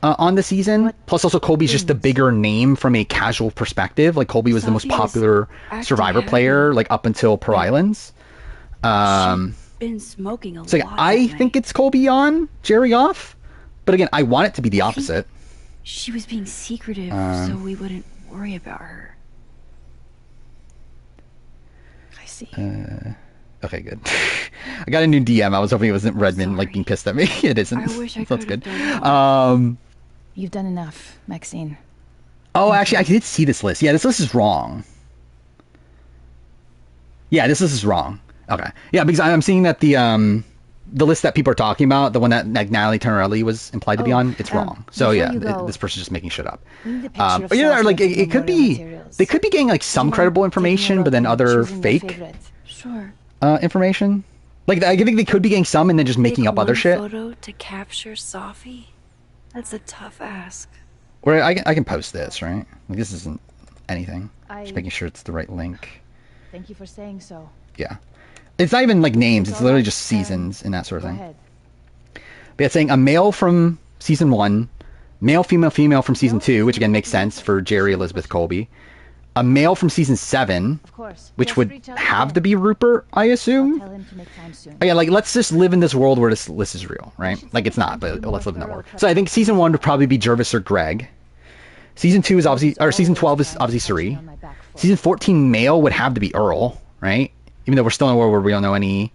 on the season. Plus, also Colby's just the bigger name from a casual perspective. Like, Colby was the most popular Survivor player, like, up until Pearl Islands. been smoking a So lot. I think it's Colby on, Jerry off. But again, I want it to be the opposite. She was being secretive, so we wouldn't worry about her. I see. Okay, good. I got a new DM. I was hoping it wasn't Redmond like being pissed at me. It isn't. I wish I so that's could good. have done You've done enough, Maxine. Oh, actually, I did see this list. Yeah, this list is wrong. Yeah, this list is wrong. Okay. Yeah, because I'm seeing that the list that people are talking about, the one that Natalie Turnerelli was implied to be on, it's wrong. So yeah, this person's just making shit up. But yeah, like it could be, they could be getting like some credible information, but then other fake information. Like I think they could be getting some and then just making up other shit. Photo to capture Safi? That's a tough ask. Or I can post this, right? Like this isn't anything. I- Just making sure it's the right link. Thank you for saying so. Yeah. It's not even like names, it's literally just seasons and that sort of thing. ahead. But yeah, it's saying a male from season 1, male, female from season 2, which again makes sense for Jerry Elizabeth Colby. A male from season 7, which would have to be Rupert, I assume. Tell him to make time soon. Yeah, like let's just live in this world where this list is real, right? Like it's not, but let's live in that world. So I think season 1 would probably be Jervis or Greg. Season 2 is obviously, or season 12 is obviously Suri. Season 14 male would have to be Earl, right? Even though we're still in a world where we don't know any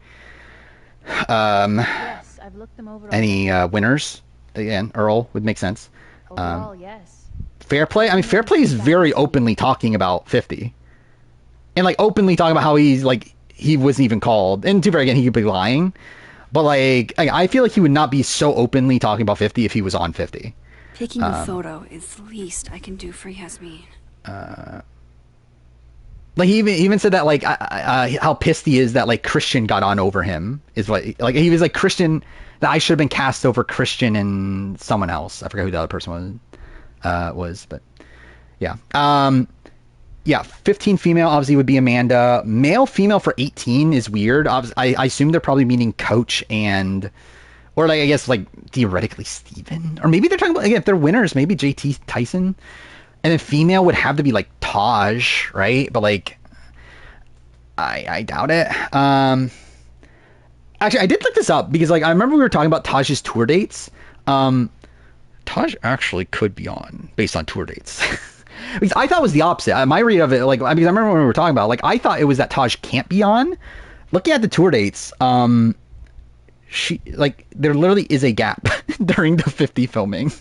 Yes, I've looked them over. winners. Again, Earl would make sense. Overall, yes. Fair Play, I mean, Fair Play is very openly talking about 50. And like openly talking about how he's like, he wasn't even called. And to be fair, again, he could be lying. But like, I feel like he would not be so openly talking about 50 if he was on 50. Taking a photo is the least I can do for Yasmin. Like he even said that like how pissed he is that like Christian got on over him is what like he was like Christian, that I should have been cast over Christian and someone else. I forgot who the other person was, but yeah. Yeah, 15 female obviously would be Amanda. Male female for 18 is weird. I assume they're probably meaning Coach and, or like I guess like theoretically Steven, or maybe they're talking about, again, if they're winners, maybe JT Tyson. And then female would have to be like Taj, right? But like, I doubt it. Actually, I did look this up because like I remember we were talking about Taj's tour dates. Taj actually could be on based on tour dates. Because I thought it was the opposite. My read of it, like, because I remember when we were talking about, like, I thought it was that Taj can't be on. Looking at the tour dates, she like there literally is a gap during the 50 filming.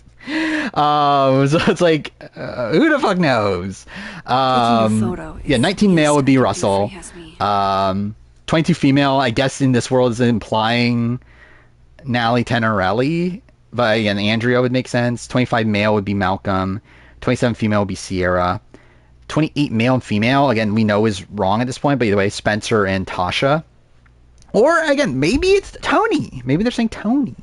So it's like, who the fuck knows? Yeah, 19 male would be Russell. 22 female, I guess in this world is implying Natalie Tenorelli, but again, Andrea would make sense. 25 male would be Malcolm. 27 female would be Sierra. 28 male and female, again, we know is wrong at this point, but either way, Spencer and Tasha. Or again, maybe it's Tony. Maybe they're saying Tony.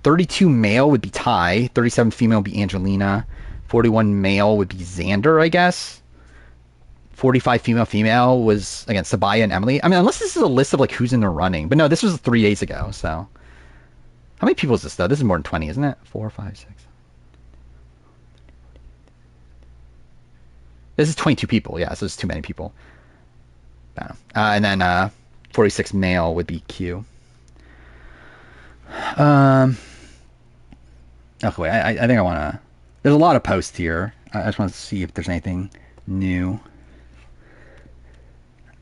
32 male would be Ty. 37 female would be Angelina. 41 male would be Xander, I guess. 45 female was, again, Sabaya and Emily. I mean, unless this is a list of like who's in the running. But no, this was 3 days ago, so. How many people is this though? This is more than 20, isn't it? 4, 5, 6. This is 22 people, yeah, so it's too many people. And then 46 male would be Q. Okay, wait, I think I want to... There's a lot of posts here. I just want to see if there's anything new.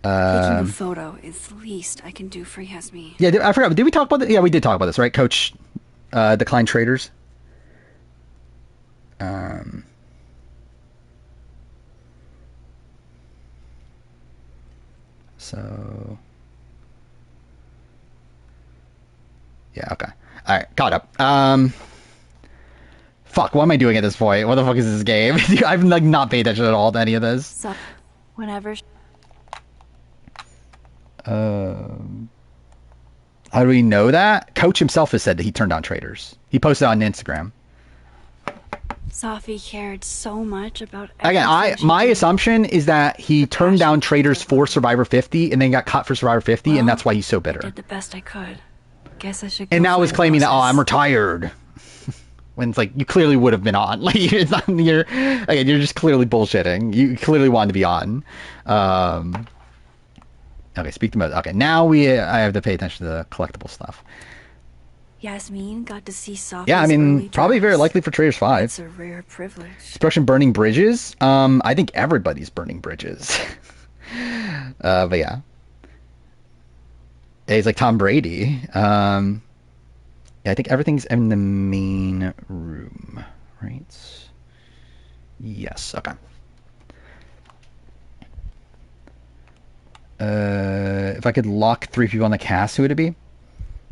Taking a photo is the least I can do for Yasmin. Yeah, I forgot. Did we talk about this? Yeah, we did talk about this, right? Coach declined traders. So... Yeah, okay. Alright, caught up. Fuck, what am I doing at this point? What the fuck is this game? I've like not paid attention at all to any of this. So, whenever... How do we know that? Coach himself has said that he turned on traders. He posted on Instagram. Safi cared so much about Again, my assumption is that he turned down traders for Survivor 50 and then got cut for Survivor 50, and that's why he's so bitter. I did the best I could. Guess I should. And now is claiming that, oh, I'm retired. When it's like, you clearly would have been on. Like, it's not, you're just clearly bullshitting. You clearly wanted to be on. Okay, speak to mode. Okay, now I have to pay attention to the collectible stuff. Yasmin got to see Safi's Yeah, I mean, early probably very drives. likely for Traders 5. It's a rare privilege. Destruction burning bridges. I think everybody's burning bridges. But yeah. He's like Tom Brady. Yeah, I think everything's in the main room, right? Yes, okay. If I could lock 3 people on the cast, who would it be? It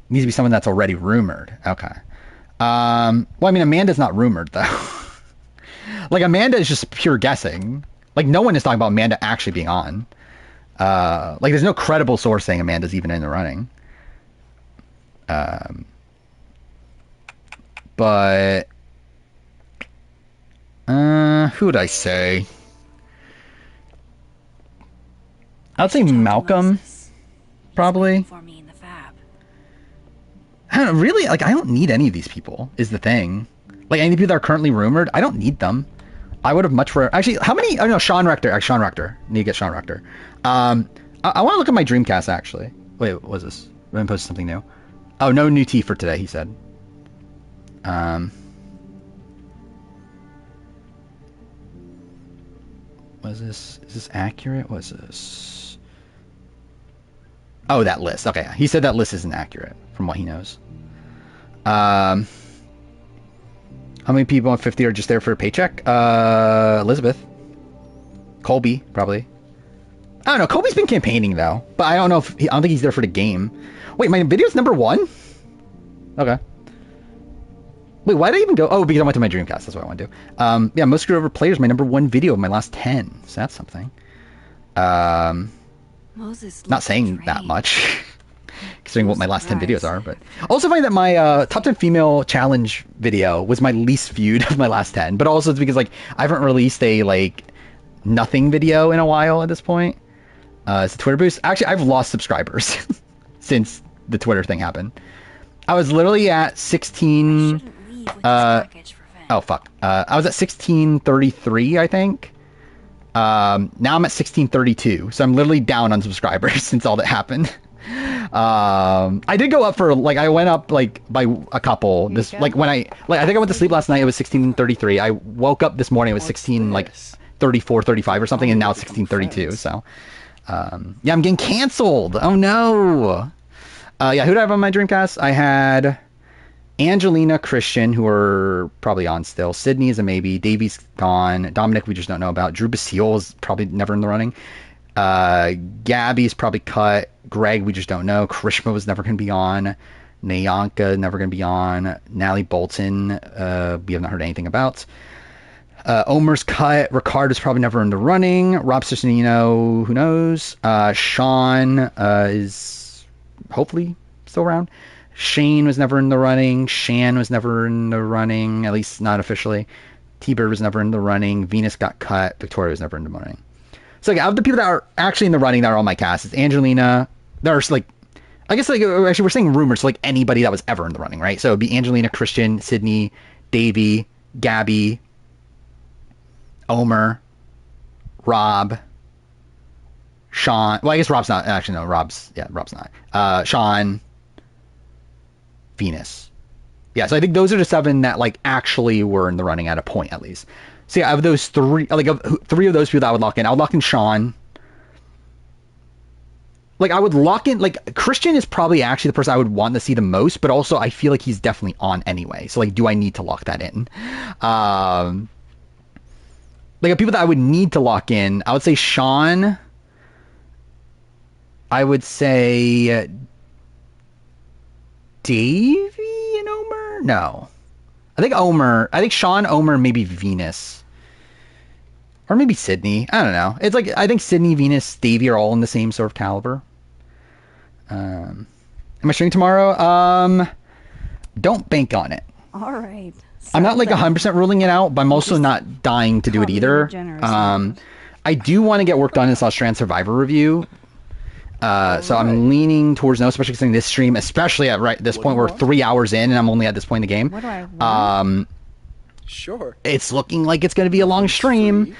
needs to be someone that's already rumored. Okay. Well, I mean, Amanda's not rumored, though. Like, Amanda is just pure guessing. Like, no one is talking about Amanda actually being on. Like, there's no credible source saying Amanda's even in the running. But... who would I say? I'd say Malcolm, probably. I don't know, really, like, I don't need any of these people, is the thing. Like, any people that are currently rumored, I don't need them. I would have much for... Actually, how many... Oh, no, Sean Rector. Sean Rector. Need to get Sean Rector. I want to look at my Dreamcast, actually. Wait, what was this? I've been posting something new. Oh, no new tea for today, he said. Was this... Is this accurate? What is this? Oh, that list. Okay, he said that list isn't accurate, from what he knows. How many people on 50 are just there for a paycheck? Elizabeth. Colby, probably. I don't know. Colby's been campaigning, though. But I don't know if... I don't think he's there for the game. Wait, my video's number 1? Okay. Wait, why did I even go... Oh, because I went to my Dreamcast. That's what I want to do. Yeah, Most Screwed Over Players, my number 1 video of my last 10. So that's something. Moses Not saying that much. Considering what my last 10 videos are, but also find that my top 10 female challenge video was my least viewed of my last 10, but also it's because like I haven't released a like nothing video in a while at this point. It's a Twitter boost. Actually, I've lost subscribers since the Twitter thing happened. I was literally at 16 oh fuck. I was at 1633, I think. Now I'm at 1632, so I'm literally down on subscribers since all that happened. I did go up for like I went up like by a couple. This like when I think I went to sleep last night, it was 1633. I woke up this morning, it was 16 like 34, 35 or something, and now it's 1632. So yeah, I'm getting canceled. Oh no. Yeah, who did I have on my Dreamcast? I had Angelina, Christian, who are probably on still. Sydney is a maybe. Davey's gone. Dominic, we just don't know about. Drew Basile is probably never in the running. Gabby's probably cut. Greg, we just don't know. Krishma was never going to be on. Nayanka, never going to be on. Natalie Bolton, we have not heard anything about. Omer's cut. Ricard is probably never in the running. Rob Ciccinino, who knows? Sean is hopefully still around. Shane was never in the running. Shan was never in the running, at least not officially. T-Bird was never in the running. Venus got cut. Victoria was never in the running. So like, out of the people that are actually in the running that are on my cast, it's Angelina. There's like, I guess like actually we're saying rumors, so like anybody that was ever in the running, right? So it'd be Angelina, Christian, Sydney, Davey, Gabby, Omer, Rob, Sean. Well, I guess Rob's not. Actually, no, Rob's not. Sean, Venus. Yeah, so I think those are the 7 that like actually were in the running at a point at least. So yeah, of those 3, like of 3 of those people that I would lock in, I would lock in Sean. Like I would lock in, like Christian is probably actually the person I would want to see the most, but also I feel like he's definitely on anyway. So like, do I need to lock that in? Like people that I would need to lock in, I would say Sean. I would say Davey and Omer? No. I think Sean, Omer, maybe Venus. Or maybe Sydney. I don't know. It's like, I think Sydney, Venus, Davey are all in the same sort of caliber. Am I streaming tomorrow? Don't bank on it. All right. I'm not like 100% ruling it out, but I'm also not dying to do it either. I do want to get work done in this Australian Survivor review. So I'm leaning towards no, especially considering this stream, especially at this point we're 3 hours in and I'm only at this point in the game. What do I want? Sure. It's looking like it's going to be a long stream.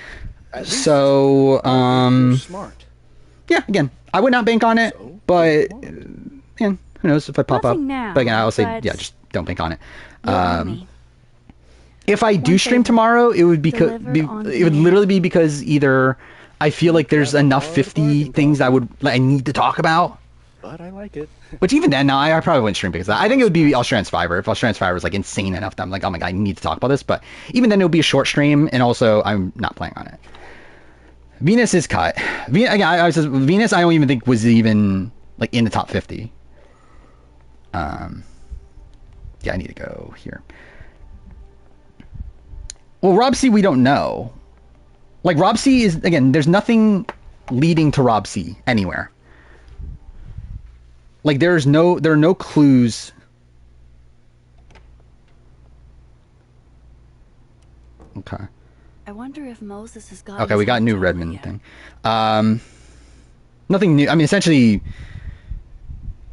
So, smart. Yeah, again, I would not bank on it, but who knows if I pop up. Now, but again, I'll say, yeah, just don't bank on it. If I do stream tomorrow, it would it would literally be because either I feel like there's enough 50 things I need to talk about. But I like it. Which even then, no, I probably wouldn't stream because I think it would be Australian Survivor. If Australian Survivor is like insane enough that I'm like, oh my god, I need to talk about this. But even then, it would be a short stream, and also I'm not playing on it. Venus is cut. Venus, I don't even think was even like in the top 50. Yeah, I need to go here. Well, Rob C, we don't know. Like Rob C is again. There's nothing leading to Rob C anywhere. Like there are no clues. Okay. I wonder if Moses has got. Okay, we got a new Redmond thing. Nothing new. I mean, essentially.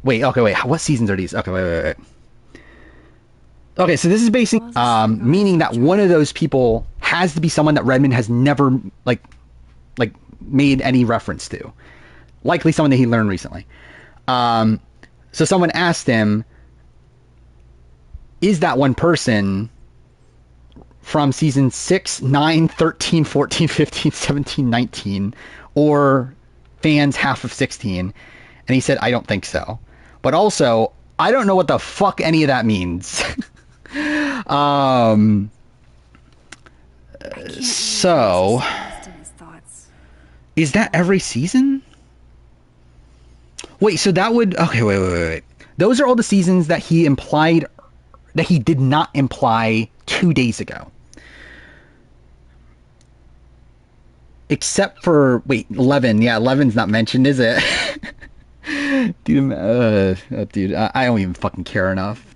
Wait. What seasons are these? Okay, wait. Okay, so this is basically meaning that one of those people has to be someone that Redmond has never like made any reference to. Likely someone that he learned recently. So someone asked him, is that one person from season 6, 9, 13, 14, 15, 17, 19, or fans half of 16? And he said, I don't think so. But also, I don't know what the fuck any of that means. So is that every season? Wait, so that would wait. Those are all the seasons that he implied that he did not imply 2 days ago. Except for 11. Yeah, 11's not mentioned, is it? Dude, I don't even fucking care enough.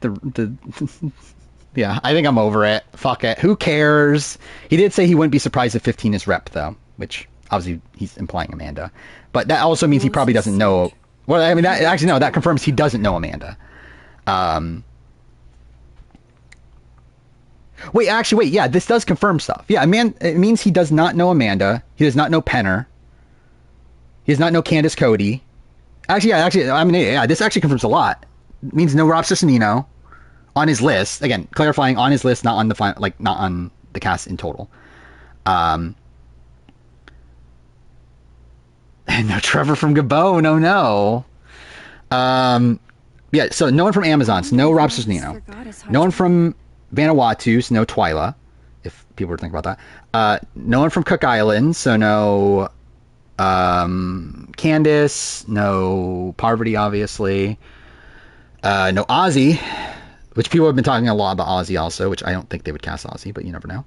Yeah, I think I'm over it. Fuck it. Who cares? He did say he wouldn't be surprised if 15 is rep, though, which obviously he's implying Amanda. But that also means he probably doesn't know. Well, I mean, that confirms he doesn't know Amanda. Yeah, this does confirm stuff. Yeah, it means he does not know Amanda. He does not know Penner. He does not know Candace Cody. This actually confirms a lot. It means no Rob Cesternino on his list. Again, clarifying, on his list, not on the not on the cast in total. And no Trevor from Gabon. No. Yeah, so no one from Amazon, so no Rob Cesternino. No one from Vanuatu, so no Twyla, if people were thinking about that. No one from Cook Islands, so no Candace, no Parvati, obviously. No Ozzy, which people have been talking a lot about Ozzy also, which I don't think they would cast Ozzy, but you never know.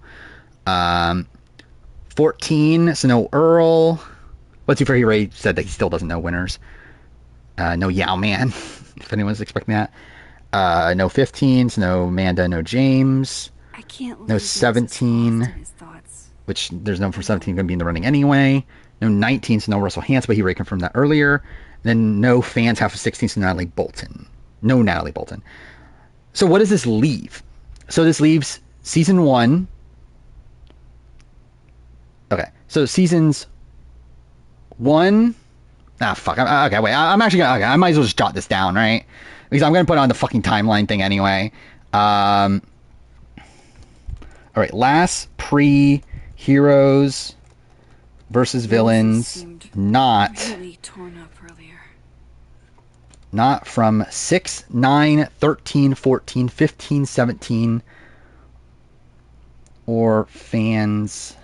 14, so no Earl. What's he for? He already said that he still doesn't know winners. No Yao Man, if anyone's expecting that. No 15, so no Amanda, no James. I can't. No 17, which there's no one from 17 going to be in the running anyway. No 19, so no Russell Hantz, but he already confirmed that earlier. Then no fans half of 16, so Natalie Bolton. No Natalie Bolton. So what does this leave? So this leaves season 1. Okay, so seasons 1. Fuck. Okay, wait. I'm actually gonna. Okay, I might as well just jot this down, right? Because I'm gonna put on the fucking timeline thing anyway. All right. Last pre-heroes versus villains. Not. Really torn up earlier. Not from 6, 9, 13, 14, 15, 17, or fans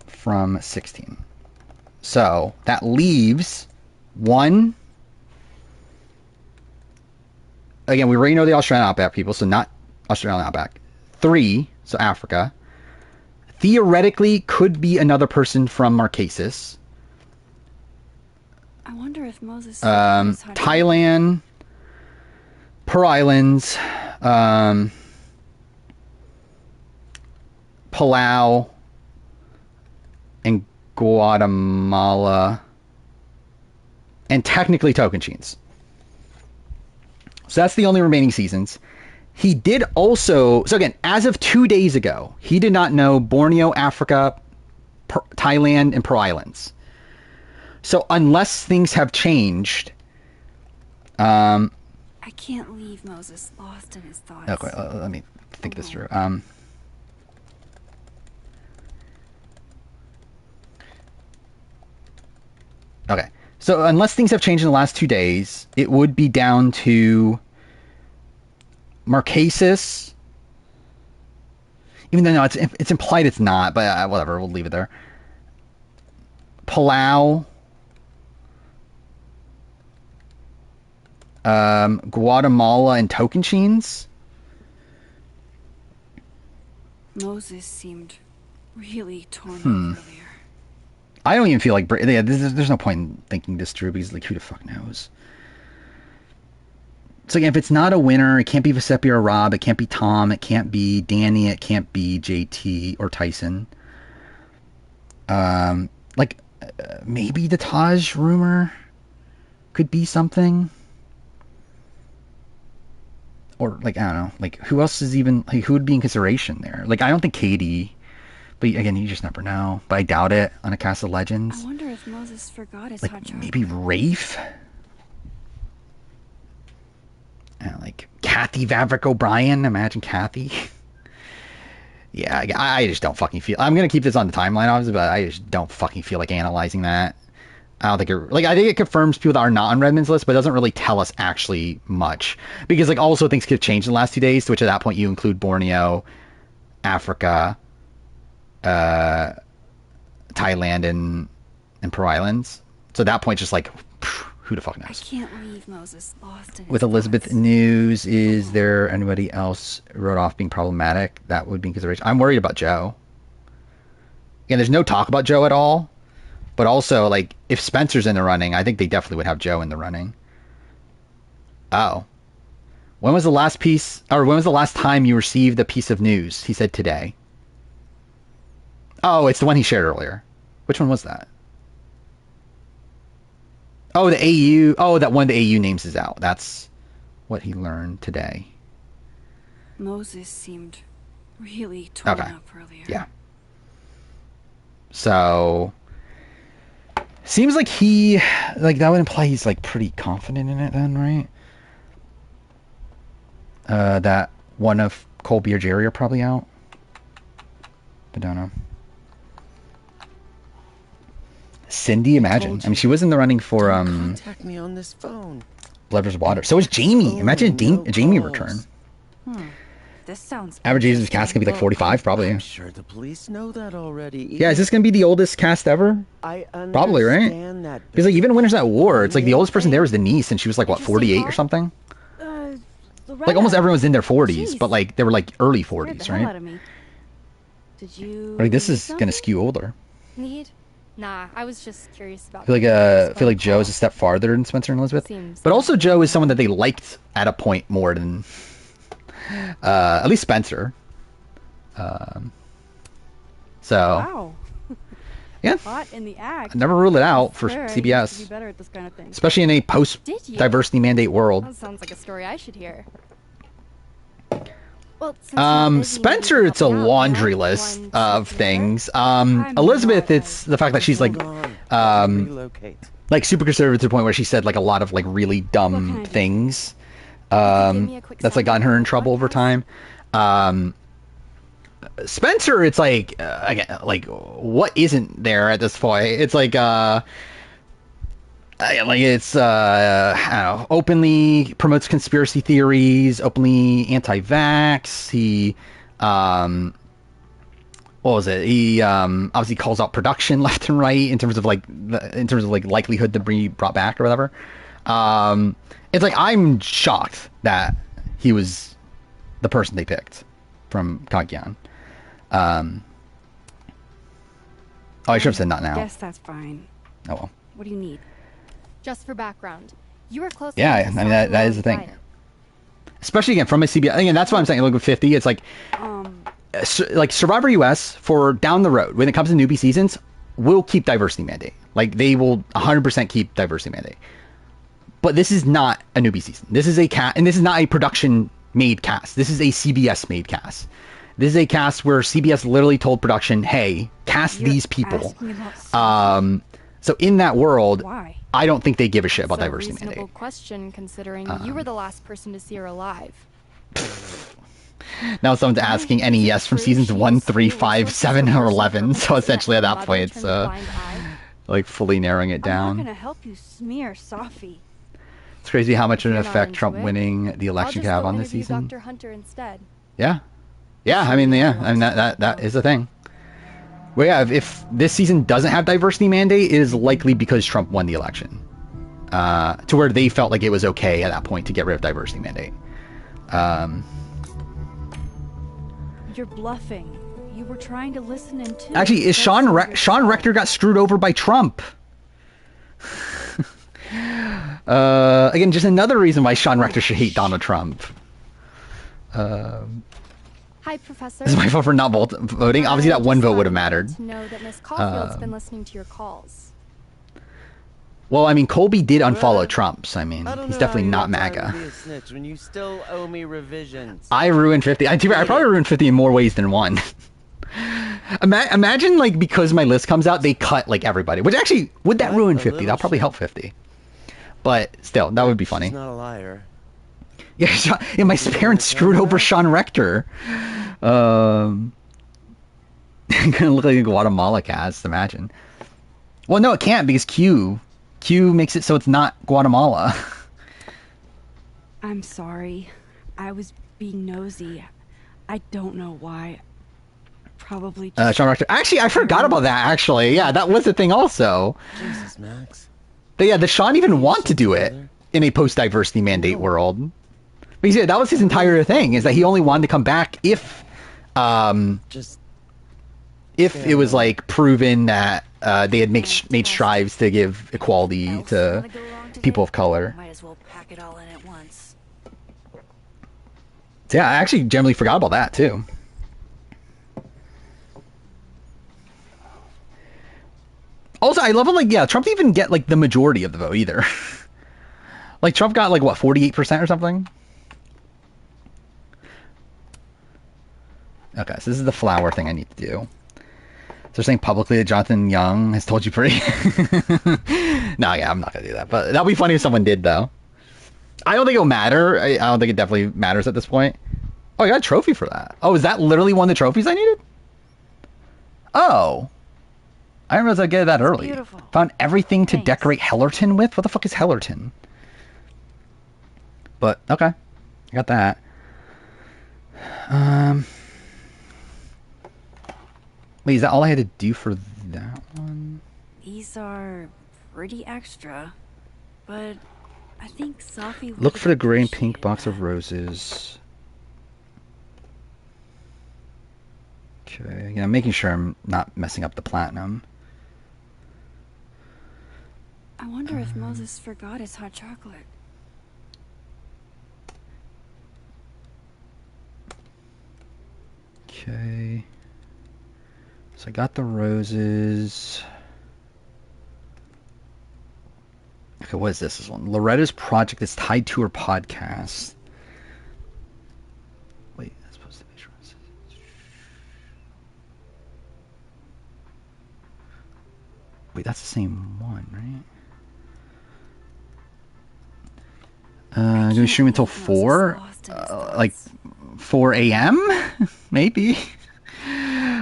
from 16. So that leaves 1. Again, we already know the Australian Outback people, so not Australian Outback. 3, so Africa. Theoretically, could be another person from Marquesas. I wonder if Moses. Thailand, Pearl Islands, Palau, and Guatemala, and technically Tocantins. So that's the only remaining seasons. He did also, so again, as of 2 days ago, he did not know Borneo, Africa, Thailand, and Pearl Islands. So unless things have changed, I can't leave Moses lost in his thoughts. Okay, let me think this through. Okay, so unless things have changed in the last 2 days, it would be down to Marquesas. Even though no, it's implied it's not, but whatever, we'll leave it there. Palau, Guatemala, and Tocantins. Moses seemed really torn up earlier. I don't even feel like there's no point in thinking this through because like who the fuck knows. So again, if it's not a winner, it can't be Giuseppe or Rob, it can't be Tom, it can't be Danny, it can't be JT or Tyson. Maybe the Taj rumor could be something. Or like I don't know, like who else is even like who would be in consideration there? Like I don't think Katie, but again, you just never know. But I doubt it on a cast of legends. I wonder if Moses forgot his like hot chocolate. maybe Rafe. Like Kathy Vavrick O'Brien. Imagine Kathy. Yeah, I just don't fucking feel. I'm gonna keep this on the timeline, obviously, but I just don't fucking feel like analyzing that. I don't think it I think it confirms people that are not on Redmond's list, but it doesn't really tell us actually much because like also things could have changed in the last 2 days. To which at that point you include Borneo, Africa, Thailand, and Pearl Islands. So at that point, just like who the fuck knows? I can't leave Moses lost in his With Elizabeth News, is there anybody else wrote off being problematic? That would be in consideration. I'm worried about Joe. Again, there's no talk about Joe at all. But also, like, if Spencer's in the running, I think they definitely would have Joe in the running. Oh. When was the last time you received a piece of news? He said today. Oh, it's the one he shared earlier. Which one was that? Oh, the AU. Oh, that one the AU names is out. That's what he learned today. Moses seemed really torn up earlier. Yeah. So, seems like he, like that would imply he's like pretty confident in it then, right? That one of Colby or Jerry are probably out. But don't know. Cindy, imagine. I mean, she was in the running for Contact me on this phone. Blood vs. Water. So is Jamie. Imagine a Jamie return. This sounds. Average age of this cast can be like 45, probably. I'm sure the police know that already. Yeah, is this gonna be the oldest cast ever? Probably, right? Because like even Winners at War, it's like the oldest person there was Denise, and she was like what 48 or something. Like almost everyone's in their 40s, but like they were like early 40s, right? Did you? Like this is gonna skew older. Need? Nah, I was just curious about. I feel like Joe is a step farther than Spencer and Elizabeth, but also Joe is someone that they liked at a point more than at least Spencer. So wow. Yeah, Hot in the act. Never rule it out for Swear, CBS. I used to be better at this kind of thing. Especially in a post-diversity mandate world. That sounds like a story I should hear. Well, Spencer, it's a laundry list of things. Elizabeth, it's the fact that she's like super conservative to the point where she said like a lot of like really dumb things. That's like gotten her in trouble over time. Spencer, it's like again, like what isn't there at this point? It's like it's I don't know, openly promotes conspiracy theories, openly anti-vax. He what was it? He obviously calls out production left and right in terms of like likelihood to be brought back or whatever. It's like I'm shocked that he was the person they picked from Kagyan. Oh, I should have said not now. Guess that's fine. Oh well. What do you need? Just for background, you were close. Yeah, I mean that is the thing. especially again from a CBS. Again, that's what I'm saying. Look at 50. It's like Survivor US for down the road when it comes to newbie seasons will keep diversity mandate. Like they will 100% keep diversity mandate. But this is not a newbie season. This is a cast, and this is not a production made cast. This is a CBS made cast. This is a cast where CBS literally told production, "Hey, cast these people." So in that world, why? I don't think they give a shit about It's a diversity reasonable mandate. question considering you were the last person to see her alive. Now someone's asking NES from seasons 1, 3, 5, 7, or 11. So essentially at that point, it's like fully narrowing it I'm not down. gonna help you smear Safi. It's crazy how much of an If you're not effect into Trump it, winning the election could have on this season. Dr. Hunter instead. Yeah. I mean that is a thing. Well, yeah, if this season doesn't have diversity mandate, it is likely because Trump won the election. To where they felt like it was okay at that point to get rid of diversity mandate. You're bluffing. You were trying to listen in too. Actually, is Sean Rector got screwed over by Trump? Again, just another reason why Sean Rector should hate Donald Trump. Hi, Professor. This is my vote for not voting. Obviously, that one vote would have mattered. To know that Miss Caulfield's been listening to your calls. Well, I mean, Colby did unfollow Trump, so I mean, he's definitely not MAGA. Be a snitch when you still owe me revisions. I ruined 50. I probably ruined 50 in more ways than one. Imagine, like, because my list comes out, they cut, like, everybody. Which actually, would that ruin 50? That'll probably help 50. But still, that would be funny. She's not a liar. Yeah, my parents screwed over Sean Rector. Gonna look like a Guatemala cast, imagine. Well, no, it can't because Q makes it so it's not Guatemala. I'm sorry. I was being nosy. I don't know why. Probably just... Sean Rector. Actually, I forgot about that, actually. Yeah, that was the thing also. Jesus, Max. But yeah, does Sean even want to do it in a post-diversity mandate world? Because yeah, that was his entire thing, is that he only wanted to come back if it was like proven that they had made strides to give equality to people of color. Might as well pack it all in at once. So yeah, I actually generally forgot about that too. Also, I love it, like, yeah, Trump didn't even get, like, the majority of the vote, either. Like, Trump got, like, what, 48% or something? Okay, so this is the flower thing I need to do. So they're saying publicly that Jonathan Young has told you pretty... No, yeah, I'm not gonna do that. But that'd be funny if someone did, though. I don't think it'll matter. I don't think it definitely matters at this point. Oh, I got a trophy for that. Oh, is that literally one of the trophies I needed? Oh. I didn't realize I'd get that early. Beautiful. Found everything to decorate Hellerton with? What the fuck is Hellerton? But, okay. I got that. Wait, is that all I had to do for that one? These are pretty extra, but I think Safi... Look for the gray and pink box of roses. Okay, yeah, I'm making sure I'm not messing up the platinum. I wonder if Moses forgot his hot chocolate. Okay. So I got the roses. Okay, what is this? This one. Loretta's project is tied to her podcast. Wait, that's supposed to be roses. Wait, that's the same one, right? Gonna stream until 4? Like 4 a.m.? Maybe.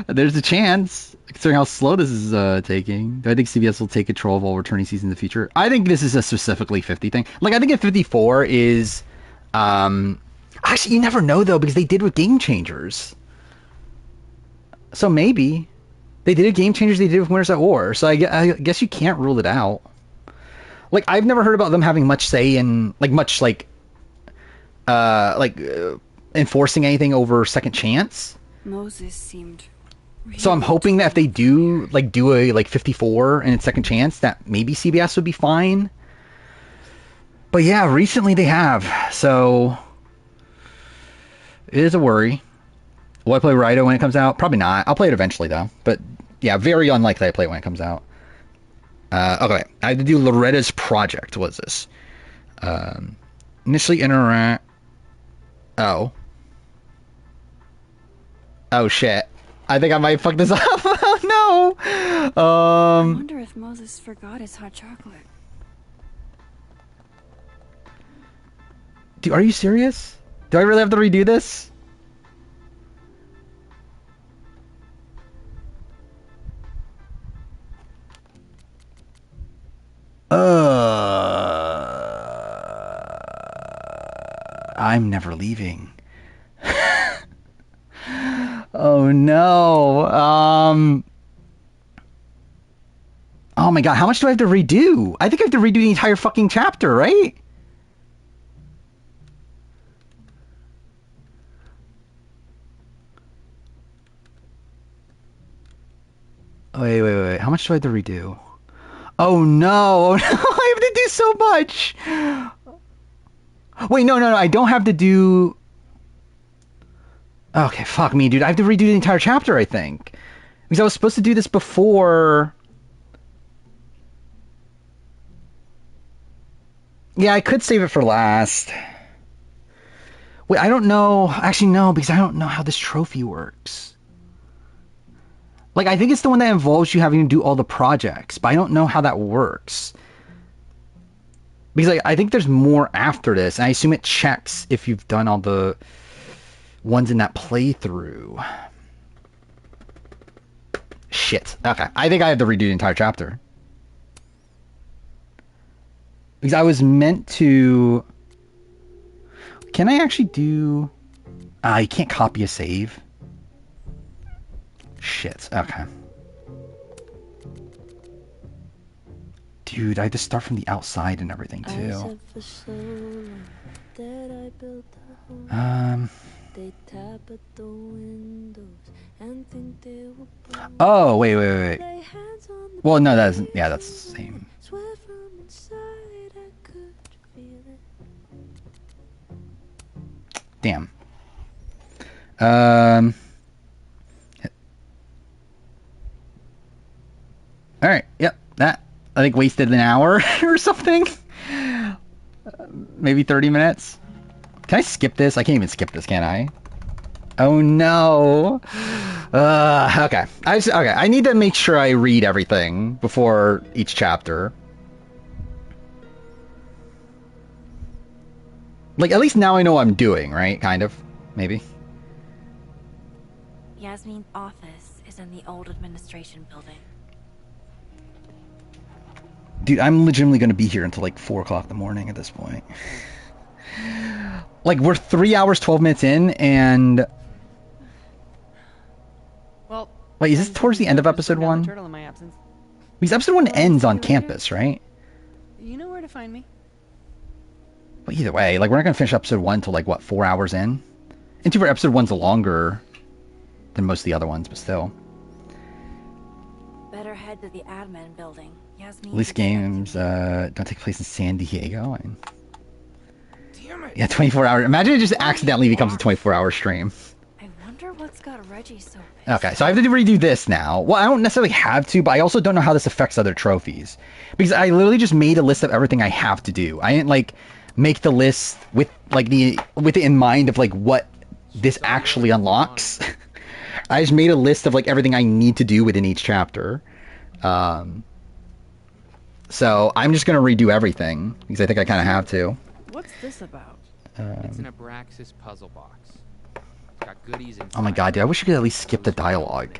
There's a chance, considering how slow this is taking. Do I think CBS will take control of all returning seasons in the future? I think this is a specifically 50 thing. Like, I think at 54 is... actually, you never know, though, because they did with Game Changers. So maybe. They did with Game Changers, they did with Winners at War. So I guess you can't rule it out. Like, I've never heard about them having much say in, like, enforcing anything over Second Chance. Moses seemed... So I'm hoping that if they do a 54 and it's Second Chance, that maybe CBS would be fine. But yeah, recently they have. So It is a worry. Will I play Raito when it comes out? Probably not. I'll play it eventually, though. But, yeah, very unlikely I play it when it comes out. Okay, I had to do Loretta's Project. What is this? Initially interact... Oh. Oh, shit. I think I might fuck this up. Oh, no! I wonder if Moses forgot his hot chocolate. Dude, are you serious? Do I really have to redo this? I'm never leaving. Oh no. Oh my god, how much do I have to redo? I think I have to redo the entire fucking chapter, right? Wait. How much do I have to redo? Oh no. I have to do so much. Wait, no. I don't have to do... Okay, fuck me, dude. I have to redo the entire chapter, I think. Because I was supposed to do this before... Yeah, I could save it for last. Wait, I don't know. Actually, no, because I don't know how this trophy works. Like, I think it's the one that involves you having to do all the projects, but I don't know how that works. Because I think there's more after this, and I assume it checks if you've done all the ones in that playthrough. Shit. Okay, I think I have to redo the entire chapter. Because I was meant to... Can I actually do... you can't copy a save. Shit, okay. Dude, I had to start from the outside and everything, too. Oh, wait. Well, no, that's... Yeah, that's the same. Damn. Alright, yep, that, I think, wasted an hour or something. Maybe 30 minutes. Can I skip this? I can't even skip this, can I? Oh no. Okay. I need to make sure I read everything before each chapter. Like, at least now I know what I'm doing, right? Kind of. Maybe. Yasmin's office is in the old administration building. Dude, I'm legitimately going to be here until like 4 o'clock in the morning at this point. Like, we're 3 hours, 12 minutes in, and... Well... Wait, is this towards the end of episode 1? Turtle in my absence. Because episode 1 ends on campus, right? You know where to find me. But either way, like, we're not going to finish episode 1 until, like, what, 4 hours in? And 2 episode 1's longer than most of the other ones, but still. Better head to the admin building. Yasmin, These games don't take place in San Diego. Yeah, 24 hours. Imagine it just accidentally becomes a 24-hour stream. I wonder what's got Reggie so pissed. Okay, so I have to redo this now. Well, I don't necessarily have to, but I also don't know how this affects other trophies. Because I literally just made a list of everything I have to do. I didn't, like, make the list with, like, with it in mind of, like, what this actually unlocks. I just made a list of, like, everything I need to do within each chapter. So I'm just going to redo everything, because I think I kind of have to. What's this about? It's an Abraxas puzzle box. It's got goodies inside. Oh my god, dude, I wish you could at least skip the dialogue.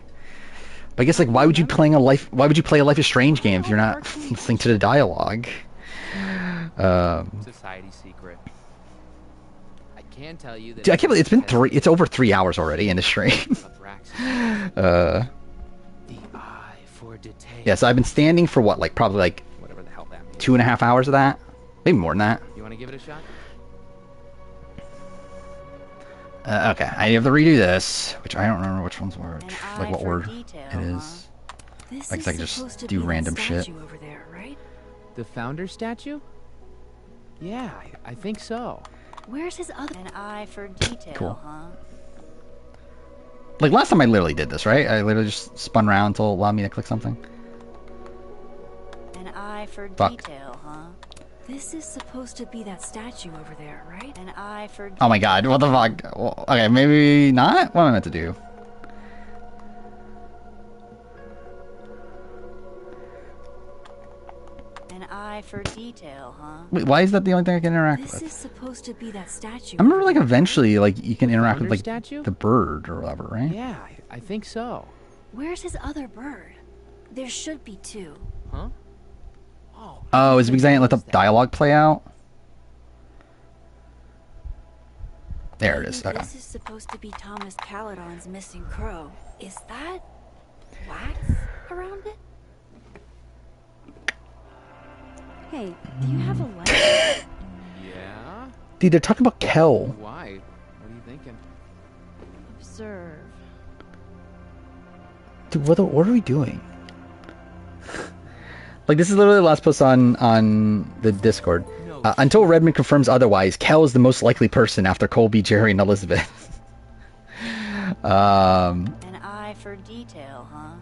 But I guess, like, why would you play a Life is Strange game if you're not listening to the dialogue? Society secret. I can tell you that... Dude, I can't believe it's over 3 hours already in the stream. The eye for detail. Yeah, so I've been standing for what, like, probably like Whatever the hell that means. 2.5 hours of that? Maybe more than that. You want to give it a shot? Okay, I have to redo this, which I don't remember which one's which, like what order it is. I guess I can just do random shit. Over there, right? The founder statue? Yeah, I think so. Where's his other? An eye for detail, Cool. huh? Like last time I literally did this, right? I literally just spun around until it allowed me to click something. An eye for Fuck. detail, huh? This is supposed to be that statue over there, right? An eye for Oh my god, what the fuck? Well, okay, maybe not? What am I meant to do? An eye for detail, huh? Wait, why is that the only thing I can interact This with? is supposed to be that statue. I remember like eventually like you can interact with founder like statue? the bird or whatever, right? Yeah, I think so. Where's his other bird? There should be two. Huh? Oh, is it because I didn't let the dialogue play out? There it is. Okay. This is supposed to be Thomas Caledon's missing crow. Is that wax around it? Hey, do you have a light? Yeah? Dude, they're talking about Kel. Why? What are you thinking? Observe. Dude, what are we doing? Like, this is literally the last post on the Discord. Until Redmond confirms otherwise, Kel is the most likely person after Colby, Jerry, and Elizabeth. An eye for detail, huh?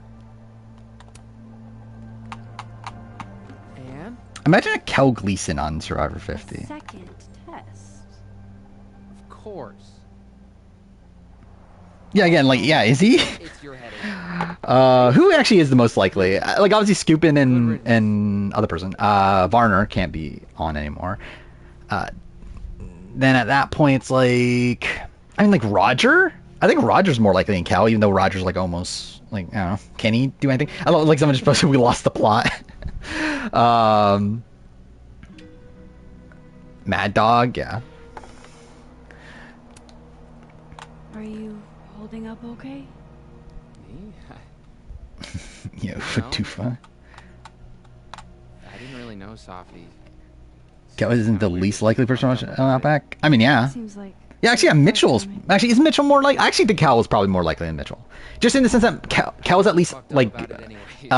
And? Imagine a Kel Gleason on Survivor 50. Second test. Of course. Yeah, again, like, yeah, is he? It's your headache. Who actually is the most likely? Like, obviously, Scoopin and other person. Varner can't be on anymore. Then at that point, it's like, I mean, like Roger. I think Roger's more likely than Cal, even though Roger's like almost like, I don't know. Can he do anything? I don't like someone just posted we lost the plot. Mad Dog, yeah. Are you holding up okay? Me? Yeah, Fatufa. I didn't really know Sophie. Cal isn't the least likely person on Outback. I mean, yeah. Seems like Yeah, actually, yeah, Mitchell's. Actually, isn't Mitchell more like? I actually think Cal was probably more likely than Mitchell. Just in the sense that Cal was at least like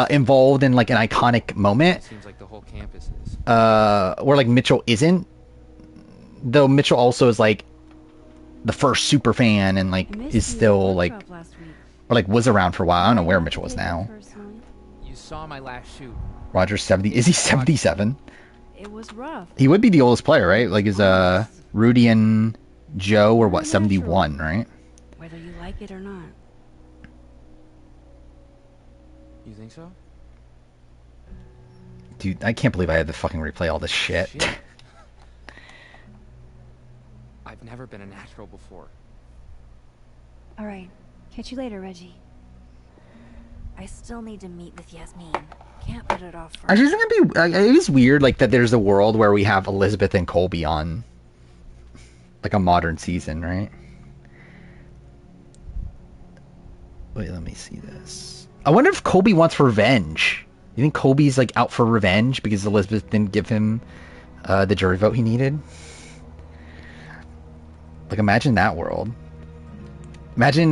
involved in like an iconic moment. Seems like the whole campus is. Where like Mitchell isn't. Though Mitchell also is like the first super fan and like is still like, or like was around for a while. I don't know where Mitchell is now. You saw my last shoot. Roger's 70. Is he 77? it was rough. He would be the oldest player, right? Like is Rudy and Joe were what, 71, right? Whether you like it or not. You think so? Dude, I can't believe I had to fucking replay all this shit. I've never been a natural before. All right. Catch you later, Reggie. I still need to meet with Yasmin. Can't put it off for Actually, isn't it be? It is weird, like that. There's a world where we have Elizabeth and Colby on, like a modern season, right? Wait, let me see this. I wonder if Colby wants revenge. You think Colby's like out for revenge because Elizabeth didn't give him the jury vote he needed? Like, imagine that world. Imagine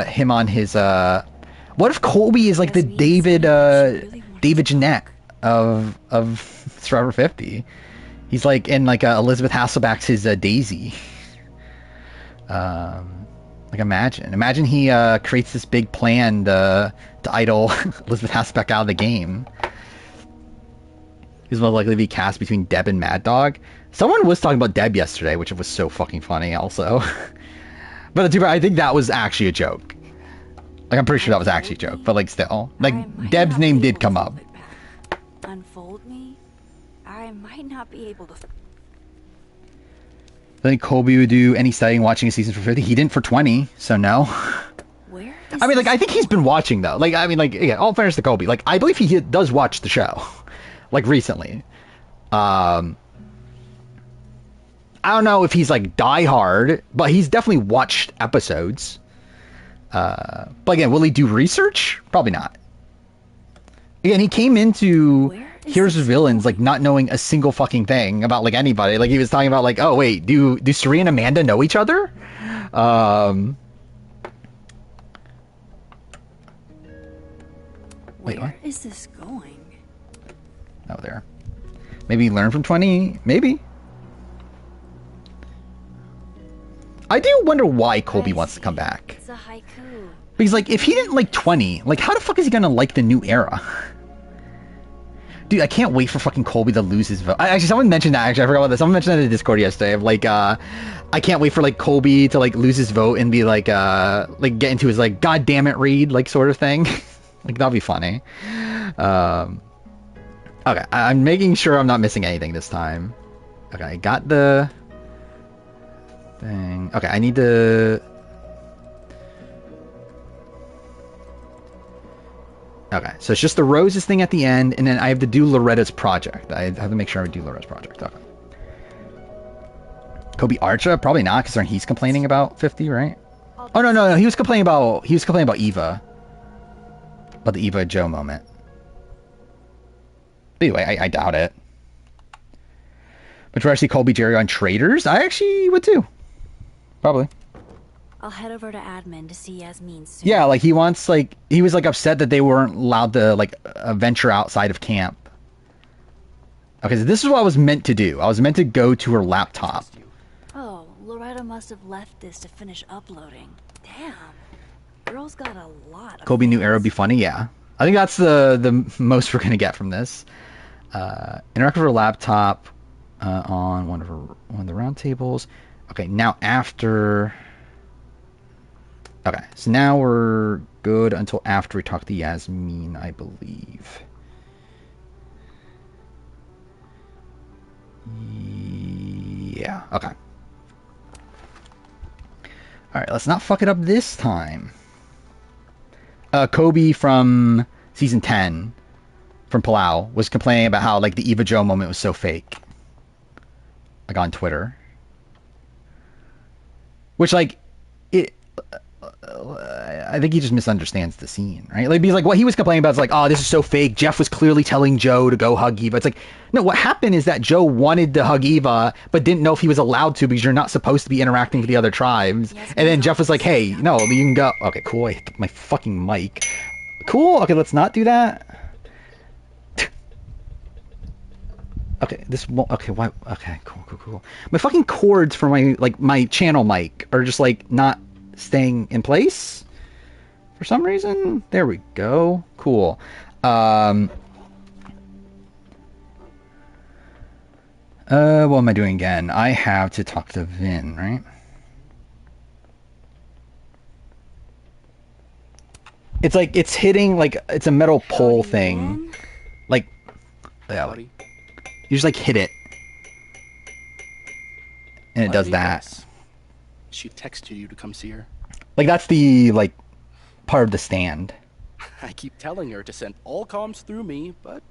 him on his. What if Colby is like the David Jeanette of Survivor 50? He's like in like Elizabeth Hasselbeck's his Daisy. Like imagine he creates this big plan to idle Elizabeth Hasselbeck out of the game. He's most likely to be cast between Deb and Mad Dog. Someone was talking about Deb yesterday, which was so fucking funny also. But I think that was actually a joke. Like, I'm pretty sure that was actually a joke, but like still. Like, Deb's name did come up. unfold me. I might not be able to. I think Colby would do any studying watching a season for 50. He didn't for 20, so no. Where? I mean, like, I think he's been watching, though. Like, I mean, like, yeah, all fairness to Colby. Like, I believe he does watch the show. Like, recently. I don't know if he's, like, diehard, but he's definitely watched episodes. But again, will he do research? Probably not. Again, he came into Here's the Villains, like, not knowing a single fucking thing about, like, anybody. Like, he was talking about, like, oh, wait, do Suri and Amanda know each other? Wait, what? Where is this going? Oh, there. Maybe learn from 20? Maybe. I do wonder why Colby wants to come back. It's a haiku. Because, like, if he didn't like 20, like, how the fuck is he gonna like the new era? Dude, I can't wait for fucking Colby to lose his vote. Actually, someone mentioned that. Actually, I forgot about that. Someone mentioned that in the Discord yesterday. Of like, I can't wait for like Colby to like lose his vote and be like get into his like, God damn it, Reed, like sort of thing. Like that'll be funny. Okay, I'm making sure I'm not missing anything this time. Okay, I got the thing. Okay, I need to. Okay, so it's just the roses thing at the end, and then I have to do Loretta's project. I have to make sure I do Loretta's project. Okay. Kobe Archer? Probably not, because he's complaining about 50, right? Oh no, he was complaining about Eva. About the Eva Joe moment. But anyway, I doubt it. But to actually Colby Jerry on Traders, I actually would too. Probably. I'll head over to admin to see Yasmin soon. Yeah, like he wants, like, he was like upset that they weren't allowed to like venture outside of camp. Okay, so this is what I was meant to do. I was meant to go to her laptop. Oh, Loretta must have left this to finish uploading. Damn. Girl's got a lot of Colby New Era would be funny, yeah. I think that's the most we're gonna get from this. Interact with her laptop on one of the round tables. Okay, now after. Okay, so now we're good until after we talk to Yasmin, I believe. Yeah, okay. Alright, let's not fuck it up this time. Kobe from season 10 from Palau was complaining about how like the Eva Joe moment was so fake. Like on Twitter. Which like it I think he just misunderstands the scene, right? Like, because like what he was complaining about is like, oh, this is so fake. Jeff was clearly telling Joe to go hug Eva. It's like, no, what happened is that Joe wanted to hug Eva, but didn't know if he was allowed to because you're not supposed to be interacting with the other tribes. And then Jeff was like, hey, no, you can go. Okay, cool. I hit my fucking mic. Cool. Okay, let's not do that. Okay, this won't. Okay, why? Okay, cool. My fucking cords for my channel mic are just like not staying in place for some reason. There we go. Cool. What am I doing again? I have to talk to Vin, right? It's like it's hitting like it's a metal pole thing. Like yeah, like, you just like hit it. And it does that. She texted you to come see her. Like that's the like part of the stand. I keep telling her to send all comms through me, but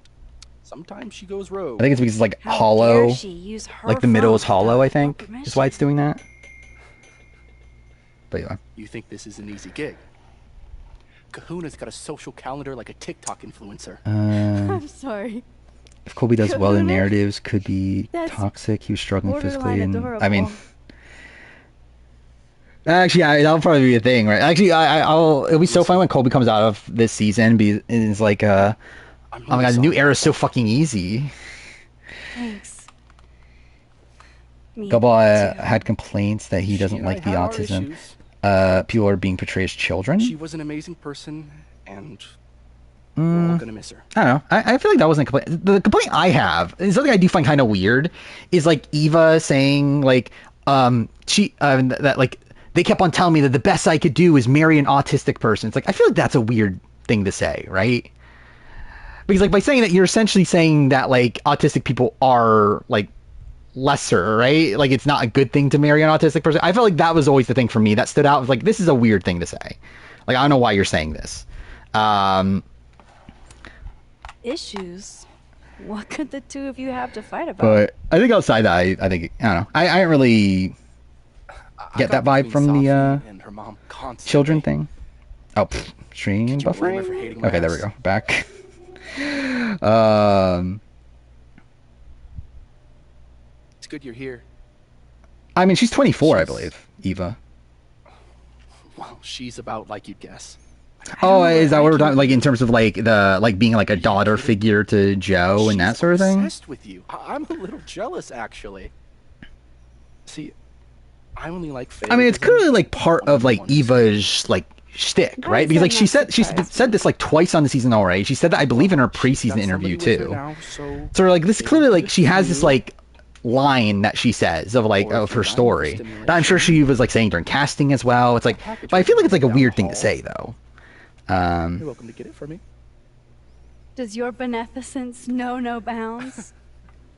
sometimes she goes rogue. I think it's because it's like hollow. Like the middle is hollow, I think. Is why it's doing that. But yeah. You think this is an easy gig? Kahuna's got a social calendar like a TikTok influencer. I'm sorry. If Colby does well in narratives, could be toxic. He was struggling physically, and I mean. Actually, yeah, that'll probably be a thing, right? Actually, it'll be so fun when Colby comes out of this season and is like, oh my god, the new era is so fucking easy. Thanks. Gubble had complaints that he doesn't like the autism. People are being portrayed as children. She was an amazing person, and we're all gonna miss her. I don't know. I feel like that wasn't a complaint. The complaint I have is something I do find kind of weird. Is like Eva saying like, that like. They kept on telling me that the best I could do is marry an autistic person. It's like, I feel like that's a weird thing to say, right? Because like by saying that, you're essentially saying that like autistic people are like lesser, right? Like it's not a good thing to marry an autistic person. I felt like that was always the thing for me that stood out. It was like, this is a weird thing to say. Like, I don't know why you're saying this. Issues? What could the two of you have to fight about? But I think outside that, I think, I don't know. I didn't really get that vibe from the children thing. Oh, stream buffering. Okay, there we go. Back. It's good you're here. I mean, she's 24, I believe. Eva. Well, she's about like you'd guess. Oh, is that what we're talking? Like in terms of like the being like a daughter figure to Joe and that sort of thing. Obsessed with you. I'm a little jealous, actually. See. I only like Faye. I mean, it's clearly like part of like Eva's like shtick, right? Because like she said this like twice on the season already. She said that I believe in her preseason interview too. So like this clearly like she has this like line that she says of like of her story. That I'm sure she was like saying during casting as well. It's like, but I feel like it's like a weird thing to say though. You're welcome to get it for me. Does your beneficence know no bounds?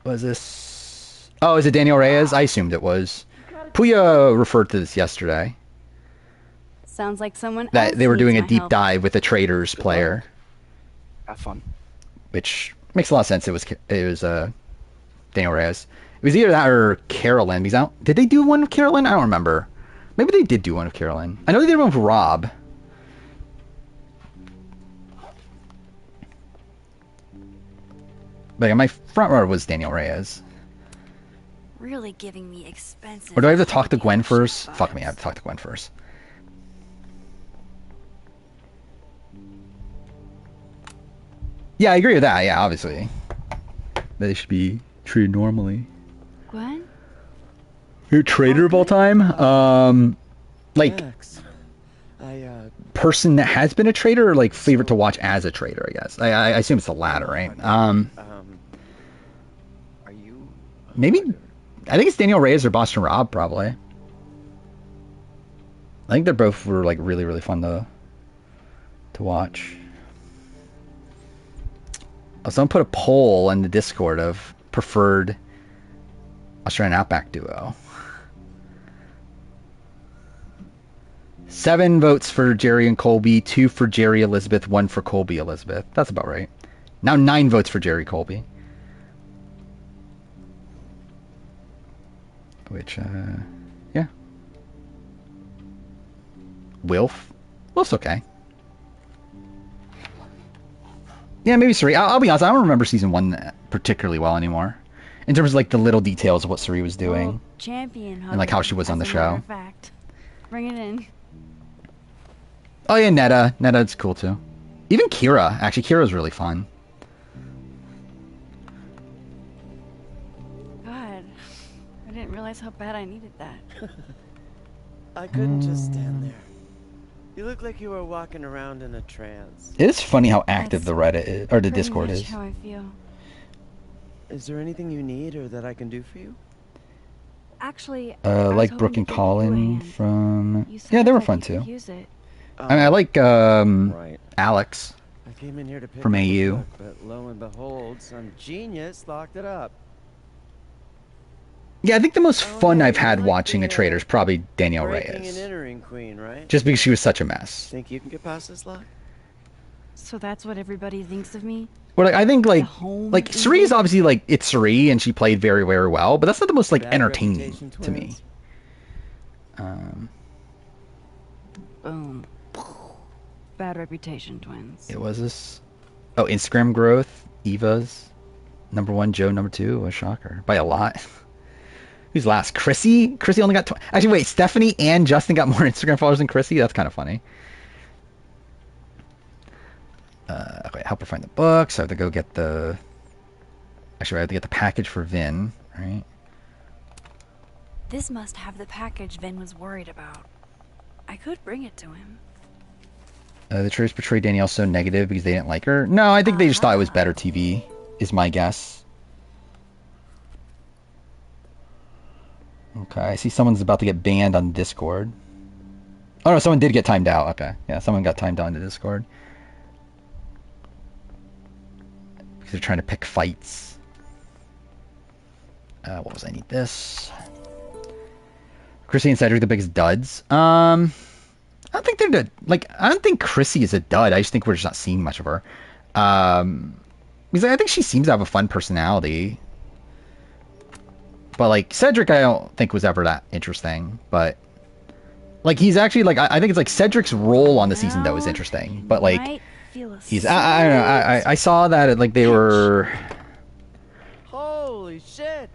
Was this? Oh, is it Daniel Reyes? I assumed it was. Puya referred to this yesterday. Sounds like someone That else they were doing a needs my deep help. dive with a Traders player, Have fun. which makes a lot of sense. It was Daniel Reyes. It was either that or Carolyn. Because did they do one with Carolyn? I don't remember. Maybe they did do one with Carolyn. I know they did one with Rob. But yeah, my front rower was Daniel Reyes. Really giving me expensive. Or do I have to talk to Gwen first? Fuck me, I have to talk to Gwen first. Yeah, I agree with that. Yeah, obviously. They should be treated normally. Gwen? Your trader of all time? Like, person that has been a trader, or like favorite to watch as a trader, I guess. I assume it's the latter, right? Maybe, I think it's Daniel Reyes or Boston Rob, probably. I think they both were like really, really fun to watch. Someone put a poll in the Discord of preferred Australian Outback duo. 7 votes for Jerry and Colby, 2 for Jerry Elizabeth, 1 for Colby Elizabeth. That's about right. Now 9 votes for Jerry Colby. Which, yeah. Wilf's okay. Yeah, maybe Suri. I'll be honest, I don't remember season 1 particularly well anymore. In terms of like the little details of what Suri was doing. Champion. And like how she was on the show. Fact. Bring it in. Oh yeah, Netta. Netta's cool too. Even Kira. Actually, Kira's really fun. God, I didn't realize how bad I needed that. I couldn't just stand there. You look like you were walking around in a trance. It is funny how active the Reddit is, or the Discord is. How I feel. Is there anything you need or that I can do for you? Actually, Like Brooke and Colin from... Yeah, they were fun too. Use it. I mean, I like Alex I came in here to pick from up the AU. book, but lo and behold, some genius locked it up. Yeah, I think the most fun I've had watching a trader is probably Danielle Breaking Reyes. and entering queen, right? Just because she was such a mess. Think you can get past this lock? So that's what everybody thinks of me? Well, like, I think like Suri is obviously like it's Suri and she played very, very well, but that's not the most like entertaining to me. Boom. Bad reputation, twins. It was this. Oh, Instagram growth. Eva's #1, Joe #2. A shocker by a lot. Who's last? Chrissy? Chrissy only got... Actually, wait. Stephanie and Justin got more Instagram followers than Chrissy? That's kind of funny. Okay, help her find the book. So I have to go get the... Actually, I have to get the package for Vin, right? This must have the package Vin was worried about. I could bring it to him. The traders portrayed Danielle so negative because they didn't like her. No, I think they just thought it was better TV, is my guess. Okay, I see someone's about to get banned on Discord. Oh no, someone did get timed out. Okay, yeah, someone got timed out in the Discord. Because they're trying to pick fights. What was I need this? Chrissy and Cedric the biggest duds. I don't think they're the, like, I don't think Chrissy is a dud. I just think we're just not seeing much of her. Because I think she seems to have a fun personality. But like Cedric, I don't think was ever that interesting. But like he's actually like I think it's like Cedric's role on the season though is interesting. But like he's I don't know. I saw that like they were. Holy shit!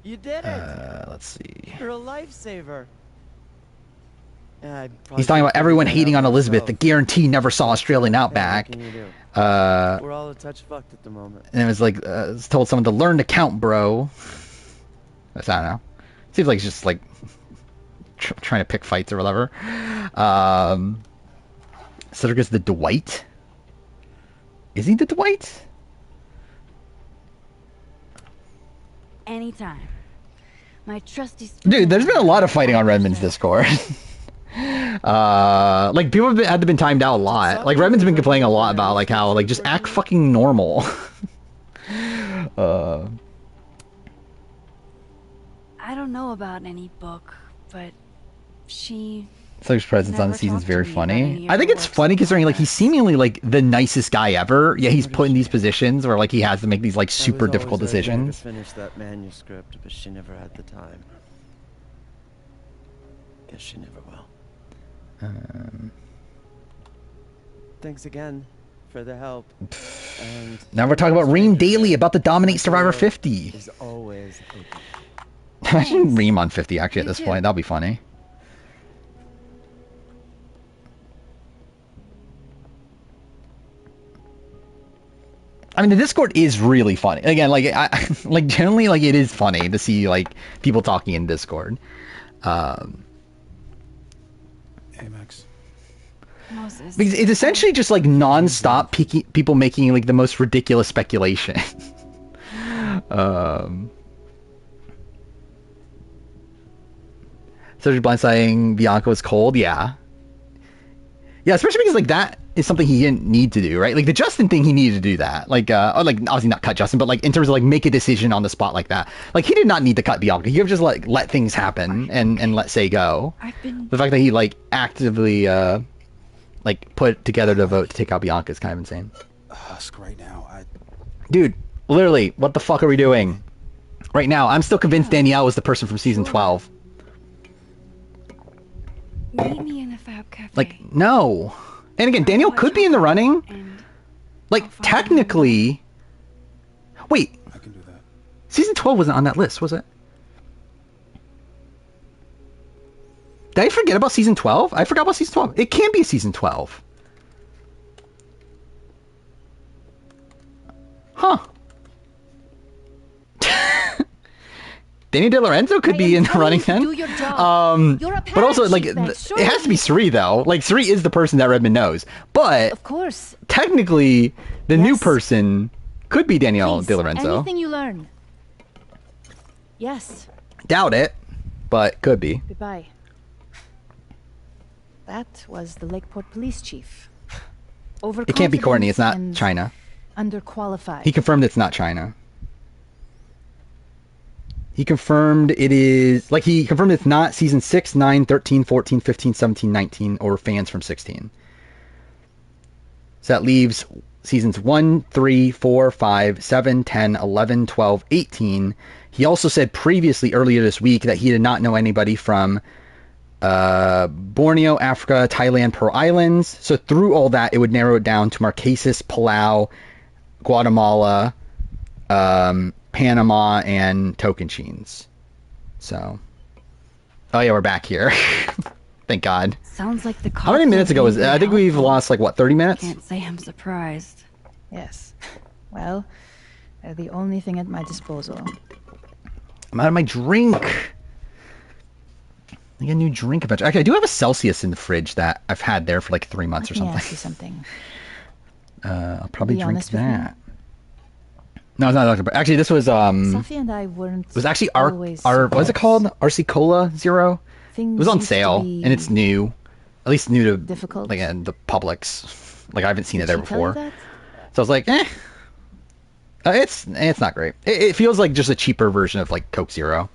You did it! Let's see. You're a lifesaver. He's talking about everyone hating on Elizabeth. The guarantee never saw Australian Outback. We're all a touch fucked at the moment. And it was like told someone to learn to count, bro. I don't know. Seems like it's just like trying to pick fights or whatever. Cedric is the Dwight. Is he the Dwight? Anytime. My trusty Dude, there's been a lot of fighting on Redmond's Discord. Like people had to been timed out a lot. Like Redmond's been complaining a lot about like how like just act fucking normal. I don't know about any book, but she... Cedric's presence on the season is very funny. I think it's funny considering like he's seemingly like the nicest guy ever. Yeah, he's put in these positions where like he has to make these like super difficult decisions. To finish that manuscript, but she never had the time. Guess she never will. Thanks again for the help. And now we're talking about Reem Daily about to dominate Survivor 50. Is always open. Imagine Reem on 50 actually at this point. That'll be funny. I mean, the Discord is really funny. Again, like, like generally, like it is funny to see like people talking in Discord. Hey, Max. Moses. Because it's essentially just like non-stop people making like the most ridiculous speculation. Cedric blindsiding Bianca was cold, yeah. Yeah, especially because like that is something he didn't need to do, right? Like the Justin thing, he needed to do that. Like, or like obviously not cut Justin, but like in terms of like make a decision on the spot like that. Like he did not need to cut Bianca. He could have just like let things happen and let Say go. The fact that he like actively like put together the vote to take out Bianca is kind of insane. Husk right now. Dude, literally, what the fuck are we doing? Right now, I'm still convinced Danielle was the person from season 12. Meet me in a Fab Cafe. Like, no. And again, Danielle could be in the running. Like, technically... Wait. I can do that. Season 12 wasn't on that list, was it? Did I forget about season 12? I forgot about season 12. It can be season 12. Huh. Danny DeLorenzo could be in the running then. But also, like, it has to be Suri, though. Like, Suri is the person that Redmond knows. But, of course, technically, the new person could be Danielle DeLorenzo. Anything you learn. Yes. Doubt it, but could be. Goodbye. That was the Lakeport police chief. It can't be Courtney. It's not China. Underqualified. He confirmed it's not China. He confirmed it is... Like, he confirmed it's not season 6, 9, 13, 14, 15, 17, 19, or fans from 16. So that leaves seasons 1, 3, 4, 5, 7, 10, 11, 12, 18. He also said previously, earlier this week, that he did not know anybody from Borneo, Africa, Thailand, Pearl Islands. So through all that, it would narrow it down to Marquesas, Palau, Guatemala, Panama, and Tocantins. So, oh yeah, we're back here. Thank God. Sounds like the How many minutes ago was it? I think we've lost like what, 30 minutes? Can't say I'm surprised. Yes. Well, they're the only thing at my disposal. I'm out of my drink. I get a new drink eventually. Actually, I do have a Celsius in the fridge that I've had there for like 3 months or something. Let me ask you something. I'll probably Be drink honest with me. that. No, it's not Dr. Pepper. Actually, this was Sophie and I weren't. It was actually always our what is it called? RC Cola Zero. Things It was on used to sale be and it's new, at least new to difficult. like the Publix. Like I haven't seen it there Did she tell you before, that? so I was like, it's not great. It feels like just a cheaper version of like Coke Zero.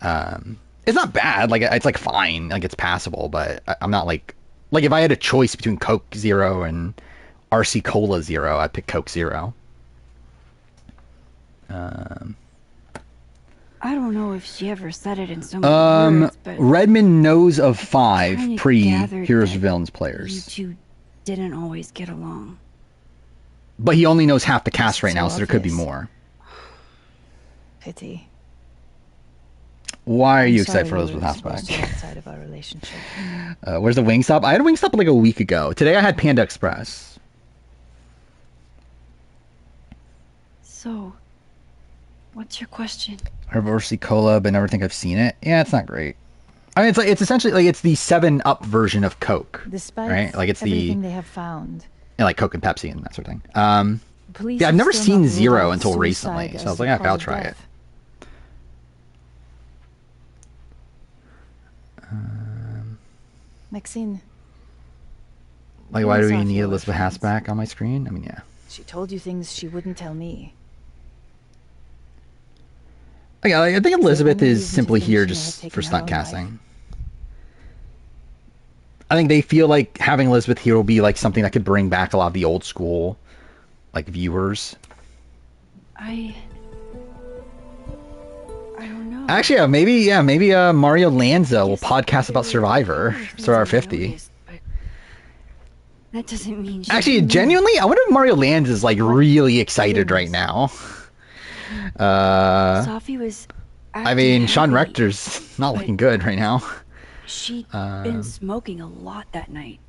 It's not bad. Like it's like fine. Like it's passable, but I'm not like if I had a choice between Coke Zero and RC Cola Zero, I'd pick Coke Zero. I don't know if she ever said it in so many words, but Redmond knows of kinda 5 pre-Heroes gathered of that Villains you players, two didn't always get along. but he only knows half the cast right so now, so there could be obvious. more. Pity. Why are you I'm excited sorry for we Elizabeth were Hasselbeck? supposed to be outside of our relationship. Where's the Wingstop? I had a Wingstop like a week ago. Today I had Panda Express. So, what's your question? I've RC Cola, but never think I've seen it. Yeah, it's not great. I mean, it's essentially like it's the 7-Up version of Coke, Despite right? Like it's everything the they have found, like Coke and Pepsi and that sort of thing. police Yeah, I've have never still seen not ruled Zero out until suicide recently, so I as was like, the okay, I'll cause of try it. death. Maxine, Like, why do we need Elizabeth Haas back on my screen? I mean, yeah. she told you things she wouldn't tell me. Yeah, I think Elizabeth only is reason to simply think here she may just have for taken her stunt own casting. I think they feel like having Elizabeth here will be like something that could bring back a lot of the old school, like, viewers. I don't know. Actually, maybe Mario Lanza will podcast about Survivor 50. That doesn't mean she Actually, genuinely, I wonder if Mario Lanza is like really excited right now. Sophie was I mean, Sean happy, Rector's not looking good right now. She'd been smoking a lot that night.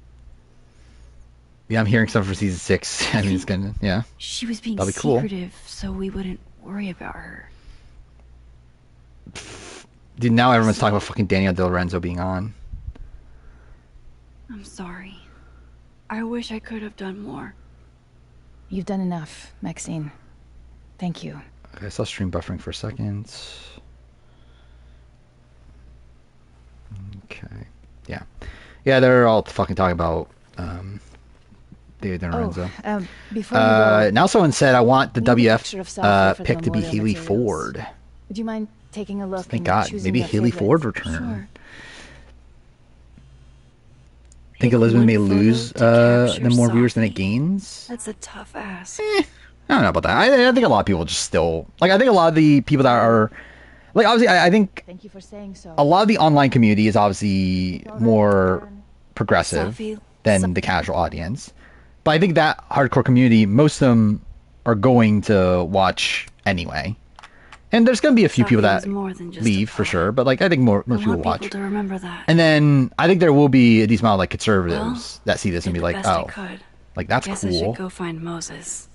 Yeah, I'm hearing something for season 6. I mean, it's gonna, yeah. She was being That'll be cool. secretive so we wouldn't worry about her. Dude, now everyone's talking about fucking Daniel Del Renzo being on. I'm sorry. I wish I could have done more. You've done enough, Maxine. Thank you. Okay, I saw stream buffering for a second. Okay. Yeah. Yeah, they're all fucking talking about David Del Renzo. Before you go, Now someone said, I want the need a picture of Sophie WF for the pick to be memorial Haley materials. Ford. Would you mind taking a look? Thank and God. choosing Maybe your Haley favorites? Ford return. Sure. Think Elizabeth may lose the more viewers than it gains? That's a tough ask. I don't know about that. I think a lot of people just still like. I think a lot of the people that are like, obviously, I think Thank you for saying so. a lot of the online community is obviously more progressive Sophie, than the casual audience. But I think that hardcore community, most of them are going to watch anyway. And there's going to be a few people that leave for sure, but like I think most people will watch. To remember that. And then I think there will be a decent amount of like conservatives that see this and be like, oh, like that's Guess I cool. should go find Moses.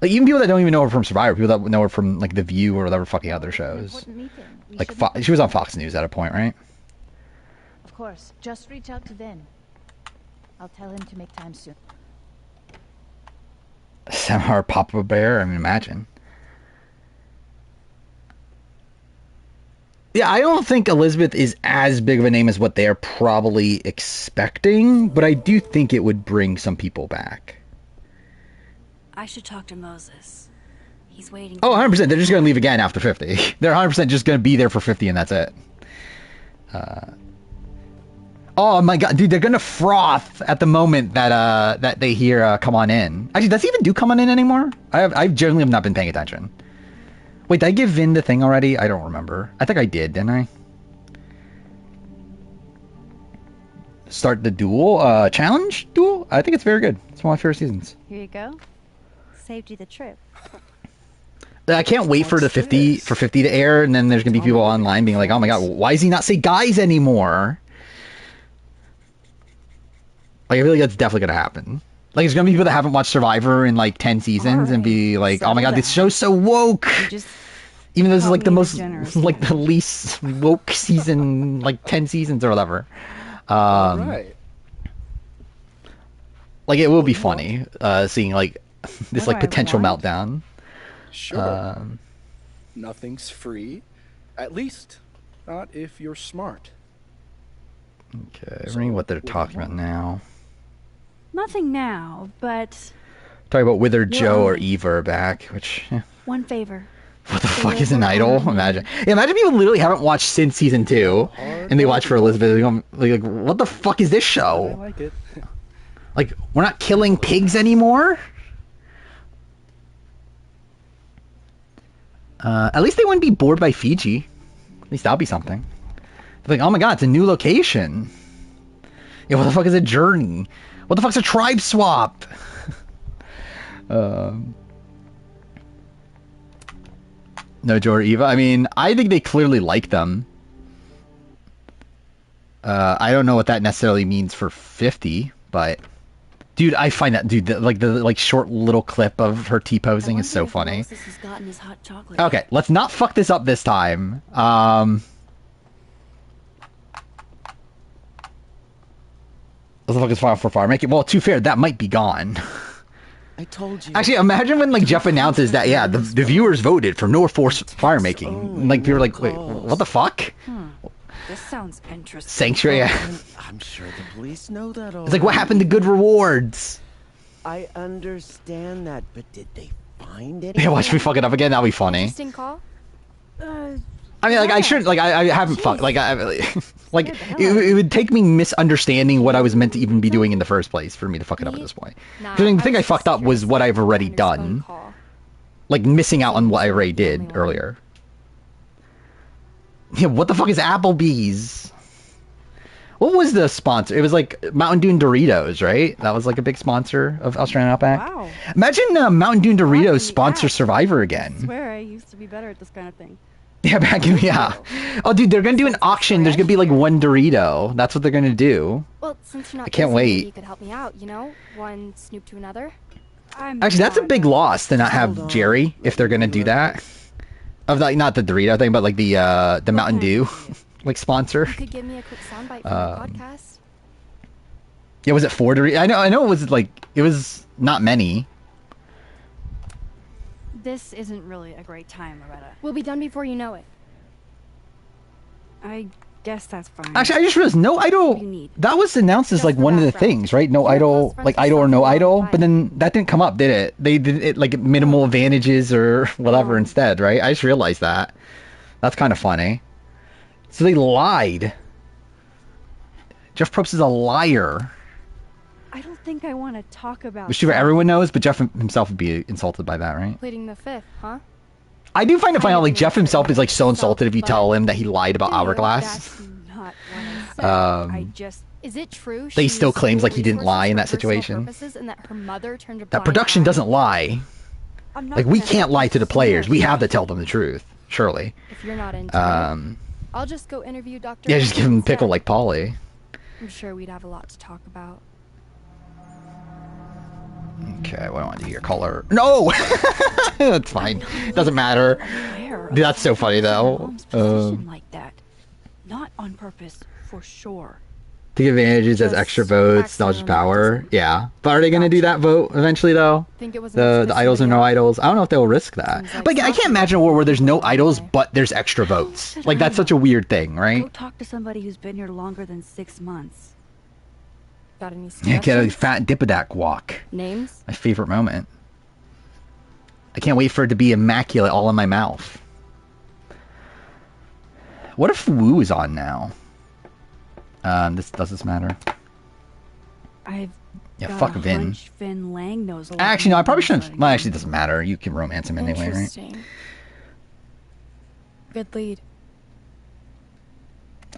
Like even people that don't even know her from Survivor, people that know her from like The View or whatever fucking other shows. Like she was on Fox News at a point, right? Of course. Just reach out to Ben. I'll tell him to make time soon. Samar Papa Bear, I mean, imagine. Yeah, I don't think Elizabeth is as big of a name as what they're probably expecting, but I do think it would bring some people back. I should talk to Moses. He's waiting. Oh, 100%. They're just going to leave again after 50. They're 100% just going to be there for 50 and that's it. Oh my god, dude, they're going to froth at the moment that that they hear come on in. Actually, does he even do come on in anymore? I generally have not been paying attention. Wait, did I give Vin the thing already? I don't remember. I think I did, didn't I? Start the duel? Challenge duel? I think it's very good. It's one of my favorite seasons. Here you go. Saved you the trip. I can't wait for 50 to air, and then there's gonna be people online being like, "Oh my god, why does he not say guys anymore?" Like, I feel like that's definitely gonna happen. Like, there's gonna be people that haven't watched Survivor in like 10 seasons and be like, "Oh my god, this show's so woke." Even though this is like the most, like the least woke season, like 10 seasons or whatever. Right. Like, it will be funny seeing like this like potential meltdown. Sure. Nothing's free. At least, not if you're smart. Okay, reading what they're talking about now. Nothing now, but Talking about whether Joe or Eva are back, which one favor. what the fuck is an idol? Imagine. Yeah, imagine people literally haven't watched since season 2 and they watch for Elizabeth. Like, what the fuck is this show? I like it. Like, we're not killing pigs anymore? At least they wouldn't be bored by Fiji. At least that'll be something. They're like, oh my god, it's a new location. Yeah, what the fuck is a journey? What the fuck's a tribe swap? No Joe or Eva. I mean, I think they clearly like them. I don't know what that necessarily means for 50, but dude, I find that the short little clip of her T-posing is so funny. Has gotten his hot chocolate. Okay, let's not fuck this up this time. What the fuck is file for fire making? Well, to be fair, that might be gone. I told you. Actually, imagine when like Jeff announces that, yeah, the viewers voted for no forced fire making. Like people are like, wait, what the fuck? This sounds interesting. Sanctuary. Yeah. I'm sure the police know that already. It's like, what happened to good rewards? I understand that, but did they find it? Yeah, watch me fuck it up again. That'll be funny. Interesting call. I mean, like, I shouldn't, like, I haven't fucked, like, like, it would take me misunderstanding what I was meant to even be doing in the first place for me to fuck it up at this point. Nah, The thing I fucked up was what I've already done. Like, missing out on what I already did earlier. Yeah, what the fuck is Applebee's? What was the sponsor? It was like Mountain Dew and Doritos, right? That was like a big sponsor of Australian Outback. Wow. Imagine Mountain Dew and Doritos sponsor Survivor again. I swear I used to be better at this kind of thing. Yeah, back in, yeah. Oh, dude, they're gonna do an auction. There's gonna be like one Dorito. That's what they're gonna do. Well, since you're not I can't busy, maybe wait. you could help me out, you know? One Snoop to another. Actually, that's a big loss to not have Jerry if they're gonna do that. Of like not the Dorito thing, but like the Mountain Dew like sponsor. You could give me a quick soundbite from the podcast. Yeah, was it 4 Doritos? I know it was like it was not many. This isn't really a great time, Loretta. We'll be done before you know it. I guess that's fine. Actually, I just realized no idol. That was announced as like one of the things, right? No idol, like idol or no idol. But then that didn't come up, did it? They did it like minimal advantages or whatever instead, right? I just realized that. That's kind of funny. So they lied. Jeff Probst is a liar. I don't think I want to talk about. Which everyone knows, but Jeff himself would be insulted by that, right? Pleading the fifth, huh? I do find it funny how like Jeff himself is like so insulted if you tell him that he lied about Hourglass. Not what I said. Is it true? That he still claims like he didn't lie in that situation. And that her mother turned a That production doesn't lie. Like we can't lie to the players. We have to tell them the truth. Surely. If you're not into it, I'll just go interview Dr. Yeah, just give him pickle like Polly. I'm sure we'd have a lot to talk about. Okay, what do I want to do here? Color. No! That's fine. Doesn't matter. Dude, that's so funny though. Like that. Not on purpose, for sure. Take advantages as extra votes, knowledge power. Yeah. But are they going to do that vote eventually though? The idols or no idols? I don't know if they'll risk that. But I can't imagine a world where there's no idols, but there's extra votes. Like that's such a weird thing, right? Go talk to somebody who's been here longer than 6 months. Got any Yeah, suggestions? get a fat Dipodak walk. Names? My favorite moment. I can't wait for it to be immaculate all in my mouth. What if Wu is on now? Does this matter? I've Yeah, got fuck a Vin. hunch Finn Lang knows a lot Actually, no, more I probably than shouldn't. Well, actually, it doesn't matter. You can romance him anyway, right? Interesting. Good lead.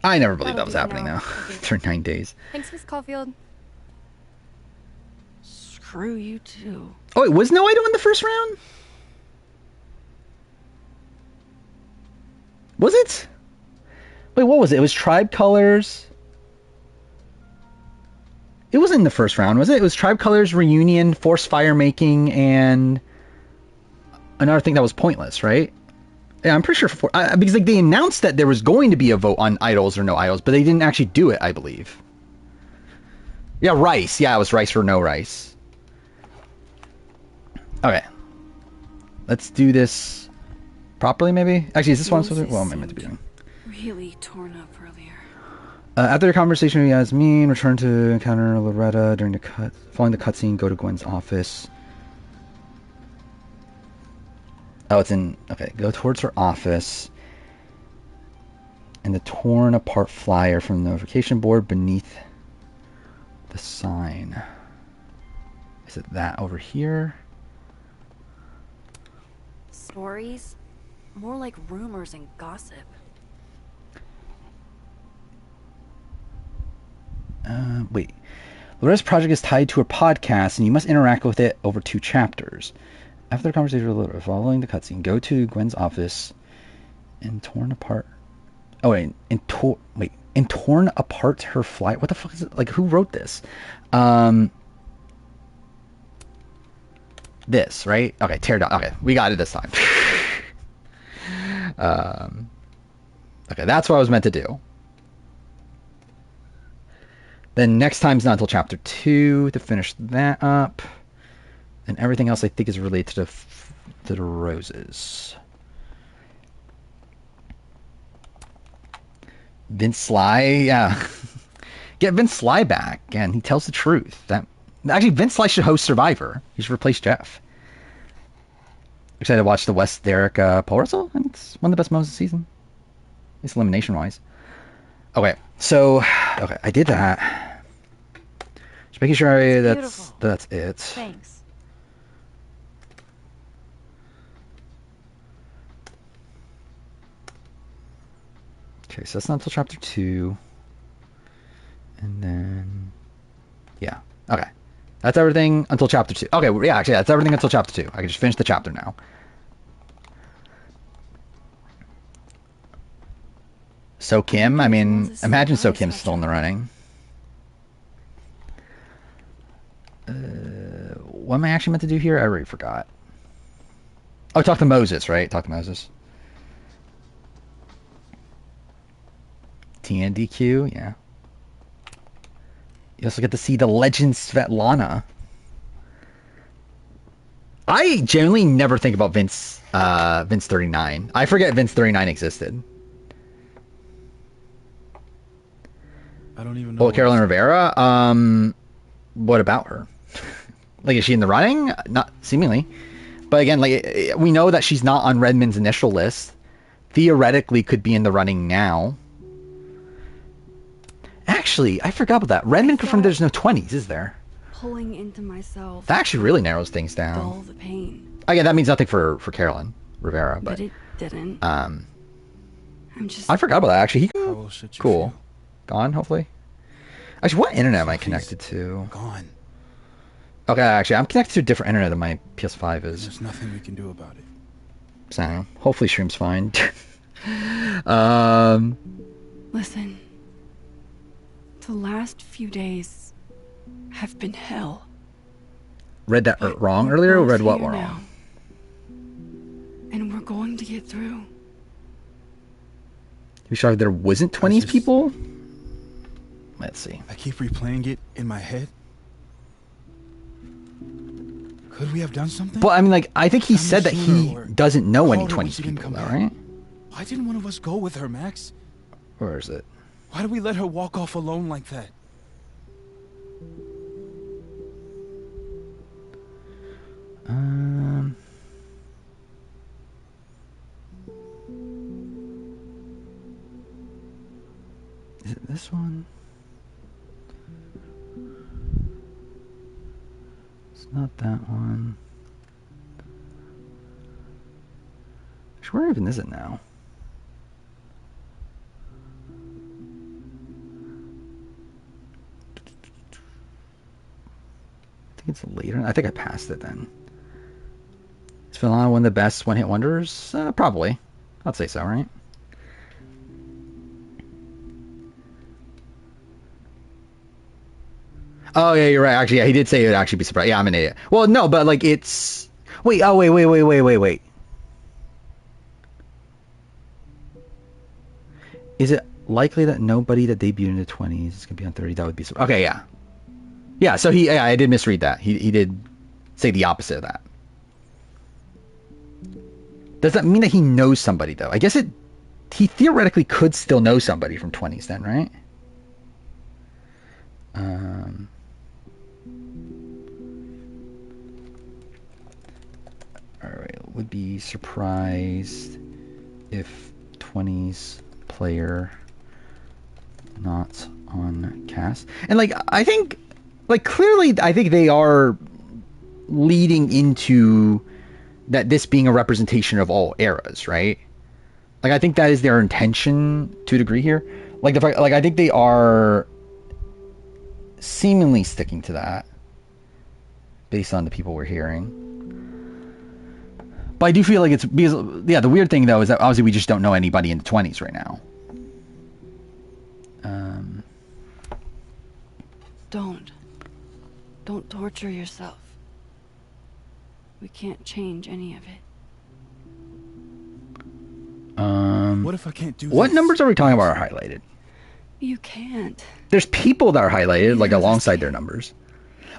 I never believed that That'll was do happening now. though. For 9 days. Thanks, Miss Caulfield. Screw you too. Oh, wait, was no idol in the first round? Was it? Wait, what was it? It was Tribe Colors. It wasn't in the first round, was it? It was Tribe Colors, Reunion, Forced Fire Making, and another thing that was pointless, right? Yeah, I'm pretty sure because like they announced that there was going to be a vote on idols or no idols, but they didn't actually do it, I believe. Yeah, Rice. Yeah, it was Rice or no Rice. Okay. Let's do this properly, maybe? Actually, is this one supposed to... Well, I'm meant to be doing. Really torn up earlier. After the conversation with Yasmin, return to encounter Loretta during the cut. Following the cutscene, go to Gwen's office. Oh, it's in... Okay, go towards her office. And the torn apart flyer from the notification board beneath the sign. Is it that over here? Stories? More like rumors and gossip. Wait. Loretta's project is tied to her podcast, and you must interact with it over 2 chapters. After the conversation with Loretta, following the cutscene, go to Gwen's office and torn apart... Oh, wait. And torn apart her flyer... What the fuck is it? Like, who wrote this? This, right? Okay, tear down. Okay, we got it this time. Okay, that's what I was meant to do. Then next time's not until chapter 2 to finish that up. And everything else I think is related to the roses. Vince Sly, yeah. Get Vince Sly back. Again, he tells the truth. Actually, Vince Sly should host Survivor. He should replace Jeff. Excited to watch the West Derek pole wrestle. And it's one of the best moments of the season. At least elimination-wise. Okay, so... Okay, I did that. Just making sure that's it. Thanks. Okay, so that's not until chapter 2. And then... Yeah. Okay. That's everything until chapter 2. Okay, yeah, actually, that's everything until chapter 2. I can just finish the chapter now. So Kim, I mean, imagine So Kim's still in the running. What am I actually meant to do here? I already forgot. Oh, talk to Moses, right? Talk to Moses. TNDQ, yeah. You also get to see the legend Svetlana. I genuinely never think about Vince 39. I forget Vince 39 existed. I don't even know. Oh, Carolyn Rivera? What about her? Like, is she in the running? Not seemingly. But again, like, we know that she's not on Redmond's initial list. Theoretically could be in the running now. Actually, I forgot about that. Redmond confirmed there's no 20s, is there? Pulling into myself. That actually really narrows things down. Dull the pain. Again, that means nothing for Carolyn Rivera, but it didn't. I'm just... I forgot about that, actually. Cool. Feel? Gone, hopefully. Actually, what internet am I connected to? Gone. Okay, actually, I'm connected to a different internet than my PS5 is. There's nothing we can do about it. So, hopefully stream's fine. Listen. The last few days have been hell. Read that wrong earlier, or read what wrong? Now. And we're going to get through. You sure there wasn't 20s people? Let's see. I keep replaying it in my head. Could we have done something? Well, I mean, like, I think he said that he doesn't know any 20s people, though, right? Why didn't one of us go with her, Max? Where is it? Why did we let her walk off alone like that? Is it this one? It's not that one. Where even is it now? I think it's later. I think I passed it then. Is Filana one of the best one-hit wonders? Probably. I'd say so, right? Oh, yeah, you're right. Actually, yeah, he did say it would actually be surprised. Yeah, I'm an idiot. Well, no, but, like, it's... Wait, oh, wait. Is it likely that nobody that debuted in the 20s is going to be on 30? That would be... Okay, yeah. Yeah, so I did misread that. He did say the opposite of that. Does that mean that he knows somebody, though? I guess he theoretically could still know somebody from 20s then, right? Alright, would be surprised if 20s player not on cast. And, like, I think, like, clearly, I think they are leading into that this being a representation of all eras, right? Like, I think that is their intention to a degree here. Like, the fact, like, I think they are seemingly sticking to that based on the people we're hearing. But I do feel like it's because, yeah, the weird thing though is that obviously we just don't know anybody in the 20s right now. Don't torture yourself. We can't change any of it. What if I can't do What this? numbers are we talking about are highlighted? You can't. There's people that are highlighted, like, alongside their numbers.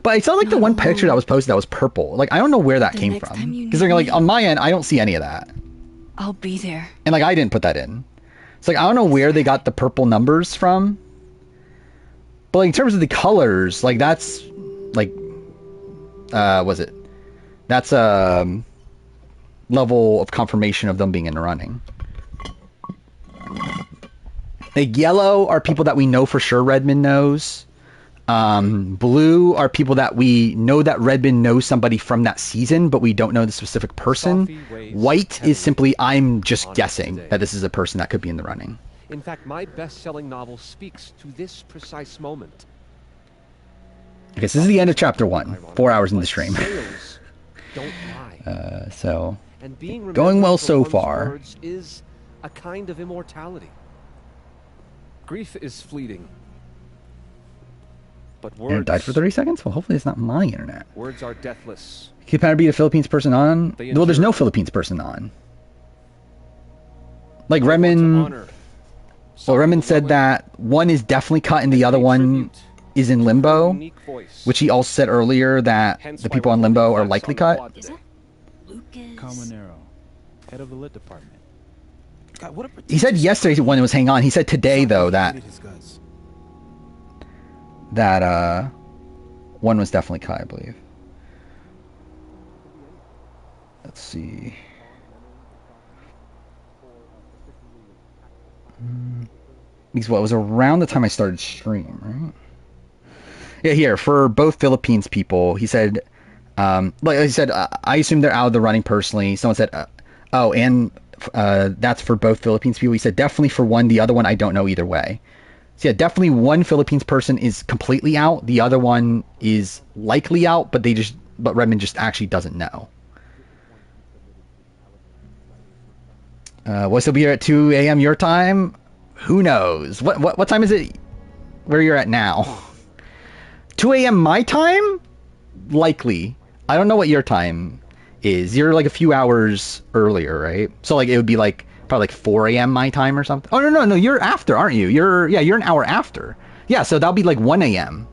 But I saw, like, the one picture that was posted that was purple. Like, I don't know where that came from. Because, like, on my end, I don't see any of that. I'll be there. And, like, I didn't put that in. It's like, I don't know where they got the purple numbers from. But, like, in terms of the colors, like, that's, like, was it? That's a level of confirmation of them being in the running. Like, yellow are people that we know for sure Redmond knows. Blue are people that we know that Redmond knows somebody from that season, but we don't know the specific person. White is simply, I'm just guessing that this is a person that could be in the running. In fact, my best-selling novel speaks to this precise moment. I guess this is the end of chapter 1. 4 hours in the stream. Don't lie. So, And being going well remembered so for one's far. words is a kind of immortality. Grief is fleeting. But And it words, died for 30 seconds? Well, hopefully it's not my internet. words are deathless. Could Patter be a Philippines person on? They Well, there's endure. no Philippines person on. Like, Redmond... Well, Redmond said that one is definitely cut and the other one is in limbo. Which he also said earlier that the people on limbo are likely cut. Is it? Lucas. Calmanero, head of the lit department. God, what a He said yesterday when it was hang on. He said today, though, that... one was definitely cut, I believe. Let's see. Because what, it was around the time I started stream, right? Yeah, here, for both Philippines people, he said, like I said, I assume they're out of the running personally. Someone said, oh, and that's for both Philippines people. He said, definitely for one, the other one, I don't know either way. So yeah, definitely one Philippines person is completely out. The other one is likely out, but Redmond just actually doesn't know. Will still be here at 2 a.m. your time? Who knows? What time is it where you're at now? 2 a.m. my time? Likely. I don't know what your time is. You're like a few hours earlier, right? So like it would be like probably like 4 a.m. my time or something. Oh no, you're after, aren't you? You're an hour after. Yeah, so that'll be like 1 a.m.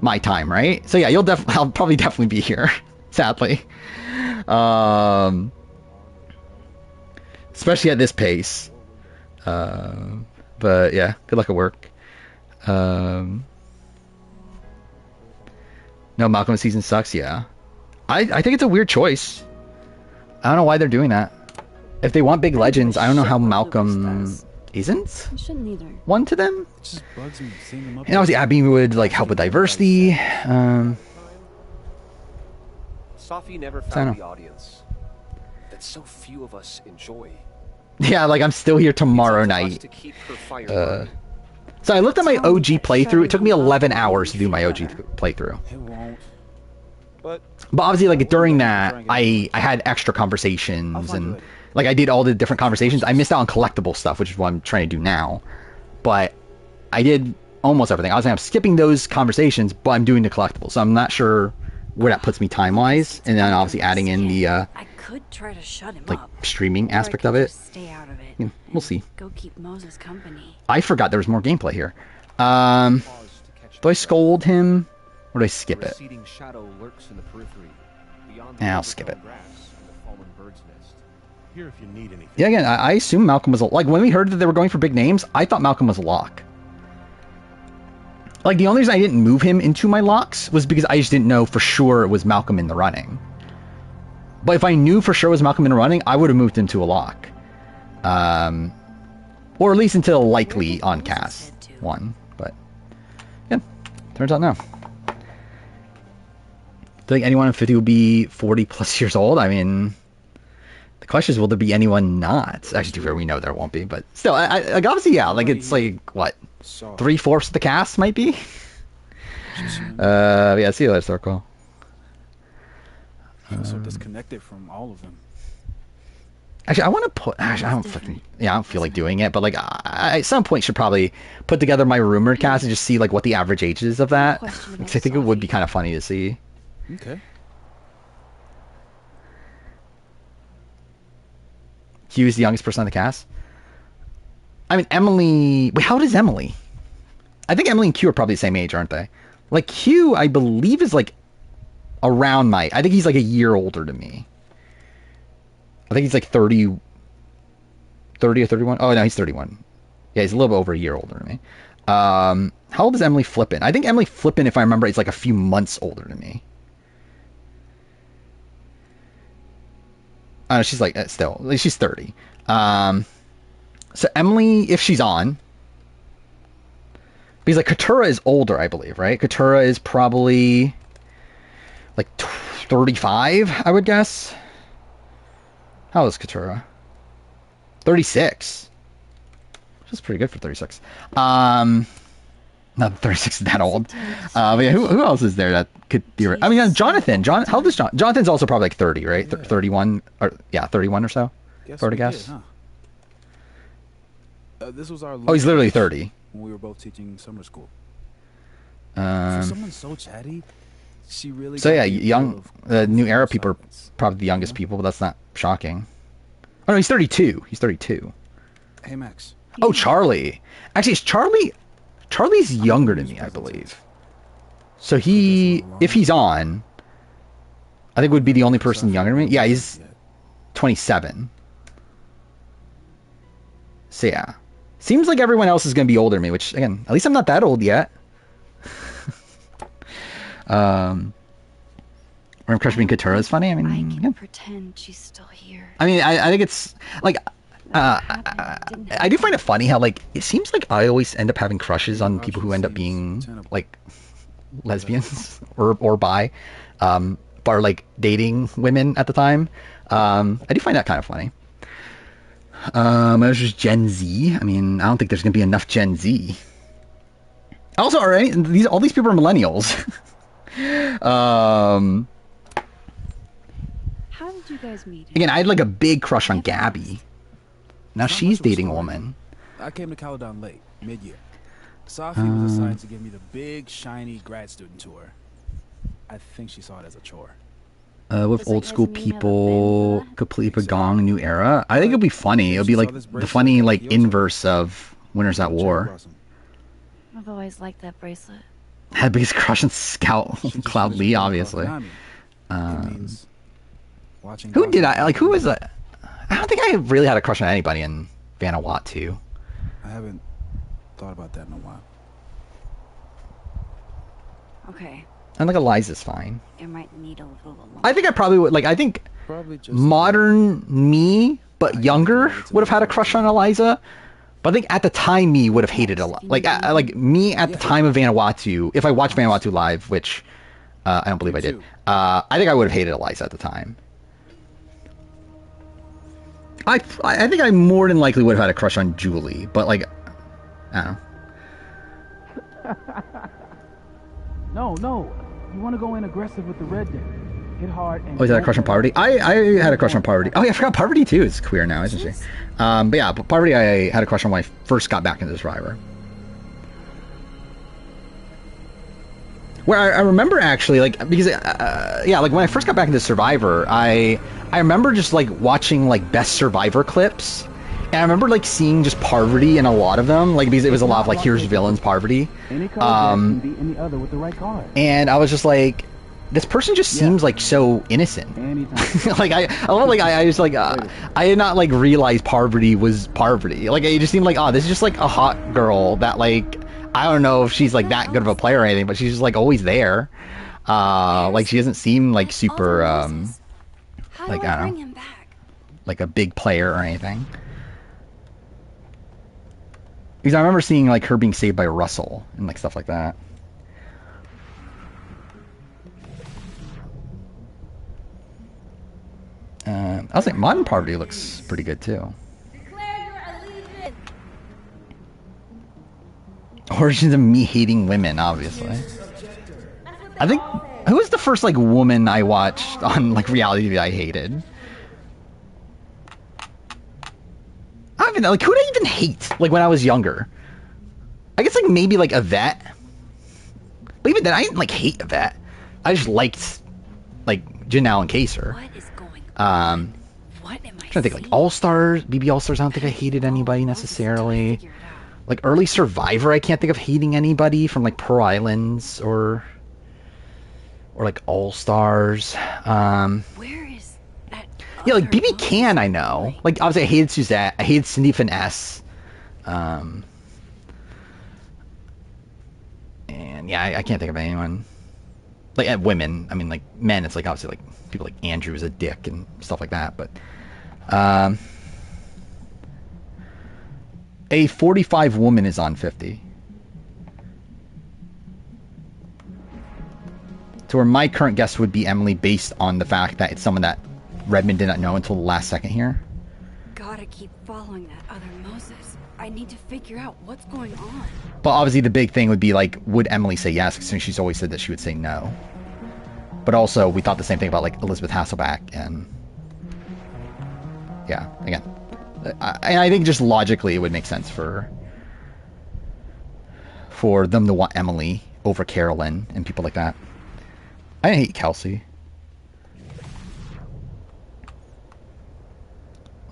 my time, right? So yeah, I'll probably definitely be here, sadly. Especially at this pace. But yeah, good luck at work. No, Malcolm season sucks, yeah. I think it's a weird choice. I don't know why they're doing that. If they want big legends, I don't know how Malcolm isn't You shouldn't either. one to them. It just bugs me seeing them up. And obviously Abby would like help with diversity. Safi never I found know. the audience that so few of us enjoy. Yeah, like I'm still here tomorrow It's up to us night. to keep her fire burning. So I looked at my OG playthrough. It took me 11 hours to do my OG playthrough. It won't. But But obviously, like during that, I had extra conversations and like I did all the different conversations. I missed out on collectible stuff, which is what I'm trying to do now. But I did almost everything. I was like, I'm skipping those conversations, but I'm doing the collectibles. So I'm not sure where that puts me time wise. And then obviously adding in the I could try to shut him like up. streaming or I aspect could of it. just stay out of it. Yeah, we'll see. Go keep Moses company. I forgot there was more gameplay here. Do I scold him or do I skip it? Receding shadow lurks in the periphery, beyond Yeah, I'll the skip it. grass and the fallen bird's nest. Here if you need anything. Yeah, again, I assume Malcolm was like when we heard that they were going for big names. I thought Malcolm was a lock. Like the only reason I didn't move him into my locks was because I just didn't know for sure it was Malcolm in the running. But if I knew for sure it was Malcolm in the running, I would have moved him to a lock. Or at least into the likely on cast one. But yeah, turns out no. Do you think anyone in 50 will be 40 plus years old? I mean, the question is, will there be anyone not? Actually, to be fair, we know there won't be, but still, like obviously, yeah, like it's like what, 3/4 of the cast might be. Yeah, see you later, Circle. I feel so disconnected from all of them. Actually, I want to put. Actually, I don't feel like doing it, but like, I at some point should probably put together my rumored cast and just see like what the average age is of that. Because I think it would be kind of funny to see. Okay. Hugh's the youngest person on the cast. I mean, Emily. Wait, how old is Emily? I think Emily and Q are probably the same age, aren't they? Like Q, I believe is like around I think he's like a year older than me. I think he's like 30 or 31. Oh no, he's 31. Yeah, he's a little bit over a year older than me. How old is Emily Flippin? I think Emily Flippin, if I remember, is like a few months older than me. Oh, no, she's like still, she's 30. So Emily, if she's on, because like Katura is older, I believe, right? Katura is probably like 35, I would guess. How old is Katura? 36. Which is pretty good for 36. Not that 36 is that old. But yeah, who else is there that could be? I mean, Jonathan. How old is Jonathan? Jonathan's also probably like 30, right? 31 or 31 or so. If I were to guess. Did, huh? This was our. Oh, he's literally 30. When we were both teaching summer school. For someone so chatty, she really. So yeah, the New Era people are probably the youngest people, but that's not shocking. Oh no, he's 32. He's 32. Hey Max. Oh, Charlie. Actually, is Charlie's younger than me, I believe. So if he's on, I think would be the only person younger than me. Yeah, he's 27. So yeah. Seems like everyone else is going to be older than me, which, again, at least I'm not that old yet. Rem Crush being Katura is funny. I mean, I can pretend she's still here. I mean, I think it's, like, I do find it funny how, like, it seems like I always end up having crushes on people who end up being, like, lesbians or bi, or, like, dating women at the time. I do find that kind of funny. There's just Gen Z. I mean, I don't think there's gonna be enough Gen Z. Also, all right, all these people are millennials. How did you guys meet? Again, I had like a big crush on Gabby. Now she's dating a woman. I came to Caladan late, mid-year. Sophie was assigned to give me the big, shiny grad student tour. I think she saw it as a chore. With old school people, complete Pagong, New Era. I think it'll be funny. It'll be like the funny like inverse of Winners at War. I've always liked that bracelet. Had biggest crush on Scout Cloud Lee, obviously. Who did I like? Who was that? I don't think I really had a crush on anybody in Vanuatu. I haven't thought about that in a while. Okay. And like Eliza's fine. It might need a little longer. I think I probably would, like, I think modern me, but younger, would have had a crush on Eliza. But I think at the time me would have hated a lot. Like me at the time of Vanuatu, if I watched Vanuatu live, which I don't believe I did, I think I would have hated Eliza at the time. I think I more than likely would have had a crush on Julie, but like, I don't know. No. You want to go in aggressive with the red deck. Hit hard and... Oh, is that a crush on Parvati? I had a crush on Parvati. Oh, yeah, I forgot Parvati, too, is queer now, isn't she? But yeah, Parvati I had a crush on when I first got back into Survivor. Where I remember, actually, like, because, yeah, like, when I first got back into Survivor, I remember just, like, watching, like, best Survivor clips. And I remember, like, seeing just Parvati in a lot of them, like, because it was a lot of, like, here's villains Parvati. And I was just like, this person just seems, like, so innocent. Like, I just, like, I did not, like, realize Parvati was Parvati. Like, it just seemed like, oh, this is just, like, a hot girl that, like, I don't know if she's, like, that good of a player or anything, but she's just, like, always there. Like, she doesn't seem, like, super, like, I don't know, like a big player or anything. Because I remember seeing, like, her being saved by Russell and, like, stuff like that. I was like, Modern Parvati looks pretty good, too. Origins of me hating women, obviously. I think, who was the first, like, woman I watched on, like, reality TV I hated? I don't even know, like, who did I even hate, like, when I was younger? I guess, like, maybe, like, Yvette. But even then, I didn't, like, hate Yvette. I just liked, like, Janelle and Kaser. What is going on? I'm trying to think, like, All-Stars, BB All-Stars, I don't think I hated anybody necessarily. Like early Survivor, I can't think of hating anybody from like Pearl Islands or like All Stars. Where is that? Yeah, like BB Can, I know. Like obviously, I hated Suzette. I hated Cindy Finesse. And yeah, I can't think of anyone. Like at women, I mean, like men, it's like obviously like people like Andrew is a dick and stuff like that. But a 45 woman is on 50. To where my current guess would be Emily, based on the fact that it's someone that Redmond did not know until the last second here. Gotta keep following that other Moses. I need to figure out what's going on. But obviously the big thing would be like, would Emily say yes? Because she's always said that she would say no. But also, we thought the same thing about like Elizabeth Hasselbeck, and yeah, again, I think just logically it would make sense for them to want Emily over Carolyn and people like that. I hate Kelsey.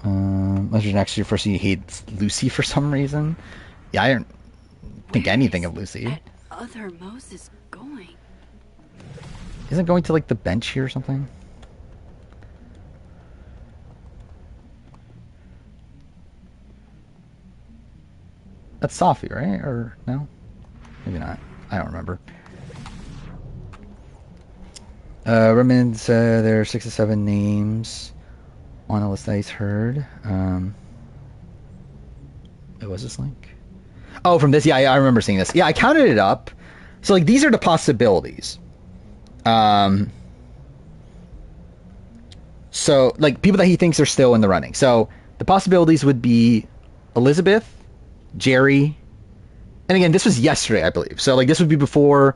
Next year, first he hates Lucy for some reason. Yeah, I don't think anything of Lucy. That other Moses going? Isn't going to like the bench here or something? That's Safi, right? Or no? Maybe not. I don't remember. Redmond said there are 6 or 7 names on a list that he's heard. What was this link? Oh, from this? Yeah, I remember seeing this. Yeah, I counted it up. So, like, these are the possibilities. So, like, people that he thinks are still in the running. So, the possibilities would be Elizabeth, Jerry, and again, this was yesterday, I believe. So, like, this would be before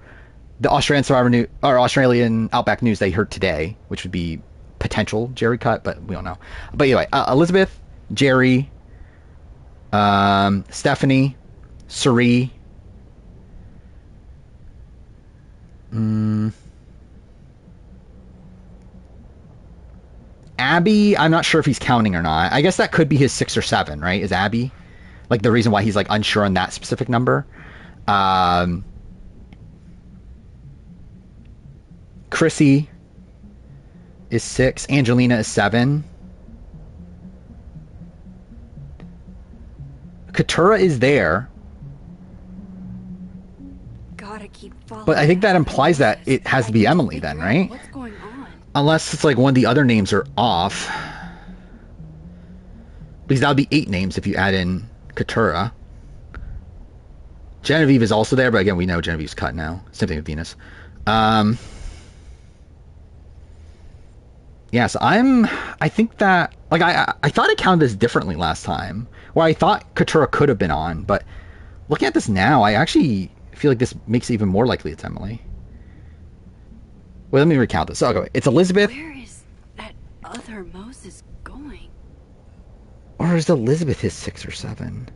the Australian Survivor news, or Australian Outback news they heard today, which would be potential Jerry cut, but we don't know. But anyway, Elizabeth, Jerry, Stephanie, Suri, Abby, I'm not sure if he's counting or not. I guess that could be his 6 or 7, right? Is Abby? Like the reason why he's like unsure on that specific number. Chrissy is 6. Angelina is 7. Katura is there. Gotta keep following. But I think that implies that it has to be Emily then, right? What's going on? Unless it's like one of the other names are off. Because that would be 8 names if you add in Katura. Genevieve is also there, but again, we know Genevieve's cut now. Same thing with Venus. Yes, I think that, like, I thought it counted this differently last time, where I thought Katura could have been on, but looking at this now, I actually feel like this makes it even more likely it's Emily. Wait, let me recount this. Okay, it's Elizabeth. Where is that other Moses going? Or is Elizabeth his 6 or 7?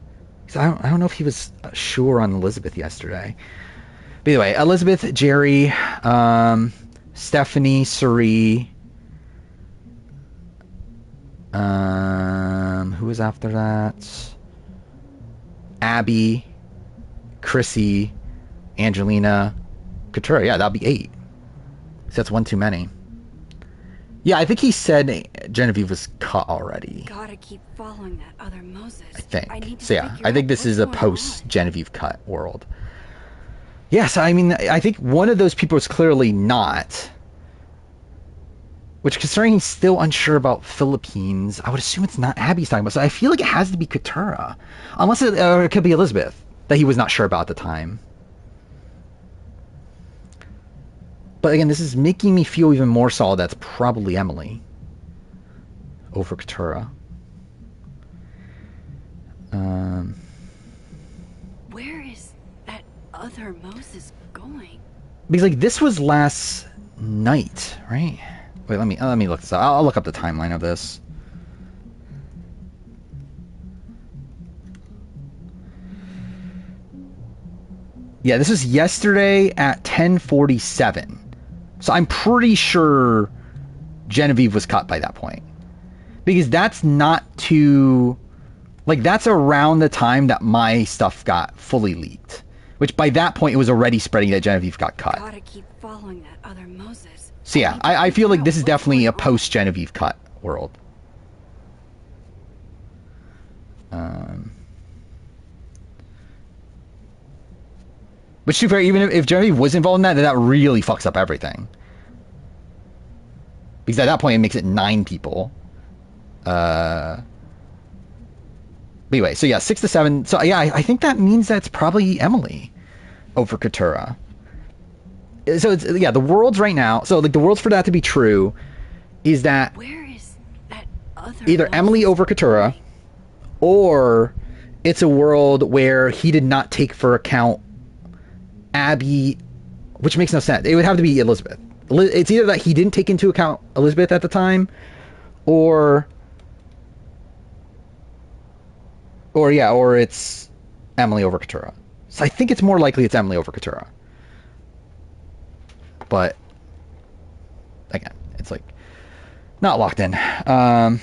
Because I don't know if he was sure on Elizabeth yesterday. But anyway, Elizabeth, Jerry, Stephanie, Suri. Who was after that? Abby, Chrissy, Angelina, Katura. Yeah, that'll be 8. So that's 1 too many. Yeah, I think he said Genevieve was cut already. Gotta keep following that other Moses. I think. So yeah, I think this is a post Genevieve cut world. Yes, I mean, I think one of those people is clearly not. Which, considering he's still unsure about Philippines, I would assume it's not Abby's talking about. So I feel like it has to be Katura. Unless it could be Elizabeth, that he was not sure about at the time. But again, this is making me feel even more solid that's probably Emily over Katura. Where is that other Moses going? Because like this was last night, right? Wait, let me look this up. I'll look up the timeline of this. Yeah, this was yesterday at 10:47. So I'm pretty sure Genevieve was cut by that point. Because that's not too... Like, that's around the time that my stuff got fully leaked. Which, by that point, it was already spreading that Genevieve got cut. Gotta keep following that other Moses. So yeah, I feel like this is definitely a post-Genevieve cut world. But to be fair, even if Genevieve was involved in that, then that really fucks up everything. Because at that point, it makes it 9 people. But anyway, so yeah, 6 to 7. So yeah, I think that means that's probably Emily over Katurah. So it's, yeah, the worlds right now. So like the worlds for that to be true is that Where is that other either Moses? Emily over Katurah, or it's a world where he did not take for account Abby, which makes no sense. It would have to be Elizabeth. It's either that he didn't take into account Elizabeth at the time, or it's Emily over Katurah. So I think it's more likely it's Emily over Katurah. But again, it's like not locked in. Gotta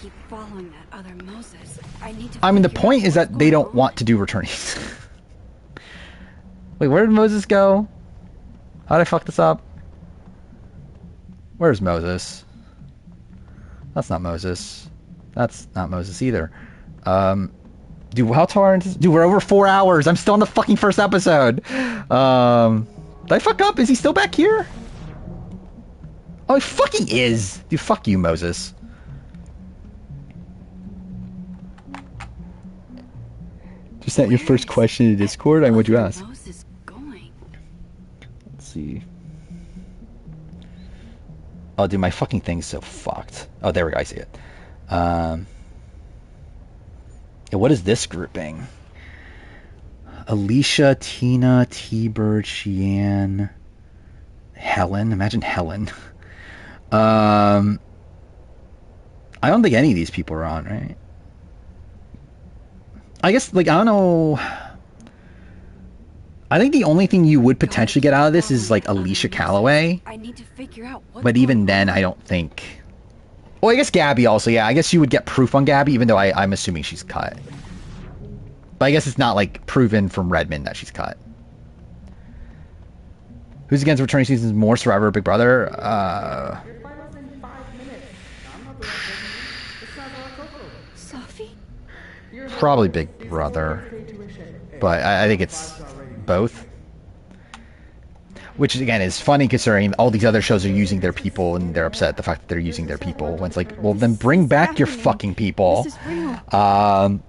keep following that other Moses. I mean, the point is that they don't want to do returnees. Wait, where did Moses go? How did I fuck this up? Where's Moses? That's not Moses. That's not Moses either. Dude, how far into... Dude, we're over 4 hours. I'm still on the fucking first episode. Did I fuck up? Is he still back here? Oh, he fucking is. Dude, fuck you, Moses. Just that your first question in Discord? What'd you ask? Let's see. Oh, dude, my fucking thing's so fucked. Oh, there we go. I see it. Yeah, what is this grouping? Alicia, Tina, T-Bird, Cheyenne, Helen. Imagine Helen. I don't think any of these people are on, right? I guess, like, I don't know. I think the only thing you would potentially get out of this is, like, Alicia Calloway. I need to figure out what. But even then, I don't think... Well, I guess Gabby also, yeah. I guess you would get proof on Gabby, even though I'm assuming she's cut. But I guess it's not, like, proven from Redmond that she's cut. Who's against returning seasons more? Survivor or Big Brother? Sophie? Probably Big Brother. But I think it's both. Which, again, is funny considering all these other shows are using their people and they're upset at the fact that they're using their people. When it's like, well, then bring back your fucking people. No,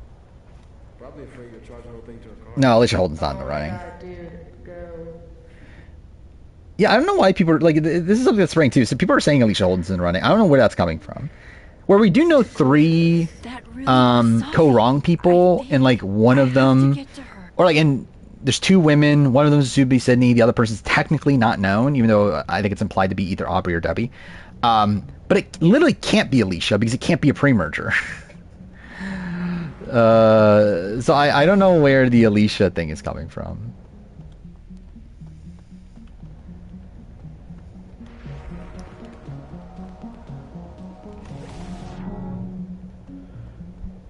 Alicia Holden's not in the running. Yeah, I don't know why people are, like, this is something that's spraying too. So people are saying Alicia Holden's in the running. I don't know where that's coming from. Where we do know 3 co-wrong people, and like one of them, or like, and there's 2 women. One of them is assumed to be Sydney. The other person's technically not known, even though I think it's implied to be either Aubrey or Debbie. But it literally can't be Alicia because it can't be a pre-merger. So I don't know where the Alicia thing is coming from.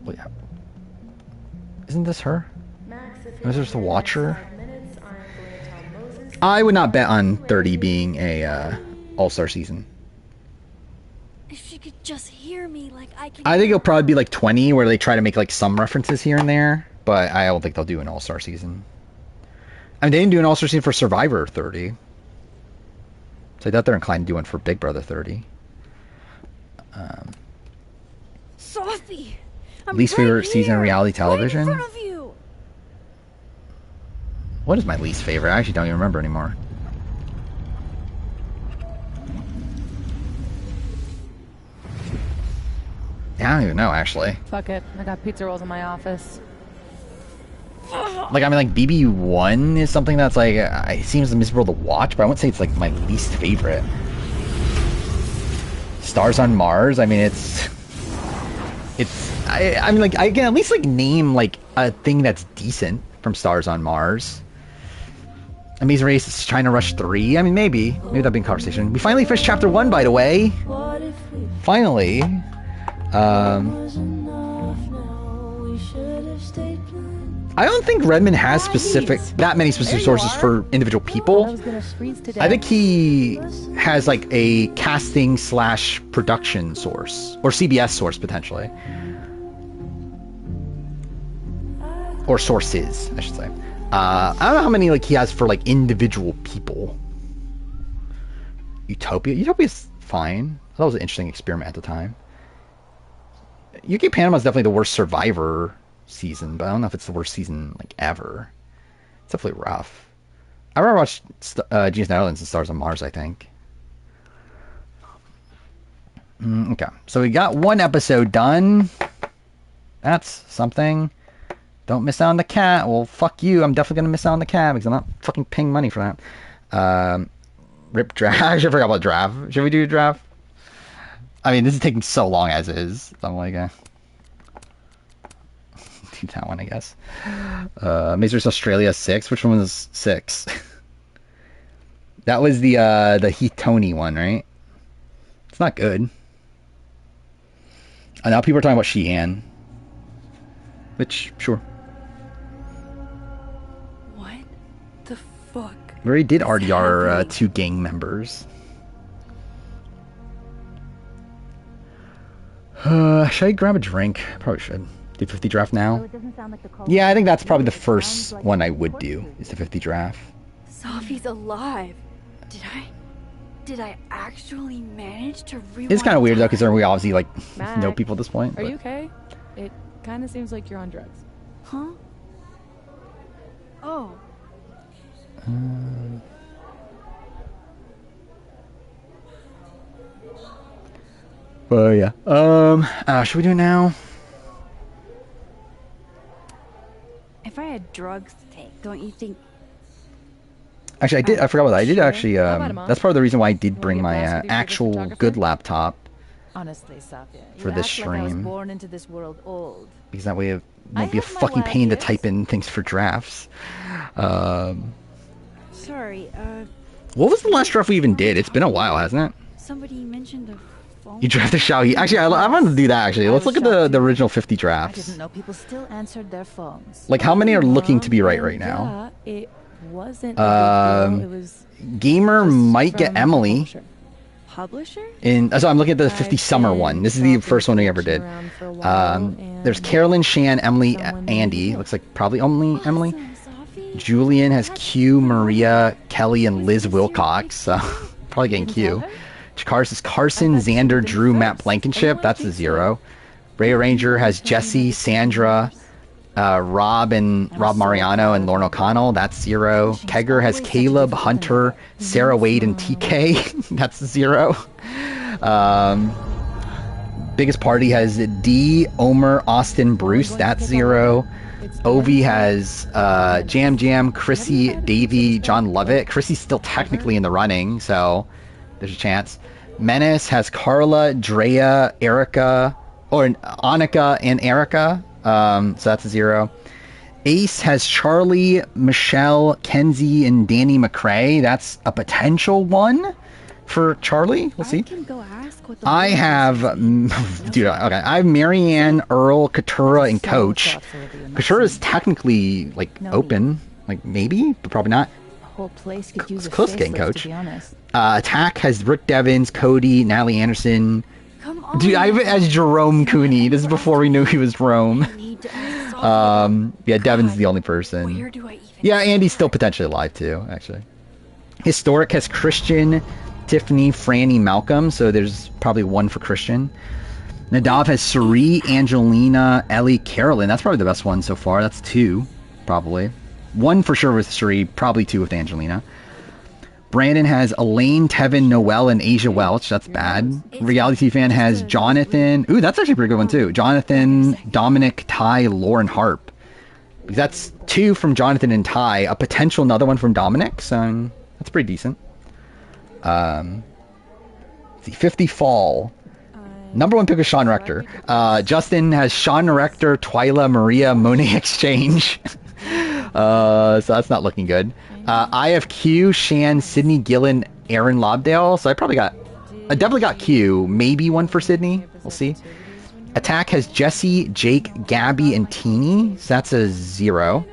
Well, yeah. Isn't this her? Is this the Watcher? I would not bet on 30 being a all-star season. If she could just hear me like I can. I think it'll probably be like 20, where they try to make like some references here and there, but I don't think they'll do an all-star season. I mean, they didn't do an all-star season for Survivor 30. So I thought they're inclined to do one for Big Brother 30. Sophie! Least favorite season of reality television? Right in front of you. What is my least favorite? I actually don't even remember anymore. Yeah, I don't even know, actually. Fuck it. I got pizza rolls in my office. Like, I mean, like, BB1 is something that's, like, it seems miserable to watch, but I wouldn't say it's, like, my least favorite. Stars on Mars, I mean, it's... I mean, like, I can at least, like, name, like, a thing that's decent from Stars on Mars. Amazing Race is China Rush 3. I mean, maybe that'd be in conversation. We finally finished Chapter 1, by the way. Finally. I don't think Redmond has that many specific sources for individual people. I think he has like a casting / production source, or CBS source potentially, or sources, I should say. I don't know how many like he has for like individual people. Utopia's fine. I thought it was an interesting experiment at the time. UK Panama is definitely the worst Survivor season, but I don't know if it's the worst season like ever. It's definitely rough. I remember watched Genius Netherlands and Stars on Mars, I think. Okay, so we got one episode done. That's something. Don't miss out on the cat. Well, fuck you. I'm definitely gonna miss out on the cat because I'm not fucking paying money for that. Rip draft. I actually forgot about draft. Should we do a draft? I mean, this is taking so long as is. So I'm like, do that one, I guess. Mazers Australia 6. Which one was 6? That was the Heath Toney one, right? It's not good. And now people are talking about Sheehan. Which, sure. What the fuck? We already did RDR 2 gang members. Should I grab a drink? Probably should. Do 50 draft now? Yeah, I think that's probably the first one I would do, is the 50 draft. Sophie's alive. Did I actually manage to rewind? It's kind of weird though, because we obviously like Mac, know people at this point. Are you okay? It kind of seems like you're on drugs. Huh? Oh. But yeah. Should we do it now? If I had drugs to take, don't you think? Actually, I forgot about that. I did actually. That's part of the reason why I did bring my actual good laptop. Honestly, Sophia, for this stream. Like I was born into this world old. Because that way it won't be a fucking pain to type in things for drafts. Sorry. What was the last draft we even did? It's been a while, hasn't it? Somebody mentioned a phone. You drafted Xiaoyi. Actually, I wanted to do that. Actually, let's look at the original 50 drafts. I didn't know people still answered their phones. Like, how many are looking to be right now? Yeah, it wasn't. It was Gamer might get Emily. Publisher? So I'm looking at the 50 summer one. This is the first one we ever did. There's Carolyn, Shan, Emily, Andy. Looks like probably only Emily. Julian has Q, Maria, Kelly, and Liz Wilcox. So probably getting Q. Carson, Xander, Drew, Matt Blankenship. That's a 0. Ray Ranger has Jesse, Sandra, Rob Mariano, and Lauren O'Connell. That's 0. Kegger has Caleb, Hunter, Sarah Wade, and TK. That's 0. Biggest Party has D, Omer, Austin, Bruce. That's 0. Ovi has Jam, Chrissy, Davey, John Lovett. Chrissy's still technically in the running, so there's a chance. Menace has Carla, Drea, Erica, or Annika and Erica. So that's a 0. Ace has Charlie, Michelle, Kenzie, and Danny McCrae. That's a potential one for Charlie. We'll see. I have, dude. Okay, I have Marianne, Earl, Katura, and Coach. Katura is technically like open, like maybe, but probably not. The whole place could use a close to getting facelift, Coach. To be honest. Attack has Rick Devins, Cody, Natalie Anderson. Dude, I have it as Jerome Cooney. This is before we knew he was Rome. Yeah, Devin's the only person. Yeah, Andy's still potentially alive too, actually. Historic has Christian, Tiffany, Franny, Malcolm, so there's probably one for Christian. Nadav has Suri, Angelina, Ellie, Carolyn. That's probably the best one so far. That's 2, probably. 1 for sure with Suri, probably 2 with Angelina. Brandon has Elaine, Tevin, Noel, and Asia Welch. That's bad. Reality Fan has Jonathan. Ooh, that's actually a pretty good one too. Jonathan, Dominic, Ty, Lauren Harp. That's 2 from Jonathan and Ty. A potential another one from Dominic. So that's pretty decent. Let's see, 50 Fall. Number 1 pick is Sean Rector. Justin has Sean Rector, Twyla, Maria, Monet Exchange. So that's not looking good. I have Q, Shan, Sydney, Gillen, Aaron Lobdale. So I definitely got Q. Maybe one for Sydney. We'll see. Attack has Jesse, Jake, Gabby, and Teeny. So that's a 0.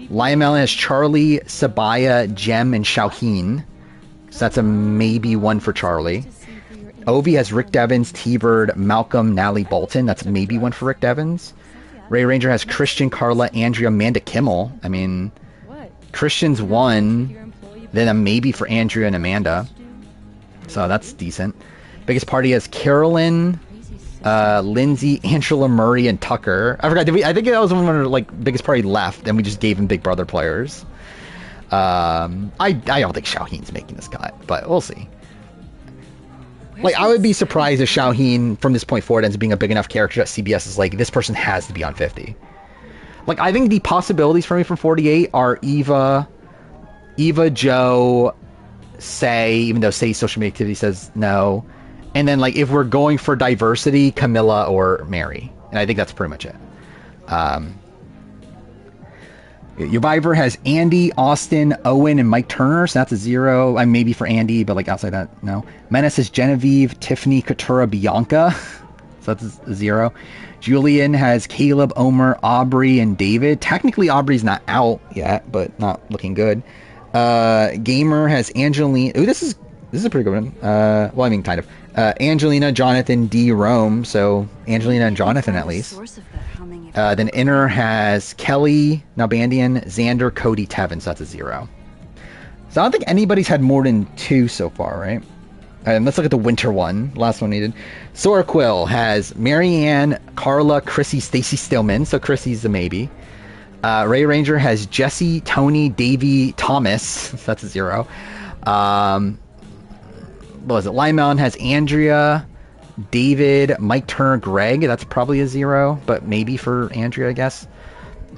Lionel has Charlie, Sabaya, Jem, and Xiaoheen. So that's a maybe 1 for Charlie. Ovi has Rick Devens, T-Bird, Malcolm, Natalie Bolton. That's maybe 1 for Rick Devens. Ray Ranger has Christian, Carla, Andrea, Amanda Kimmel. I mean, Christian's 1, then a maybe for Andrea and Amanda. So that's decent. Biggest Party has Carolyn, Lindsay, Angela Murray, and Tucker. I forgot. I think that was when like Biggest Party left, and we just gave him Big Brother players. I don't think Xiaoheen's making this cut, but we'll see. Like, I would be surprised if Xiaoheen, from this point forward, ends up being a big enough character that CBS is like, this person has to be on 50. Like, I think the possibilities for me from 48 are Eva, Joe, Say, even though Say's social media activity says no. And then, like, if we're going for diversity, Camilla or Mary. And I think that's pretty much it. Survivor has Andy, Austin, Owen, and Mike Turner, so that's a 0. Maybe for Andy, but like outside that, no. Menace has Genevieve, Tiffany, Katura, Bianca, so that's a 0. Julian has Caleb, Omer, Aubrey, and David. Technically, Aubrey's not out yet, but not looking good. Gamer has Angelina. Ooh, this is a pretty good one. Well, I mean, kind of. Angelina, Jonathan, D, Rome. So Angelina and Jonathan at least. Then Inner has Kelly, Nalbandian, Xander, Cody, Tevin. So that's a 0. So I don't think anybody's had more than 2 so far, right? And let's look at the winter one. Last one needed. Sora Quill has Marianne, Carla, Chrissy, Stacy Stillman. So Chrissy's a maybe. Ray Ranger has Jesse, Tony, Davey, Thomas. So that's a 0. What was it? Lime Mountain has Andrea, David, Mike Turner, Greg. That's probably a 0, but maybe for Andrea, I guess.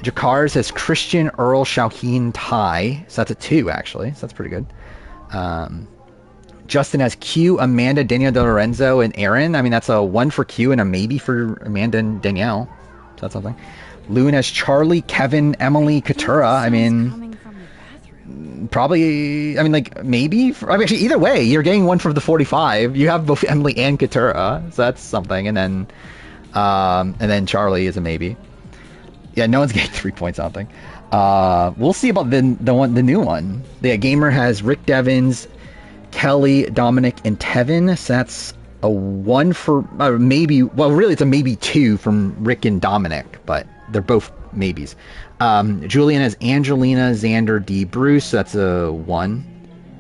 Jakars has Christian, Earl, Xiaoheen, Ty. So that's a 2, actually. So that's pretty good. Justin has Q, Amanda, Danielle De Lorenzo, and Aaron. I mean, that's a 1 for Q and a maybe for Amanda and Danielle. So that's something. Loon has Charlie, Kevin, Emily, Katura. I mean, probably, I mean, like, maybe. Actually, either way, you're getting 1 for the 45. You have both Emily and Katura, so that's something. And then Charlie is a maybe. Yeah, no one's getting 3 points, I don't think. We'll see about the new one. The Gamer has Rick Devens, Kelly, Dominic, and Tevin. So that's a 1 for maybe. Well, really, it's a maybe 2 from Rick and Dominic, but they're both maybes. Julian has Angelina, Xander, D, Bruce. So that's a 1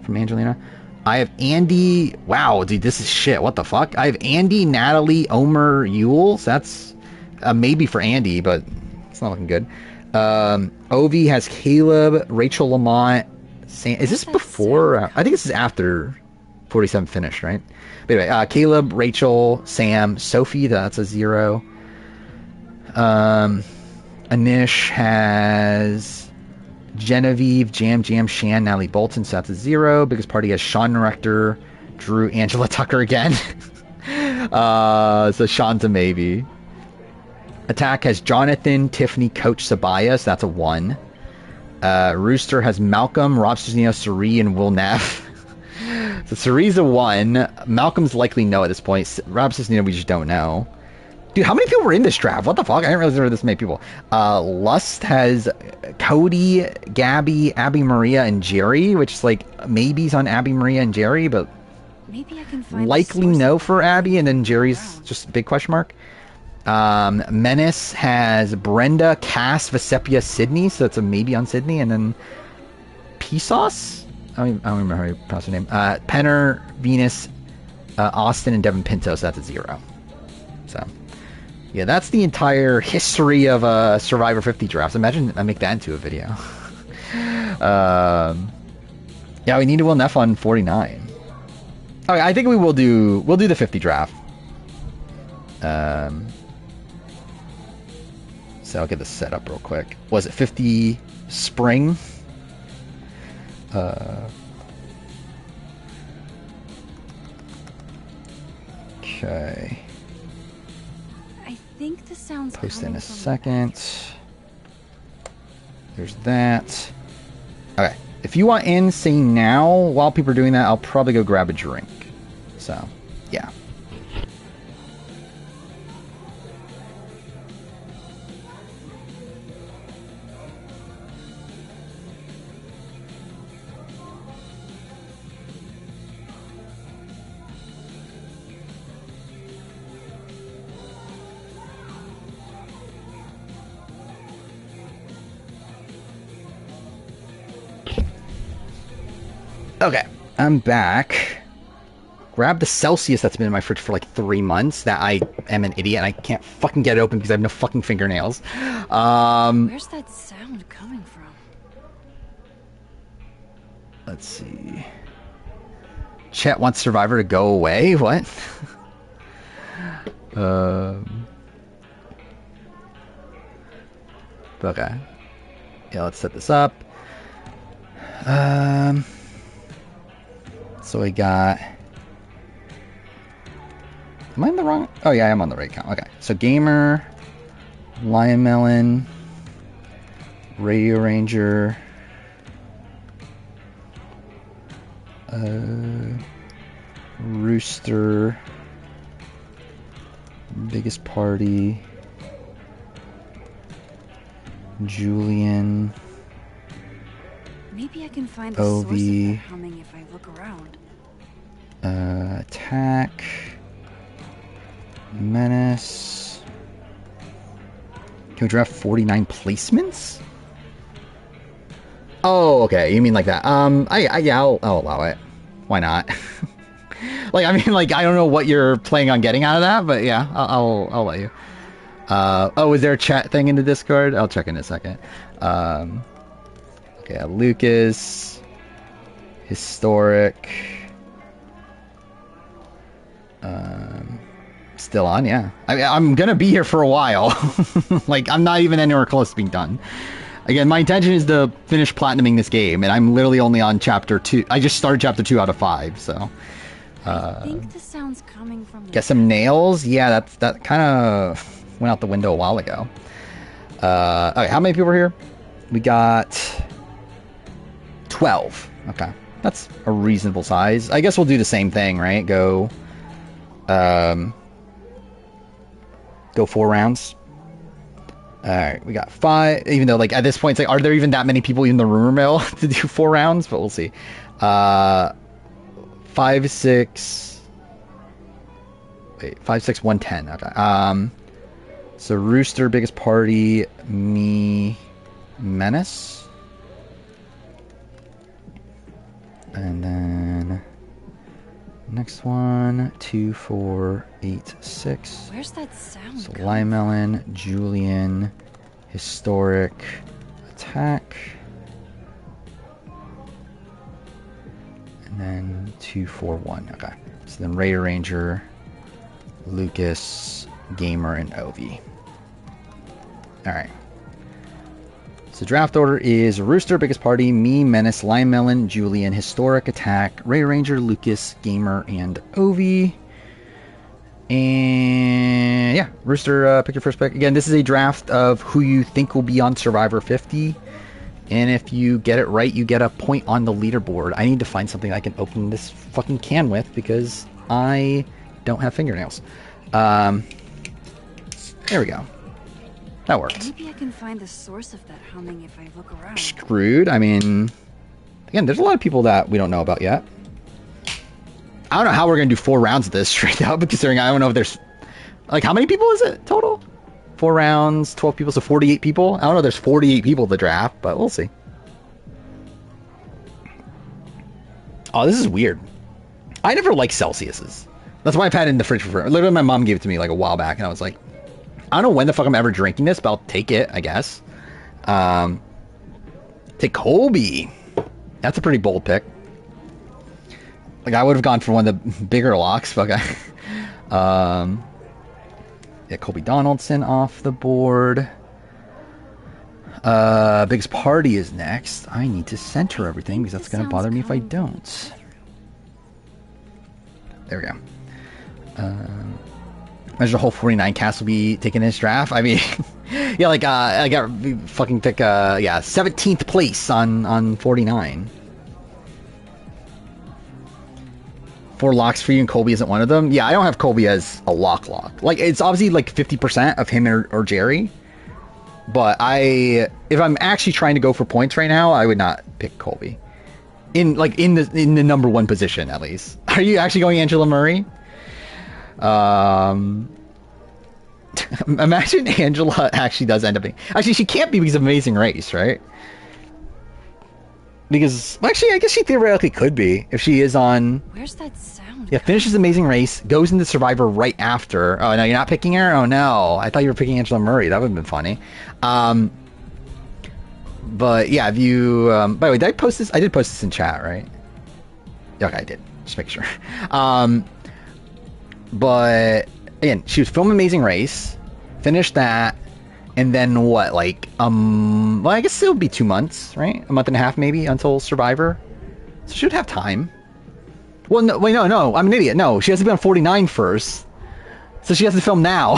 from Angelina. I have Andy. Wow, dude, this is shit. What the fuck? I have Andy, Natalie, Omer, Yule. So that's a maybe for Andy, but it's not looking good. Ovi has Caleb, Rachel Lamont. Is this before? I think this is after 47 finished, right? But anyway, Caleb, Rachel, Sam, Sophie. That's a 0. Anish has Genevieve, Jam, Shan, Natalie Bolton. So that's a 0. Biggest Party has Sean Rector, Drew, Angela Tucker again. So Sean's a maybe. Attack has Jonathan, Tiffany, Coach, Sabaya. So that's a 1. Rooster has Malcolm, Rob Cesarino, Suri, and Will Neff. So Suri's a 1. Malcolm's likely no at this point. Rob Cesarino, we just don't know. Dude, how many people were in this draft? What the fuck? I didn't realize there were this many people. Lust has Cody, Gabby, Abby Maria, and Jerry, which is like maybes on Abby Maria and Jerry, but maybe I can find likely no for Abby, and then Jerry's just a big question mark. Menace has Brenda, Cass, Vesepia, Sydney, so that's a maybe on Sydney, and then Pesos? I don't remember how you pronounce her name. Penner, Venus, Austin, and Devin Pinto, so that's a 0. So, yeah, that's the entire history of Survivor 50 drafts. Imagine I make that into a video. Yeah, we need Will Neff on 49. Okay, I think we'll do the 50 draft. So I'll get this set up real quick. Was it 50 spring? Okay. I think the sounds Post in a second. There's that. Okay. If you want in, say now. While people are doing that, I'll probably go grab a drink. So, yeah. Okay, I'm back. Grab the Celsius that's been in my fridge for like 3 months. That I am an idiot and I can't fucking get it open because I have no fucking fingernails. Where's that sound coming from? Let's see. Chet wants Survivor to go away? What? Okay. Yeah, let's set this up. So we got... Am I in the wrong? Oh yeah, I am on the right account. Okay. So Gamer, Lion Melon, Radio Ranger, Rooster, Biggest Party, Julian, Maybe I can find the source of that Ovi, humming if I look around. Attack, Menace. Can we draft 49 placements? Oh, okay. You mean like that? Yeah, I'll allow it. Why not? Like, I mean, like, I don't know what you're planning on getting out of that, but yeah, I'll let you. Oh, is there a chat thing in the Discord? I'll check in a second. Okay, Lucas, Historic. Still on, yeah. I'm gonna be here for a while. Like, I'm not even anywhere close to being done. Again, my intention is to finish platinuming this game, and I'm literally only on chapter 2. I just started chapter 2 out of 5, so. I think the sound's coming from the Get some nails? Yeah, that kind of went out the window a while ago. Okay, how many people are here? We got 12. Okay, that's a reasonable size. I guess we'll do the same thing, right? Go 4 rounds. Alright, we got 5. Even though, like, at this point, it's like, are there even that many people in the rumor mill to do 4 rounds? But we'll see. 5, 6... Wait, 5, 6, 1, 10. Okay. So Rooster, Biggest Party, me, Menace. And then... next one, 2, 4, 8, 6. Where's that sound? So Limelon, Julian, Historic, Attack. And then 2, 4, 1. Okay. So then Raider Ranger, Lucas, Gamer, and Ovi. Alright. So draft order is Rooster, Biggest Party, me, Menace, Limelon, Julian, Historic, Attack, Raider Ranger, Lucas, Gamer, and Ovi. And yeah, Rooster, pick your first pick. Again, this is a draft of who you think will be on Survivor 50. And if you get it right, you get a point on the leaderboard. I need to find something I can open this fucking can with because I don't have fingernails. There we go. That works. Maybe I can find the source of that humming if I look around. Screwed. I mean, again, there's a lot of people that we don't know about yet. I don't know how we're going to do 4 rounds of this straight up, considering I don't know if there's... Like, how many people is it total? 4 rounds, 12 people, so 48 people? I don't know if there's 48 people to draft, but we'll see. Oh, this is weird. I never liked Celsius's. That's why I've had it in the fridge for forever. Literally, my mom gave it to me like a while back, and I was like, I don't know when the fuck I'm ever drinking this, but I'll take it, I guess. Take Colby. That's a pretty bold pick. Like, I would have gone for one of the bigger locks, but yeah, Colby Donaldson off the board. Biggest Party is next. I need to center everything because that's going to bother me if I don't. There we go. Imagine the whole 49 cast will be taking this draft. I mean, yeah, like, I got fucking pick, yeah, 17th place on 49. 4 locks for you, and Colby isn't one of them. Yeah, I don't have Colby as a lock. Like, it's obviously like 50% of him or Jerry. But if I'm actually trying to go for points right now, I would not pick Colby. In the number 1 position, at least. Are you actually going Angela Murray? Imagine Angela actually does end up being... Actually, she can't be because of Amazing Race, right? Because, well, actually, I guess she theoretically could be if she is on. Where's that sound? Yeah, finishes Amazing Race, goes into Survivor right after. Oh no, you're not picking her. Oh no, I thought you were picking Angela Murray. That would have been funny. But yeah, if you. By the way, did I post this? I did post this in chat, right? Okay, I did. Just make sure. But again, she was filming Amazing Race, finished that. And then what, like, well, I guess it would be 2 months, right? A month and a half, maybe, until Survivor. So she would have time. Well, no, wait, no, I'm an idiot. No, she has to be on 49 first. So she has to film now.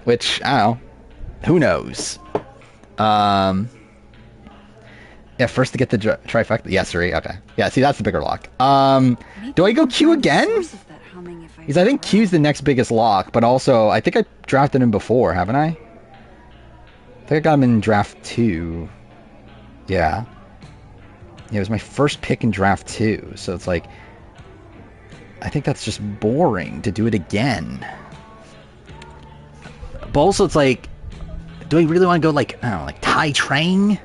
Which, I don't know. Who knows? Yeah, first to get the trifecta. Yes, right, okay. Yeah, see, that's the bigger lock. Do I go Q again? Because I think Q's the next biggest lock, but also, I think I drafted him before, haven't I? I think I got him in draft 2. Yeah. Yeah, it was my first pick in draft 2, so it's like... I think that's just boring to do it again. But also, it's like... Do I really want to go like, I don't know, like Tai Trang?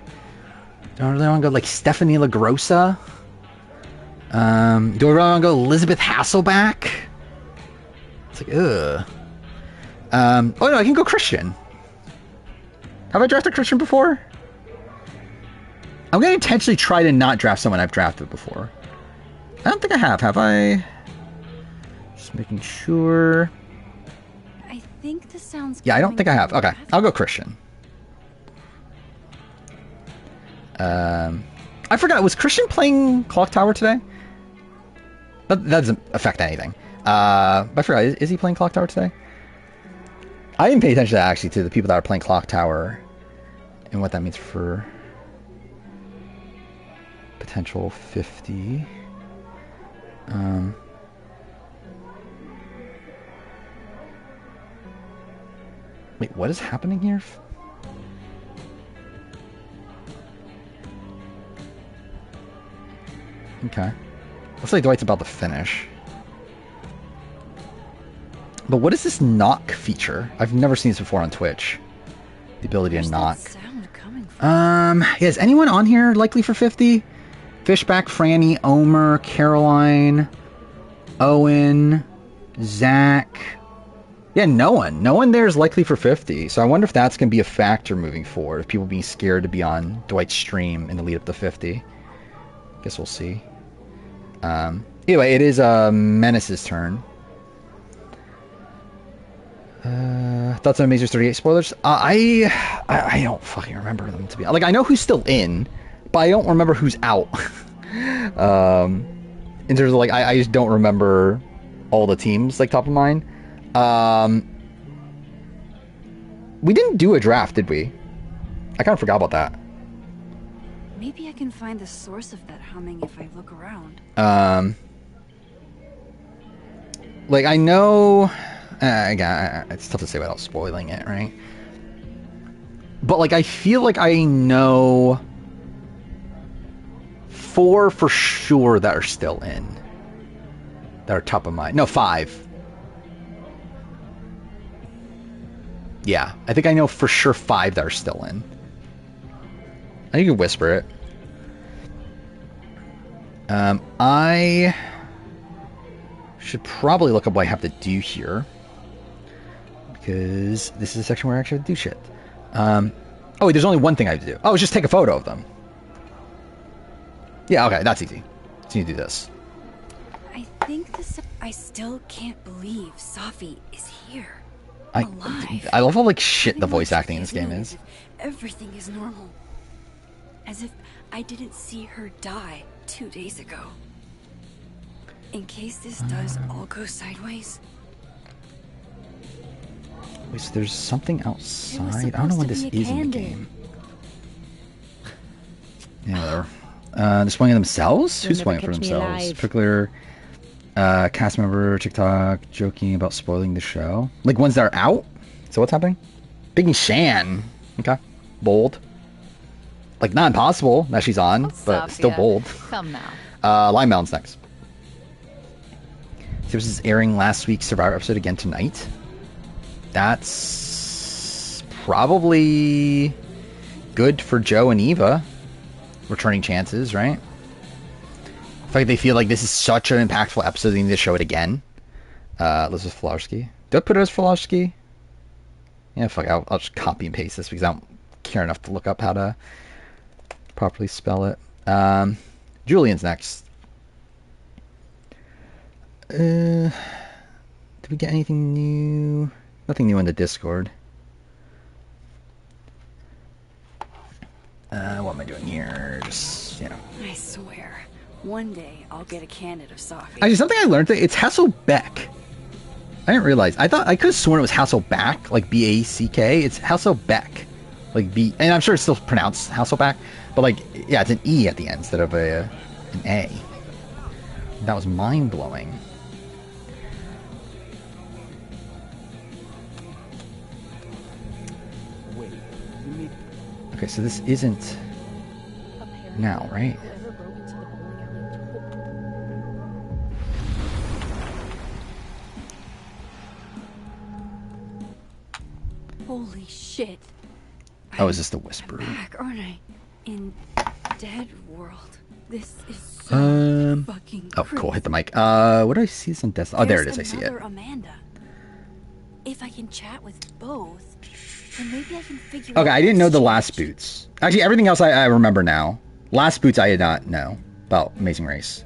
Do I really want to go like Stephanie LaGrossa? Do I really want to go Elizabeth Hasselbeck? It's like, ugh. Oh no, I can go Christian. Have I drafted Christian before? I'm gonna intentionally try to not draft someone I've drafted before. I don't think I have I? Just making sure. I think the sounds. Yeah, I don't think I have. Okay, I'll go Christian. I forgot, was Christian playing Clock Tower today? That doesn't affect anything. But I forgot, is he playing Clock Tower today? I didn't pay attention to that, actually, to the people that are playing Clock Tower and what that means for potential 50. Wait, what is happening here? Okay. Looks like Dwight's about to finish. But what is this knock feature? I've never seen this before on Twitch. The ability to knock. Yeah, is anyone on here likely for 50? Fishback, Franny, Omer, Caroline, Owen, Zach. Yeah, no one. No one there is likely for 50. So I wonder if that's going to be a factor moving forward. If people being scared to be on Dwight's stream in the lead up to 50. Guess we'll see. Anyway, it is Menace's turn. Thoughts on Amazers 38 spoilers? I don't fucking remember them, to be honest. Like, I know who's still in, but I don't remember who's out. In terms of, like, I just don't remember all the teams, like, top of mind. We didn't do a draft, did we? I kind of forgot about that. Maybe I can find the source of that humming if I look around. Like, I know... again, it's tough to say without spoiling it, right? But, like, I feel like I know 4 for sure that are still in. That are top of mind. No, 5. Yeah, I think I know for sure 5 that are still in. I think you can whisper it. I should probably look up what I have to do here. Because this is a section where I actually have to do shit. Oh, wait, there's only one thing I have to do. Oh, it's just take a photo of them. Yeah, okay, that's easy. So you do this. I think this... I still can't believe Safi is here. Alive. I love how, like, shit the voice acting in this game is. Everything is normal. As if I didn't see her die 2 days ago. In case this does all go sideways. Wait, so there's something outside? I don't know what this is in the game. Yeah, whatever. They're spoiling themselves? Who's spoiling for themselves? Particular cast member, TikTok, joking about spoiling the show. Like, ones that are out? So what's happening? Big Shan. Okay. Bold. Like, not impossible that she's on, but still bold. Come now. Limemelon's next. So this is airing last week's Survivor episode again tonight. That's probably good for Joe and Eva. Returning chances, right? In fact, they feel like this is such an impactful episode, they need to show it again. Elizabeth Filarski. Do I put it as Filarski? Yeah, fuck, I'll just copy and paste this because I don't care enough to look up how to properly spell it. Julian's next. Did we get anything new? Nothing new in the Discord. What am I doing here? Just, you know. I swear, one day I'll get a candid of Safi. Actually, something I learned that it's Hasselbeck. I didn't realize. I could have sworn it was Hasselback, like B-A-C-K. It's Hasselbeck, like B, and I'm sure it's still pronounced Hasselback, but like, yeah, it's an E at the end instead of an A. That was mind blowing. Wait, you mean? Okay, so this isn't now, right? Holy shit. Oh, is this the Whisperer? Back, aren't I? In Dead World. This is so fucking Oh, cool. Hit the mic. What do I see this on desktop? Oh, there it is. I see it. Another Amanda. If I can chat with both, then maybe I can figure out. Okay, I didn't know the Last Boots. Actually, everything else I remember now. Last Boots I did not know about Amazing Race.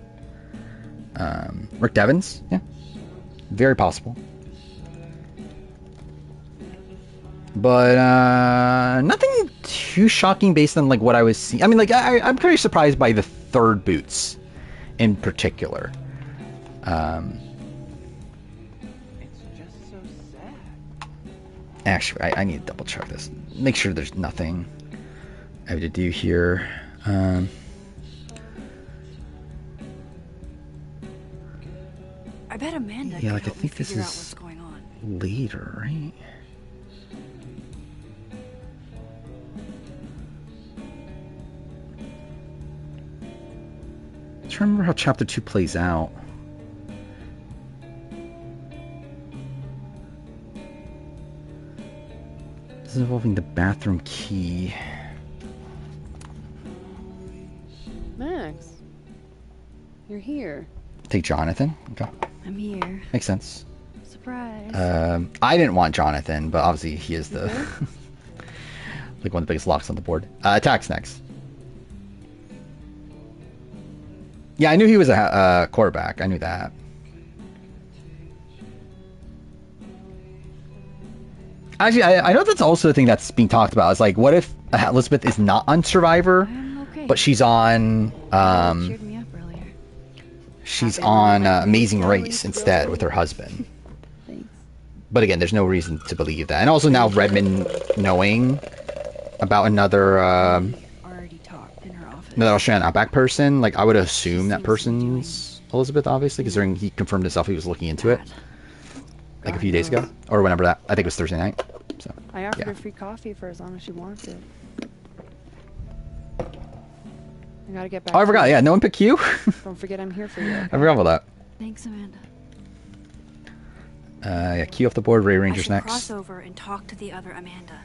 Rick Devens? Yeah. Very possible. But nothing too shocking based on like what I was seeing. I mean, like I'm pretty surprised by the third Boots in particular. It's just so sad. Actually, I need to double check this. Make sure there's nothing I have to do here. I bet Amanda Yeah, can like I help me think this figure out is what's going on. later, right? I'm trying to remember how Chapter 2 plays out. This is involving the bathroom key. Max, you're here. Take Jonathan. Okay. I'm here. Makes sense. Surprise. I didn't want Jonathan, but obviously he is the like one of the biggest locks on the board. Attack's next. Yeah, I knew he was a quarterback. I knew that. Actually, I know that's also the thing that's being talked about. It's like, what if Elizabeth is not on Survivor, but she's on she's on Amazing Race instead with her husband. But again, there's no reason to believe that. And also now Redmond knowing about another another Australian Outback person, like I would assume that person's Elizabeth, obviously, because he confirmed himself he was looking into it like a few days ago, or whenever that. I think it was Thursday night. So I offered yeah. her free coffee for as long as she wants it. I gotta get back. Oh, I to forgot. you. Yeah, no one picked you. Don't forget I'm here for you. I forgot about that. Thanks, Amanda. Yeah, key off the board. Ray Ranger's I should next. cross over and talk to the other Amanda.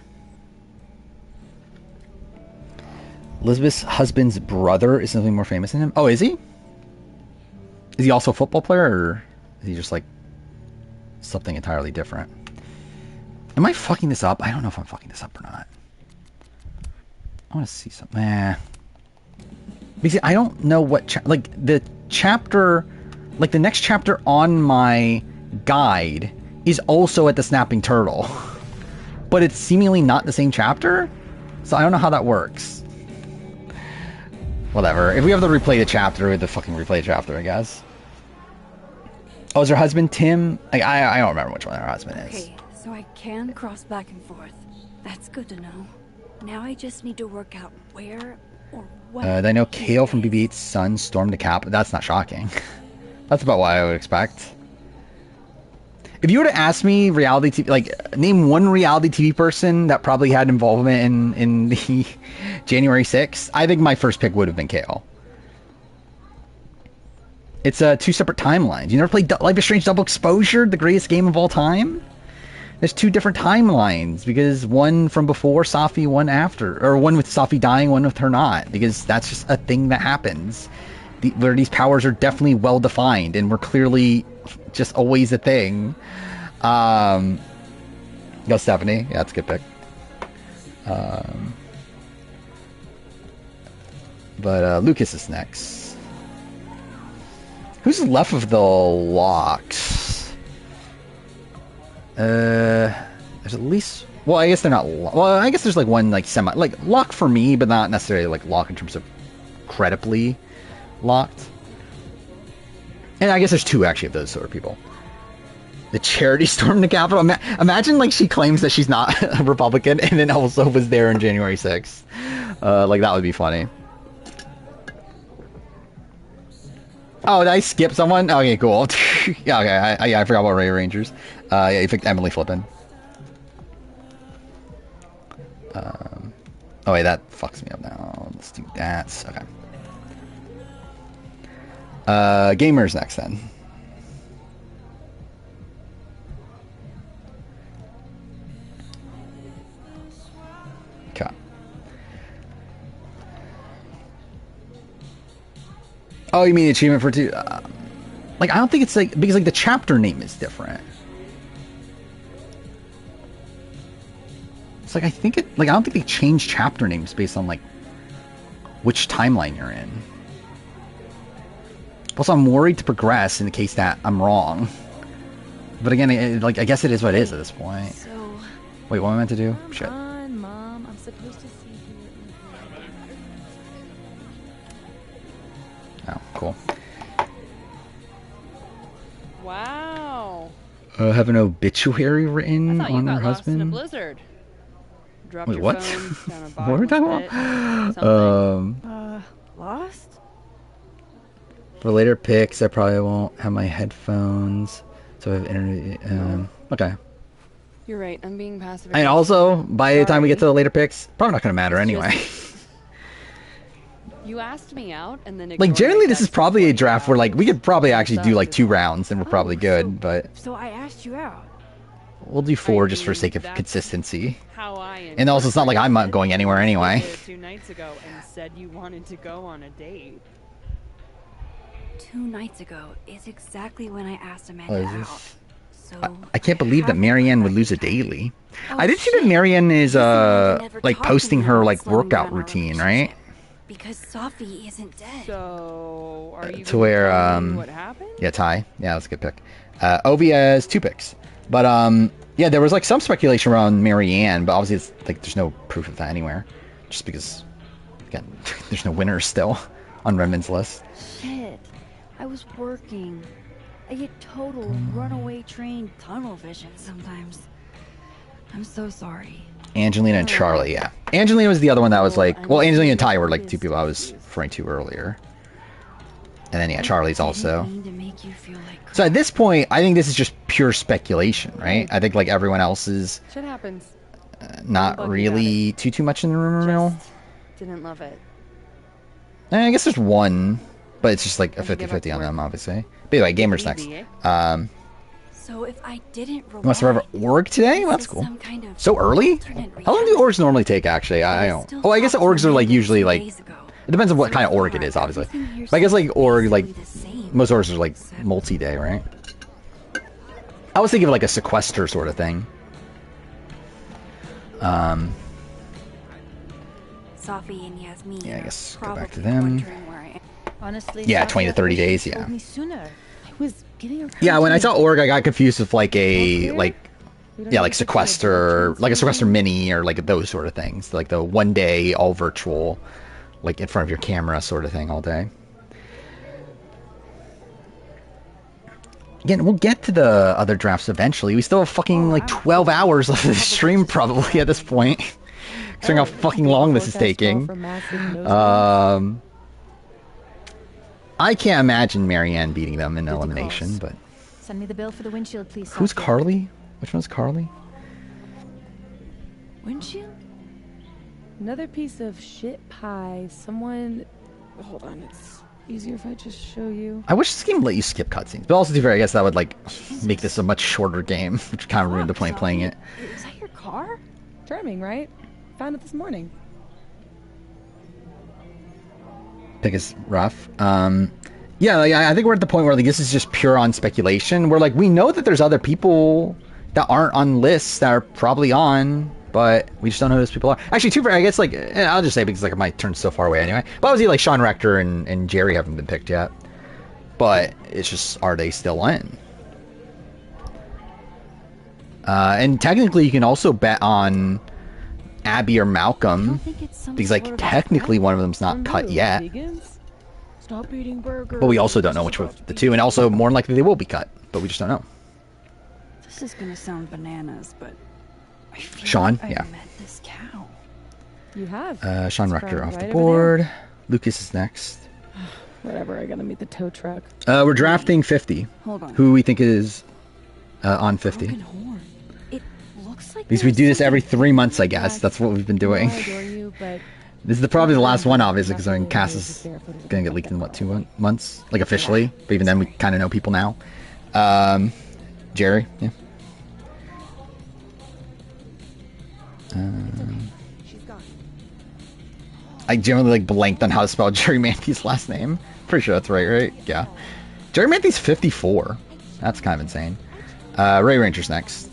Elizabeth's husband's brother is something more famous than him. Oh, is he? Is he also a football player, or is he just like something entirely different? Am I fucking this up? I don't know if I'm fucking this up or not. I want to see something. Because I don't know what like the chapter, like the next chapter on my guide is also at the Snapping Turtle, but it's seemingly not the same chapter. So I don't know how that works. Whatever. If we have to replay the chapter, we have to fucking replay the chapter, I guess. Oh, is her husband Tim? Like, I don't remember which one her husband is. Okay, so I can cross back and forth. That's good to know. Now I just need to work out where or what. I know Kale from BB-8's son stormed the Cap. That's not shocking. That's about what I would expect. If you were to ask me reality TV, like name one reality TV person that probably had involvement in the January 6th, I think my first pick would have been Kale. It's two separate timelines. You never played Life is Strange Double Exposure, the greatest game of all time? There's 2 different timelines because one from before Safi, one after, or one with Safi dying, one with her not, because that's just a thing that happens. Where these powers are definitely well defined and were clearly just always a thing. Go Stephanie. Yeah, that's a good pick. But Lucas is next. Who's left of the locks? There's at least... Well, I guess they're not... Well, I guess there's like one like semi... Like lock for me, but not necessarily like lock in terms of credibly locked. And I guess there's 2 actually of those sort of people. The charity stormed the Capitol. Imagine like she claims that she's not a Republican and then also was there on January 6th. Like that would be funny. Oh, did I skip someone? Okay, cool. Yeah, okay. I forgot about Ray Rangers. Yeah, you picked Emily Flippin. Oh wait, that fucks me up now. Let's do that. Okay. Gamers next then. Okay. Oh, you mean achievement for 2? Like, I don't think it's like, because like the chapter name is different. It's like, I think it, like, I don't think they change chapter names based on like which timeline you're in. Also, I'm worried to progress in the case that I'm wrong. But again, like, I guess it is what it is at this point. So, wait, what am I meant to do? Shit. Come on, Mom. I'm supposed to see you. Oh, cool. Wow. Have an obituary written I thought you on got her lost in a husband? blizzard. Dropped Wait, your what? phone down a What are we talking bottomless about? pit, Lost? For later picks, I probably won't have my headphones. So I have internet. Okay. You're right. I'm being passive. And also, by the time we get to the later picks, probably not going to matter anyway. You asked me out, and then Like, generally, this is probably a draft where, like, we could probably actually do, like, 2 rounds, and we're probably good, but So I asked you out. we'll do 4 just for sake of consistency. how I And also, it's not like I'm not going anywhere anyway. 2 nights ago and said you wanted to go on a date. 2 nights ago is exactly when I asked Amanda What is out. this? So I can't believe that Marianne would lose a daily. I did see that Marianne is, like, posting her, like, workout routine, right? because Safi isn't dead. So are you To where, what happened? yeah, Ty. Yeah, that's a good pick. Ovi has 2 picks. But, yeah, there was, like, some speculation around Marianne, but obviously it's, like, there's no proof of that anywhere. Just because, again, there's no winners still on Redmond's list. Shit. I was working. I get total runaway train tunnel vision sometimes. I'm so sorry. Angelina and Charlie, yeah. Angelina was the other one that was like... Well, Angelina and Ty were, like, 2 people I was referring to earlier. And then, yeah, Charlie's also. So at this point, I think this is just pure speculation, right? I think, like, everyone else is Shit happens. not really too much in the rumor mill. Didn't love it. I guess there's one, but it's just like a 50-50 on them, obviously. But anyway, Gamers next. So if I didn't You want to survive an org today? Well, that's cool. So early? How long do orgs normally take, actually? I don't... Oh, I guess the orgs are, like, usually, like... It depends on what kind of org it is, obviously. But I guess, like, org, like... Most orgs are, like, multi-day, right? I was thinking of, like, a sequester sort of thing. Safi and Yasmin. Yeah, I guess go back to them. Honestly, Yeah, Safi, 20 to I 30 wish you days, told yeah. me sooner. I was getting around Yeah, when I to saw it. org, I got confused with, like, a... Like... Yeah, like sequester, like a sequester mini, or like those sort of things, like the 1 day all virtual, like in front of your camera sort of thing all day. Again, we'll get to the other drafts eventually. We still have fucking like 12 hours left of the stream probably at this point, considering how fucking long this is taking. I can't imagine Marianne beating them in elimination, but Send me the bill for the windshield, please. who's Sophia. Carly? Which one's Carly? Windshield? Another piece of shit pie. Someone... Hold on, it's easier if I just show you? I wish this game let you skip cutscenes, but also to be fair, I guess that would like make this a much shorter game, which kind of ruined the point of playing it. Is that your car? Charming, right? Found it this morning. I think it's rough. Yeah, like, I think we're at the point where like this is just pure on speculation. Where like we know that there's other people that aren't on lists that are probably on, but we just don't know who those people are. Actually, too fair, I guess like I'll just say because like my turn's so far away anyway. But obviously like Sean Rector and Jerry haven't been picked yet. But it's just, are they still in? And technically you can also bet on Abby or Malcolm because like technically one of them's not cut yet. Stop eating burgers. But we also don't know which of the two, and also more than likely they will be cut, but we just don't know. This is gonna sound bananas, but I feel Sean, like yeah. I met this cow. You have. Sean It's Rector probably off the right over board. there. Lucas is next. Whatever, I gotta meet the tow truck. We're drafting 50. Hold on. Who we think is on 50. It looks like Because we do this every 3 months, I guess. That's what we've been doing. I adore you, but This is probably the last one, obviously, because I mean, Cass is going to get leaked in, what, 2 months? Like, officially. But even then, we kind of know people now. Jerry, yeah. I generally, like, blanked on how to spell Jerry Manthey's last name. Pretty sure that's right? Yeah. Jerry Manthey's 54. That's kind of insane. Ray Ranger's next.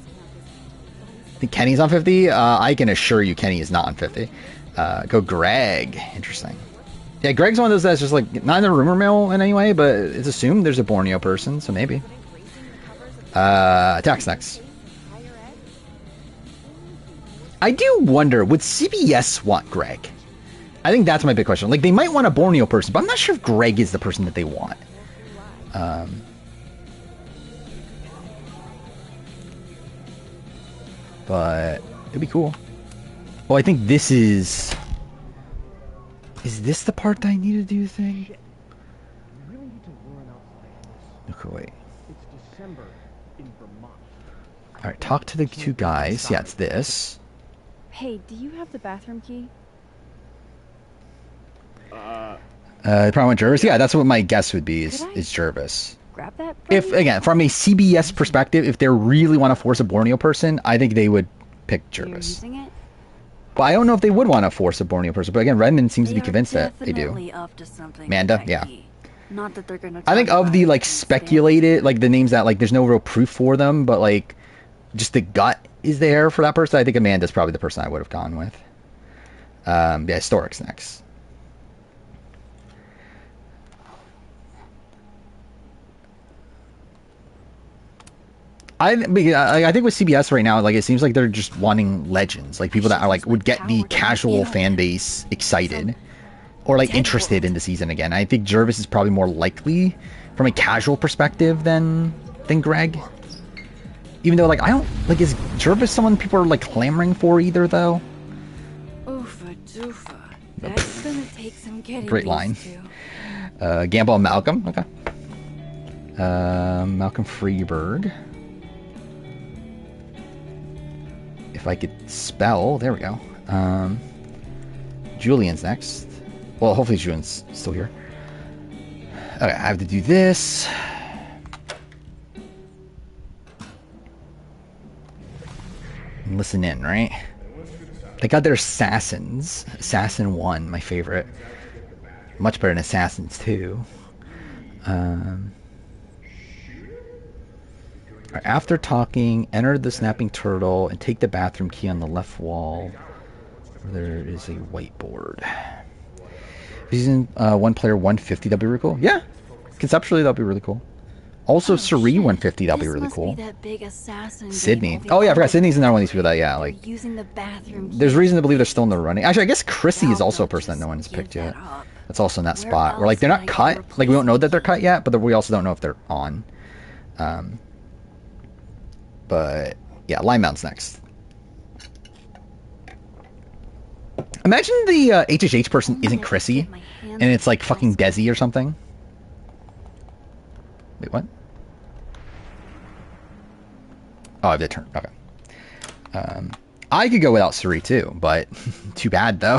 I think Kenny's on 50. I can assure you Kenny is not on 50. Go Greg. Interesting. Yeah, Greg's one of those that's just like not in the rumor mill in any way, but it's assumed there's a Borneo person, so maybe. Attack's next. I do wonder, would CBS want Greg? I think that's my big question. Like, they might want a Borneo person, but I'm not sure if Greg is the person that they want. But it'd be cool. Oh, I think this is... Is this the part that I need to do the thing? Okay, wait. It's December in Vermont. Alright, talk to the two guys. Yeah, it's this. Hey, do you have the bathroom key? They probably want Jervis. Yeah, that's what my guess would be, is Jervis. Grab that. If, again, from a CBS perspective, if they really want to force a Borneo person, I think they would pick Jervis. Using it? But I don't know if they would want to force a Borneo person. But again, Redmond seems to be convinced that they do. Definitely up to something. Manda, yeah. Not that they're gonna. I think of the like speculated, like the names that like there's no real proof for them, but like just the gut is there for that person. I think Amanda's probably the person I would have gone with. Yeah, Historic's next. I think with CBS right now, like it seems like they're just wanting legends, like people that are like would get the casual fan base excited or like interested in the season again. I think Jervis is probably more likely from a casual perspective than Greg. Even though like I don't like, is Jervis someone people are like clamoring for either though? Oofa doofa. That's gonna take some getting Great line. Gamble and Malcolm. Okay. Malcolm Freeberg. If I could spell, there we go. Julian's next. Well, hopefully Julian's still here. Okay, I have to do this. And listen in, right? They got their Assassins. Assassin 1, my favorite. Much better than Assassins 2. After talking, enter the snapping turtle and take the bathroom key on the left wall. There is a whiteboard. Season 1 player 150, that'd be really cool. Yeah, conceptually that'd be really cool. Also, Suri 150, that'd be really cool. That big assassin Sydney. Oh yeah, I forgot. Sydney's another one of these people that, yeah, like. Using the bathroom. There's reason to believe they're still in the running. Actually, I guess Chrissy is also a person that no one has picked yet. That's also in that spot where like they're not cut. Like we don't know that they're cut yet, but we also don't know if they're on. But yeah, Line Mountain's next. Imagine the HHH person isn't Chrissy, and it's like fucking Desi or something. Wait, what? Oh, I did turn. Okay. I could go without Suri too, but too bad though.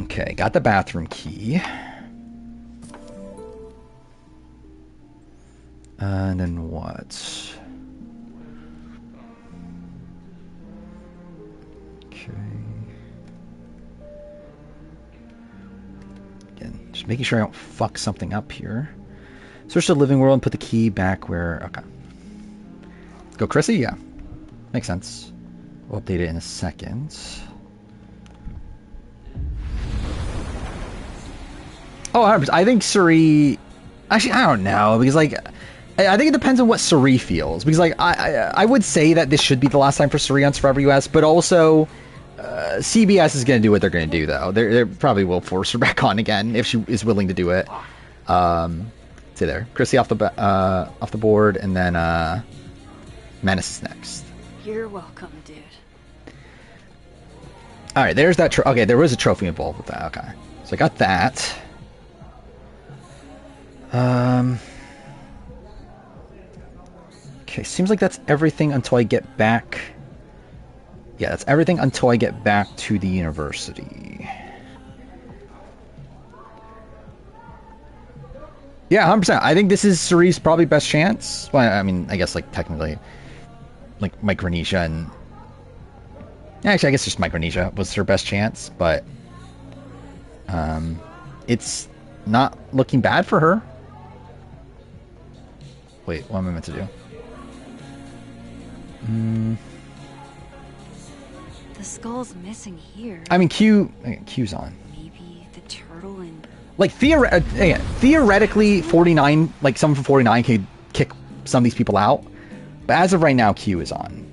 Okay, got the bathroom key. And then what? Okay. Again, just making sure I don't fuck something up here. Search the living world and put the key back where... Okay. Go Chrissy? Yeah. Makes sense. We'll update it in a second. Oh, I think Suri... Actually, I don't know, because, like... I think it depends on what Suri feels. Because, like, I would say that this should be the last time for Suri on Survivor US, but also... CBS is going to do what they're going to do, though. They probably will force her back on again if she is willing to do it. Stay there. Chrissy off the board, and then Menace is next. You're welcome, dude. All right, there's that. Okay, there was a trophy involved with that. Okay, so I got that. Okay, seems like that's everything until I get back. Yeah, that's everything until I get back to the university. Yeah, 100%. I think this is Suri's probably best chance. Well, I mean, I guess, like, technically, like, Micronesia and... Actually, I guess just Micronesia was her best chance, but... it's not looking bad for her. Wait, what am I meant to do? The skull's missing here. I mean, Q's on. Maybe the turtle and... Like, theoretically, 49, like, someone from 49 could kick some of these people out. But as of right now, Q is on.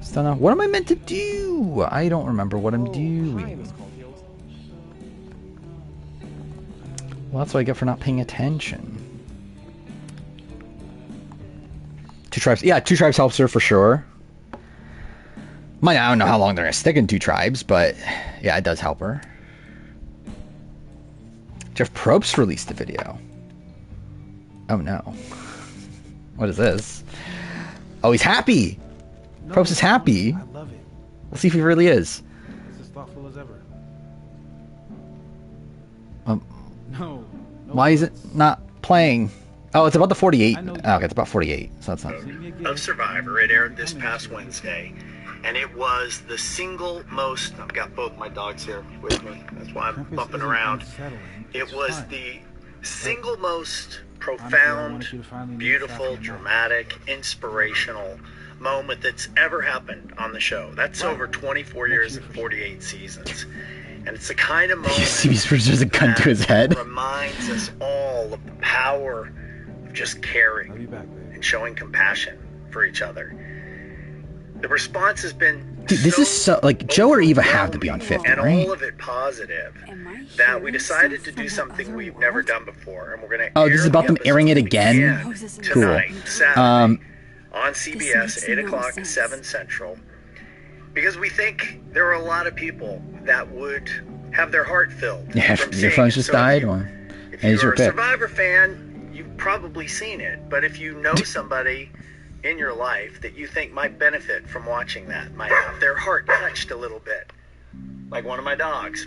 Still know. What am I meant to do? I don't remember what I'm doing. Well, that's what I get for not paying attention. 2 tribes. Yeah, 2 tribes helps her for sure. I don't know how long they're going to stick in 2 tribes, but yeah, it does help her. Jeff Probst released a video. Oh no. What is this? Oh, he's happy! No, Probst is happy. I love it. We'll see if he really is. It's as thoughtful as ever. No. Why is it not playing? Oh, it's about the 48. Oh, okay, it's about 48. So that's not... Of Survivor. It aired this past Wednesday. And it was the single most... I've got both my dogs here with me. That's why I'm bumping around. It was the single most profound, beautiful, dramatic, inspirational moment that's ever happened on the show. That's over 24 years and 48 seasons. And it's the kind of moment there's a gun to his head. Reminds us all of the power of just caring and showing compassion for each other. The response has been Dude, this is so, like, Joe or Eva have to be on 50, and right? all of it positive, that we decided to do something we've never done before, and we're going to Oh, this is about them airing it again? Cool. Tonight, Saturday, on CBS, 8 o'clock, 7 Central, because we think there are a lot of people that would have their heart filled. Yeah, your phone's just died. If you're a Survivor fan, you've probably seen it, but if you know somebody in your life that you think might benefit from watching that, might have their heart touched a little bit, like one of my dogs,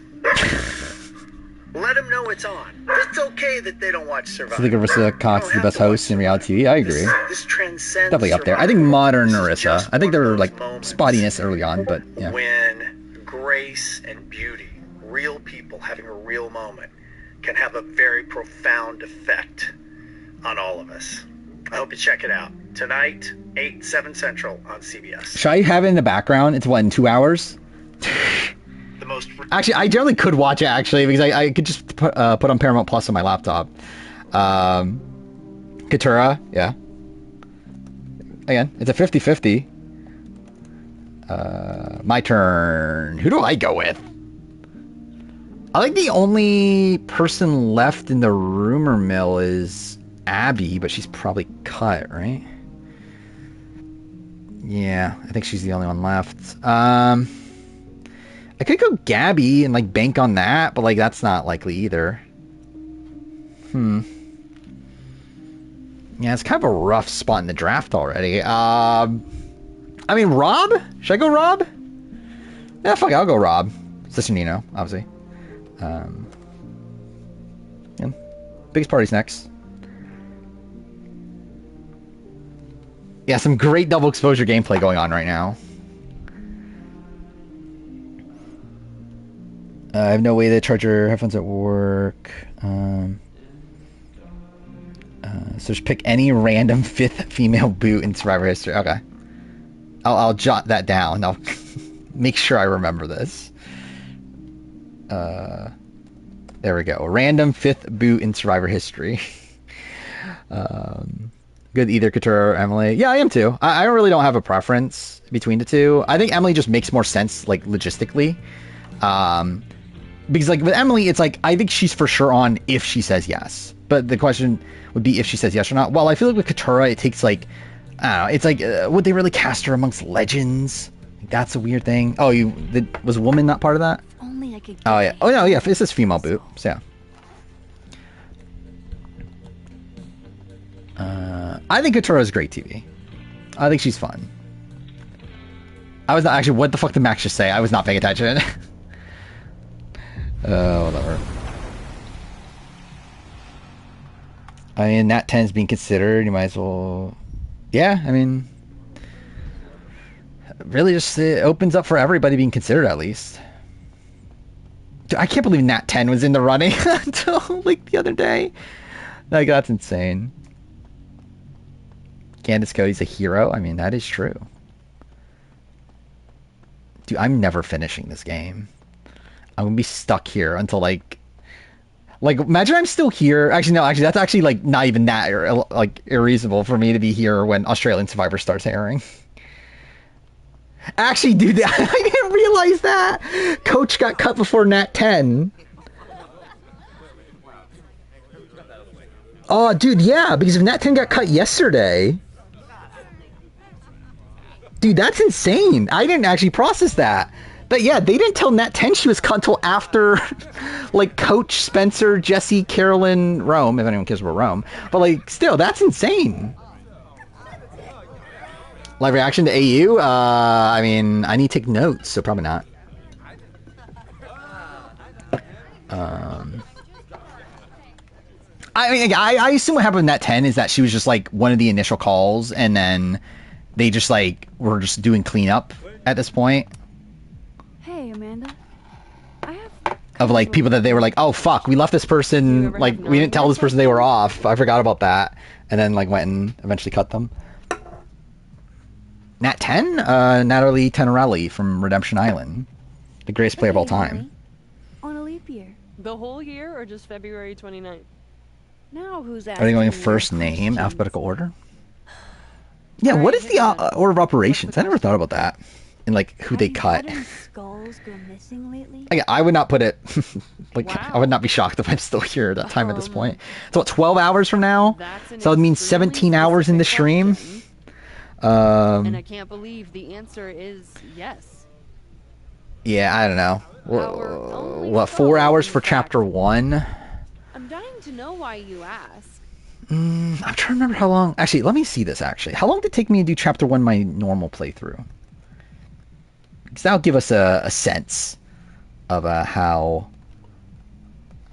let them know it's on. It's okay that they don't watch Survivor. I think Arissa Cox is the best host in reality TV. I agree. This transcends definitely up there. I think modern Arissa. I think there were like spottiness early on, but yeah. When grace and beauty, real people having a real moment, can have a very profound effect on all of us. I hope you check it out. Tonight, 8, 7 Central on CBS. Should I have it in the background? It's what, in 2 hours? Actually, I generally could watch it, actually, because I could just put on Paramount Plus on my laptop. Katura, yeah. Again, it's a 50-50. My turn. Who do I go with? I think the only person left in the rumor mill is Abby, but she's probably cut, right? Yeah, I think she's the only one left. I could go Gabby and like bank on that, but like that's not likely either. Yeah, it's kind of a rough spot in the draft already. I mean, Rob? Should I go Rob? Yeah, fuck it, I'll go Rob. Sister Nino, obviously. Yeah. Biggest party's next. Yeah, some great double exposure gameplay going on right now. I have no way to charge your headphones at work. So just pick any random 5th female boot in Survivor history. Okay. I'll jot that down. I'll make sure I remember this. There we go. Random 5th boot in Survivor history. Good either Katurah or Emily. Yeah, I am too. I really don't have a preference between the two. I think Emily just makes more sense, like, logistically. Because, like, with Emily, it's like, I think she's for sure on if she says yes. But the question would be if she says yes or not. Well, I feel like with Katurah, it takes, like, I don't know, it's like, would they really cast her amongst legends? That's a weird thing. Oh, was a woman not part of that? Only I could. Oh, yeah. Oh, no, yeah, this is female boot, so yeah. I think Katurah is great TV. I think she's fun. I was not actually. What the fuck did Max just say? I was not paying attention. Whatever. I mean, Nat 10 is being considered. You might as well. Yeah, I mean, really, just it opens up for everybody being considered at least. Dude, I can't believe Nat 10 was in the running until like the other day. Like, that's insane. Candace Cody's a hero. I mean, that is true. Dude, I'm never finishing this game. I'm gonna be stuck here until like imagine I'm still here. Actually, no, that's actually like not even that like unreasonable for me to be here when Australian Survivor starts airing. Actually, dude, I didn't realize that Coach got cut before Nat 10. Oh, dude, yeah, because if Nat 10 got cut yesterday. Dude, that's insane. I didn't actually process that. But yeah, they didn't tell Nat 10 she was cut until after, like, Coach, Spencer, Jesse, Carolyn, Rome, if anyone cares about Rome. But, like, still, that's insane. Live reaction to AU? I mean, I need to take notes, so probably not. I mean, I assume what happened with Nat 10 is that she was just, like, one of the initial calls, and then they just, like, were just doing cleanup at this point. Hey, Amanda. Of, like, people that they were like, oh, fuck, we left this person, like, we didn't tell this person they were off. I forgot about that. And then, like, went and eventually cut them. Nat 10? Natalie Tenorelli from Redemption Island. The greatest player of all time. On a leap year. The whole year or just February 29th? Now who's Are they going first name, alphabetical order? Yeah, what is the order of operations? I never thought about that. And, like, who they cut. Skulls go missing lately? I would not put it, like, wow. I would not be shocked if I'm still here at that time at this point. It's what, 12 hours from now? So it means 17 hours in the stream? And I can't believe the answer is yes. Yeah, I don't know. What, 4 hours for chapter 1? I'm dying to know why you ask. I'm trying to remember how long. Actually, let me see this, actually. How long did it take me to do chapter 1 my normal playthrough? Because that'll give us a sense of how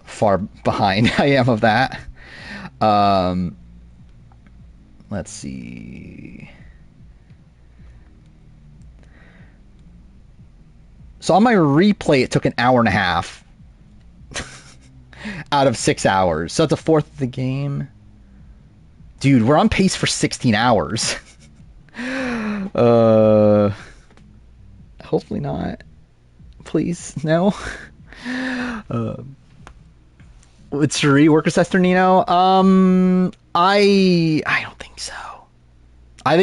far behind I am of that. Let's see. So on my replay, it took an hour and a half out of 6 hours. So that's a fourth of the game. Dude, we're on pace for 16 hours. Hopefully not. Please, no. With Cherie, Worker Sister Nino? I don't think so. I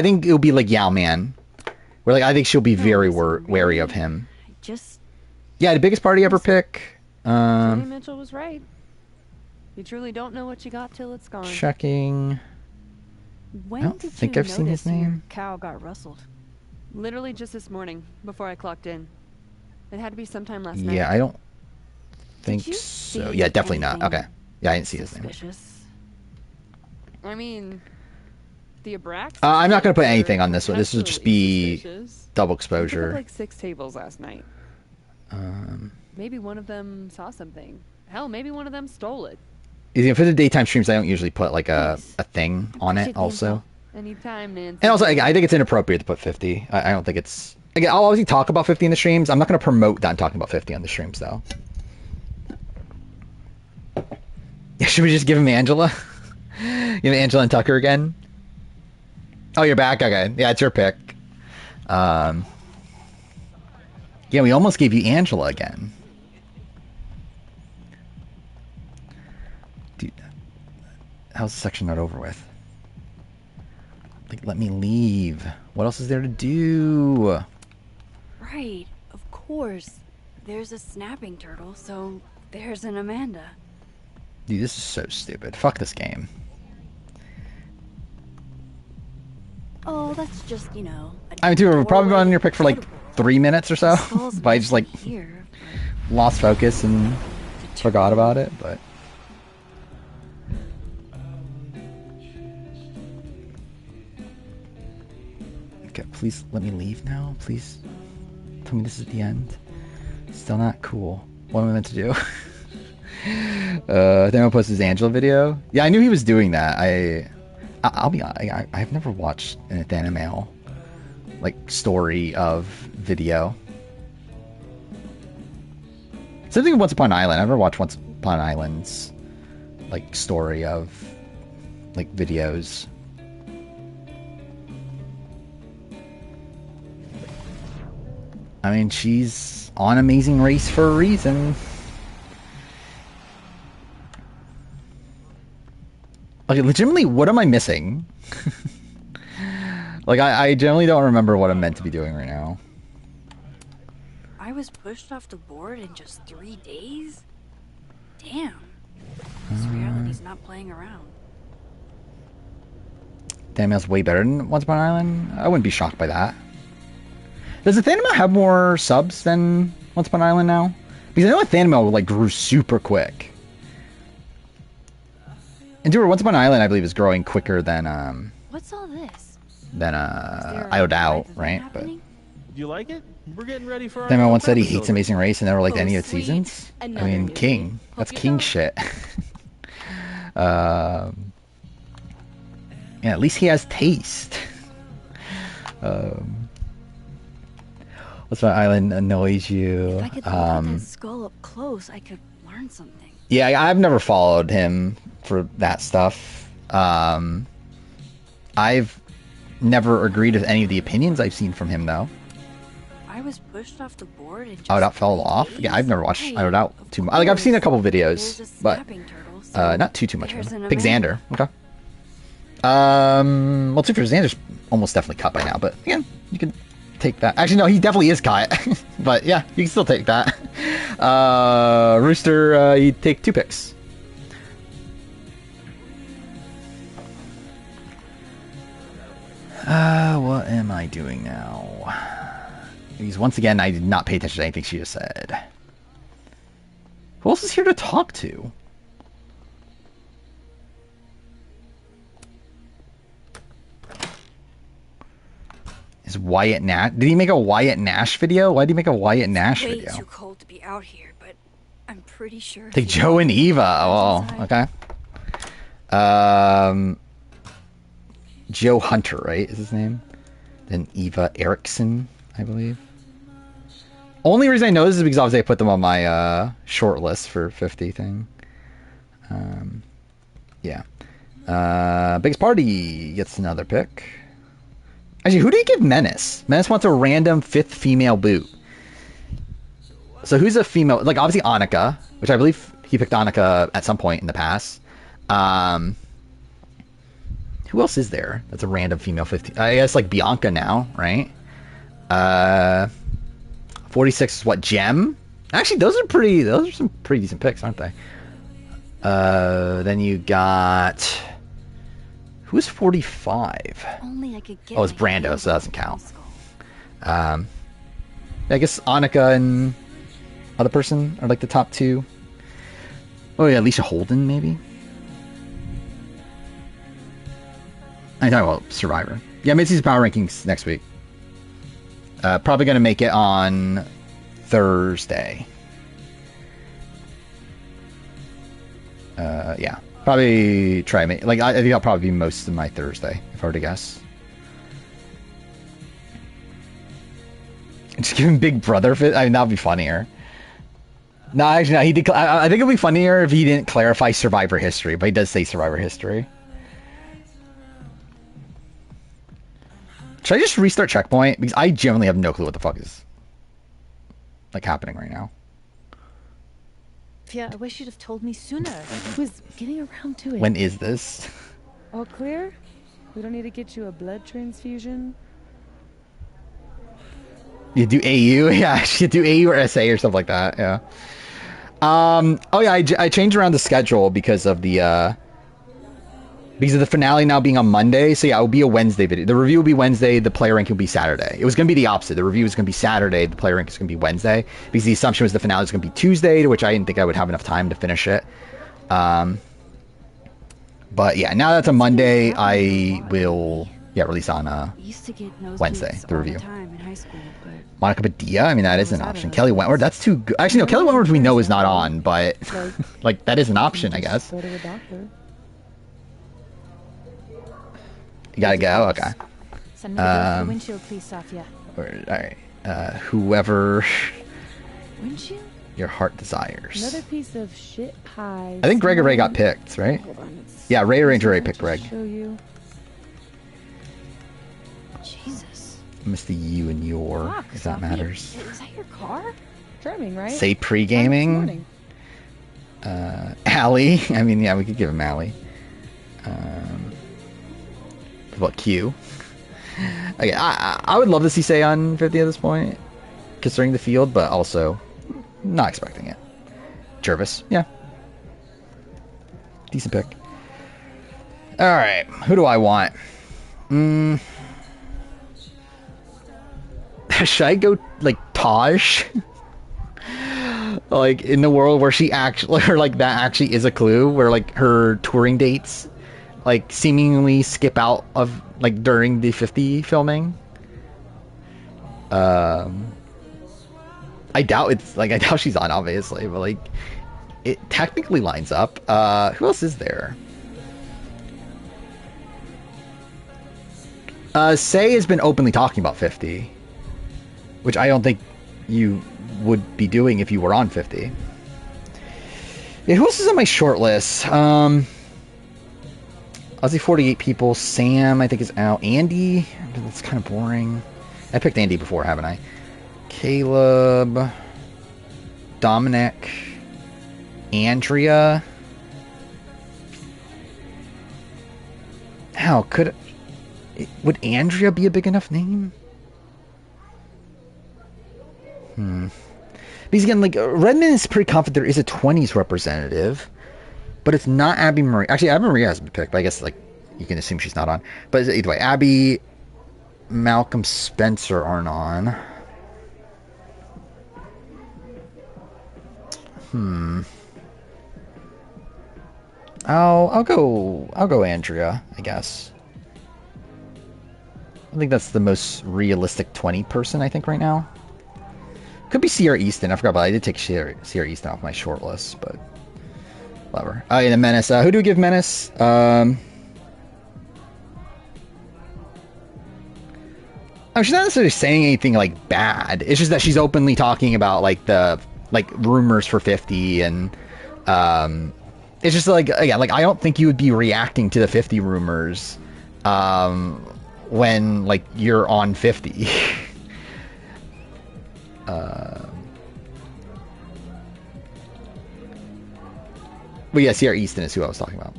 think it'll be like Yao Man. Where, like, I think she'll be very wary of him. Yeah, the biggest party ever pick. Joni Mitchell was right. You truly don't know what you got till it's gone. Checking. When I don't think I've seen his name. Cow got rustled. Literally just this morning, before I clocked in. It had to be sometime last night. Yeah, I don't think so. Yeah, definitely not. Okay. Yeah, I didn't see his name. I mean, the Abraxas. I'm not gonna put anything on this one. This will just be suspicious. double They took exposure. like 6 tables last night. Maybe one of them saw something. Hell, maybe one of them stole it. For the daytime streams, I don't usually put like a thing on it. Also, Anytime, Nancy. and also, I think it's inappropriate to put 50. I don't think it's. Again, I'll obviously talk about 50 in the streams. I'm not going to promote that I'm talking about 50 on the streams, though. Yeah, should we just give him Angela? Give him Angela and Tucker again? Oh, you're back? Okay. Yeah, it's your pick. Yeah, we almost gave you Angela again. Dude, how's the section not over with? Like, let me leave. What else is there to do? Right, of course. There's a snapping turtle, so there's an Amanda. Dude, this is so stupid. Fuck this game. Oh, that's just, you know. I mean, dude, we're probably on your pick for like 3 minutes or so. But I just like lost focus and forgot about it, but. Okay, please let me leave now, please. Tell me this is the end. Still not cool. What am I meant to do? Then posted his Angela video. Yeah, I knew he was doing that. I'll be honest, I've never watched an Nathaniel like story of video. Same thing with Once Upon an Island. I've never watched Once Upon an Island's like story of like videos. I mean, she's on Amazing Race for a reason. Okay, legitimately, what am I missing? Like, I generally don't remember what I'm meant to be doing right now. I was pushed off the board in just 3 days? Damn. This reality's not playing around. Nathaniel's way better than Once Upon an Island? I wouldn't be shocked by that. Does Nathaniel have more subs than Once Upon an Island now? Because I know Nathaniel like grew super quick. And dude, Once Upon an Island, I believe, is growing quicker than What's all this? I Doubt, right? But Do you like it? We're getting ready for our Nathaniel once said he episode. hates Amazing Race and never liked any of its seasons. I mean, King. That's King shit. Yeah, at least he has taste. What's my island annoys you? If I could look at that skull up close, I could learn something. Yeah, I've never followed him for that stuff. I've never agreed with any of the opinions I've seen from him, though. I was pushed off the board and I Doubt fell off. Yeah, I've never watched I Doubt too much. Like, I've seen a couple videos, but not too much. Big Xander. Okay. Well, too, for Xander's almost definitely cut by now, but again, you can take that. Actually, no, he definitely is cut. But yeah, you can still take that. Rooster, you take 2 picks. What am I doing now? Because once again, I did not pay attention to anything she just said. Who else is here to talk to? Is Wyatt Nash? Did he make a Wyatt Nash video? Why did he make a Wyatt Nash Way video? too cold to be out here, but I'm pretty sure. Take Joe and Eva. Oh, okay. Joe Hunter, right? Is his name? Then Eva Erickson, I believe. Only reason I know this is because obviously I put them on my short list for 50 thing. Yeah. Biggest Party gets another pick. Actually, who do you give Menace? Menace wants a random 5th female boot. So who's a female? Like, obviously Annika, which I believe he picked Annika at some point in the past. Who else is there that's a random female 15? I guess like Bianca now, right? 46 is what, Gem? Actually, those are some pretty decent picks, aren't they? Then you got, who's 45? Only I could get. Oh, it's Brando, so that doesn't count. I guess Annika and other person are like the top 2. Oh yeah, Alicia Holden maybe. I talking about Survivor. Yeah, mid-season power rankings next week. Probably gonna make it on Thursday. Yeah, probably try me. Like I think I'll probably be most of my Thursday, if I were to guess. Just give him Big Brother fit. I mean, that'd be funnier. No, actually, no. He did. I think it'd be funnier if he didn't clarify Survivor history, but he does say Survivor history. Should I just restart Checkpoint? Because I genuinely have no clue what the fuck is like happening right now. Yeah, I wish you'd have told me sooner. I was getting around to it. When is this? All clear? We don't need to get you a blood transfusion. You do AU? Yeah, you do AU or SA or stuff like that. Yeah. Oh yeah, I changed around the schedule because of the finale now being on Monday. So yeah, it will be a Wednesday video. The review will be Wednesday. The player rank will be Saturday. It was going to be the opposite. The review was going to be Saturday. The player rank is going to be Wednesday because the assumption was the finale was going to be Tuesday, to which I didn't think I would have enough time to finish it. But yeah, now that's a Monday, I will release on Wednesday the review. Monica Padilla, I mean that is an option. Kelly Wentworth, that's too good. Actually, no, Kelly Wentworth we know is not on, but like that is an option, I guess. Go to the doctor. You gotta go? Okay. Send me the bill for the windshield, please, Safia. Alright. Whoever Windshield? your heart desires. Another piece of shit pie. I think Greg or Ray got picked, right? Yeah, Ray Ranger Ray picked Greg. Show you. Jesus. I missed the you and your, Fuck, if that Safia, matters. Is that your car? Driving, right? Say pre-gaming. Allie. I mean, yeah, we could give him Allie. What, Q? Okay, I would love to see Say on 50 at this point, considering the field, but also not expecting it. Jervis, yeah. Decent pick. Alright, who do I want? Should I go, like, Taj? Like, in the world where she actually, or like, that actually is a clue, where, like, her touring dates, like, seemingly skip out of, like, during the 50 filming. I doubt she's on, obviously, but, like, it technically lines up. Who else is there? Say has been openly talking about 50, which I don't think you would be doing if you were on 50. Yeah, who else is on my short list? I'll see 48 people. Sam, I think, is out. Andy, that's kind of boring. I picked Andy before, haven't I? Caleb, Dominic, Andrea. How would Andrea be a big enough name? Because again, like, Redmond is pretty confident there is a 20s representative, but it's not Abby Marie. Actually, Abby Marie hasn't been picked, but I guess, like, you can assume she's not on. But either way, Abby, Malcolm, Spencer aren't on. I'll go Andrea, I guess. I think that's the most realistic 20 person, I think, right now. Could be Sierra Easton. I forgot, but I did take Sierra Easton off my short list, but whatever. Oh, yeah, the Menace. Who do we give Menace? She's not necessarily saying anything, like, bad. It's just that she's openly talking about, like, the, like, rumors for 50, and it's just, like, again, like, I don't think you would be reacting to the 50 rumors when, like, you're on 50. But yeah, Sierra Easton is who I was talking about.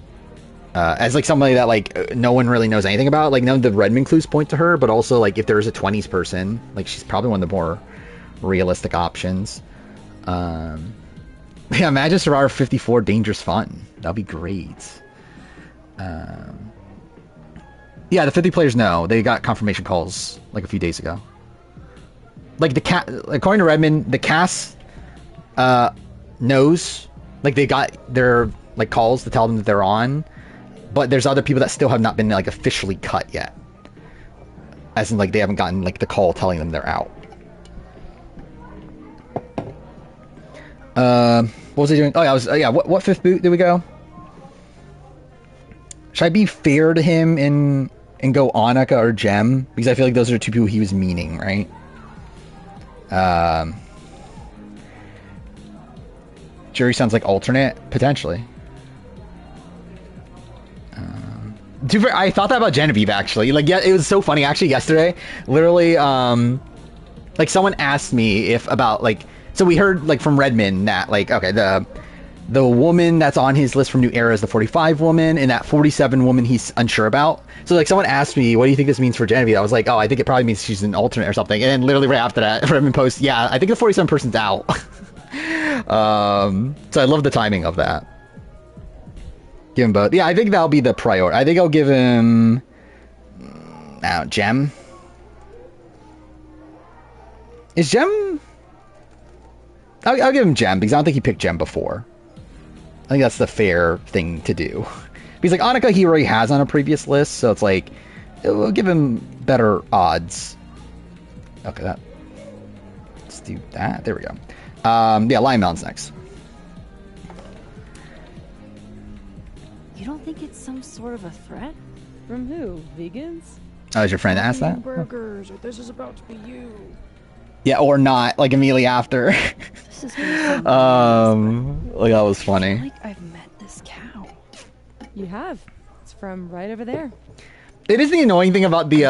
As, like, somebody that, like, no one really knows anything about. Like, none of the Redmond clues point to her, but also, like, if there's a 20s person, like, she's probably one of the more realistic options. Yeah, imagine Survivor 54 Dangerous Fun. That'd be great. Yeah, the 50 players know. They got confirmation calls, like, a few days ago. Like, according to Redmond, the cast knows. Like, they got their, like, calls to tell them that they're on, but there's other people that still have not been like officially cut yet. As in, like, they haven't gotten like the call telling them they're out. What was I doing? Oh, yeah, what fifth boot did we go? Should I be fair to him and go Annika or Jem? Because I feel like those are two people he was meaning, right? Jury sounds like alternate, potentially. I thought that about Genevieve, actually. Like, yeah, it was so funny, actually, yesterday. Literally, like, someone asked me if about, like... So we heard, like, from Redmond that, like, okay, the woman that's on his list from New Era is the 45 woman, and that 47 woman he's unsure about. So, like, someone asked me, what do you think this means for Genevieve? I was like, oh, I think it probably means she's an alternate or something. And then literally right after that, Redmond posts, yeah, I think the 47 person's out. So I love the timing of that. Give him both. Yeah, I think that'll be the priority. I think I'll give him... Jem? Is Jem... I'll give him Jem, because I don't think he picked Jem before. I think that's the fair thing to do. Because, like, Annika he already has on a previous list, so it's like... We'll give him better odds. Okay, let's do that. There we go. Yeah, Lion Mountain's next. You don't think it's some sort of a threat? From who? Vegans? Oh, is your friend asked that? Burgers, or this is about to be you. Yeah, or not, like immediately after. This is like that was funny. I feel like I've met this cow. You have. It's from right over there. It is the annoying thing about the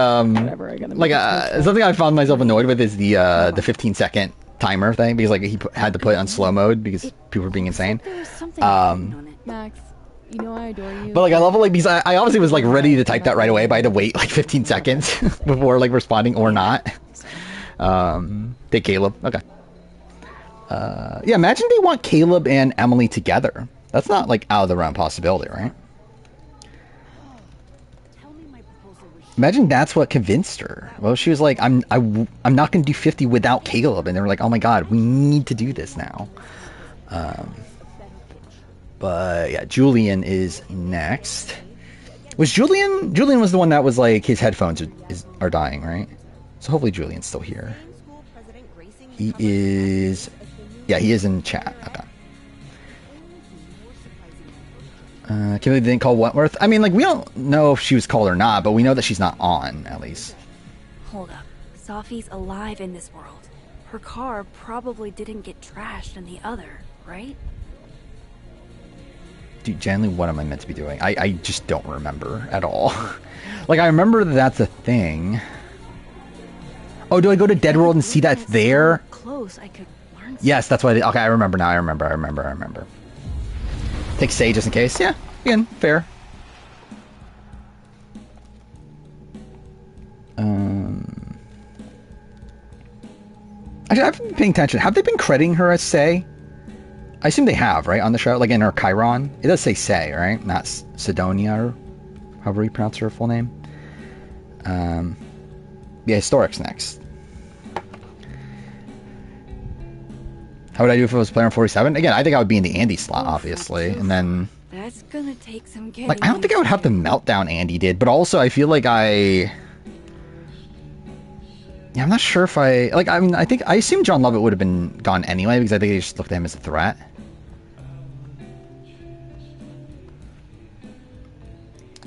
something I found myself annoyed with is the 15-second timer thing, because like he had to put it on slow mode because people were being insane. Max, you know I adore you. But like I love it, like, because I obviously was like ready to type that right away, but I had to wait like 15 seconds before like responding or not. Take Caleb. Okay. Yeah, imagine they want Caleb and Emily together. That's not like out of the realm possibility, right? Imagine that's what convinced her. Well, she was like, I'm not going to do 50 without Caleb. And they were like, oh my God, we need to do this now. But yeah, Julian is next. Was Julian was the one that was like, his headphones are dying, right? So hopefully Julian's still here. He is, yeah, he is in chat. Okay. Kimberly didn't call Wentworth. I mean, like, we don't know if she was called or not, but we know that she's not on, at least. Hold up. Sophie's alive in this world. Her car probably didn't get trashed in the other, right? Dude, generally, what am I meant to be doing? I just don't remember at all. Like, I remember that that's a thing. Oh, do I go to Dead World and see that's there? Close, I could learn. Yes, that's what I did. Okay, I remember now. I remember. Take Say just in case. Yeah, again, fair. Actually, I've been paying attention. Have they been crediting her as Say? I assume they have, right, on the show? Like in her Chiron? It does say Say, right? Not Sidonia, or however you pronounce her full name. Yeah, Historic's next. How would I do if I was player on 47? Again, I think I would be in the Andy slot, obviously. And then... That's gonna take some getting. Like, I don't think I would have the meltdown Andy did, but also I feel like Yeah, I'm not sure if I... Like, I mean, I assume John Lovett would have been gone anyway, because I think they just looked at him as a threat.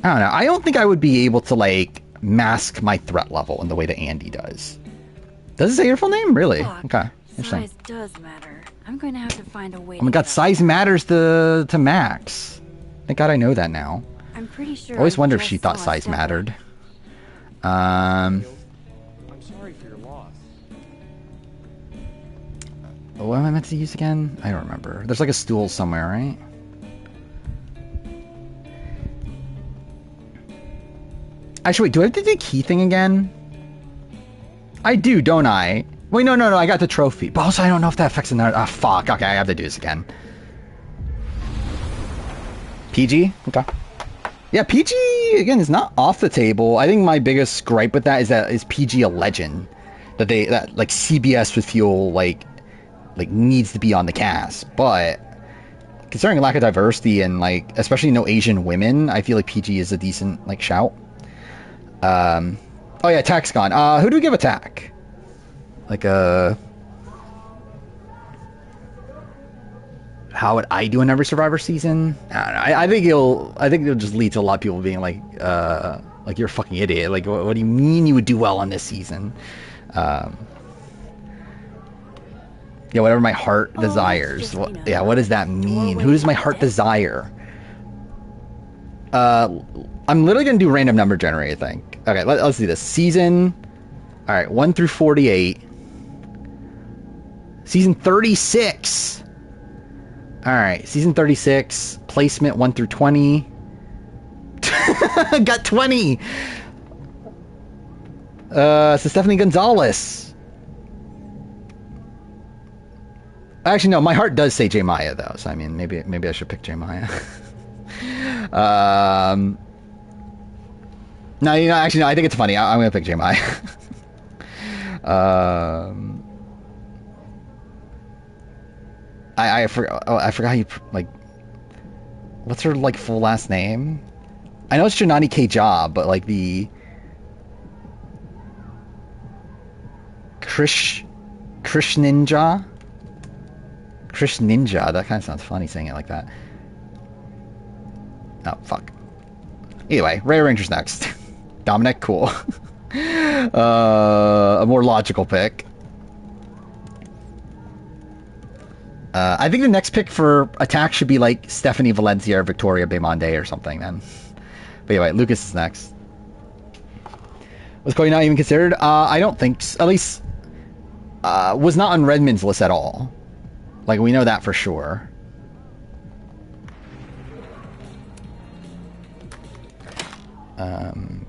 I don't know. I don't think I would be able to, like, mask my threat level in the way that Andy does. Does it say your full name? Really? Okay. Size does matter. I'm going to have to find a way. Oh my God, size matters to Max. Thank God I know that now. I'm pretty sure. I always wonder if she thought size mattered. I'm sorry for your loss. What am I meant to use again? I don't remember. There's like a stool somewhere, right? Actually, wait, do I have to do the key thing again? I do, don't I? Wait, no, I got the trophy. But also, I don't know if that affects another... Ah, fuck. Okay, I have to do this again. PG? Okay. Yeah, PG, again, is not off the table. I think my biggest gripe with that is PG a legend? That like, CBS would feel like needs to be on the cast. But considering lack of diversity and like especially no Asian women, I feel like PG is a decent like shout. Oh yeah, attack's gone. Who do we give attack? Like how would I do in every Survivor season? I don't know. I think it'll just lead to a lot of people being like you're a fucking idiot. Like what do you mean you would do well on this season? Yeah, whatever my heart desires. What does that mean? Who does my heart desire? I'm literally gonna do random number generate, I think. Okay, let's do this. Season, all right, 1 through 48. Season 36. All right, season 36. Placement 1 through 20. Got 20. So Stephanie Gonzalez. Actually, no. My heart does say J Maya though, so I mean, maybe I should pick J Maya. No, actually, no. I think it's funny. I'm gonna pick J Maya. I forgot. Oh, I forgot you like. What's her like full last name? I know it's Janani K Job, but like the Krish Ninja. Krish Ninja. That kind of sounds funny saying it like that. Oh fuck. Either way, Ray Ranger's next. Dominic, cool. A more logical pick. I think the next pick for attack should be like Stephanie Valencia or Victoria Baymonde or something then. But anyway, Lucas is next. Was Cody not even considered? I don't think so. At least was not on Redmond's list at all. Like we know that for sure.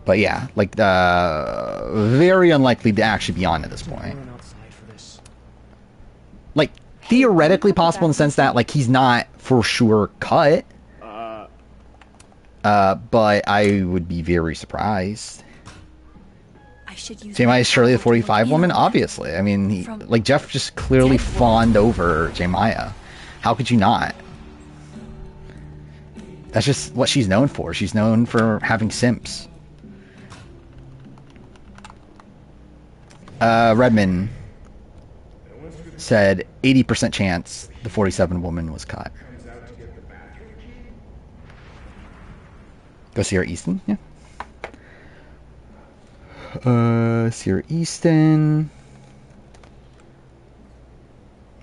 But yeah, like very unlikely to actually be on at this point. Like theoretically possible in the sense that like he's not for sure cut. But I would be very surprised. J Maya is surely the 45 woman, obviously. I mean, like Jeff just clearly fawned over J Maya. How could you not? That's just what she's known for. She's known for having simps. Redmond said 80% chance the 47 woman was cut. Go Sierra Easton, yeah. Sierra Easton.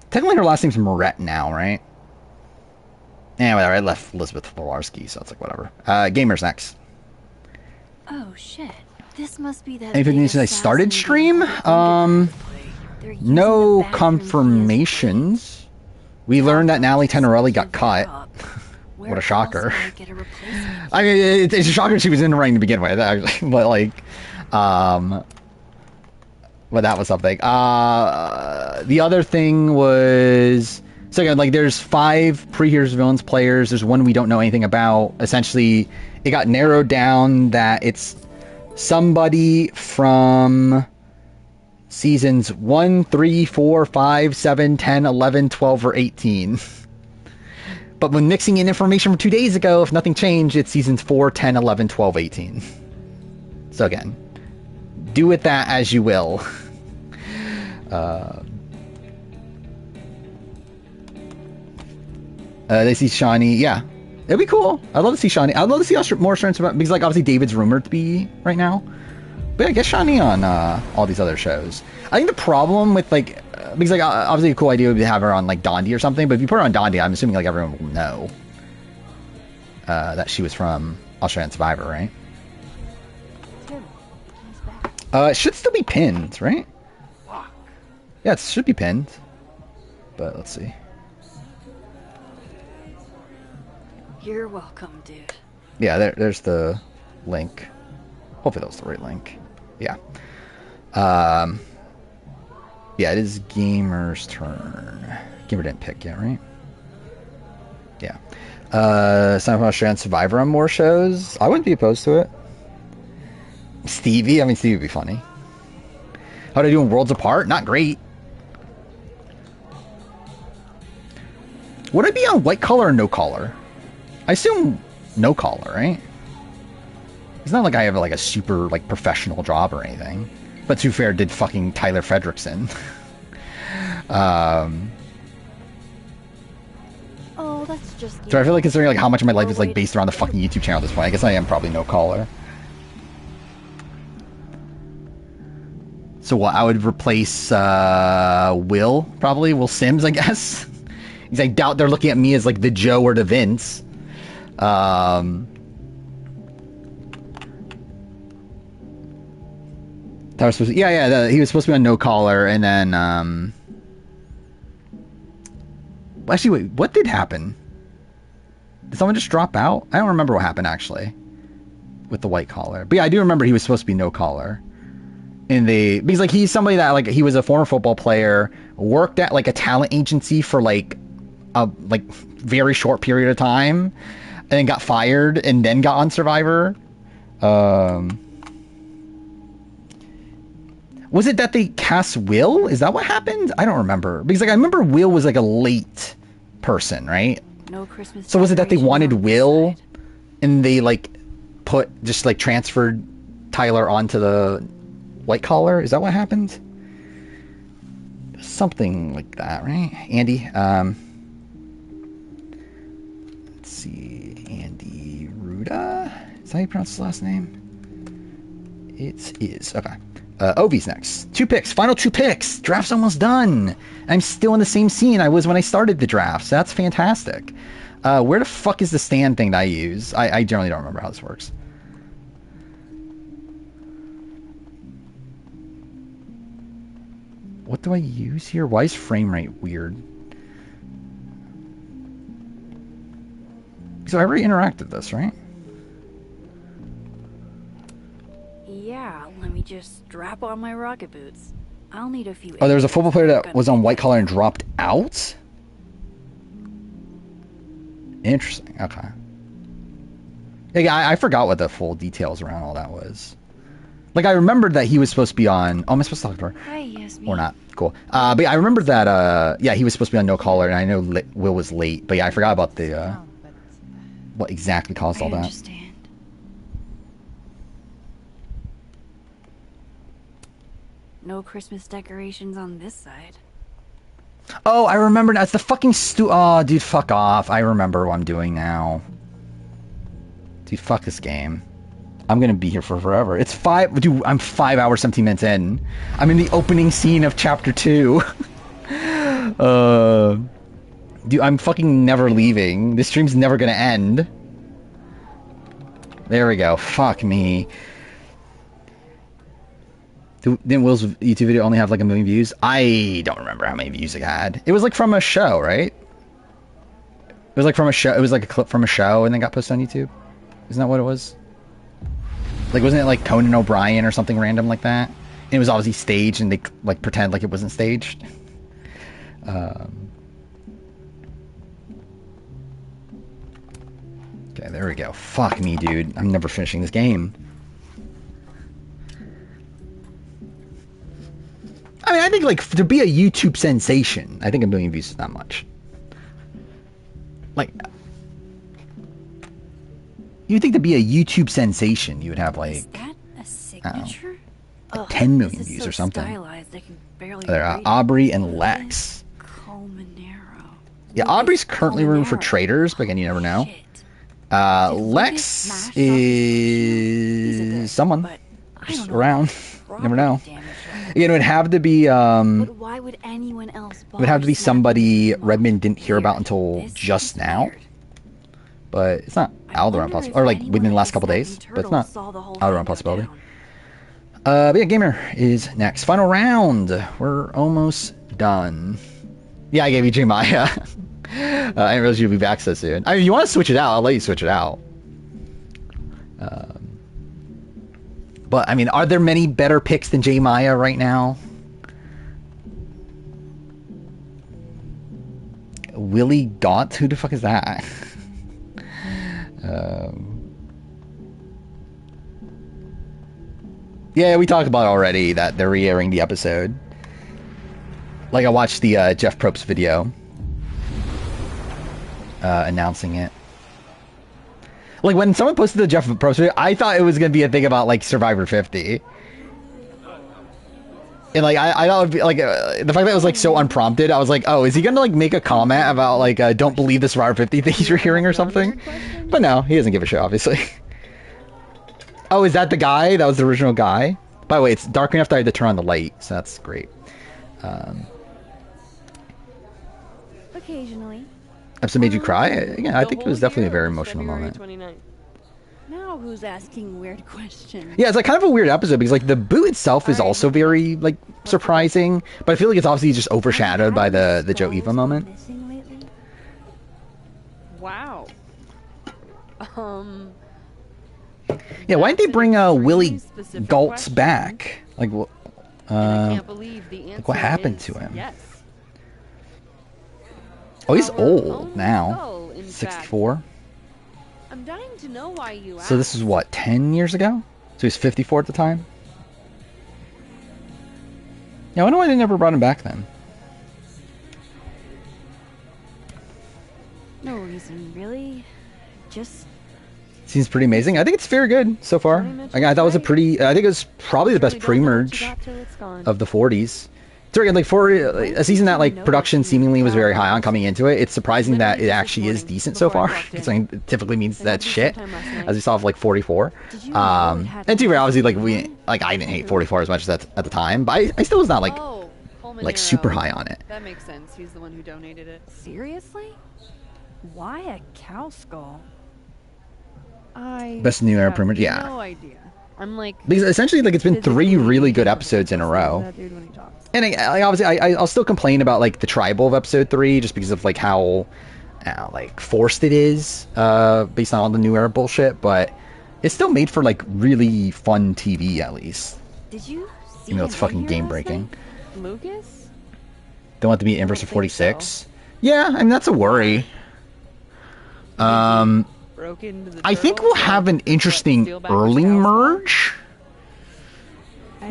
Technically her last name's Moret now, right? Yeah, whatever. I left Elizabeth Volarski, so it's like whatever. Gamer's next. Oh shit. This must be that. Anything since I started stream? No confirmations. We learned that Natalie Tenorelli got cut. What a shocker. I mean, it's a shocker she was in the ring to begin with, actually. But like, but that was something. The other thing was, so again, like there's 5 pre-Heroes Villains players. There's one we don't know anything about. Essentially, it got narrowed down that it's somebody from seasons 1, 3, 4, 5, 7, 10, 11, 12, or 18. But when mixing in information from 2 days ago, if nothing changed, it's seasons 4, 10, 11, 12, 18. So again, do with that as you will. They see Shawnee. Yeah, it'd be cool. I'd love to see Shawnee. I'd love to see more assurance about, because like obviously David's rumored to be right now. But yeah, I guess Shawnee on all these other shows. I think the problem with like, because like obviously a cool idea would be to have her on like Dondi or something. But if you put her on Dondi, I'm assuming like everyone will know that she was from Australian Survivor, right? It should still be pinned, right? Yeah, it should be pinned. But let's see. You're welcome, dude. Yeah, there's the link. Hopefully that was the right link. Yeah. Yeah, it is Gamer's turn. Gamer didn't pick yet, right? Yeah. Sign up for Australian Survivor on more shows. I wouldn't be opposed to it. Stevie? I mean, Stevie would be funny. How do I do in Worlds Apart? Not great. Would I be on white collar or no collar? I assume no collar, right? It's not like I have like a super like professional job or anything. But to be fair, did fucking Tyler Fredrickson. Oh, that's just. So I feel like considering like how much of my life is like based around the fucking YouTube channel at this point, I guess I am probably no collar. So what? I would replace Will, probably Will Sims, I guess. Because I doubt they're looking at me as like the Joe or the Vince. That was supposed to, he was supposed to be on no collar, and then actually, wait, what did happen? Did someone just drop out? I don't remember what happened actually with the white collar. But yeah, I do remember he was supposed to be no collar. Because like he's somebody that like he was a former football player, worked at like a talent agency for like a like very short period of time, and then got fired and then got on Survivor. Was it that they cast Will? Is that what happened? I don't remember. Because like I remember Will was like a late person, right? No Christmas. So was it that they wanted Will and they like transferred Tyler onto the white collar? Is that what happened? Something like that, right? Andy, let's see. Andy Ruda? Is that how you pronounce his last name? It is. Okay. Ovi's next. 2 picks. Final 2 picks. Draft's almost done. I'm still in the same scene I was when I started the draft. So that's fantastic. Where the fuck is the stand thing that I use? I generally don't remember how this works. What do I use here? Why is frame rate weird? So I already interacted this, right? Yeah, let me just strap on my rocket boots. I'll need a few. Oh, there was a football player that was on white collar and dropped out? Interesting. Okay. Yeah, I forgot what the full details around all that was. Like, I remembered that he was supposed to be on... Oh, am I supposed to talk to her? Hi, Yasmin. Or not. Cool. But yeah, I remember that, he was supposed to be on no collar, and I know Will was late. But yeah, I forgot about the, what exactly caused all that. Understand. No Christmas decorations on this side. Oh, I remember. That's the fucking Oh, dude, fuck off. I remember what I'm doing now. Dude, fuck this game. I'm gonna be here for forever. It's 5... Dude, I'm 5 hours, 17 minutes in. I'm in the opening scene of Chapter 2. Dude, I'm fucking never leaving. This stream's never gonna end. There we go. Fuck me. Didn't Will's YouTube video only have like 1 million views? I don't remember how many views it had. It was like from a show, right? It was like from a show. It was like a clip from a show and then got posted on YouTube. Isn't that what it was? Like, wasn't it like Conan O'Brien or something random like that? And it was obviously staged and they like pretend like it wasn't staged. Okay, there we go. Fuck me, dude. I'm never finishing this game. I mean, I think, like, to be a YouTube sensation, I think 1 million views is not much. Like, you'd think to be a YouTube sensation, you would have, like... Is that a signature? Like 10 million views or something. Stylized, I can barely Aubrey and Lex. Yeah, Aubrey's currently room for traders, but again, you never know. Lex is someone. Just around. You never know. Again, it would have to be, But why would anyone else it would have to be somebody Redmond didn't hear about until just now. But it's not out of the realm possibility. Or like within the last couple days. But it's not out of the realm possibility. But yeah, Gamer is next. Final round. We're almost done. Yeah, I gave you J Maya. I didn't realize you'd be back so soon. I mean, if you want to switch it out, I'll let you switch it out. But, I mean, are there many better picks than J Maya right now? Willie Gaunt? Who the fuck is that? Yeah, we talked about already that they're re-airing the episode. Like, I watched the Jeff Probst video. announcing it. Like when someone posted the Jeff poster, I thought it was gonna be a thing about like Survivor 50. And like I thought it would be like the fact that it was like so unprompted, I was like, oh, is he gonna like make a comment about like don't believe the Survivor 50 things you're hearing or something? But no, he doesn't give a shit, obviously. Oh, is that the guy? That was the original guy? By the way, it's dark enough that I had to turn on the light, so that's great. Occasionally. Episode made you cry? Yeah, I think it was definitely a very emotional moment. Now who's asking weird questions? Yeah, it's like kind of a weird episode because like the boot itself is also very like surprising, but I feel like it's obviously just overshadowed by the Joe Eva moment. Wow. Yeah, why didn't they bring Willie Galtz back? Like, like what happened to him? Yes. Oh, he's old now. 64. I'm dying to know why you So this is what, 10 years ago? So he's 54 at the time? Yeah, I wonder why they never brought him back then. No reason, really. Just Seems pretty amazing. I think it's very good so far. I thought it was a pretty... I think it was probably the best pre-merge of the 40s. So again, like for a season that like production seemingly was very high on coming into it, it's surprising that it actually is decent so far. Because it typically means that shit, as we saw with like 44. And to be fair, obviously, like I didn't hate 44 as much as that at the time, but I still was not like super high on it. That makes sense. He's the one who donated it. seriously? Why a cow skull? Best new era pre-merge, yeah. No idea. I'm like because essentially like it's been 3 really good episodes in a row. And obviously, I'll still complain about like the tribal of episode 3 just because of like how like forced it is based on all the new era bullshit. But it's still made for like really fun TV at least. Did you see Even though it's fucking game breaking. Lucas? Don't want to be inverse of 46. Yeah, I mean that's a worry. I think we'll have an interesting early merge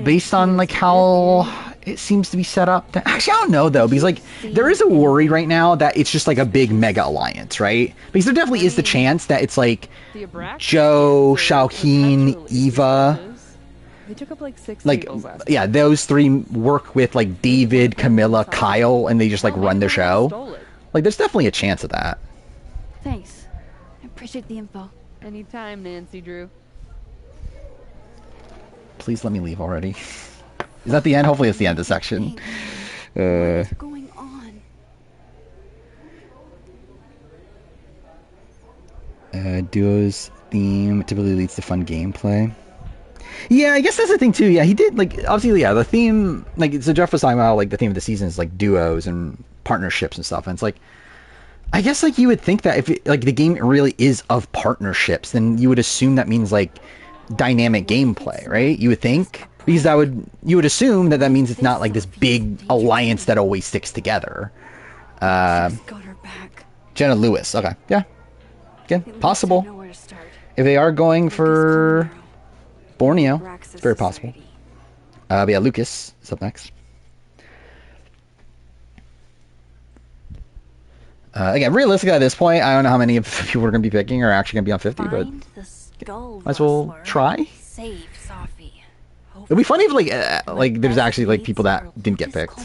based on like how it seems to be set up. Actually, I don't know though, because like there is a worry right now that it's just like a big mega alliance, right? Because there definitely is the chance that it's like Joe, Shaoheen, Eva. They took up like 6 like tables last yeah, those 3 work with like David, Camilla, Kyle, and they just like run the show. Like there's definitely a chance of that. Thanks. I appreciate the info. Anytime, Nancy Drew. Please let me leave already. Is that the end? Hopefully it's the end of the section. What's going on? Duo's theme typically leads to fun gameplay. Yeah, I guess that's the thing too. Yeah, he did like obviously the theme like so Jeff was talking about like the theme of the season is like duos and partnerships and stuff, and it's like I guess like you would think that if like the game really is of partnerships, then you would assume that means like dynamic gameplay, right? You would think because you would assume that means it's not like this big alliance that always sticks together. Jenna Lewis, okay, yeah, again possible. If they are going for Borneo, it's very possible. But yeah, Lucas is up next. Again, realistically at this point, I don't know how many of the people we're going to be picking are actually going to be on 50, but might as well try. It'd be funny if like there's actually like people that didn't get picked.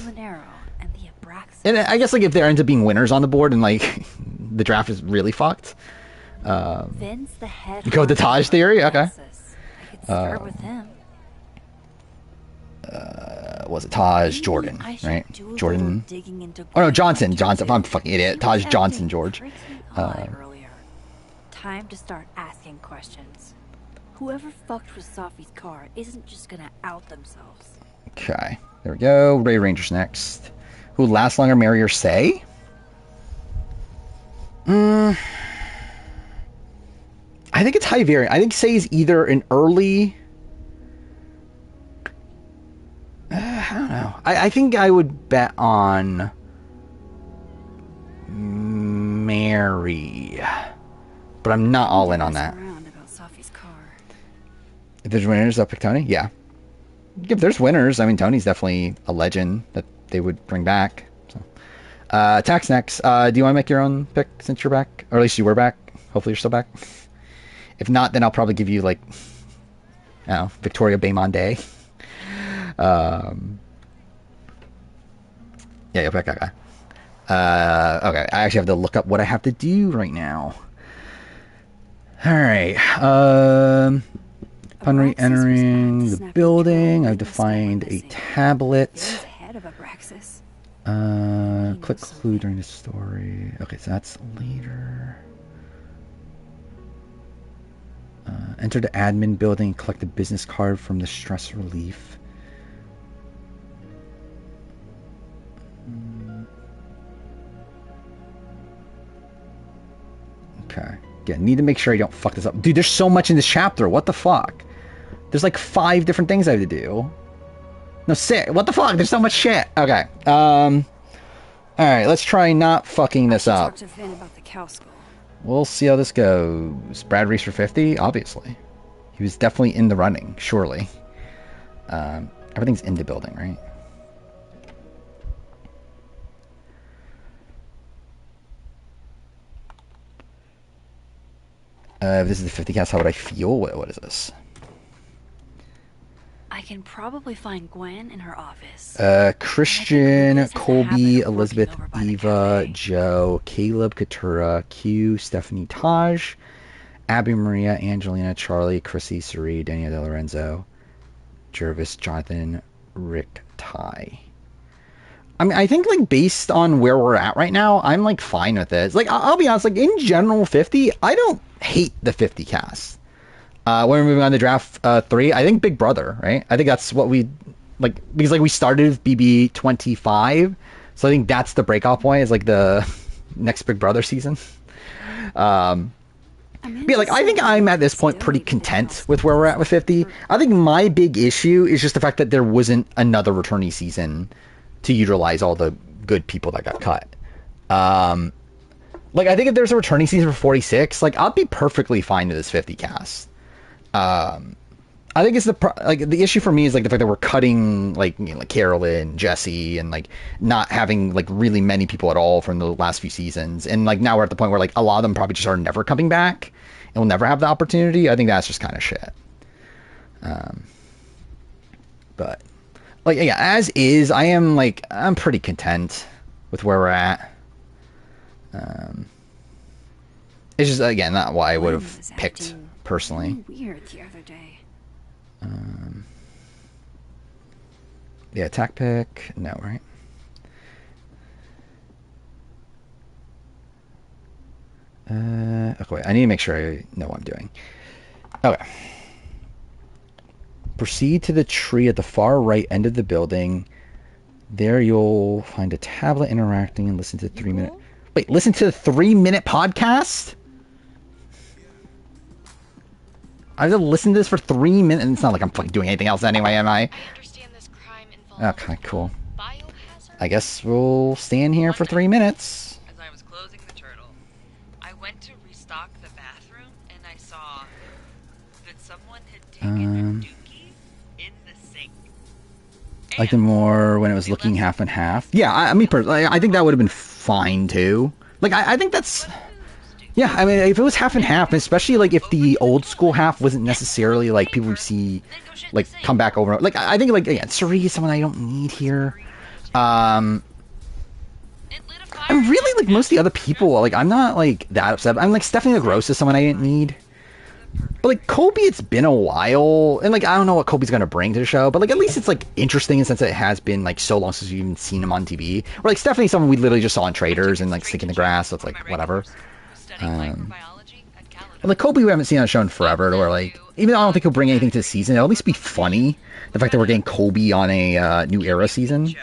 And I guess like if there ends up being winners on the board and like the draft is really fucked. Vince, the head you go with the Taj theory? Okay. Start with him. Was it Taj Jordan, right? Jordan. Oh no, Johnson. I'm a fucking idiot. Taj Johnson, George. Time to start asking questions. Whoever fucked with Sophie's car isn't just gonna out themselves. Okay, there we go. Ray Ranger's next. Who would last longer, marry or say? I think it's high variant. I think say is either an early. I don't know. I think I would bet on Mary, but I'm not all in on that. If there's winners, I'll pick Tony. Yeah. If there's winners, I mean Tony's definitely a legend that they would bring back. So, Tax next. Do you want to make your own pick since you're back? Or at least you were back. Hopefully you're still back. If not, then I'll probably give you, like, I don't know, Victoria Baymonde. Yeah, you'll pick that guy. Okay, I actually have to look up what I have to do right now. Alright. Upon re-entering the building, I've defined a tablet. Click clue during the story. Okay, so that's later. Enter the admin building and collect a business card from the stress relief. Okay. Again, need to make sure I don't fuck this up. Dude, there's so much in this chapter. What the fuck? There's like 5 different things I have to do. No, 6. What the fuck? There's so much shit. Okay. Alright, let's try not fucking this up. Talk to Finn about the cow skull. We'll see how this goes. Brad Reese for 50? Obviously. He was definitely in the running, surely. Everything's in the building, right? If this is the 50 cast, how would I feel? What is this? I can probably find Gwen in her office. Christian, Colby, Elizabeth, Eva, Joe, Caleb, Katura, Q, Stephanie, Taj, Abby, Maria, Angelina, Charlie, Chrissy, Suri, Daniel De Lorenzo, Jervis, Jonathan, Rick, Ty. I mean, I think, like, based on where we're at right now, I'm, like, fine with it. Like, I'll be honest, like, in general, 50, I don't hate the 50 cast. When we're moving on to draft 3, I think Big Brother, right? I think that's what we, like, because, like, we started with BB 25, so I think that's the breakoff point, is, like, the next Big Brother season. Yeah, like, I think I'm at this point pretty content with where we're at with 50. I think my big issue is just the fact that there wasn't another returnee season to utilize all the good people that got cut. Like, I think if there's a returning season for 46, like, I'll be perfectly fine with this 50 cast. I think it's the issue for me is, like, the fact that we're cutting, like, you know, like Carolyn, Jesse, and, like, not having, like, really many people at all from the last few seasons. And, like, now we're at the point where, like, a lot of them probably just are never coming back and will never have the opportunity. I think that's just kind of shit. But, like, yeah, as is, I'm pretty content with where we're at. It's just, again, not why I would have picked personally. Weird the other day. Yeah, attack pick. No, right? Okay, wait, I need to make sure I know what I'm doing. Okay. Proceed to the tree at the far right end of the building. There you'll find a tablet interacting and listen to the 3-minute... Wait, listen to the 3-minute podcast? I have to listen to this for 3 minutes, and it's not like I'm fucking doing anything else anyway, am I? Okay, cool. I guess we'll stand here for 3 minutes. As I was closing the turtle, I went to restock the bathroom, and I saw that someone had taken a dookie in the sink. I liked it more when it was looking half and half. Yeah, I mean, personally, I think that would have been fine, too. Like, I think that's... Yeah, I mean, if it was half and half, especially, like, if the old school half wasn't necessarily, like, people we see, like, come back over. Like, I think, like, again, Suri is someone I don't need here. I'm really, like, most of the other people, like, I'm not, like, that upset. I'm, like, Stephanie LaGrosse is someone I didn't need. But, like, Colby, it's been a while, and, like, I don't know what Colby's gonna bring to the show, but, like, at least it's, like, interesting in the sense that it has been, like, so long since we've even seen him on TV. Or, like, Stephanie's someone we literally just saw in Traders and, like, Stick in the Grass, so it's, like, whatever. Like, Colby we haven't seen on the show in forever, or, like, even though I don't think he'll bring anything to the season, it'll at least be funny, the fact that we're getting Colby on a New Era season.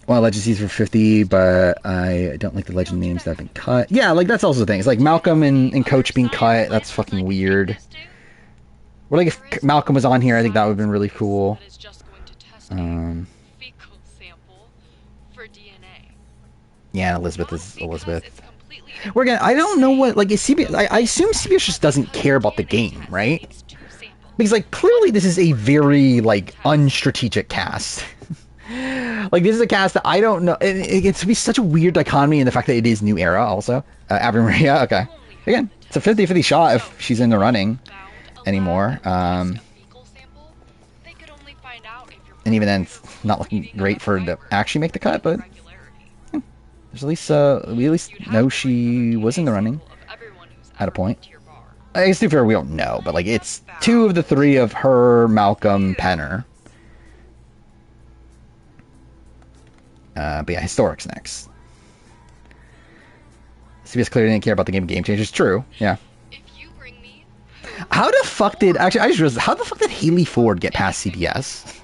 Well, Legacies for 50, but I don't like the legend names that have been cut. Yeah, like, that's also the thing. It's like Malcolm and Coach being cut, that's fucking weird. Or, like, if Malcolm was on here, I think that would have been really cool. Yeah, Elizabeth is Elizabeth. We're gonna. I don't know what, like, is CBS. I assume CBS just doesn't care about the game, right? Because, like, clearly this is a very, like, unstrategic cast. Like, this is a cast that I don't know. It gets to be such a weird dichotomy in the fact that it is New Era, also. Ave Maria, okay. Again, it's a 50-50 shot if she's in the running anymore. And even then, it's not looking great for her to actually make the cut, but there's at least, we at least know she was in the running at a point. I guess, to be fair, we don't know, but, like, it's 2 of the 3 of her, Malcolm, Penner. But yeah, Historic's next. CBS clearly didn't care about the game Game Changers. True, yeah. How the fuck did... Actually, I just realized, how the fuck did Haley Ford get past CBS?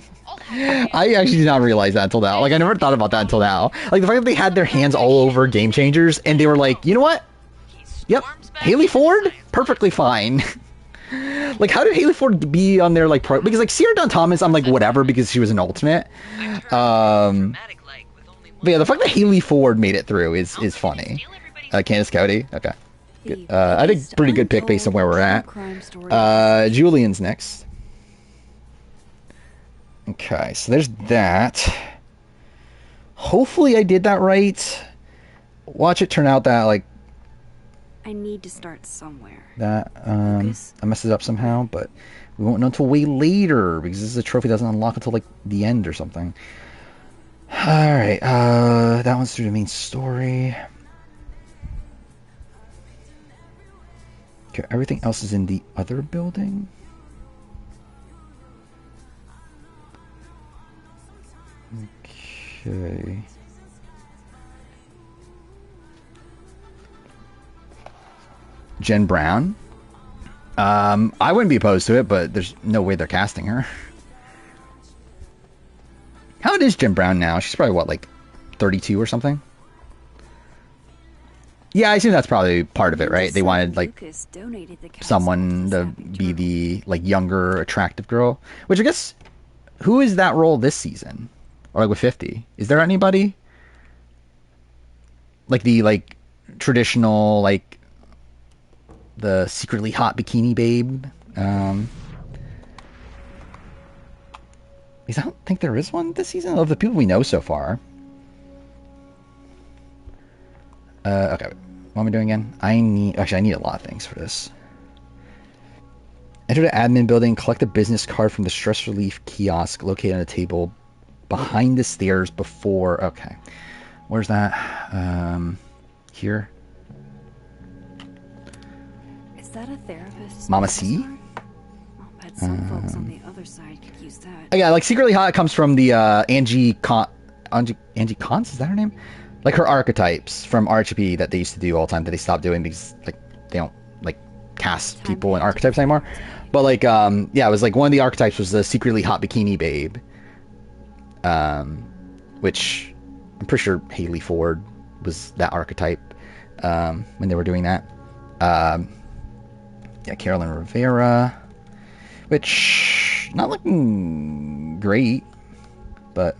I actually did not realize that until now. Like, I never thought about that until now. Like, the fact that they had their hands all over Game Changers, and they were like, you know what? Yep, Haley Ford? Perfectly fine. Like, how did Haley Ford be on their, like, pro... Because, like, Sierra Dawn Thomas, I'm like, whatever, because she was an alternate. But yeah, the fact that Haley Ford made it through is funny. Candace Cody, okay. Good. I think pretty good pick based on where we're at. Julian's next. Okay, so there's that. Hopefully I did that right. Watch it turn out that, like... I need to start somewhere. That, I messed it up somehow, but we won't know until way later, because this is a trophy that doesn't unlock until, like, the end or something. Alright, that one's through the main story. Okay, everything else is in the other building. Okay. Jen Brown. I wouldn't be opposed to it, but there's no way they're casting her. How old is Jen Brown now? She's probably, what, like 32 or something? Yeah, I assume that's probably part of it, right? They wanted, like, someone to be the, like, younger, attractive girl. Which I guess, who is that role this season? Or, like, with 50? Is there anybody? Like, the, like, traditional, like, the secretly hot bikini babe? Because I don't think there is one this season of the people we know so far. Okay. What am I doing again? I need a lot of things for this. Enter the admin building, collect a business card from the stress relief kiosk located on a table behind the stairs before... Okay. Where's that? Here. Is that a therapist? Mama C? I'll bet some folks on the other side could use that. Oh, yeah, like Secretly Hot comes from the Angie Cons, is that her name? Like her archetypes from RHP that they used to do all the time that they stopped doing because like they don't like cast people in archetypes anymore. But like yeah, it was like one of the archetypes was the secretly hot bikini babe. Which I'm pretty sure Haley Ford was that archetype when they were doing that. Yeah, Carolyn Rivera, which not looking great, but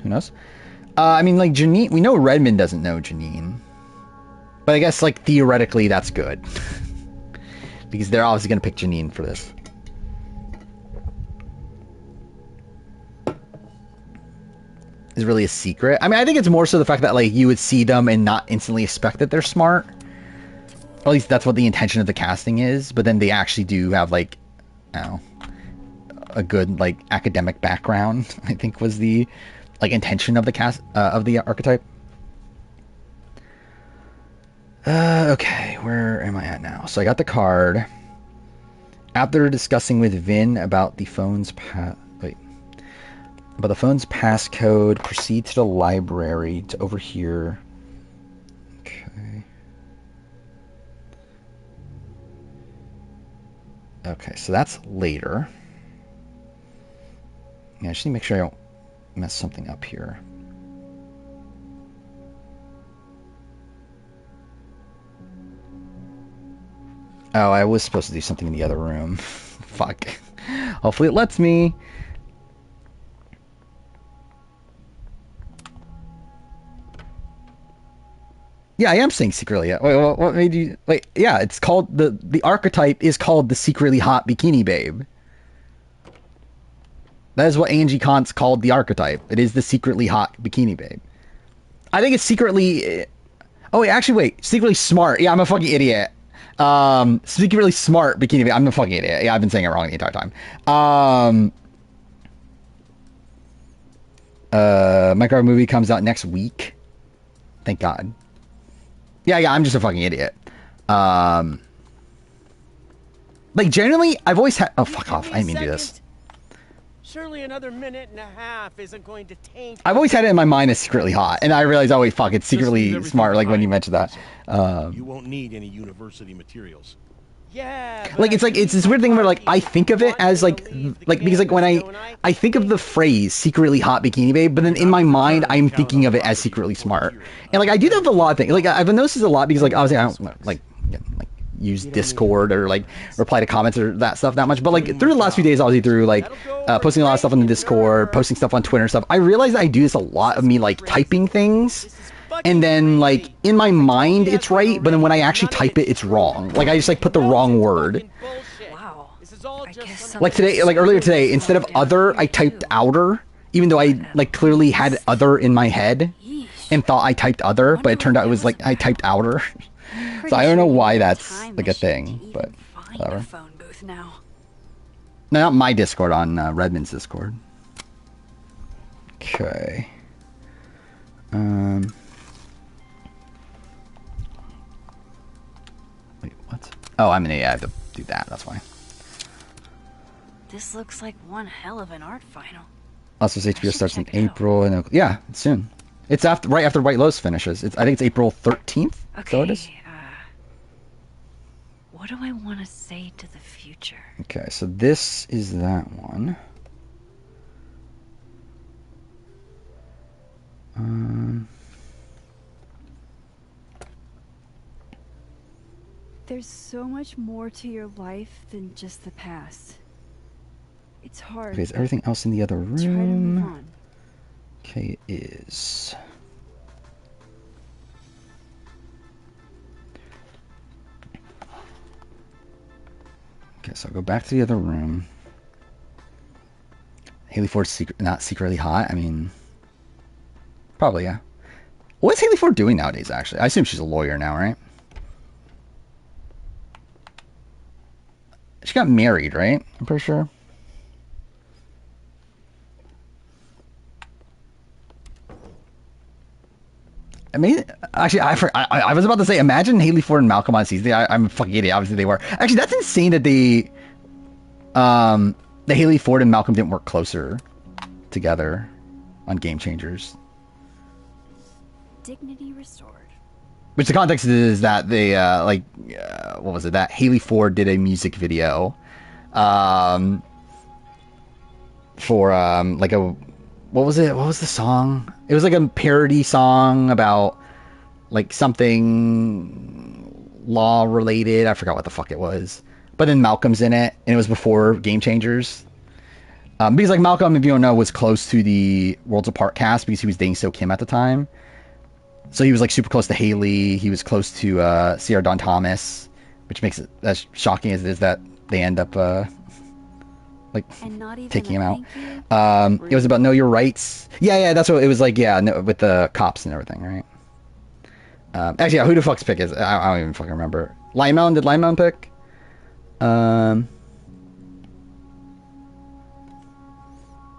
who knows? I mean, like, Janine... We know Redmond doesn't know Janine. But I guess, like, theoretically, that's good. Because they're obviously going to pick Janine for this. Is really a secret. I mean, I think it's more so the fact that, like, you would see them and not instantly expect that they're smart. Or at least that's what the intention of the casting is. But then they actually do have, like, I don't know, a good, like, academic background, I think was the... like intention of the cast of the archetype. Okay, where am I at now? So I got the card. After discussing with Vin about the phone's passcode, proceed to the library to overhear. Okay. Okay, so that's later. Yeah, I just need to make sure I don't mess something up here. Oh, I was supposed to do something in the other room. Fuck. Hopefully it lets me. Yeah, I am saying secretly. Wait, what made you... Wait, yeah, it's called... The archetype is called the secretly hot bikini babe. That is what Angie Kantz called the archetype. It is the secretly hot bikini babe. I think it's secretly... Oh, wait, actually, wait. Secretly smart. Yeah, I'm a fucking idiot. Secretly smart bikini babe. I'm a fucking idiot. Yeah, I've been saying it wrong the entire time. Minecraft movie comes out next week. Thank God. Yeah, I'm just a fucking idiot. Like, generally, I've always had... Oh, fuck off. I didn't mean to do this. Surely another minute and a half isn't going to taint... I've always had it in my mind as secretly hot, and I realized, oh, wait, fuck, it's secretly smart, like, when you mentioned that. You won't need any university materials. Yeah. Like, it's this weird thing where, like, I think of it as, like, because, like, when I think of the phrase secretly hot bikini babe, but then in my mind, I'm thinking of it as secretly smart. And, like, I do that with a lot of things. Like, I've noticed this a lot because, like, obviously, I don't, like, use Discord or like reply to comments or that stuff that much, but like through the last few days, obviously through like posting a lot of stuff on the Discord, posting stuff on Twitter and stuff, I realized that I do this a lot of me like typing things, and then like in my mind it's right, but then when I actually type it, it's wrong. Like I just like put the wrong word. Like today, like earlier today, instead of other, I typed outer, even though I like clearly had other in my head and thought I typed other, but it turned out it was like I typed outer. So I don't know why that's like a thing, but whatever. No, not my Discord, on Redmond's Discord. Okay. Wait, what? Oh, I'm an idiot. I have to do that. That's why. This looks like one hell of an art final. Also, HBO starts in April, and yeah, it's soon. It's right after White Lotus finishes. I think it's April 13th. Okay. So it is. What do I want to say to the future? Okay, so this is that one. There's so much more to your life than just the past. It's hard. Okay, is everything else in the other Try to move room? on. Okay, is... Okay, so I'll go back to the other room. Haley Ford's not secretly hot. I mean, probably, yeah. What's Haley Ford doing nowadays, actually? I assume she's a lawyer now, right? She got married, right? I'm pretty sure. I mean, actually, I was about to say, imagine Haley Ford and Malcolm on season. I'm a fucking idiot. Obviously, they were. Actually, that's insane that the Haley Ford and Malcolm didn't work closer together on Game Changers. Dignity restored. Which the context is that they, what was it? That Haley Ford did a music video, for, like a, what was it? What was the song? It was like a parody song about, like, something law related. I forgot what the fuck it was. But then Malcolm's in it, and it was before Game Changers. Because, like, Malcolm, if you don't know, was close to the Worlds Apart cast because he was dating So Kim at the time. So he was like super close to Haley. He was close to Sierra Dawn Thomas, which makes it as shocking as it is that they end up like taking him out. It was about Know Your Rights. Yeah, that's what it was like. Yeah, with the cops and everything, right? Actually, yeah, who the fuck's pick is? I don't even fucking remember. Limemelon, did Limemelon pick? Yeah,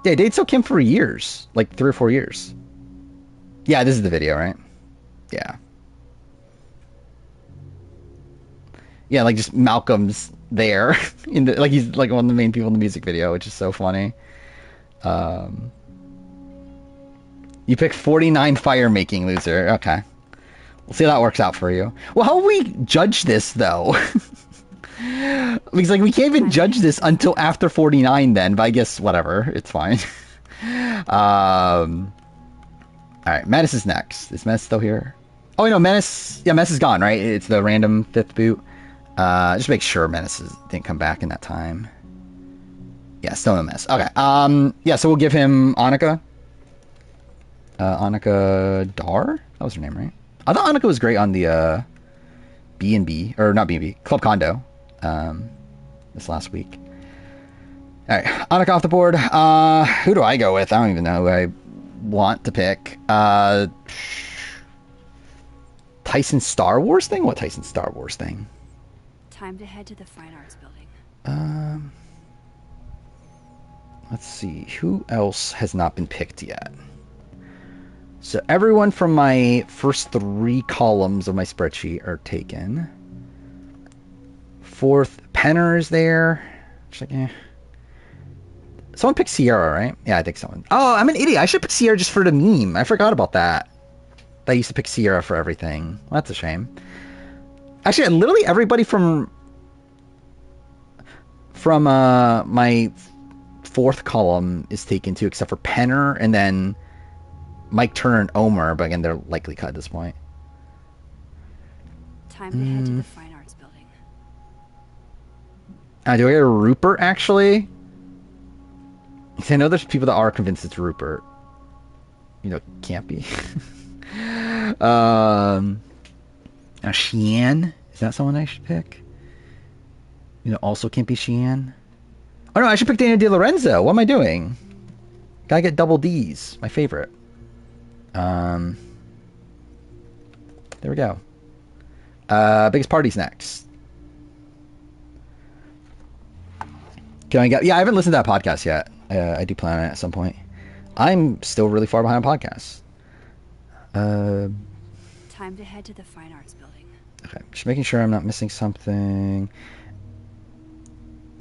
dated So Kim for years, like 3 or 4 years. Yeah, this is the video, right? Yeah. Yeah, like just Malcolm's there in the, like he's like one of the main people in the music video, which is so funny. You pick 49 fire making, loser. Okay. We'll see how that works out for you. Well, how will we judge this though? Because like we can't even judge this until after 49 then, but I guess whatever, it's fine. Alright, Menace is next. Is Menace still here? Oh, no, Menace... Yeah, Menace is gone, right? It's the random 5th boot. Just make sure Menace didn't come back in that time. Yeah, still no Menace. Okay, yeah, so we'll give him Annika. Annika Dar? That was her name, right? I thought Annika was great on the, B&B. Or not B&B. Club Condo. This last week. All right, Annika off the board. Who do I go with? I don't even know who I want to pick. Tyson Star Wars thing? What Tyson Star Wars thing? Time to head to the Fine Arts Building. Let's see. Who else has not been picked yet? So everyone from my first 3 columns of my spreadsheet are taken. 4th, Penner is there. Just like, Someone picked Sierra, right? Yeah, I think someone. Oh, I'm an idiot. I should pick Sierra just for the meme. I forgot about that. I used to pick Sierra for everything. Well, that's a shame. Actually, literally everybody from my 4th column is taken too, except for Penner and then Mike Turner and Omer. But again, they're likely cut at this point. Time to head to the Fine Arts Building. Do I get a Rupert, actually? Because I know there's people that are convinced it's Rupert. You know, can't be. Sheehan? Is that someone I should pick? You know, also can't be Sheehan. Oh no, I should pick Daniel Di Lorenzo. What am I doing? Gotta get double D's. My favorite. There we go. Biggest party's next. Can I get... Yeah, I haven't listened to that podcast yet. I do plan on it at some point. I'm still really far behind on podcasts. Time to head to the Fine Arts Building. Okay, just making sure I'm not missing something.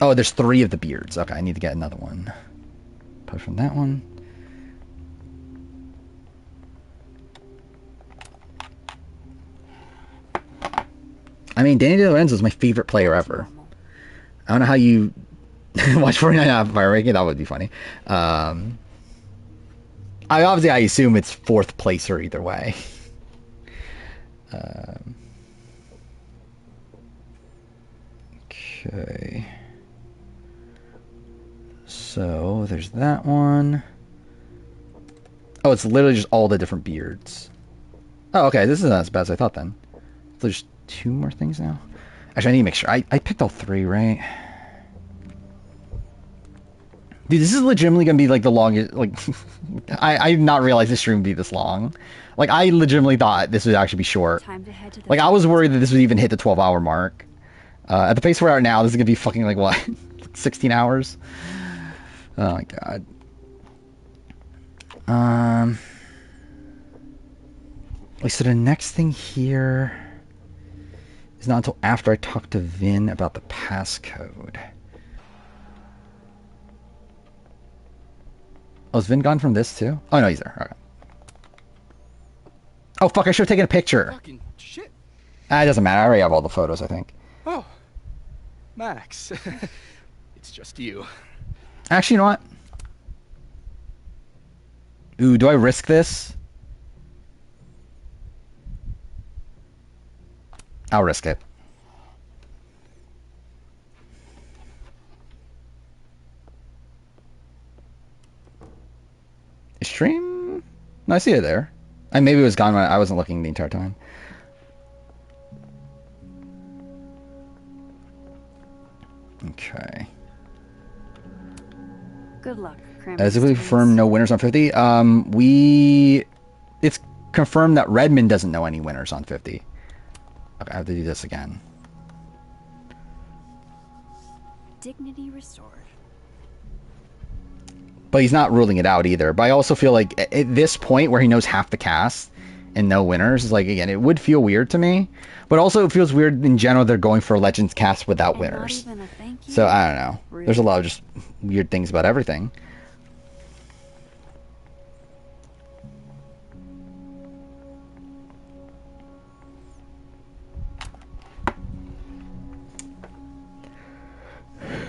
Oh, there's 3 of the beards. Okay, I need to get another one. Apart from that one. I mean, Danny DiLorenzo is my favorite player ever. I don't know how you watch 49 Fire Ranking. That would be funny. I assume it's 4th placer either way. Okay. So there's that one. Oh, it's literally just all the different beards. Oh, okay. This is not as bad as I thought then. There's 2 more things now. Actually, I need to make sure. I picked all 3, right? Dude, this is legitimately going to be like the longest. Like, I did not realize this stream would be this long. Like, I legitimately thought this would actually be short. Like, I was worried that this would even hit the 12-hour mark. At the pace we're at now, this is going to be fucking like what? 16 hours? Oh my god. So the next thing here is not until after I talk to Vin about the passcode. Oh, is Vin gone from this too? Oh no, he's there. Okay. Oh fuck, I should have taken a picture. Fucking shit. It doesn't matter. I already have all the photos, I think. Oh, Max. It's just you. Actually, you know what? Ooh, do I risk this? I'll risk it. Stream? No, I see it there. Maybe it was gone when I wasn't looking the entire time. Okay. Good luck. As we confirmed, no winners on 50. It's confirmed that Redmond doesn't know any winners on 50. Okay, I have to do this again. Dignity restored. But he's not ruling it out either. But I also feel like at this point where he knows half the cast and no winners, is like, again, it would feel weird to me. But also it feels weird in general they're going for a Legends cast without winners. So I don't know. There's a lot of just weird things about everything.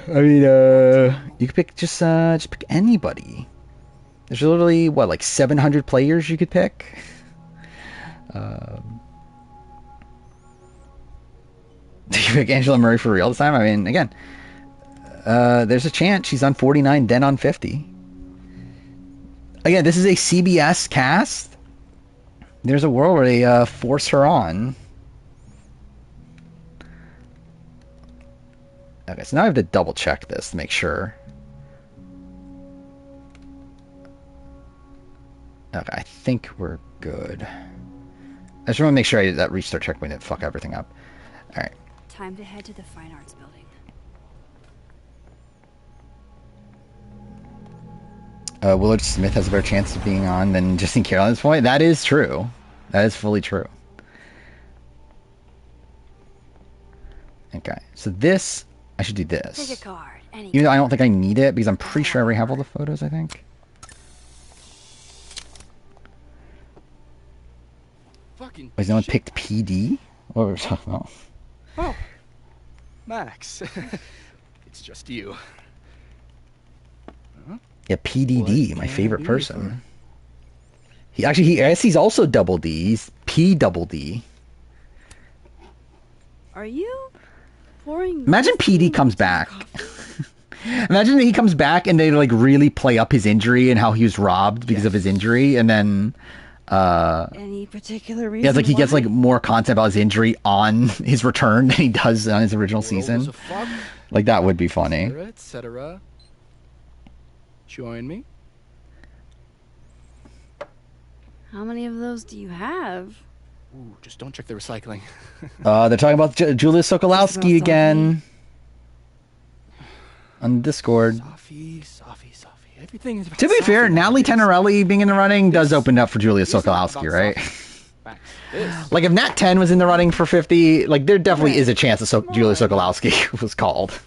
I mean, you could pick just pick anybody. There's literally what, like 700 players you could pick. Do you pick Angela Murray for real this time? I mean, again, there's a chance she's on 49, then on 50. Again, this is a CBS cast. There's a world where they force her on. Okay, so now I have to double check this to make sure. Okay, I think we're good. I just want to make sure that restart checkpoint didn't fuck everything up. All right. Time to head to the Fine Arts Building. Willard Smith has a better chance of being on than Justine Carroll at this point. That is true. That is fully true. Okay, so this, I should do this. Take a card. Even though I don't think I need it, because I'm pretty sure I already have all the photos, I think. Fucking Wait, no one picked PD? What were we talking about? Oh, Max. It's just you. Huh? Yeah, PDD, my favorite person. I guess he's also double D. He's P double D. Are you pouring? Imagine PD comes back. Imagine that he comes back and they like really play up his injury and how he was robbed because of his injury, and then any particular reason? yeah, it's like he gets like more content about his injury on his return than he does on his original season. Like that would be funny. Etc. Join me. How many of those do you have? Ooh, just don't check the recycling. They're talking about Julia Sokolowski again on Discord. Sophie. Everything is. To be fair, Natalie Tenorelli being in the running does open up for Julia Sokolowski, right? Like if Nat 10 was in the running for 50, like there definitely is a chance that Julia Sokolowski was called.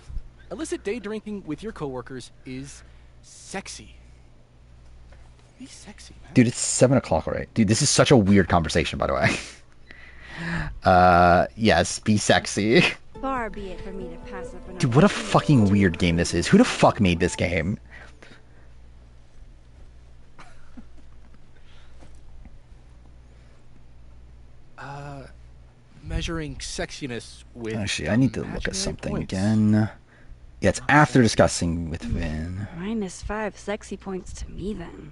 Illicit day drinking with your coworkers is sexy. Be sexy, man. Dude, it's 7 o'clock already. Dude, this is such a weird conversation, by the way. Yes, be sexy. Far be it for me to pass up an Dude, what a fucking weird game this is. Who the fuck made this game? Measuring sexiness with. Actually, I need to look at something again. Yeah, it's after discussing with Vin. -5 sexy points to me then.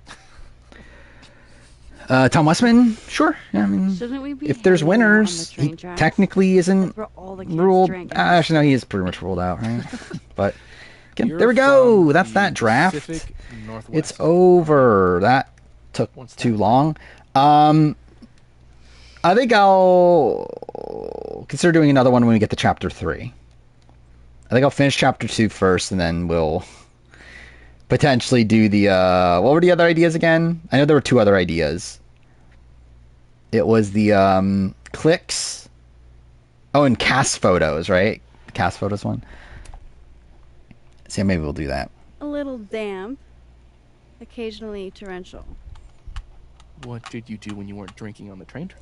Tom Westman, sure. Yeah, I mean, Shouldn't we be if there's hanging out on winners, the train he tracks? technically isn't That's where all the kids ruled. drink. Actually, no, he is pretty much ruled out, right? But again, there we go. That's that draft. It's over. That took too long. I think I'll consider doing another one when we get to chapter 3. I think I'll finish chapter 2 first, and then we'll potentially do the what were the other ideas again? I know there were 2 other ideas. It was the clicks. Oh, and cast photos, right? Cast photos one. So yeah, maybe we'll do that. A little damp, occasionally torrential. What did you do when you weren't drinking on the train tracks?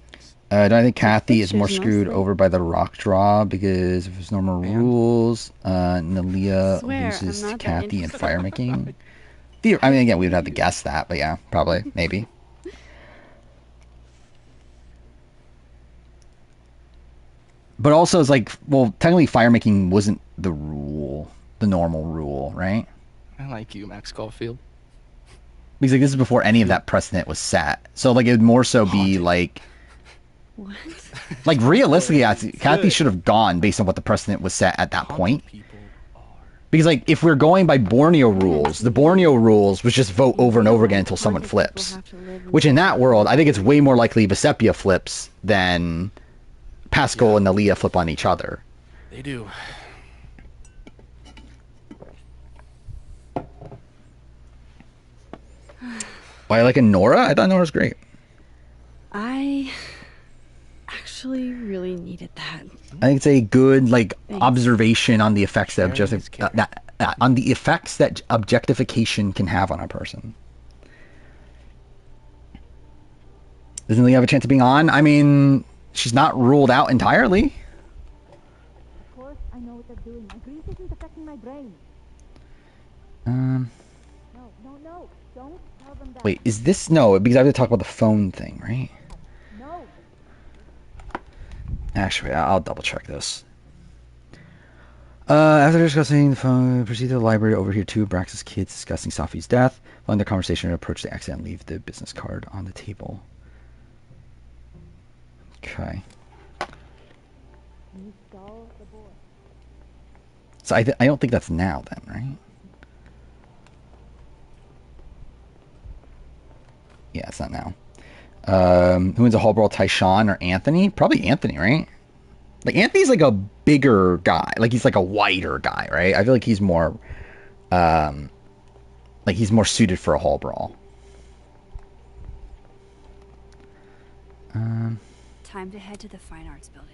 I think Kathy is more pictures screwed mostly. over by the rock draw because of his normal rules. Nalia Swear, loses I'm to not that Kathy in interested. fire making. I mean, again, we would have to guess that, but yeah, probably, maybe. But also, it's like, well, technically, fire making wasn't the rule, the normal rule, right? I like you, Max Caulfield. Because like this is before any of that precedent was set, so like it would more so be like. What? Like realistically, Kathy should have gone based on what the precedent was set at that point. Because like if we're going by Borneo rules, the Borneo rules was just vote over and over again until someone flips. Which in that world, I think it's way more likely Vesepia flips than Pascal and Nalia flip on each other. They do. Why like a Nora? I thought Nora's great. I actually really needed that. I think it's a good like observation on the effects that on the effects that objectification can have on a person. Doesn't Leah have a chance of being on? I mean, she's not ruled out entirely. Of course, I know what they're doing. My grief isn't affecting my brain. Um. No. Don't tell them that. Wait, is this no? Because I have to talk about the phone thing, right? No. Actually, I'll double check this. After discussing the phone, proceed to the library to overhear 2 of Brax's kids discussing Safi's death. Following their conversation, approach the exit and leave the business card on the table. Okay. So I don't think that's now then, right? Yeah, it's not now. Who wins a Hall Brawl, Tyshawn or Anthony? Probably Anthony, right? Like, Anthony's like a bigger guy. Like, he's like a wider guy, right? I feel like he's more, like, he's more suited for a Hall Brawl. Time to head to the Fine Arts Building.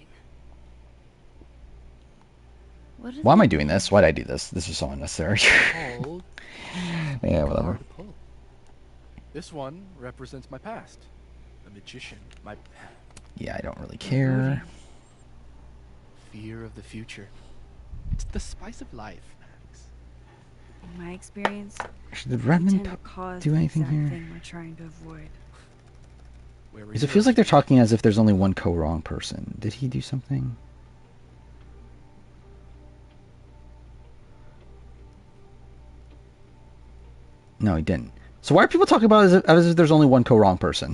Why am I doing this? Why did I do this? This is so unnecessary. Yeah, whatever. This one represents my past. The magician. My Yeah, I don't really care. fear of the future. It's the spice of life, Max. In my experience, Did Redmond tend to cause do anything the exact here? thing we're trying to avoid. Because it feels like they're talking as if there's only one co-wrong person. Did he do something? No, he didn't. So why are people talking about it as if there's only one co-wrong person?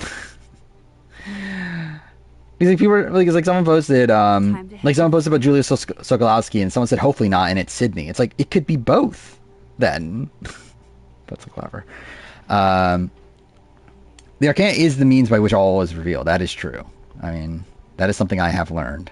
Because like people were, like someone posted about Julia Sokolowski and someone said hopefully not, and it's Sydney. It's like it could be both. Then that's so clever. The Arcana is the means by which all is revealed. That is true. I mean, that is something I have learned.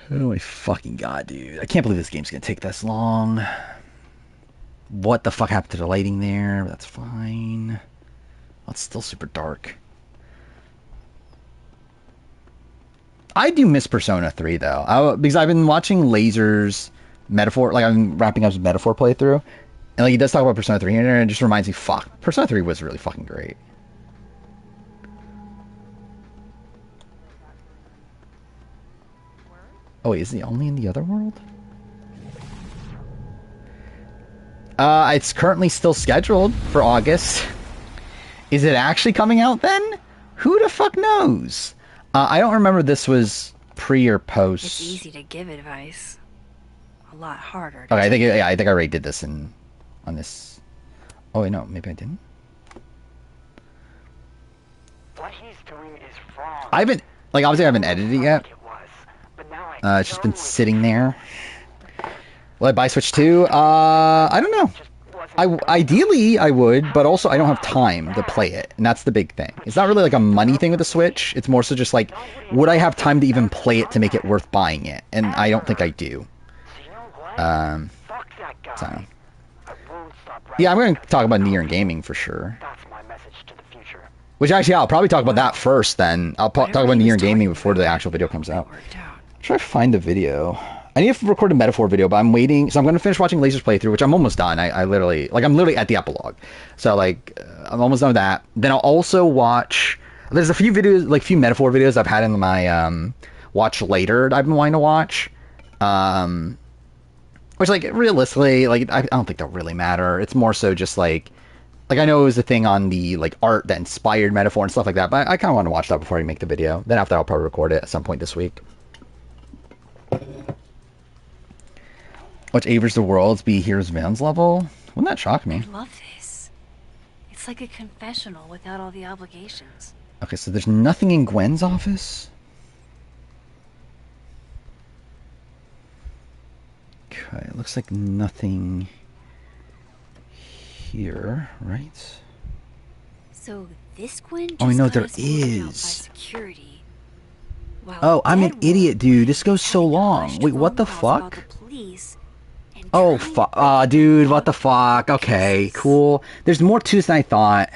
Oh my fucking god, dude. I can't believe this game's gonna take this long. What the fuck happened to the lighting there? That's fine. Well, it's still super dark. I do miss Persona 3 though, because I've been watching Laser's Metaphor, like I'm wrapping up his Metaphor playthrough, and like he does talk about Persona 3 and it just reminds me, fuck, Persona 3 was really fucking great. Oh wait, is he only in the other world? It's currently still scheduled for August. Is it actually coming out then? Who the fuck knows? I don't remember this was pre or post. It's easy to give advice. A lot harder. Okay, I think I already did this on this. Oh wait, no, maybe I didn't. What he's doing is wrong. I haven't, like, obviously I haven't edited it yet. It's just been sitting there. Will I buy Switch 2? I don't know. Ideally, I would, but also I don't have time to play it, and that's the big thing. It's not really like a money thing with the Switch. It's more so just like, would I have time to even play it to make it worth buying it? And I don't think I do. So. Yeah, I'm going to talk about Nier and gaming for sure. Which actually, I'll probably talk about that first. Then I'll talk about Nier and gaming before the actual video comes out. Try to find the video. I need to record a Metaphor video, but I'm waiting. So I'm going to finish watching Laser's playthrough, which I'm almost done. I'm literally at the epilogue. So like, I'm almost done with that. Then I'll also watch. There's a few videos, like few Metaphor videos I've had in my watch later that I've been wanting to watch. Which like realistically, like I don't think they'll really matter. It's more so just like I know it was the thing on the like art that inspired Metaphor and stuff like that, but I kind of want to watch that before I make the video. Then after I'll probably record it at some point this week. Watch Avers the Worlds be Heroes Van's level? Wouldn't that shock me? I love this. It's like a confessional without all the obligations. Okay, so there's nothing in Gwen's office? Okay, it looks like nothing here, right? So this Gwen just Oh, I know got there us voted out by is. security, while Oh, I'm an Deadwood idiot, dude. This goes so long. Wait, what the fuck? Oh, fuck. Aw, dude, what the fuck? Okay, cool. There's more to this than I thought.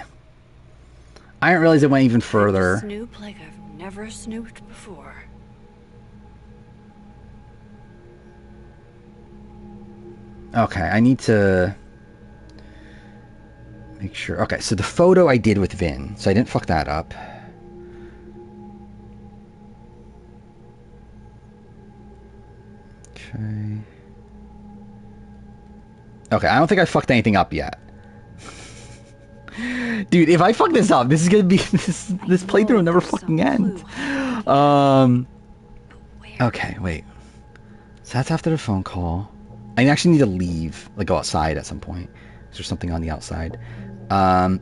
I didn't realize it went even further. Snoop like I've never snooped before. Okay, I need to make sure. Okay, so the photo I did with Vin, so I didn't fuck that up. Okay. Okay, I don't think I fucked anything up yet. Dude, if I fuck this up, this is gonna be this playthrough will never fucking end. Okay, wait. So that's after the phone call. I actually need to leave, like go outside at some point. Is there something on the outside? I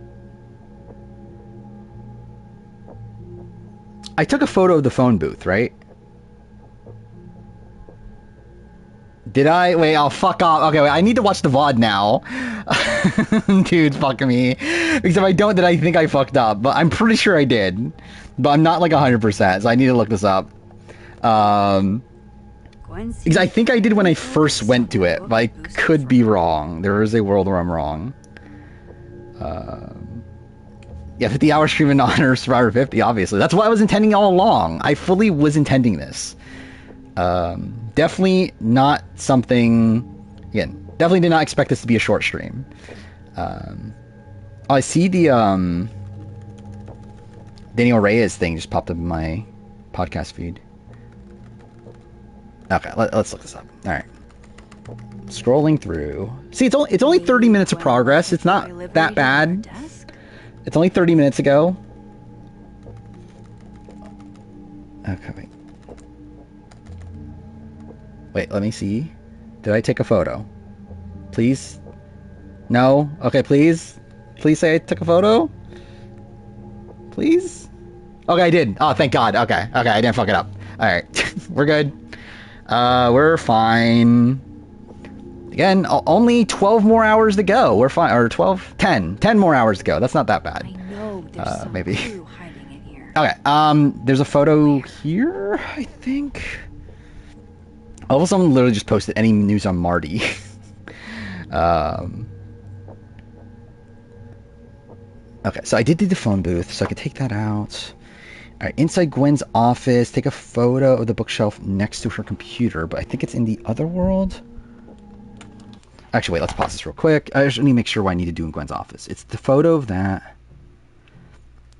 took a photo of the phone booth, right? Did I? Wait, I'll fuck off. Okay, wait, I need to watch the VOD now. Dude, fuck me. Because if I don't, then I think I fucked up. But I'm pretty sure I did. But I'm not like 100%, so I need to look this up. Because I think I did when I first went to it, but I could be wrong. There is a world where I'm wrong. Yeah, 50-hour stream in honor of Survivor 50, obviously. That's what I was intending all along. I fully was intending this. Definitely not something... Again, definitely did not expect this to be a short stream. I see the Daniel Reyes thing just popped up in my podcast feed. Okay, let's look this up. All right, scrolling through. See, it's only 30 minutes of progress. It's not that bad. It's only 30 minutes ago. Okay, wait. Wait, let me see. Did I take a photo? Please? No? Okay, please? Please say I took a photo? Please? Okay, I did. Oh, thank God. Okay, I didn't fuck it up. Alright, we're good. We're fine. Again, only 12 more hours to go. We're fine. Or 10 more hours to go. That's not that bad. I know there's maybe. hiding in here. Okay, there's a photo here, I think. Oh, someone literally just posted any news on Marty. Okay, so I did do the phone booth, so I could take that out. Alright, inside Gwen's office, take a photo of the bookshelf next to her computer, but I think it's in the other world. Actually, wait, let's pause this real quick. I just need to make sure what I need to do in Gwen's office. It's the photo of that.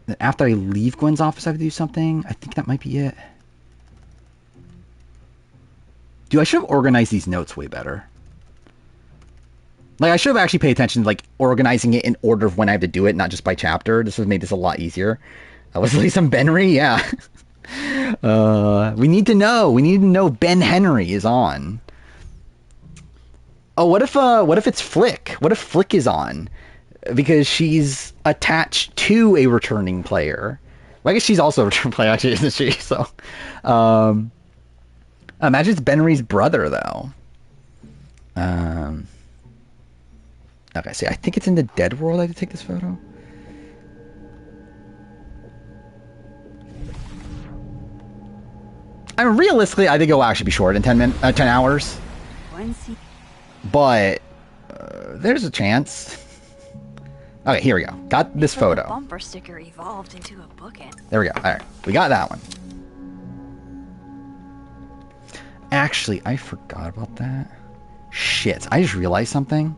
Then after I leave Gwen's office, I have to do something. I think that might be it. Dude, I should have organized these notes way better. Like, I should have actually paid attention to, like, organizing it in order of when I have to do it, not just by chapter. This would have made this a lot easier. Was at least some Benry? Yeah. We need to know. We need to know Ben Henry is on. Oh, what if it's Flick? What if Flick is on? Because she's attached to a returning player. Well, I guess she's also a returning player, actually, isn't she? So, imagine it's Benry's brother, though. Okay, see, I think it's in the dead world I have to take this photo. I mean, realistically, I think it will actually be short in 10 hours. But there's a chance. Okay, here we go. Got this photo. The bumper sticker evolved into a bookend. There we go. All right, we got that one. Actually, I forgot about that. Shit, I just realized something.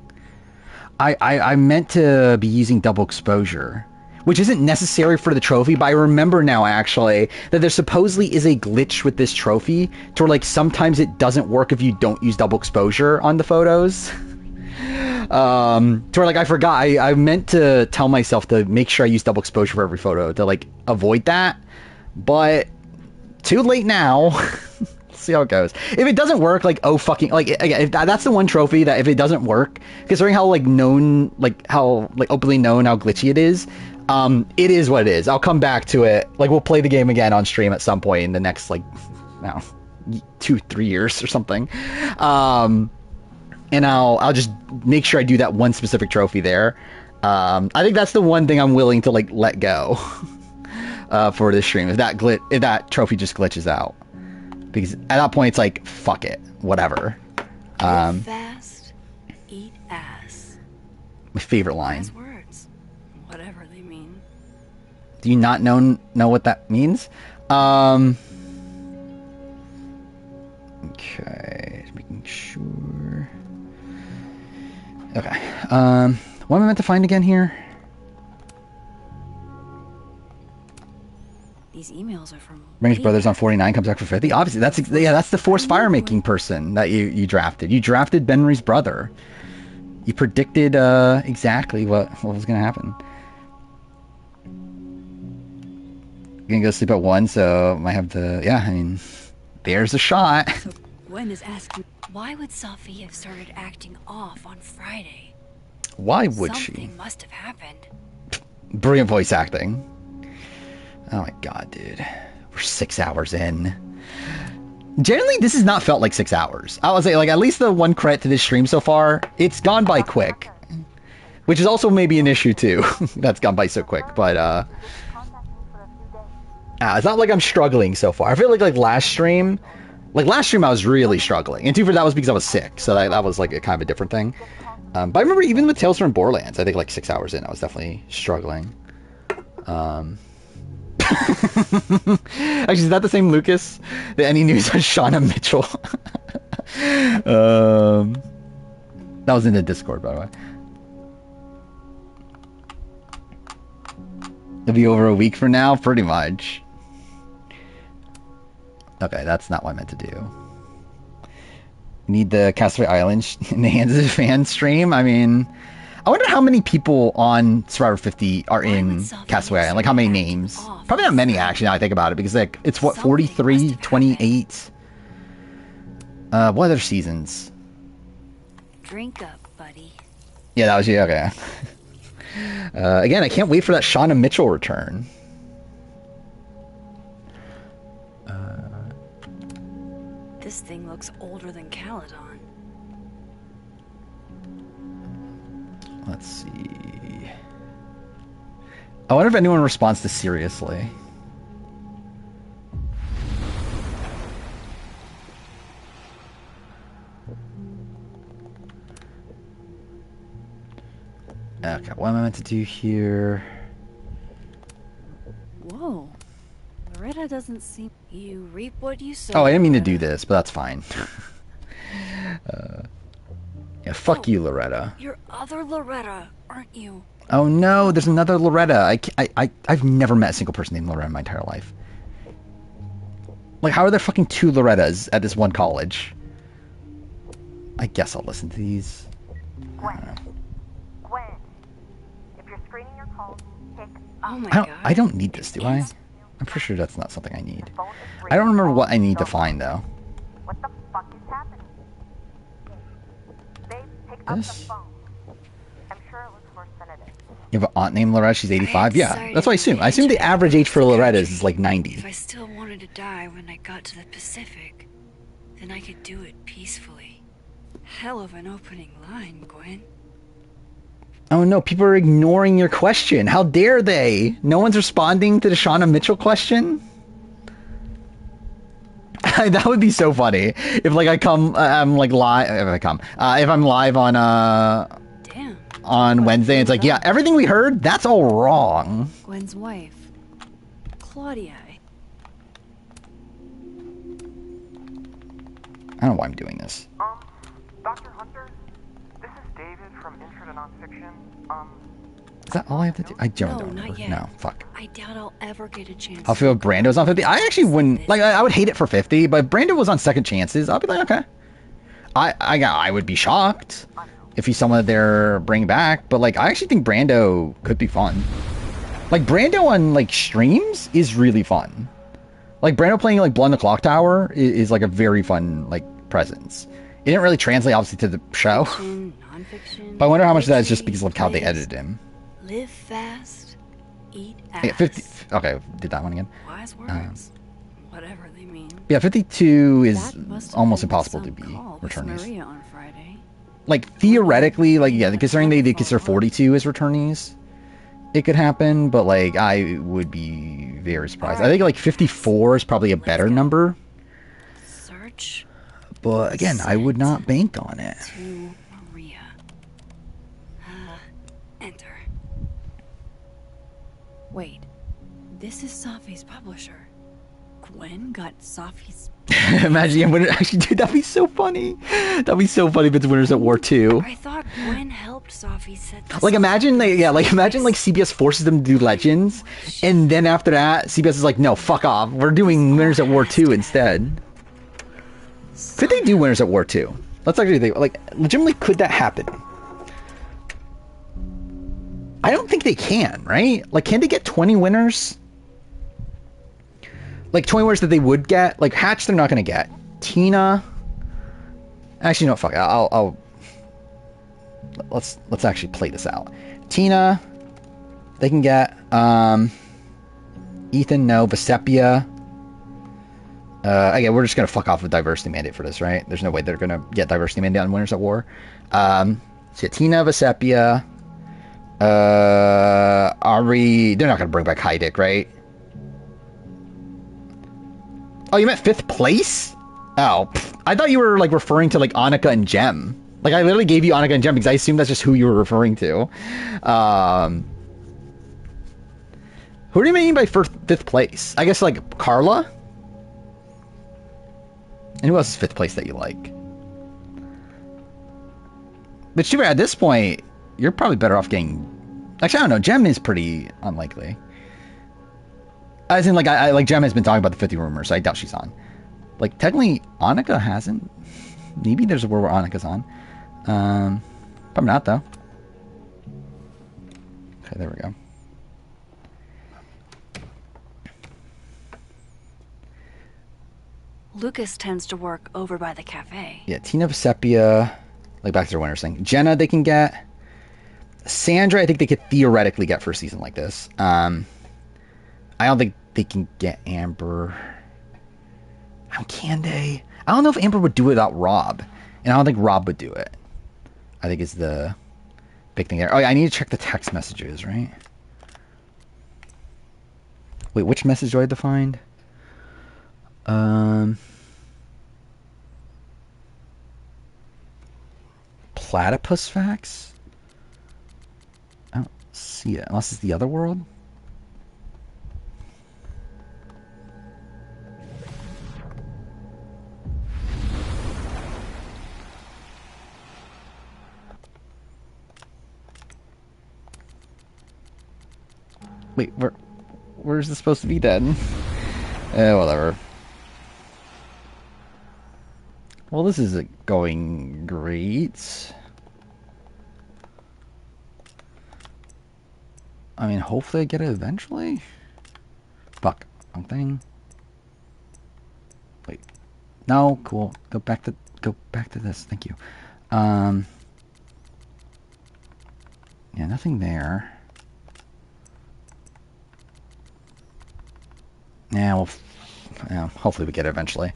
I meant to be using double exposure, which isn't necessary for the trophy, but I remember now, actually, that there supposedly is a glitch with this trophy to where, like, sometimes it doesn't work if you don't use double exposure on the photos. To where, like, I forgot. I meant to tell myself to make sure I use double exposure for every photo to, like, avoid that. But too late now. See how it goes. If it doesn't work, like, oh fucking, like, again, if that's the one trophy that if it doesn't work, considering how, like, known, like, how, like, openly known how glitchy it is what it is. I'll come back to it. Like, we'll play the game again on stream at some point in the next, like, I don't know, 2-3 years or something. And I'll just make sure I do that one specific trophy there. I think that's the one thing I'm willing to, like, let go for this stream. If that trophy just glitches out. Because at that point, it's like, fuck it. Whatever. Live fast, eat ass. My favorite line. Nice words. Whatever they mean. Do you not know what that means? Okay. Just making sure. Okay. What am I meant to find again here? These emails are from Range Brothers on 49 comes back for 50. Obviously, that's the Force Firemaking person that you drafted. You drafted Benry's brother. You predicted exactly what was going to happen. You're going to go sleep at 1, so might have to... Yeah, I mean, there's a shot. So Gwen is asking, why would Sophie have started acting off on Friday? Why would Something must have happened. Brilliant voice acting. Oh my god, dude. We're 6 hours in. Generally, this has not felt like 6 hours. I would say, like, at least the one credit to this stream so far, it's gone by quick. Which is also maybe an issue, too. That's gone by so quick, but, it's not like I'm struggling so far. I feel like last stream I was really struggling. And 2 for that was because I was sick, so that was, like, a kind of a different thing. But I remember even with Tales from Borderlands, I think, like, 6 hours in, I was definitely struggling. Actually, is that the same Lucas? Any news on Shauna Mitchell? That was in the Discord, by the way. It'll be over a week from now, pretty much. Okay, that's not what I meant to do. Need the Castaway Island in the hands of the fan stream? I mean, I wonder how many people on Survivor 50 are in Castaway Island. Like, how many names? Probably not many, actually, now I think about it. Because, like, it's, what, 43, 28? What other seasons? Drink up, buddy. Yeah, that was you. Okay. Again, I can't wait for that Shauna Mitchell return. This thing looks older than Caledon. Let's see. I wonder if anyone responds to seriously. Okay, what am I meant to do here? Whoa. Loretta doesn't seem... You reap what you sow. Oh, I didn't mean to do this, but that's fine. Yeah, fuck you, Loretta. You're other Loretta, aren't you? Oh no, there's another Loretta. I've never met a single person named Loretta in my entire life. Like, how are there fucking 2 Lorettas at this one college? I guess I'll listen to these. Gwen, if you're screening your calls, pick... Oh my god. I don't need this, do I? I'm pretty sure that's not something I need. I don't remember what I need to find, though. What the fuck is happening? Babe, pick up the phone. I'm sure it looks worse than it is. You have an aunt named Loretta, she's 85? Yeah, that's what I assume. I assume the average age for Lorettas is like 90. If I still wanted to die when I got to the Pacific, then I could do it peacefully. Hell of an opening line, Gwen. Oh no, people are ignoring your question. How dare they? No one's responding to the Shauna Mitchell question? That would be so funny. If like I'm like live, if I'm live on Wednesday, it's like, yeah, everything we heard, that's all wrong. Gwen's wife, Claudia. I don't know why I'm doing this. Dr. Hunter, this is David from Intro to Nonfiction. Is that all I have to do? I don't No, remember. not yet. No, fuck. I doubt I'll ever get a chance. I'll feel if Brando's on 50. I actually wouldn't, like, I would hate it for 50, but if Brando was on second chances, I'll be like, okay. I would be shocked if he's someone that they're bringing back, but, like, I actually think Brando could be fun. Like, Brando on, like, streams is really fun. Like, Brando playing, like, Blood in the Clock Tower is like, a very fun, like, presence. It didn't really translate, obviously, to the show. But I wonder how much of that is just because of how they edited him. Live fast, eat ass. Yeah, 50. Okay, did that one again. Wise words. Whatever they mean. Yeah, 52 is That must have almost been impossible to some be call with returnees. Maria on Friday. Like, theoretically, like, yeah, considering they consider 42 as returnees, it could happen, but, like, I would be very surprised. I think, like, 54 is probably a better number. Search. But, again, I would not bank on it. To Maria. Enter. Wait. This is Safi's publisher. Gwen got Safi's... Imagine, actually, dude, that'd be so funny. That'd be so funny if it's Winners at War 2. I thought Gwen helped Safi set this Like, imagine, like, yeah, like, imagine, like, CBS forces them to do Legends, and then after that, CBS is like, no, fuck off. We're doing Winners at War 2 instead. Could they do Winners at War 2? Let's actually think, like, legitimately, could that happen? I don't think they can, right? Like, can they get 20 winners? Like, 20 winners that they would get? Like, Hatch, they're not going to get. Tina... Actually, no, fuck it. I'll... Let's actually play this out. Tina... They can get, Ethan, no. Vesepia... Again, we're just gonna fuck off with diversity mandate for this, right? There's no way they're gonna get diversity mandate on Winners at War. So Tina Vesepia. Ari. They're not gonna bring back Heidick, right? Oh, you meant 5th place? Oh, I thought you were like referring to like Annika and Jem. Like I literally gave you Annika and Jem because I assumed that's just who you were referring to. Who do you mean by 5th place? I guess like Carla? And who else is 5th place that you like? But Shiva, at this point, you're probably better off getting... Actually, I don't know. Jem is pretty unlikely. As in, like, I like Jem has been talking about the 50 rumors, so I doubt she's on. Like, technically, Annika hasn't. Maybe there's a world where Annika's on. Probably not, though. Okay, there we go. Lucas tends to work over by the cafe. Yeah, Tina Vesepia, like back to their winners thing. Jenna, they can get. Sandra, I think they could theoretically get for a season like this. I don't think they can get Amber. Can they? I don't know if Amber would do it without Rob, and I don't think Rob would do it. I think is the big thing there. Oh, yeah, I need to check the text messages, right? Wait, which message do I have to find? Platypus facts? I don't see it, unless it's the other world. Wait, where's this supposed to be then? Whatever. Well, this isn't going great. I mean, hopefully I get it eventually. Fuck. Wrong thing. Wait. No, cool. Go back to this. Thank you. Yeah, nothing there. Yeah, well, yeah, hopefully we get it eventually.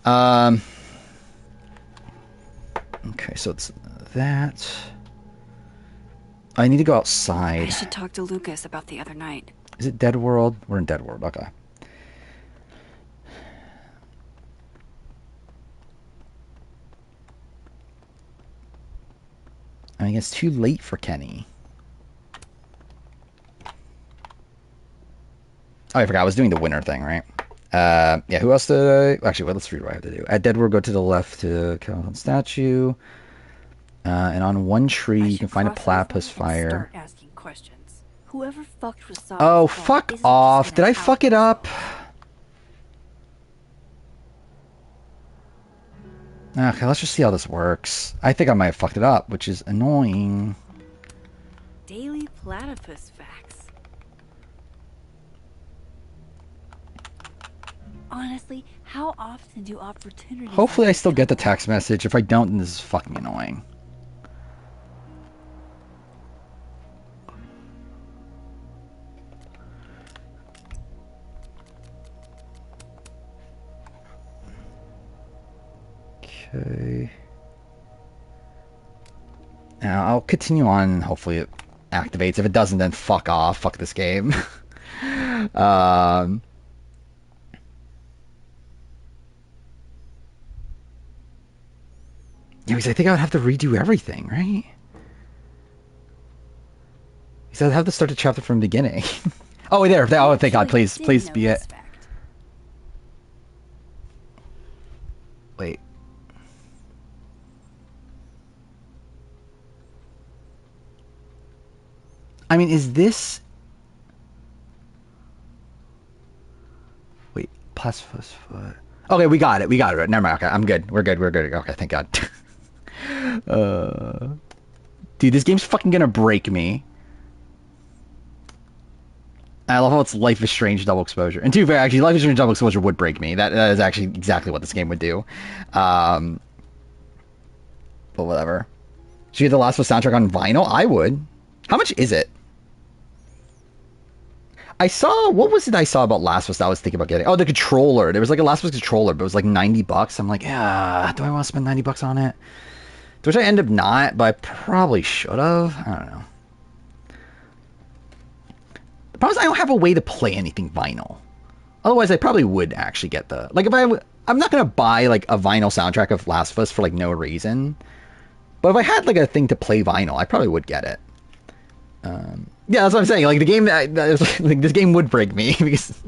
Okay, so it's that. I need to go outside. I should talk to Lucas about the other night. Is it Dead World? We're in Dead World, okay. I mean, it's too late for Kenny. Oh, I forgot. I was doing the winner thing, right? Yeah, who else did I... Actually, wait, let's read what I have to do. At Dead World, go to the left to Calhoun statue. And on one tree, you can find a platypus fire. Start asking questions. Whoever fucked with Saw. Oh, fuck off. Did I fuck it up? Okay, let's just see how this works. I think I might have fucked it up, which is annoying. Daily platypus facts. Honestly, how often do opportunities... Hopefully I still get the text message. If I don't, then this is fucking annoying. Okay. Now I'll continue on. Hopefully it activates. If it doesn't, then fuck off. Fuck this game. Yeah, because I think I would have to redo everything, right? Because I'd have to start the chapter from the beginning. Oh, there. Oh, thank God. Please be it. Wait. I mean, is this... Wait, Platypus foot. Okay, we got it. Never mind. Okay, I'm good. We're good. Okay, thank God. Dude, this game's fucking gonna break me. I love how it's Life is Strange double exposure. And to be fair, actually, Life is Strange double exposure would break me. That is actually exactly what this game would do. But whatever. Should you get the Last of Us soundtrack on vinyl? I would. How much is it? I saw, what was it I saw about Last of Us that I was thinking about getting? Oh, the controller. There was like a Last of Us controller, but it was like $90. I'm like, yeah, do I want to spend $90 on it? Which I end up not, but I probably should have. I don't know. The problem is I don't have a way to play anything vinyl. Otherwise, I probably would actually get the, like, if I'm not going to buy like a vinyl soundtrack of Last of Us for like no reason. But if I had like a thing to play vinyl, I probably would get it. Yeah, that's what I'm saying. Like the game, like this game would break me because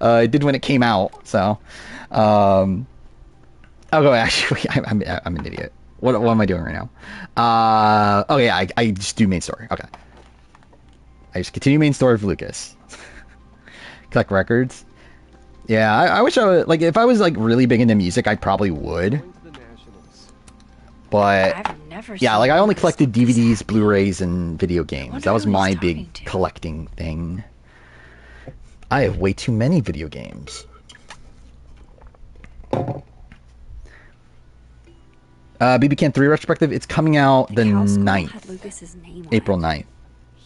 it did when it came out. So, I'll go. Actually, I'm an idiot. What am I doing right now? Oh yeah, I just do main story. Okay, I just continue main story of Lucas. Collect records. Yeah, I wish I would. Like, if I was like really big into music, I probably would. But yeah, like I only collected DVDs, Blu-rays, and video games. That was my big collecting thing. I have way too many video games. BB Can 3 retrospective. It's coming out the 9th, April 9th.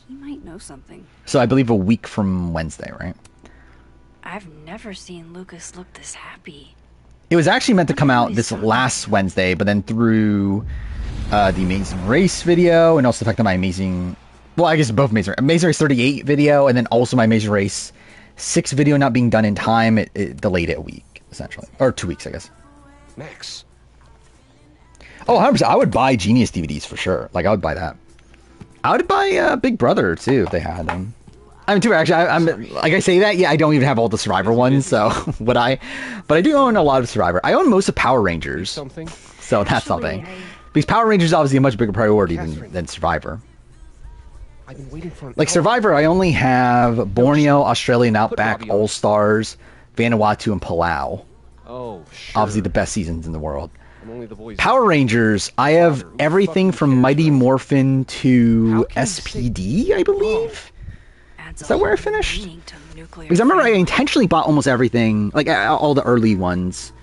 He might know something. So I believe a week from Wednesday, right? I've never seen Lucas look this happy. It was actually meant to come out this last Wednesday, but then through the Amazing Race video and also the fact that my I guess both Amazing Race 38 video and then also my Amazing Race 6 video not being done in time, it delayed it a week, essentially. Or 2 weeks, I guess. Max. Oh, 100%. I would buy Genius DVDs for sure. Like, I would buy that. I would buy Big Brother, too, if they had them. I mean, too, actually, I'm like I say that, yeah, I don't even have all the Survivor ones, so would I? But I do own a lot of Survivor. I own most of Power Rangers, so that's something. Because Power Rangers is obviously a much bigger priority than Survivor. I've been waiting for like Survivor, I only have Borneo, Australian Outback, All Stars, Vanuatu, and Palau. Oh, sure. Obviously the best seasons in the world. Only the boys. Power Rangers, I have everything from Mighty Morphin to SPD, I believe. Is that where I finished? Because I remember I intentionally bought almost everything, like all the early ones.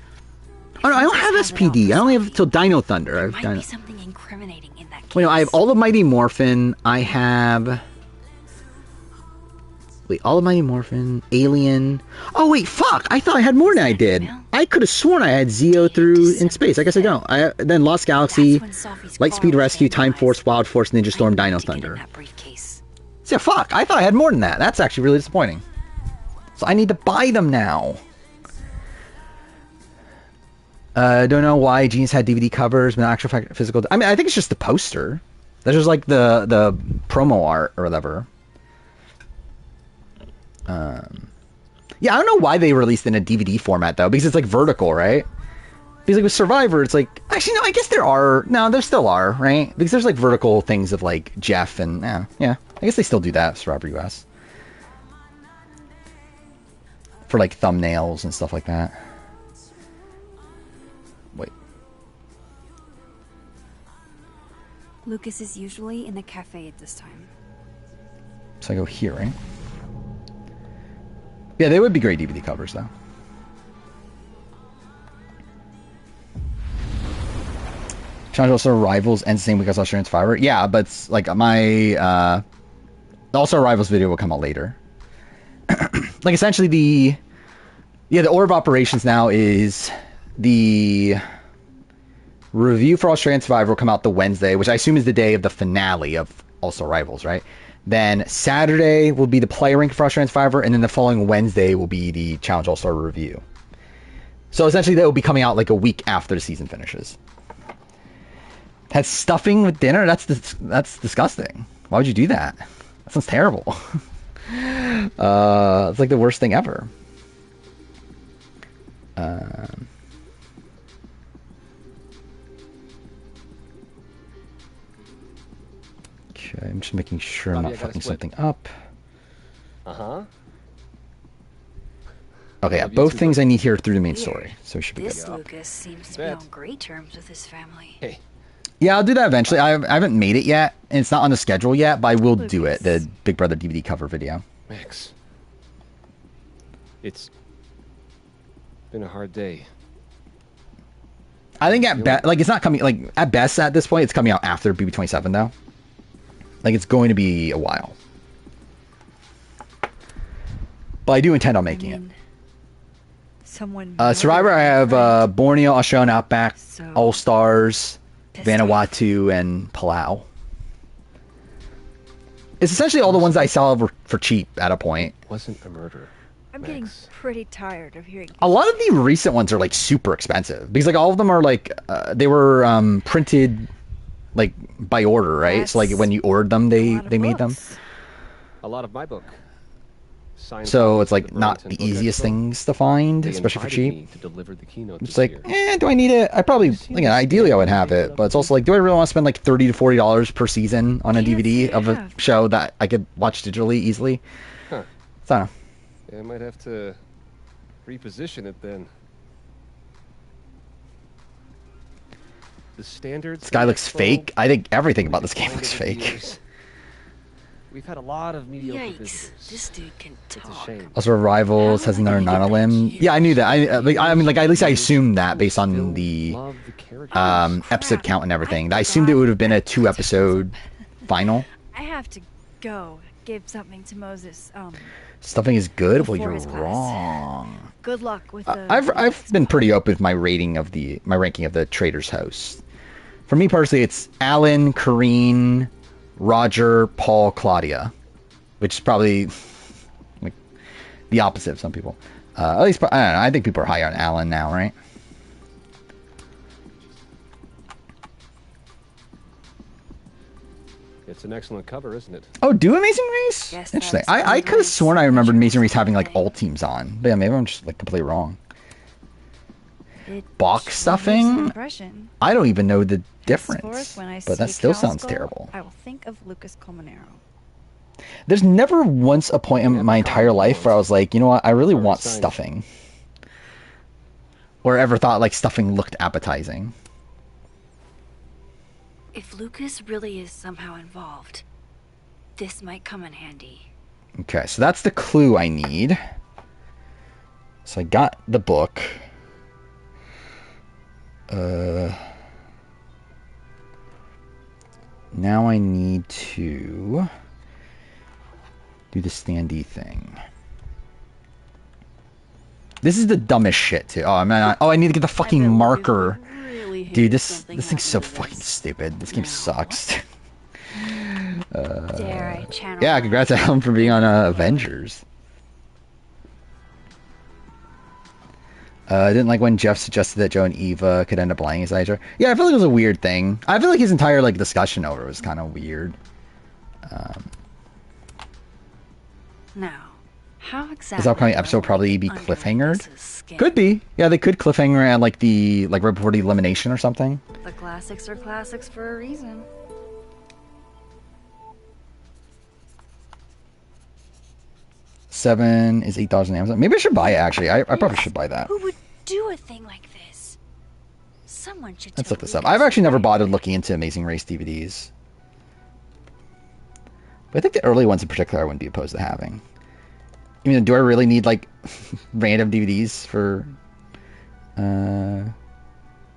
Oh no, I don't have SPD. I only have till Dino Thunder. There might be something incriminating in that case. Wait, no, I have all of Mighty Morphin. I have... Wait, all of Mighty Morphin, Alien... Oh wait, fuck! I thought I had more than I did. I could have sworn I had Zeo through In Space. I guess I don't. Then Lost Galaxy, Lightspeed Rescue, Time Force, Wild Force, Ninja Storm, Dino Thunder. So, yeah, fuck, I thought I had more than that. That's actually really disappointing. So I need to buy them now. Don't know why Genius had DVD covers, but not actual physical... I mean, I think it's just the poster. That's just like the promo art or whatever. Yeah, I don't know why they released it in a DVD format, though, because it's like vertical, right? Because like with Survivor, it's like... Actually, no, I guess there are... No, there still are, right? Because there's like vertical things of like Jeff and... Yeah. I guess they still do that, Survivor US. For like thumbnails and stuff like that. Wait. Lucas is usually in the cafe at this time. So I go here, right? Yeah, they would be great DVD covers, though. Challenge All-Star Rivals ends the same week as Australian Survivor. Yeah, but it's like my the All-Star Rivals video will come out later. Like essentially the order of operations now is the review for Australian Survivor will come out the Wednesday, which I assume is the day of the finale of All-Star Rivals, right? Then Saturday will be the player rank for Australian Survivor, and then the following Wednesday will be the Challenge All-Star review. So essentially that will be coming out like a week after the season finishes. Had stuffing with dinner? That's disgusting. Why would you do that? That sounds terrible. It's like the worst thing ever. Okay, I'm just making sure I'm not fucking something up. Uh-huh. Okay, yeah, both things I need here through the main story, so we should be good. This Lucas seems to be on great terms with his family. Hey. Yeah, I'll do that eventually. I haven't made it yet, and it's not on the schedule yet, but I will do it, the Big Brother DVD cover video. Max. It's been a hard day. I think at best, like, it's not coming, like, at best at this point, it's coming out after BB27, though. Like, it's going to be a while. But I do intend on making it. Someone. Survivor, I have Borneo, Australian Outback, All Stars, Vanuatu, and Palau. It's essentially all the ones I sell for cheap at a point. Wasn't a murder. I'm getting pretty tired of hearing. A lot of the recent ones are like super expensive because like all of them are like they were printed like by order, right? So like when you ordered them, they made them. A lot of my book. Signed So it's like the not Burlington the Book easiest Expo. things to find, They especially for invited cheap. me to deliver the keynote It's this like, year. do I need it? I probably, again, ideally I would have it, but it's also like, do I really want to spend like $30 to $40 per season on a DVD of a show that I could watch digitally easily? Huh. So I don't know. Yeah, I might have to reposition it then. The standards. This guy looks Expo, fake. I think everything about this declined game looks over the fake. years. We've had a lot of mediocre Yikes, visitors. this dude can talk. It's a shame. Also, Rivals has another non-limb. Yeah, I knew that. I mean, like at least I assumed that based on the episode count and everything. I assumed it would have been a 2-episode final. I have to go. Give something to Moses. Stuffing is good. Well, Before you're his class. wrong. Good luck with the. I've been pretty open with my ranking of the Trader's House. For me personally, it's Alan, Corrine, Roger, Paul, Claudia, which is probably like the opposite of some people. At least I don't know. I think people are higher on Alan now, right? It's an excellent cover, isn't it? Oh, do Amazing Race? Interesting. I could have sworn I remembered Amazing Race having like all teams on, but yeah, maybe I'm just like completely wrong. Box stuffing? Impression. I don't even know the Henceforth, difference, when I but that see still Cal sounds Skull, terrible. I will think of Lucas Colmenero. There's never once a point in my entire life where I was like, you know what, I really want stuffing. Or ever thought like stuffing looked appetizing. If Lucas really is somehow involved, this might come in handy. Okay, so that's the clue I need. So I got the book. Now I need to do the standee thing. This is the dumbest shit too. Oh, man! I need to get the fucking marker. Dude, this thing's so fucking stupid. This game sucks. Yeah, congrats to Alan for being on Avengers. I didn't like when Jeff suggested that Joe and Eva could end up lying as Hydra. Yeah, I feel like it was a weird thing. I feel like his entire like discussion over it was kind of weird. Now, how exactly? This upcoming episode probably be cliffhangered. Could be. Yeah, they could cliffhanger at like the right before the elimination or something. The classics are classics for a reason. $7 is $8 on Amazon. Maybe I should buy it actually. I probably should buy that. Who would do a thing like this? Someone should. Let's look this up. I've actually never bothered looking into Amazing Race DVDs. But I think the early ones in particular I wouldn't be opposed to having. I mean, do I really need like random DVDs for no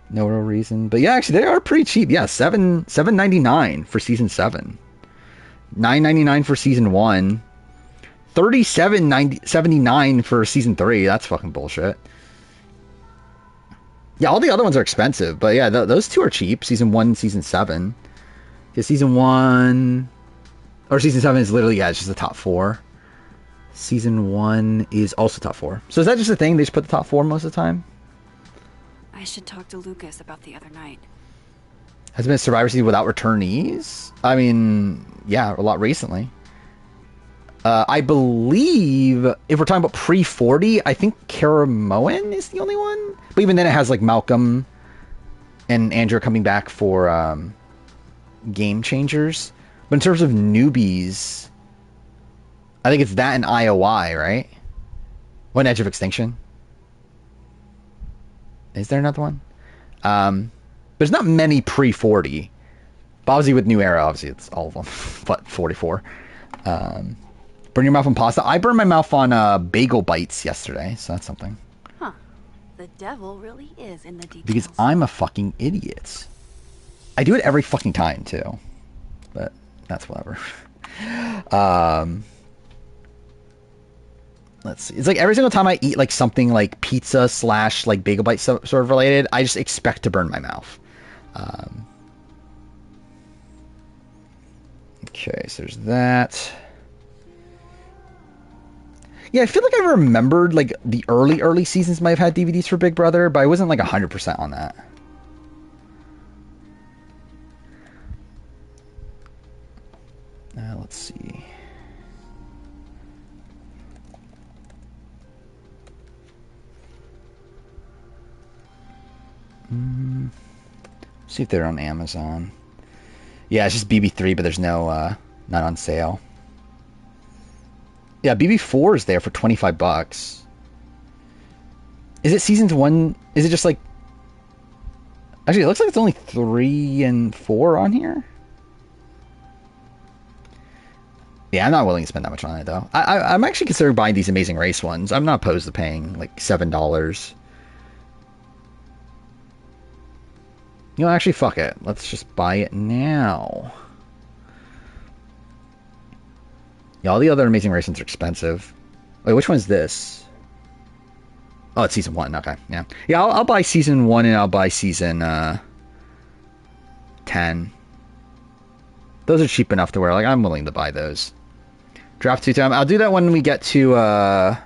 real reason? But yeah, actually they are pretty cheap. Yeah, $7.99 for season 7. $9.99 for season 1. $37.79 for season 3. That's fucking bullshit. Yeah, all the other ones are expensive, but yeah, those two are cheap. Season 1 and season 7. Yeah, season 1 or season 7 is literally, yeah, it's just the top 4. Season 1 is also top 4. So is that just a thing? They just put the top 4 most of the time? I should talk to Lucas about the other night. Has it been a Survivor season without returnees? I mean, yeah, a lot recently. I believe if we're talking about pre-40, I think Kara Moen is the only one. But even then it has like Malcolm and Andrew coming back for Game Changers. But in terms of newbies, I think it's that and IOI, right? One Edge of Extinction. Is there another one? There's not many pre-40. But obviously with New Era, obviously it's all of them. But 44. Burn your mouth on pasta. I burned my mouth on bagel bites yesterday, so that's something. Huh. The devil really is in the details. Because I'm a fucking idiot. I do it every fucking time, too. But that's whatever. let's see. It's like every single time I eat like something like pizza / like bagel bite sort of related, I just expect to burn my mouth. Okay, so there's that. Yeah, I feel like I remembered like the early seasons might have had DVDs for Big Brother, but I wasn't like 100% on that. Let's see. See if they're on Amazon. Yeah, it's just BB3, but there's no, not on sale. Yeah, BB4 is there for $25. Is it seasons 1? Is it just like... Actually, it looks like it's only 3 and 4 on here. Yeah, I'm not willing to spend that much on it, though. I'm actually considering buying these Amazing Race ones. I'm not opposed to paying, like, $7. You know, actually, fuck it. Let's just buy it now. Yeah, all the other Amazing Race ones are expensive. Wait, which one's this? Oh, it's Season 1. Okay, yeah. Yeah, I'll buy Season 1 and I'll buy Season 10. Those are cheap enough to where, like, I'm willing to buy those. Draft 2 time. I'll do that when we get to,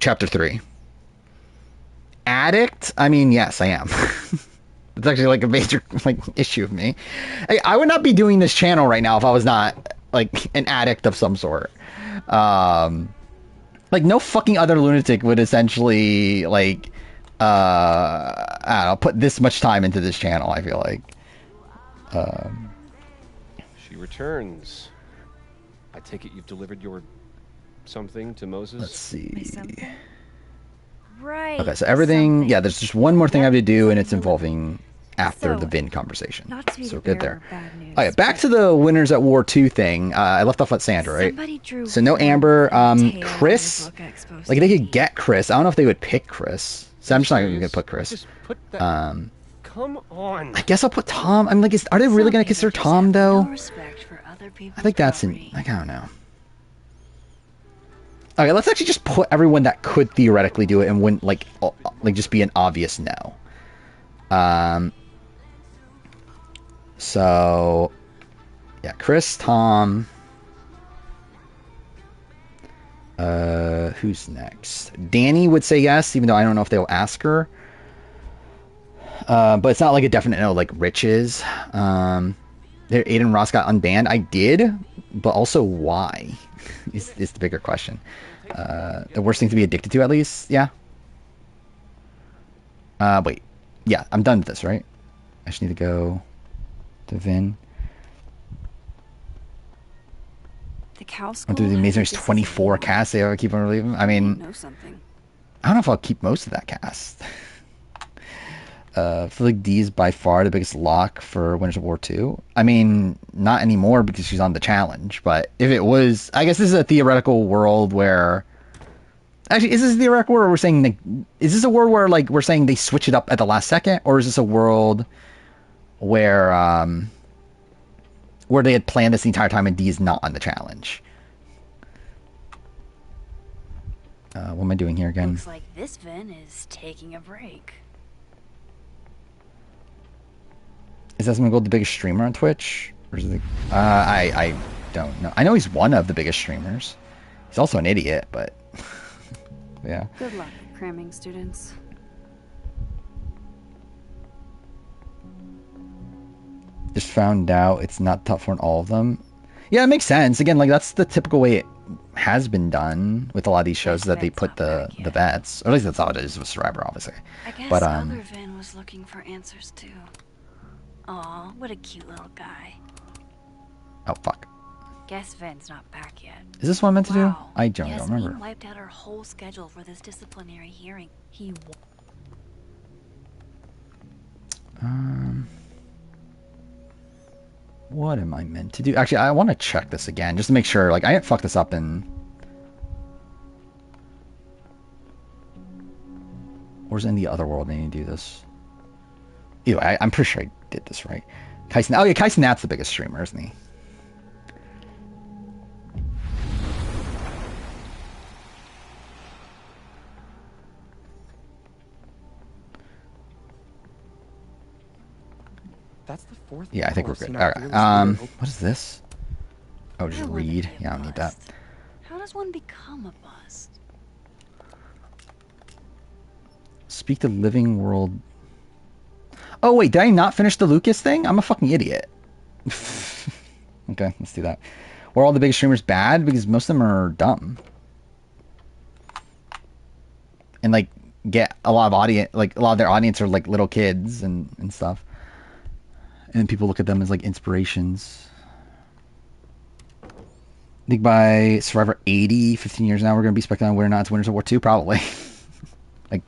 Chapter 3. Addict? I mean, yes, I am. It's actually like a major like issue of me. I would not be doing this channel right now if I was not like an addict of some sort. Like no fucking other lunatic would essentially like I don't know, put this much time into this channel, I feel like. She returns. I take it you've delivered your something to Moses? Let's see. Right. Okay, so everything, yeah, there's just one more thing I have to do, and it's involving after the Vin conversation. So good there. Okay, back to the Winners at War 2 thing. I left off at Sandra, right? So no Amber. Chris, like they could get Chris. I don't know if they would pick Chris. So I'm just not going to put Chris. Come on. I guess I'll put Tom. I'm like, are they really going to consider Tom though? I think that's like, I don't know. Okay, let's actually just put everyone that could theoretically do it and wouldn't like just be an obvious no. So yeah, Chris, Tom. Who's next? Danny would say yes, even though I don't know if they'll ask her. But it's not like a definite no, like Rich is. Aiden Ross got unbanned. I did, but also why is the bigger question. The worst thing to be addicted to, at least, yeah. Wait, yeah, I'm done with this, right? I just need to go to Vin. The cow I'll do the Amazing Race 24 cast. They keep on relieving. I mean, I don't know if I'll keep most of that cast. I feel like D is by far the biggest lock for Winners of War 2. I mean, not anymore because she's on the challenge, but if it was, I guess this is a theoretical world where, actually, is this a theoretical world where we're saying, is this a world where, like, we're saying they switch it up at the last second, or is this a world where, where they had planned this the entire time and D is not on the challenge? What am I doing here again? Looks like this Vin is taking a break. Is Asmongold the biggest streamer on Twitch? Or is it I don't know. I know he's one of the biggest streamers. He's also an idiot, but yeah. Good luck cramming, students. Just found out it's not tough for all of them. Yeah, it makes sense. Again, like that's the typical way it has been done with a lot of these shows, that they put the vets. Or at least that's how it is with Survivor, obviously. I guess but other Vin was looking for answers too. Aw, what a cute little guy. Oh fuck. Guess Vin's not back yet. Is this what I'm meant to do? Wow. I don't remember. Yasmin wiped out her whole schedule for this disciplinary hearing. What am I meant to do? Actually, I want to check this again just to make sure. Like, I didn't fuck this up in. Or is it in the other world? I need to do this. Anyway, I'm pretty sure I did this right. Kaisen. Oh yeah, Kaisen. That's the biggest streamer, isn't he? That's the fourth. Yeah, I think we're good. All right. What is this? Oh, just read. Yeah, I don't need that. How does one become a bust? Speak the living world. Oh wait, did I not finish the Lucas thing? I'm a fucking idiot. Okay, let's do that. Were all the big streamers bad? Because most of them are dumb. And like get a lot of audience, like a lot of their audience are like little kids and stuff. And people look at them as like inspirations. I think by Survivor 80, 15 years now, we're going to be speculating on whether or not it's Winners of War 2, probably. Like,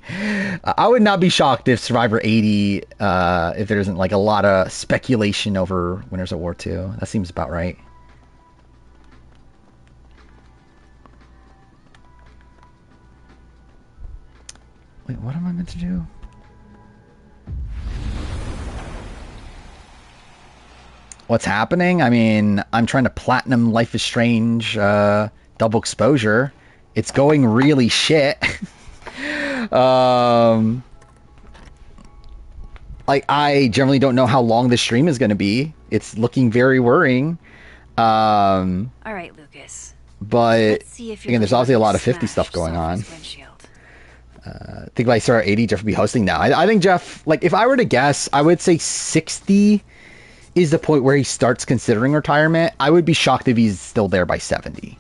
I would not be shocked if Survivor 80, if there isn't like a lot of speculation over Winners of War 2. That seems about right. Wait, what am I meant to do? What's happening? I mean, I'm trying to platinum Life is Strange double exposure. It's going really shit. Like, I generally don't know how long this stream is going to be. It's looking very worrying. All right, Lucas. But again, there's obviously a lot of 50 stuff going on. I think if I start at 80, Jeff would be hosting now. I think Jeff, like, if I were to guess, I would say 60 is the point where he starts considering retirement. I would be shocked if he's still there by 70.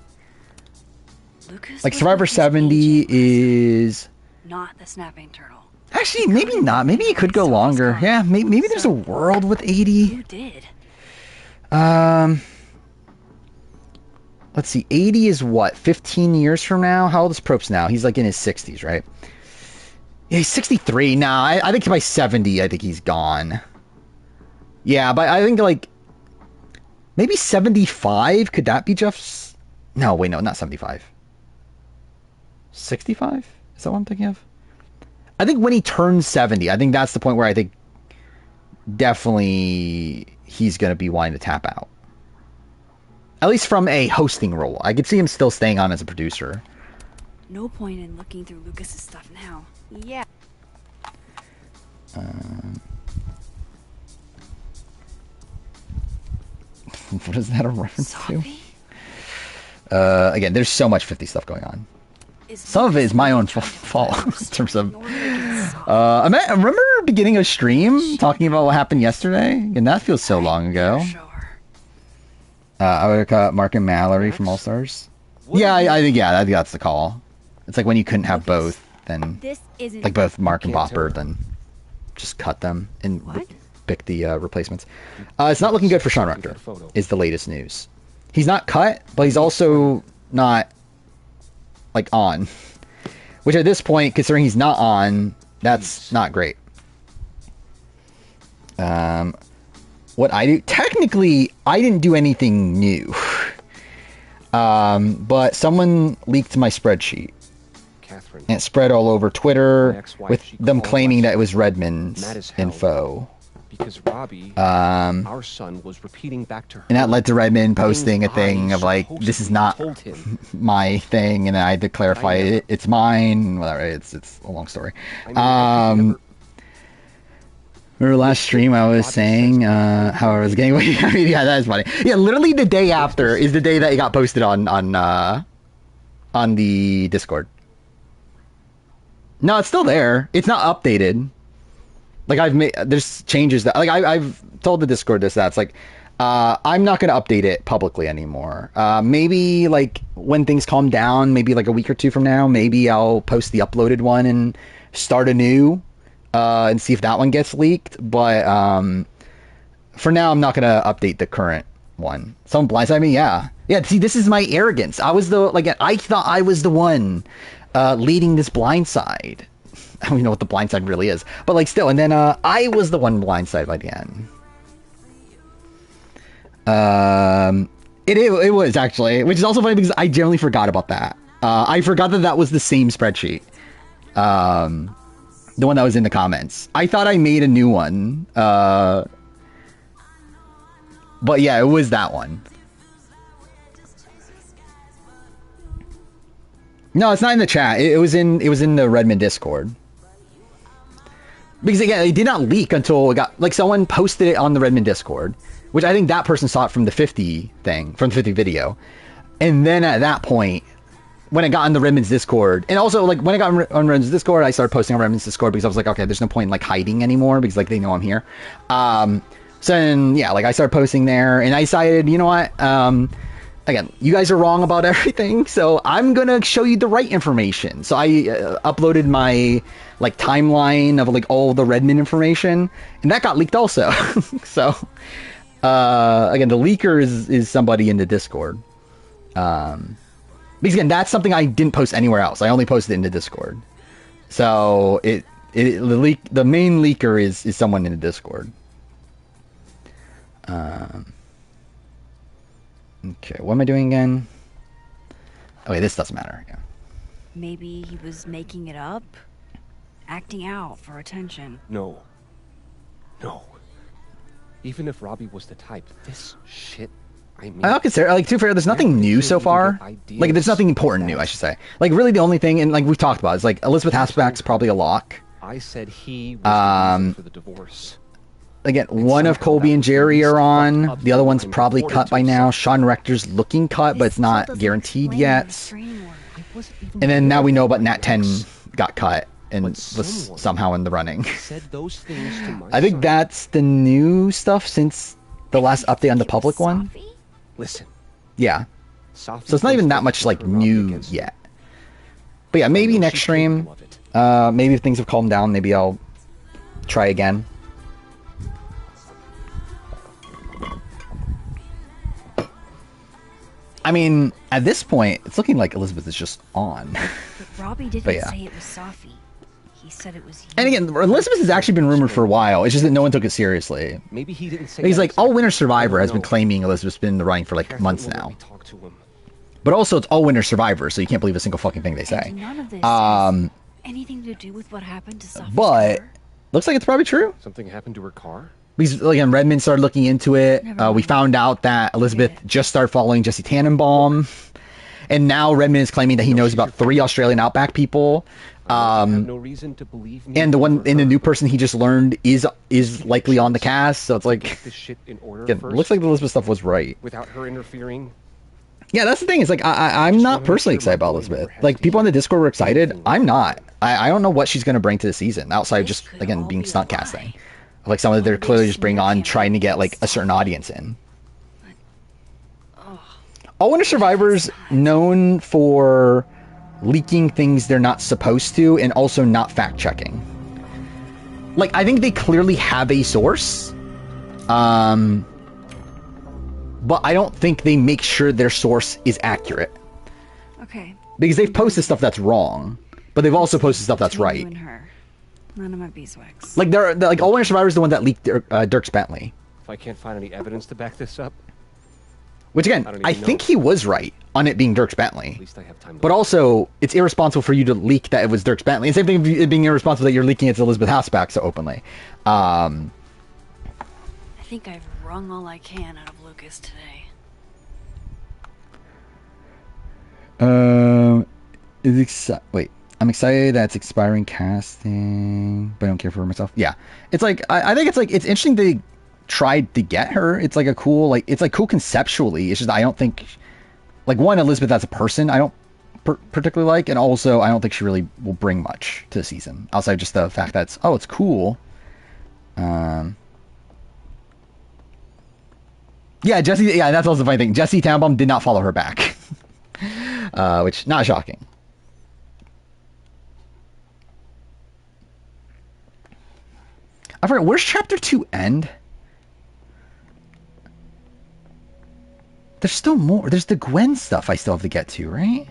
Lucas, like, Survivor 70 is... not the snapping turtle. Actually, maybe not. Maybe it could go longer. Yeah, maybe there's a world with 80. Who did? Let's see. 80 is what? 15 years from now? How old is Probst now? He's like in his 60s, right? Yeah, he's 63. Nah, I think by 70, I think he's gone. Yeah, but I think like maybe 75. Could that be Jeff's? No, wait, no, not 75. 65? Is that what I'm thinking of? I think when he turns 70, I think that's the point where I think definitely he's going to be wanting to tap out. At least from a hosting role. I could see him still staying on as a producer. No point in looking through Lucas's stuff now. Yeah. What is that a reference to? Again, there's so much 50 stuff going on. Some of it is my own fault in terms of... I remember beginning a stream talking about what happened yesterday, and that feels so long ago. I would have cut Mark and Mallory from All Stars. Yeah, I think that's the call. It's like when you couldn't have both, then like both Mark and Bopper, then just cut them and pick the replacements. It's not looking good for Sean Rector, is the latest news. He's not cut, but he's also not like on, which at this point, considering he's not on, that's not great. What I do, technically, I didn't do anything new. But someone leaked my spreadsheet. Catherine. And it spread all over Twitter with them claiming that it was Redmond's info. Because Robbie, our son, was repeating back to her. And that led to Redmond posting a thing of like, this is not my thing, and I had to clarify it's mine. Whatever, it's a long story. Remember last stream I was saying how I was getting away. I mean, yeah, that is funny. Yeah, literally the day after is the day that it got posted on the Discord. No, it's still there. It's not updated. Like there's changes that like I've told the Discord this. That's like I'm not gonna update it publicly anymore. Maybe like when things calm down, maybe like a week or two from now, maybe I'll post the uploaded one and start anew. And see if that one gets leaked, but for now I'm not gonna update the current one. Someone blindsided me, yeah. See, this is my arrogance. I thought I was the one leading this blindside. I don't even know what the blindside really is, but like still. And then I was the one blindsided by the end. It was actually, which is also funny because I generally forgot about that. I forgot that was the same spreadsheet. The one that was in the comments. I thought I made a new one. But yeah, it was that one. No, it's not in the chat. It was in the Redmond Discord. Because again, it did not leak until it got, like, someone posted it on the Redmond Discord, which I think that person saw it from the 50 thing, from the 50 video. And then at that point, when it got on the Redmond's Discord, and also, like, when it got on Redmond's Discord, I started posting on Redmond's Discord because I was like, okay, there's no point in, like, hiding anymore because, like, they know I'm here. So then, yeah, like, I started posting there, and I decided, you know what, again, you guys are wrong about everything, so I'm gonna show you the right information. So I uploaded my, like, timeline of, like, all the Redmond information, and that got leaked also. So, again, the leaker is somebody in the Discord. Because again, that's something I didn't post anywhere else. I only posted it in the Discord. So the main leaker is someone in the Discord. Okay, what am I doing again? Oh wait, this doesn't matter. Yeah. Maybe he was making it up, acting out for attention. No. Even if Robbie was the type, this shit. I mean, I'll consider, like, to be fair, there's nothing new so far. Like, there's nothing important new, I should say. Like, really, the only thing, and like we've talked about, is like Elizabeth Hasselbeck's probably a lock. I said he was the reason for the divorce. Again, one of Colby and Jerry are on. The other one's probably cut by now. Sean Rector's looking cut, but it's not guaranteed yet. And then now we know about Nat 10 got cut and was somehow in the running. I think that's the new stuff since the last update on the public one. Listen. Yeah. So it's not even that much, like, new yet. But yeah, maybe next stream, maybe if things have calmed down, maybe I'll try again. I mean, at this point, it's looking like Elizabeth is just on. But Robbie didn't say it was Safi. He said it was you. And again, Elizabeth has actually been rumored for a while. It's just that no one took it seriously. Maybe he didn't say. He's like, All Winter Survivor has been claiming Elizabeth's been in the running for like months now. But also, it's All Winter Survivor, so you can't believe a single fucking thing they say. None of this has anything to do with what happened to Safi's but car? looks like it's probably true. Something happened to her car? Because, again, Redmond started looking into it. We found out that Elizabeth just started following Jesse Tannenbaum. And now Redmond is claiming that he knows about 3 Australian Outback people. I have no reason to believe me. And the new person he just learned is likely on the cast. So it's like, this shit in order again, first, looks like the Elizabeth stuff was right. without her interfering. Yeah, that's the thing. It's like, I'm not personally excited about Elizabeth. Like, people on the Discord were excited. I'm not. I don't know what she's going to bring to the season outside of just, again, being stunt casting. Like, someone that they're clearly just bringing on, trying to get, like, a certain audience in. All Winter Survivor's known for leaking things they're not supposed to and also not fact-checking. Like, I think they clearly have a source. But I don't think they make sure their source is accurate. Okay. Because they've posted stuff that's wrong, but they've also posted stuff that's right. None of my beeswax. Like, they're like, All Winter Survivor is the one that leaked Dirks Bentley. If I can't find any evidence to back this up. Which, again, I think he was right on it being Dirks Bentley. At least I have time to but also, it's irresponsible for you to leak that it was Dirks Bentley. And same thing it being irresponsible that you're leaking it to Elizabeth Hasselbeck so openly. I think I've wrung all I can out of Lucas today. Wait. I'm excited that it's expiring casting, but I don't care for myself. Yeah. It's like, I think it's like, it's interesting they tried to get her. It's like a cool, like, it's like cool conceptually. It's just, I don't think, like, one, Elizabeth as a person, I don't particularly like, and also, I don't think she really will bring much to the season, outside just the fact that it's cool. Yeah, Jesse, yeah, that's also the funny thing. Jesse Tannenbaum did not follow her back. Which, not shocking. I forgot, where's chapter 2 end? There's still more. There's the Gwen stuff I still have to get to, right?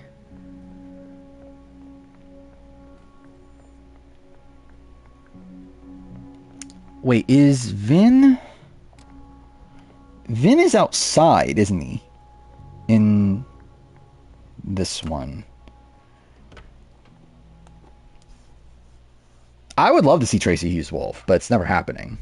Wait, is Vin? Vin is outside, isn't he? In this one. I would love to see Tracy Hughes Wolf, but it's never happening.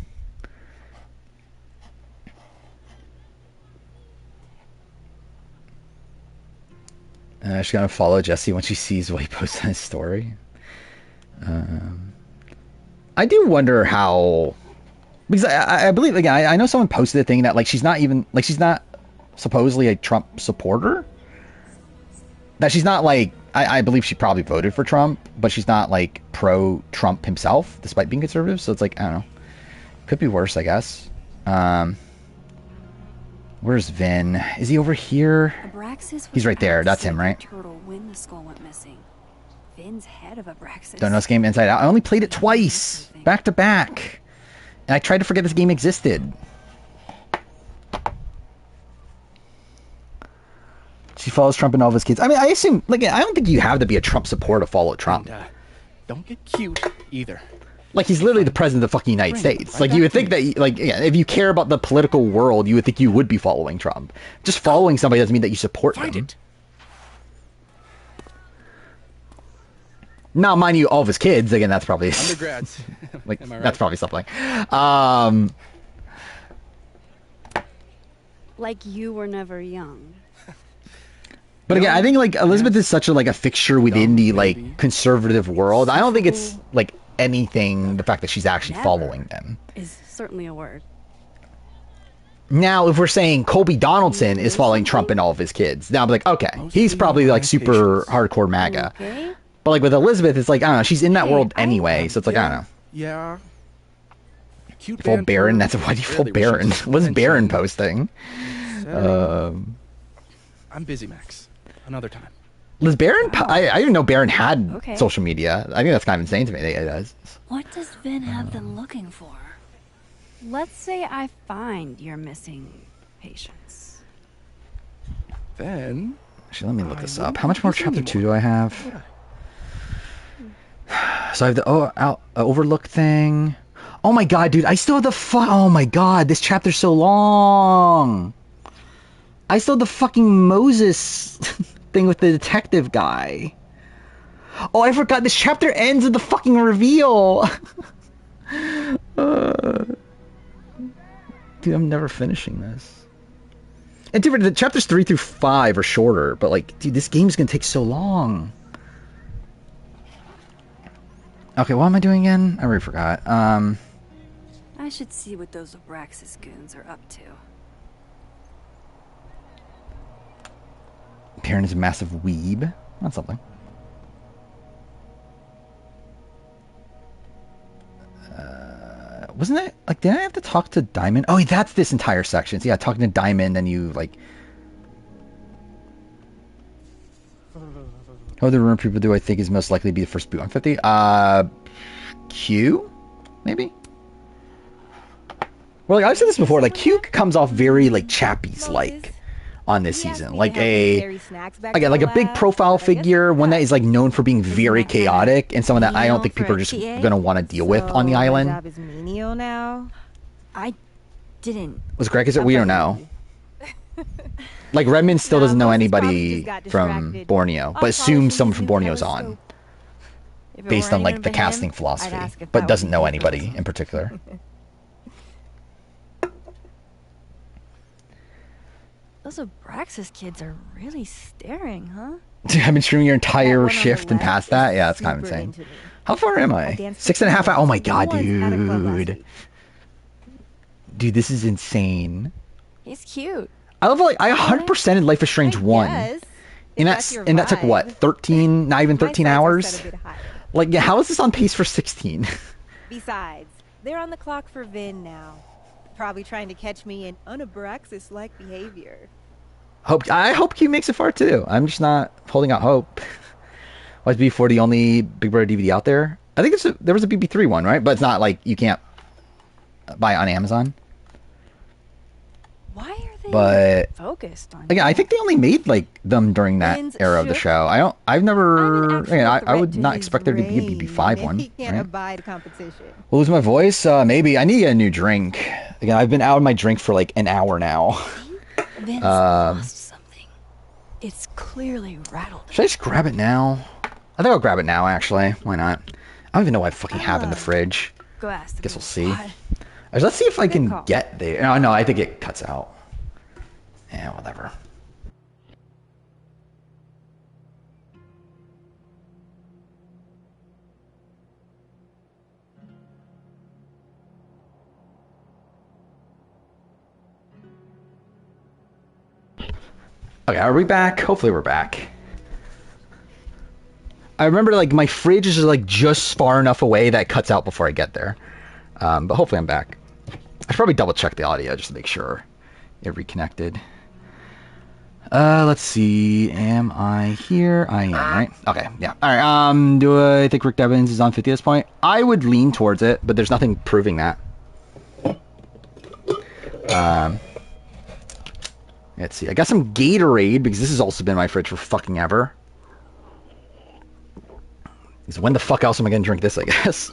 She's gonna follow Jesse when she sees what he posts on his story. I do wonder how, because I believe, again, I know someone posted a thing that, like, she's not supposedly a Trump supporter. That she's not, like, I believe she probably voted for Trump, but she's not, like, pro-Trump himself, despite being conservative. So it's like, I don't know. Could be worse, I guess. Where's Vin? Is he over here? He's right there. That's him, right? Turtle when the skull went missing. Vin's head of Abraxas. Don't know this game inside out. I only played it twice, back to back, and I tried to forget this game existed. She follows Trump and all of his kids. I mean, I assume, like, I don't think you have to be a Trump supporter to follow Trump. And, don't get cute either. Like, he's literally the president of the fucking United States. Like, you would think that, like, yeah, if you care about the political world, you would think you would be following Trump. Just following somebody doesn't mean that you support them. Now, mind you, all of his kids, again, that's probably... Undergrads. Like, Am I right? that's probably something. Like you were never young. But again, I think, like, Elizabeth is such a, like, a fixture within the, like, conservative world. I don't think it's, like, anything, the fact that she's actually following them. Is certainly a word. Now, if we're saying Colby Donaldson is following Trump and all of his kids, now I'm like, okay, he's probably, like, super hardcore MAGA. Okay. But, like, with Elizabeth, it's like, I don't know, she's in that world anyway, so it's like, I don't know. Yeah. Cute Full Baron? That's why do you full Baron? What's Baron posting? I'm busy, Max. Another time. Does Baron? I didn't even know Baron had Okay. social media. I think that's kind of insane to me that he does. What does Vin have them looking for? Let's say I find your missing patients. Then... Actually, let me look this up. How much more chapter 2 do I have? So I have the overlook thing. Oh my god, dude, I still have the oh my god, this chapter's so long. I still have the fucking Moses thing with the detective guy. Oh, I forgot, this chapter ends with the fucking reveal. Dude, I'm never finishing this. And dude, the chapters 3 through 5 are shorter, but like, dude, this game's gonna take so long. Okay, what am I doing again? I already forgot. I should see what those Abraxas goons are up to. Perrin is a massive weeb. That's something. Wasn't it, like, did I have to talk to Diamond? Oh, that's this entire section. So yeah, talking to Diamond, and you, like... How the rumor people do I think is most likely to be the first boot on 50? Q? Maybe? Well, like, I've said this before, like, Q comes off very, like, Chappies-like on this season. Like a big profile figure, one that is, like, known for being very chaotic, and someone that I don't think people are just gonna want to deal with on the island. Job is menial now. I didn't. Was Greg, is it? We don't know. Like, Redmond still doesn't know anybody from Borneo, but assumes someone from Borneo is on. Based on, like, the casting philosophy, but doesn't know anybody in particular. Those Abraxas kids are really staring, huh? I've been streaming your entire shift and past that? Yeah, that's kind of insane. How far am I? 6.5 hours? Oh my god, dude. Dude, this is insane. He's cute. I love how, like, I 100%ed Life is Strange 1. And that took what, 13, not even 13 hours? Like, yeah, how is this on pace for 16? Besides, they're on the clock for Vin now. Probably trying to catch me in un-Abraxas-like behavior. I hope Q makes it far too. I'm just not holding out hope. Was BB4 the only Big Brother DVD out there? I think there was a BB3 one, right? But it's not like you can't buy it on Amazon. Why are they focused on? Again, I think they only made like them during that era of the show. I would not expect there to be a BB5 one. He can't abide competition. We'll lose my voice? Maybe. I need to get a new drink. Again, I've been out of my drink for like an hour now. Vince lost something. It's clearly rattled. Should I just grab it now? I think I'll grab it now, actually. Why not? I don't even know what I fucking have in the fridge. Go ask. Guess we'll see. Let's see if I can get there. No, I think it cuts out. Yeah, whatever. Okay, are we back? Hopefully we're back. I remember like my fridge is like just far enough away that it cuts out before I get there. But hopefully I'm back. I should probably double check the audio just to make sure it reconnected. Let's see. Am I here? I am, right? Okay, yeah. Alright, do I think Rick Devins is on 50 at this point? I would lean towards it, but there's nothing proving that. Let's see. I got some Gatorade because this has also been in my fridge for fucking ever. So when the fuck else am I gonna drink this, I guess?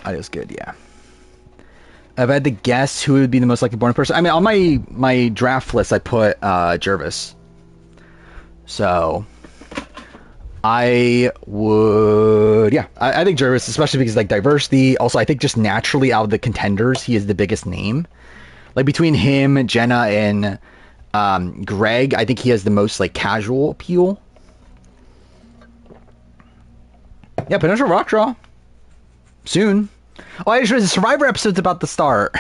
Audio's good, yeah. If I had to guess who would be the most likely born person, I mean, on my draft list, I put Jervis. So I would, yeah, I think Jervis, especially because like diversity. Also, I think just naturally out of the contenders, he is the biggest name. Like between him, Jenna, and Greg, I think he has the most like casual appeal. Yeah, potential rock draw. Soon. Oh, I sure the Survivor episode's about to start.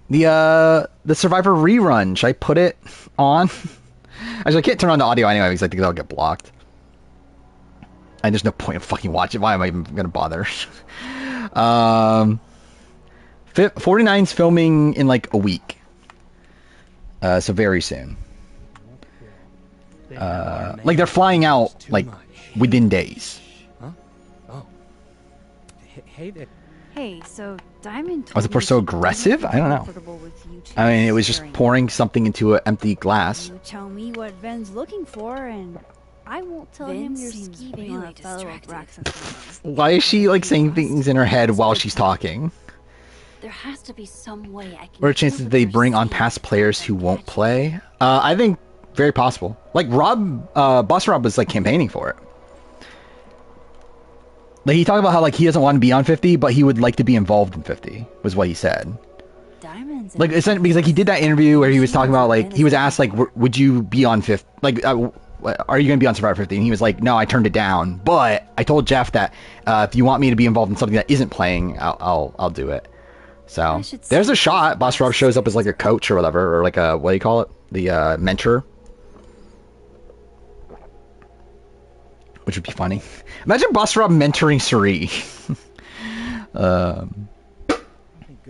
The Survivor rerun. Should I put it on? Actually, I can't turn on the audio anyway because I think that'll get blocked. And there's no point in fucking watching. Why am I even gonna bother? 49's filming in like a week. So very soon. Like they're flying out like within days. Hey, so Diamond Was it pour so aggressive? I don't know. I mean, it was just pouring something into an empty glass. You tell me what Ven's looking for, and I won't tell him you're scheming on a fellow Abraxas. Why is she like saying things in her head while she's talking? There has to be some way I can. What are the chances that they bring on past players who won't play? I think very possible. Like Boss Rob was like campaigning for it. Like he talked about how like he doesn't want to be on 50, but he would like to be involved in 50. Was what he said. Diamonds. Like it's because like he did that interview where he was talking about like he was asked like would you be on 50? Like are you going to be on Survivor 50? And he was like, no, I turned it down. But I told Jeff that if you want me to be involved in something that isn't playing, I'll do it. So there's a shot. Boss Rob shows up as like a coach or whatever, or like a what do you call it? The mentor. Which would be funny. Imagine Boss Rob mentoring Suri. Good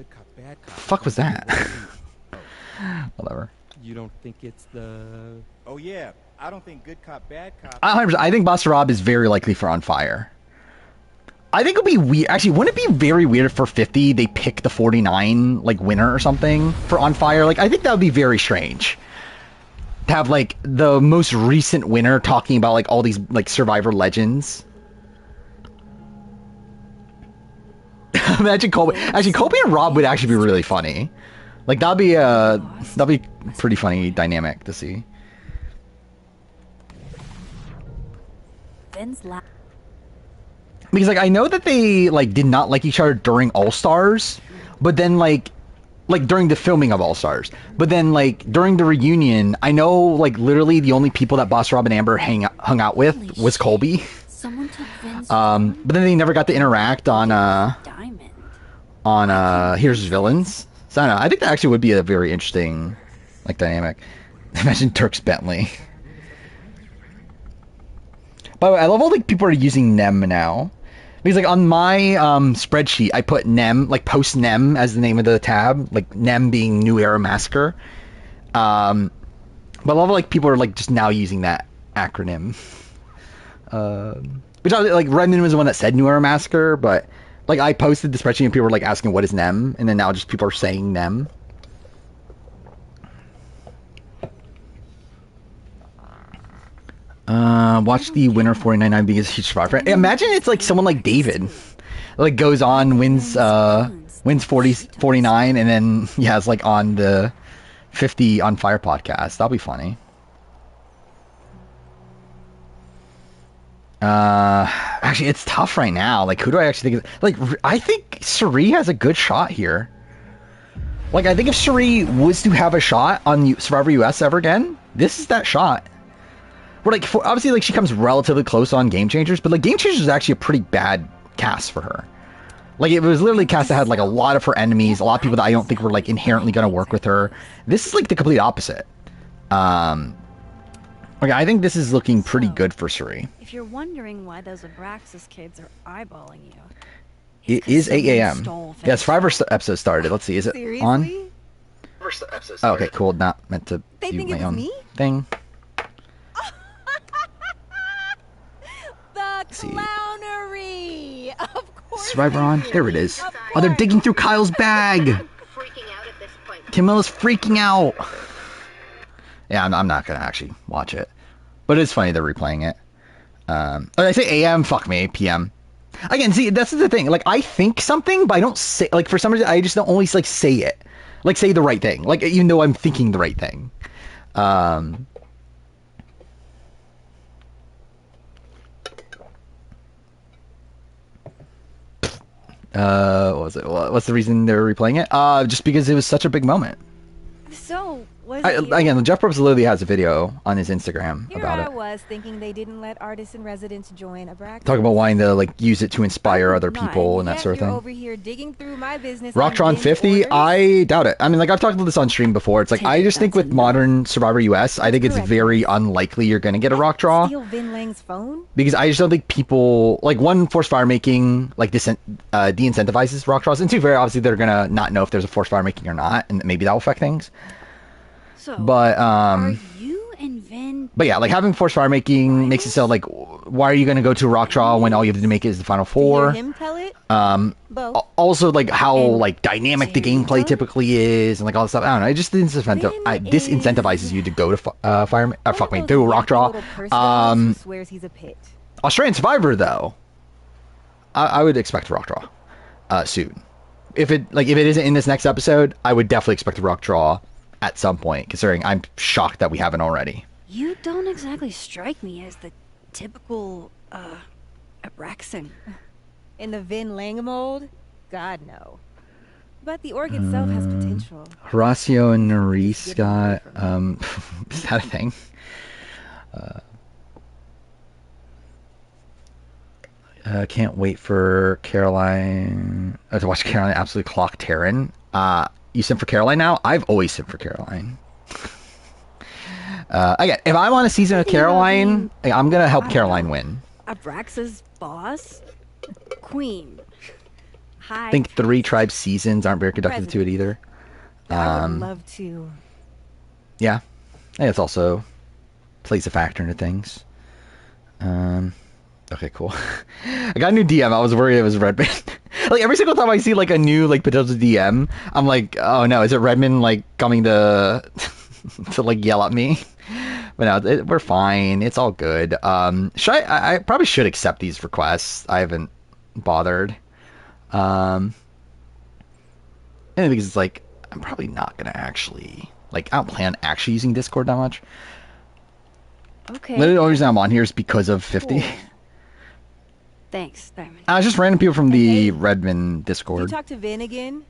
cop, bad cop. Fuck was that? Whatever. You don't think it's the... Oh yeah, I don't think good cop, bad cop. 100%. I think Boss Rob is very likely for On Fire. I think it'd be weird. Actually, wouldn't it be very weird if for 50 they pick the 49 like winner or something for On Fire? Like I think that would be very strange. To have like the most recent winner talking about like all these like Survivor legends. Imagine Colby. Actually, Colby and Rob would actually be really funny. Like that'd be pretty funny dynamic to see. Because like I know that they like did not like each other during All Stars, but then like during the filming of All Stars, but then like during the reunion, I know like literally the only people that Boss Rob and Amber hung out with was Colby. But then they never got to interact on Here's Villains. So I don't know. I think that actually would be a very interesting like dynamic. Imagine Turks Bentley. By the way, I love all like people are using Nem now. Because like on my spreadsheet, I put Nem, like post Nem as the name of the tab, like Nem being New Era Massacre. But I love like people are like just now using that acronym. Which I like Redmond was the one that said New Era Massacre, but like I posted the spreadsheet and people were like asking what is Nem, and then now just people are saying Nem. Watch the winner 49 being a huge Survivor. Imagine it's like someone like David, like goes on, wins 49, and then yeah, it's like on the 50 On Fire podcast. That'll be funny. Actually, it's tough right now. Like, who do I actually think? Like, I think Suri has a good shot here. Like, I think if Suri was to have a shot on Survivor US ever again, this is that shot. Where like obviously like she comes relatively close on Game Changers, but like Game Changers is actually a pretty bad cast for her. Like, it was literally cast that had like a lot of her enemies, a lot of people that I don't think were like inherently going to work with her. This is like the complete opposite. Okay, I think this is looking pretty good for Suri. If you're wondering why those Abraxas kids are eyeballing you, It is 8 a.m. stole Yeah, Survivor episode started. Let's see, is it on? Seriously? Oh, okay, cool. Not meant to They do think my it was own me? thing. The see. clownery! Of course. Survivor on. There it is. Oh, they're digging through Kyle's bag. Camilla's freaking out. Yeah, I'm not gonna actually watch it, but it's funny they're replaying it. I say AM, fuck me, PM. Again, see, that's the thing. Like, I think something, but I don't say. Like, for some reason, I just don't always like say it. Like, say the right thing. Like, even though I'm thinking the right thing. What was it? What's the reason they're replaying it? Just because it was such a big moment. So, was Again, Jeff Probst literally has a video on his Instagram Here about I it. was thinking they didn't let artists in residence join Abraxas. Talking about wanting to like use it to inspire other people and that sort of You're thing. over here digging through my business. on Rocktron binge 50, orders. I doubt it. I mean, like, I've talked about this on stream before. It's like, I just think with modern Survivor US, I think it's very unlikely you're going to get a rock draw. Steal Vin Lang's phone? Because I just don't think people, like, one, forced fire making, like, de-incentivizes rock draws. And two, very obviously, they're going to not know if there's a forced fire making or not. And maybe that will affect things. So, But, are you and Vin? But yeah, like, having forced fire making makes it so, like, why are you going to go to a rock draw when all you have to make it is the final four? Hear him tell it? Both. Also, like, how like dynamic the gameplay typically is, and like all this stuff. I don't know. It just disincentivizes you to go to do a rock draw. Who swears he's a pit. Australian Survivor though, I would expect a rock draw soon. If it isn't in this next episode, I would definitely expect a rock draw at some point. Considering I'm shocked that we haven't already. You don't exactly strike me as the typical Abraxan. In the Vin Lang mold? God, no. But the org itself has potential. Horacio and Nerys got is that a thing? Can't wait for Caroline to watch Caroline absolutely clock Taryn. You simp for Caroline now? I've always simped for Caroline. Again, if I want a season of Caroline, I'm gonna help Caroline win. Abraxas boss? Queen. Hi. I think 3 tribe seasons aren't very conducive to it either. I would love to. Yeah, I think it's also plays a factor into things. Okay, cool. I got a new DM. I was worried it was Redmond. Like, every single time I see like a new like potential DM, I'm like, oh no, is it Redmond like coming to to like yell at me? But no, we're fine. It's all good. I probably should accept these requests. I haven't bothered. And because it's like, I'm probably not gonna actually like, I don't plan on actually using Discord that much. Okay. Literally the only reason I'm on here is because of 50. Cool. Thanks, Diamond. Just random people from the Redmond You Discord. talk to Vin again?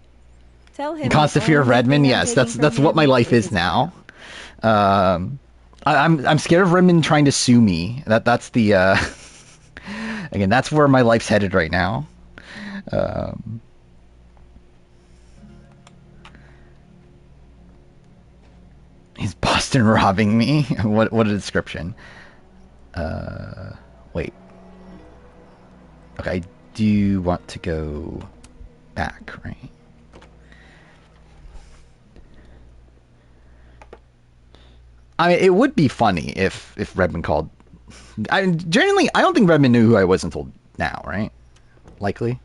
Tell him. Constant fear of Redmond. Yes, that's what my life is now. I'm scared of Redmond trying to sue me. That's the again, that's where my life's headed right now. He's Boston robbing me. What a description. Wait. Okay, I do want to go back, right? I mean, it would be funny if Redmond called. Genuinely, I don't think Redmond knew who I was until now, right? Likely.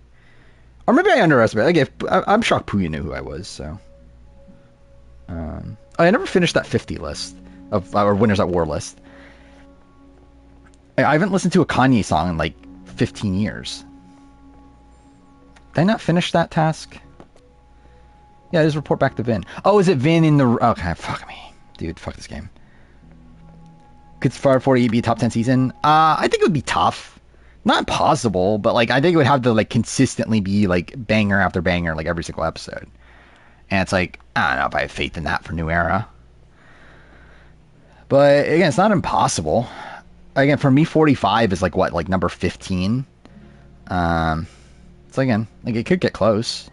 Or maybe I underestimated. Like, I'm shocked Puya knew who I was, so. I never finished that 50 list of our Winners at War list. I haven't listened to a Kanye song in like 15 years. Did I not finish that task? Yeah, just report back to Vin. Oh, is it Vin in the... Okay, fuck me. Dude, fuck this game. Could Survivor 48 be a top 10 season? I think it would be tough. Not impossible, but like I think it would have to like consistently be like banger after banger like every single episode. And it's like, I don't know if I have faith in that for New Era. But again, it's not impossible. Again, for me, 45 is like what, like number 15? So again, like it could get close.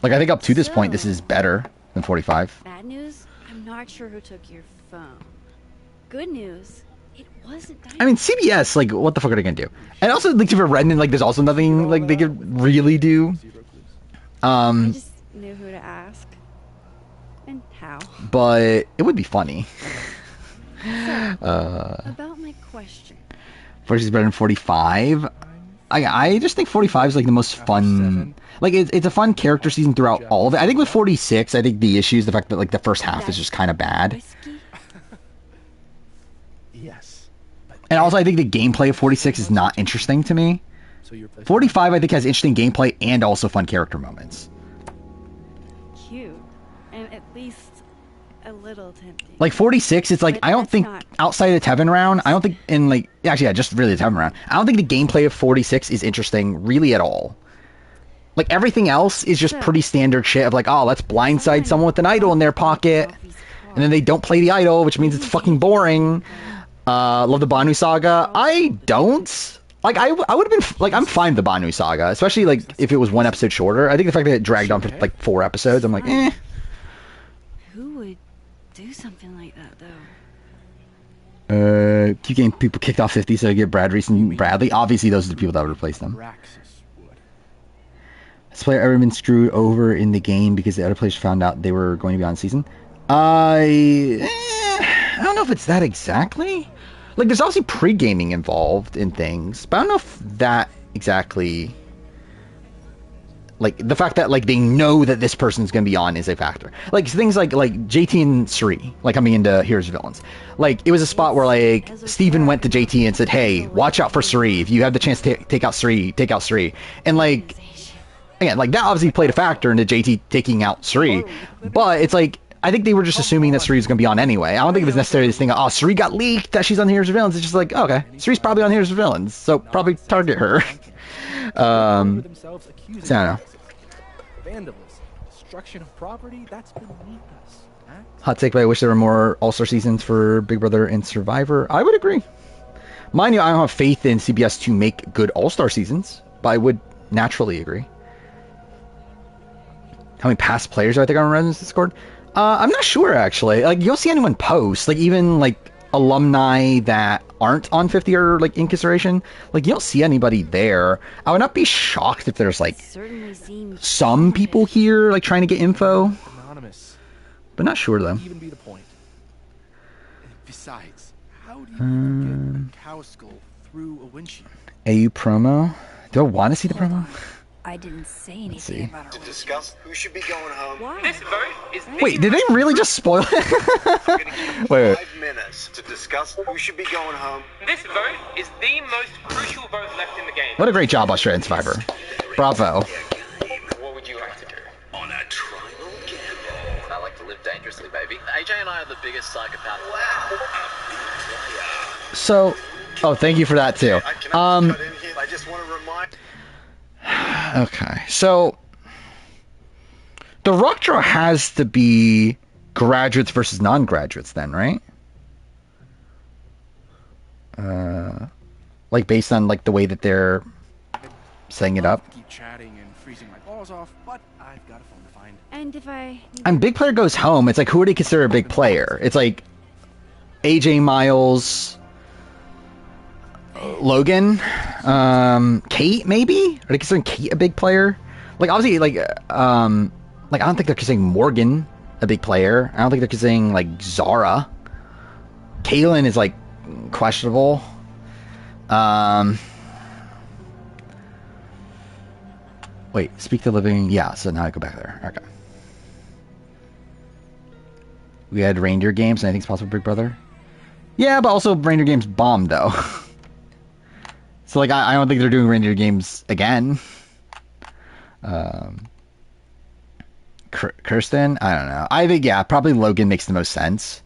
Like I think up to this point, this is better than 45. Bad news? I'm not sure who took your phone. Good news? It wasn't. I mean, CBS, like, what the fuck are they gonna do? And also, like, for Redmond, like, there's also nothing like they could really do. I just knew who to ask and how. But it would be funny. About my question. 46 is better than 45. I just think 45 is like the most fun. Like it's a fun character season throughout all of it. I think with 46, I think the issue is the fact that like the first half is just kind of bad. Yes. And also, I think the gameplay of 46 is not interesting to me. 45, I think, has interesting gameplay and also fun character moments. Cute. And at least a little tempting. Like 46, it's like I don't think outside of the Tevin round, I don't think in like actually yeah, just really the Tevin round. I don't think the gameplay of 46 is interesting really at all. Like everything else is just pretty standard shit of like, oh, let's blindside someone with an idol in their pocket, and then they don't play the idol, which means it's fucking boring. Love the Banu Saga. I don't. Like I would have been like I'm fine with the Banu Saga, especially like if it was one episode shorter. I think the fact that it dragged on for like 4 episodes, I'm like, eh. Who would do something like that though? Keep getting people kicked off 50 so I get Brad Reese and Bradley. Obviously, those are the people that would replace them. Has player ever been screwed over in the game because the other players found out they were going to be on season? I don't know if it's that exactly. Like, there's obviously pre-gaming involved in things, but I don't know if that exactly. Like, the fact that, like, they know that this person's going to be on is a factor. Like, things like JT and Sri, like, coming into Heroes and Villains. Like, it was a spot where, like, Steven went to JT and said, hey, watch out for Sri. If you have the chance to take out Sri, take out Sri. And, like, again, like, that obviously played a factor into JT taking out Sri. But it's like, I think they were just assuming that Sri was going to be on anyway. I don't think it was necessarily this thing of, oh, Sri got leaked, that she's on Heroes and Villains. It's just like, oh, okay, Sri's probably on Heroes and Villains, so probably target her. So I don't know. Vandalism, destruction of property, that's beneath us. Hot take, but I wish there were more All-Star seasons for Big Brother and Survivor. I would agree. Mind you, I don't have faith in CBS to make good All-Star seasons, but I would naturally agree. How many past players are I think on Redmond's Discord? I'm not sure, actually. Like, you don't see anyone post. Like, even, like, alumni that aren't on 50 or, like, in consideration. Like, you don't see anybody there. I would not be shocked if there's, like, some people here, like, trying to get info. Anonymous. But not sure, though. Even be the point. Besides, how do you get a cow skull through a windshield? AU promo? Do I want to see the promo? I didn't say anything about to discuss who should be going home. Why? This vote is Wait, did they really just spoil it? Wait. 5 minutes to discuss who should be going home. This vote is the most crucial vote left in the game. What a great job, Australian Survivor. Bravo. What would you like to do? On a tribal gamble. I like to live dangerously, baby. AJ and I are the biggest psychopaths. Wow. So, oh, thank you for that, too. I just want to remind... Okay, so the rock draw has to be graduates versus non-graduates then, right? Like based on like the way that they're setting it up. Keep chatting and freezing my balls off, but I've got a phone to find. And if I... And big player goes home, it's like, who do they consider a big player? It's like AJ, Miles, Logan, Kate, maybe? Are they considering Kate a big player? Like, obviously, like I don't think they're considering Morgan a big player. I don't think they're considering, like, Zara. Kaylin is, like, questionable. Wait, speak the living... Yeah, so now I go back there. Okay. We had reindeer games, and I think it's possible Big Brother. Yeah, but also reindeer games bombed, though. So, like, I don't think they're doing reindeer games again. Kirsten? I don't know. I think, yeah, probably Logan makes the most sense.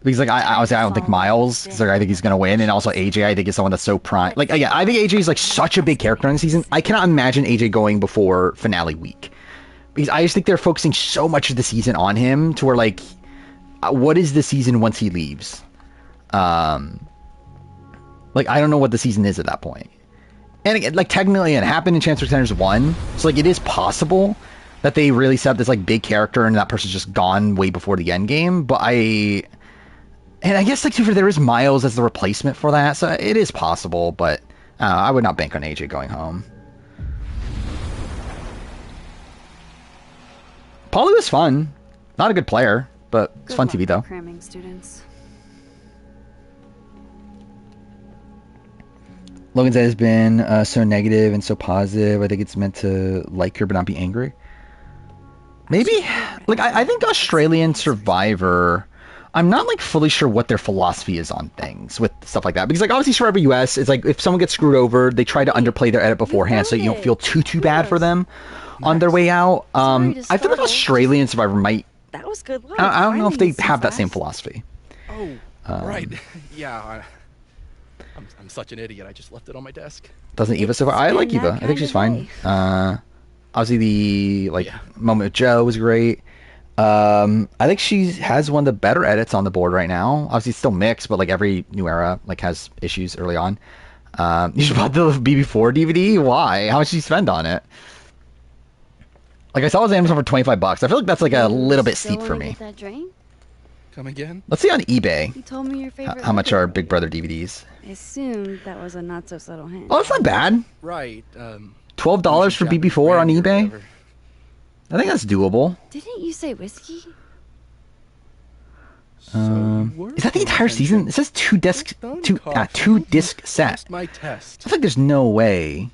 Because, like, I don't think Miles, because like, I think he's going to win. And also AJ, I think is someone that's so prime. Like, yeah, I think AJ is, like, such a big character in the season. I cannot imagine AJ going before finale week. Because I just think they're focusing so much of the season on him to where, like, what is the season once he leaves? Like, Like, I don't know what the season is at that point. And again, like, technically it happened in Chance Pretenders 1, so like it is possible that they really set up this like big character and that person's just gone way before the end game. But I guess like there is Miles as the replacement for that, so it is possible. But I would not bank on AJ going home. Paulie was fun, not a good player, but it's fun TV though. Cramming students. Logan said has been so negative and so positive. I think it's meant to like her but not be angry. Maybe, like, I think Australian Survivor, I'm not, like, fully sure what their philosophy is on things with stuff like that. Because, like, obviously Survivor US, it's like, if someone gets screwed over, they try to underplay their edit beforehand so you don't feel too bad for them on their way out. I feel like Australian Survivor might... That was good luck. I don't know if they have that same philosophy. Oh, right. Yeah, I'm such an idiot. I just left it on my desk. Doesn't Eva so far? I like Eva. I think she's fine. Obviously, the moment with Joe was great. I think she has one of the better edits on the board right now. Obviously, it's still mixed, but like every new era like has issues early on. You should buy the BB4 DVD. Why? How much did you spend on it? Like I saw it on Amazon for $25. I feel like that's like a little bit steep for me. That drink? Come again? Let's see on eBay. You told me your favorite. How much are Big Brother DVDs? I assumed that was a not so subtle hint. Oh, that's not bad. Right. $12 for BB4 on eBay? I think that's doable. Didn't you say whiskey? Is that the entire season? It says two disc set. My test. I feel like there's no way.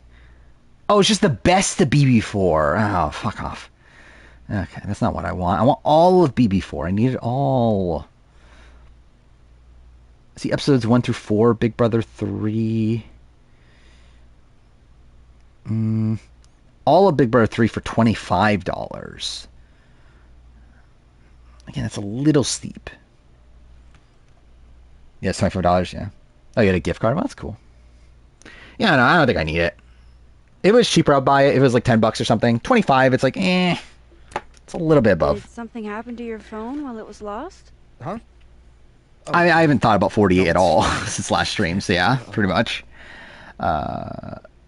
Oh, it's just the best of BB4. Oh, fuck off. Okay, that's not what I want. I want all of BB4. I need it all. See episodes 1 through 4, Big Brother 3. All of Big Brother 3 for $25. Again, that's a little steep. Yeah, it's $25, yeah. Oh, you got a gift card? Well, that's cool. Yeah, no, I don't think I need it. If it was cheaper, I'd buy it. If it was like $10 or something. $25, it's like, it's a little bit above. Did something happen to your phone while it was lost? Huh? I haven't thought about 48 at all since last stream, so yeah, pretty much.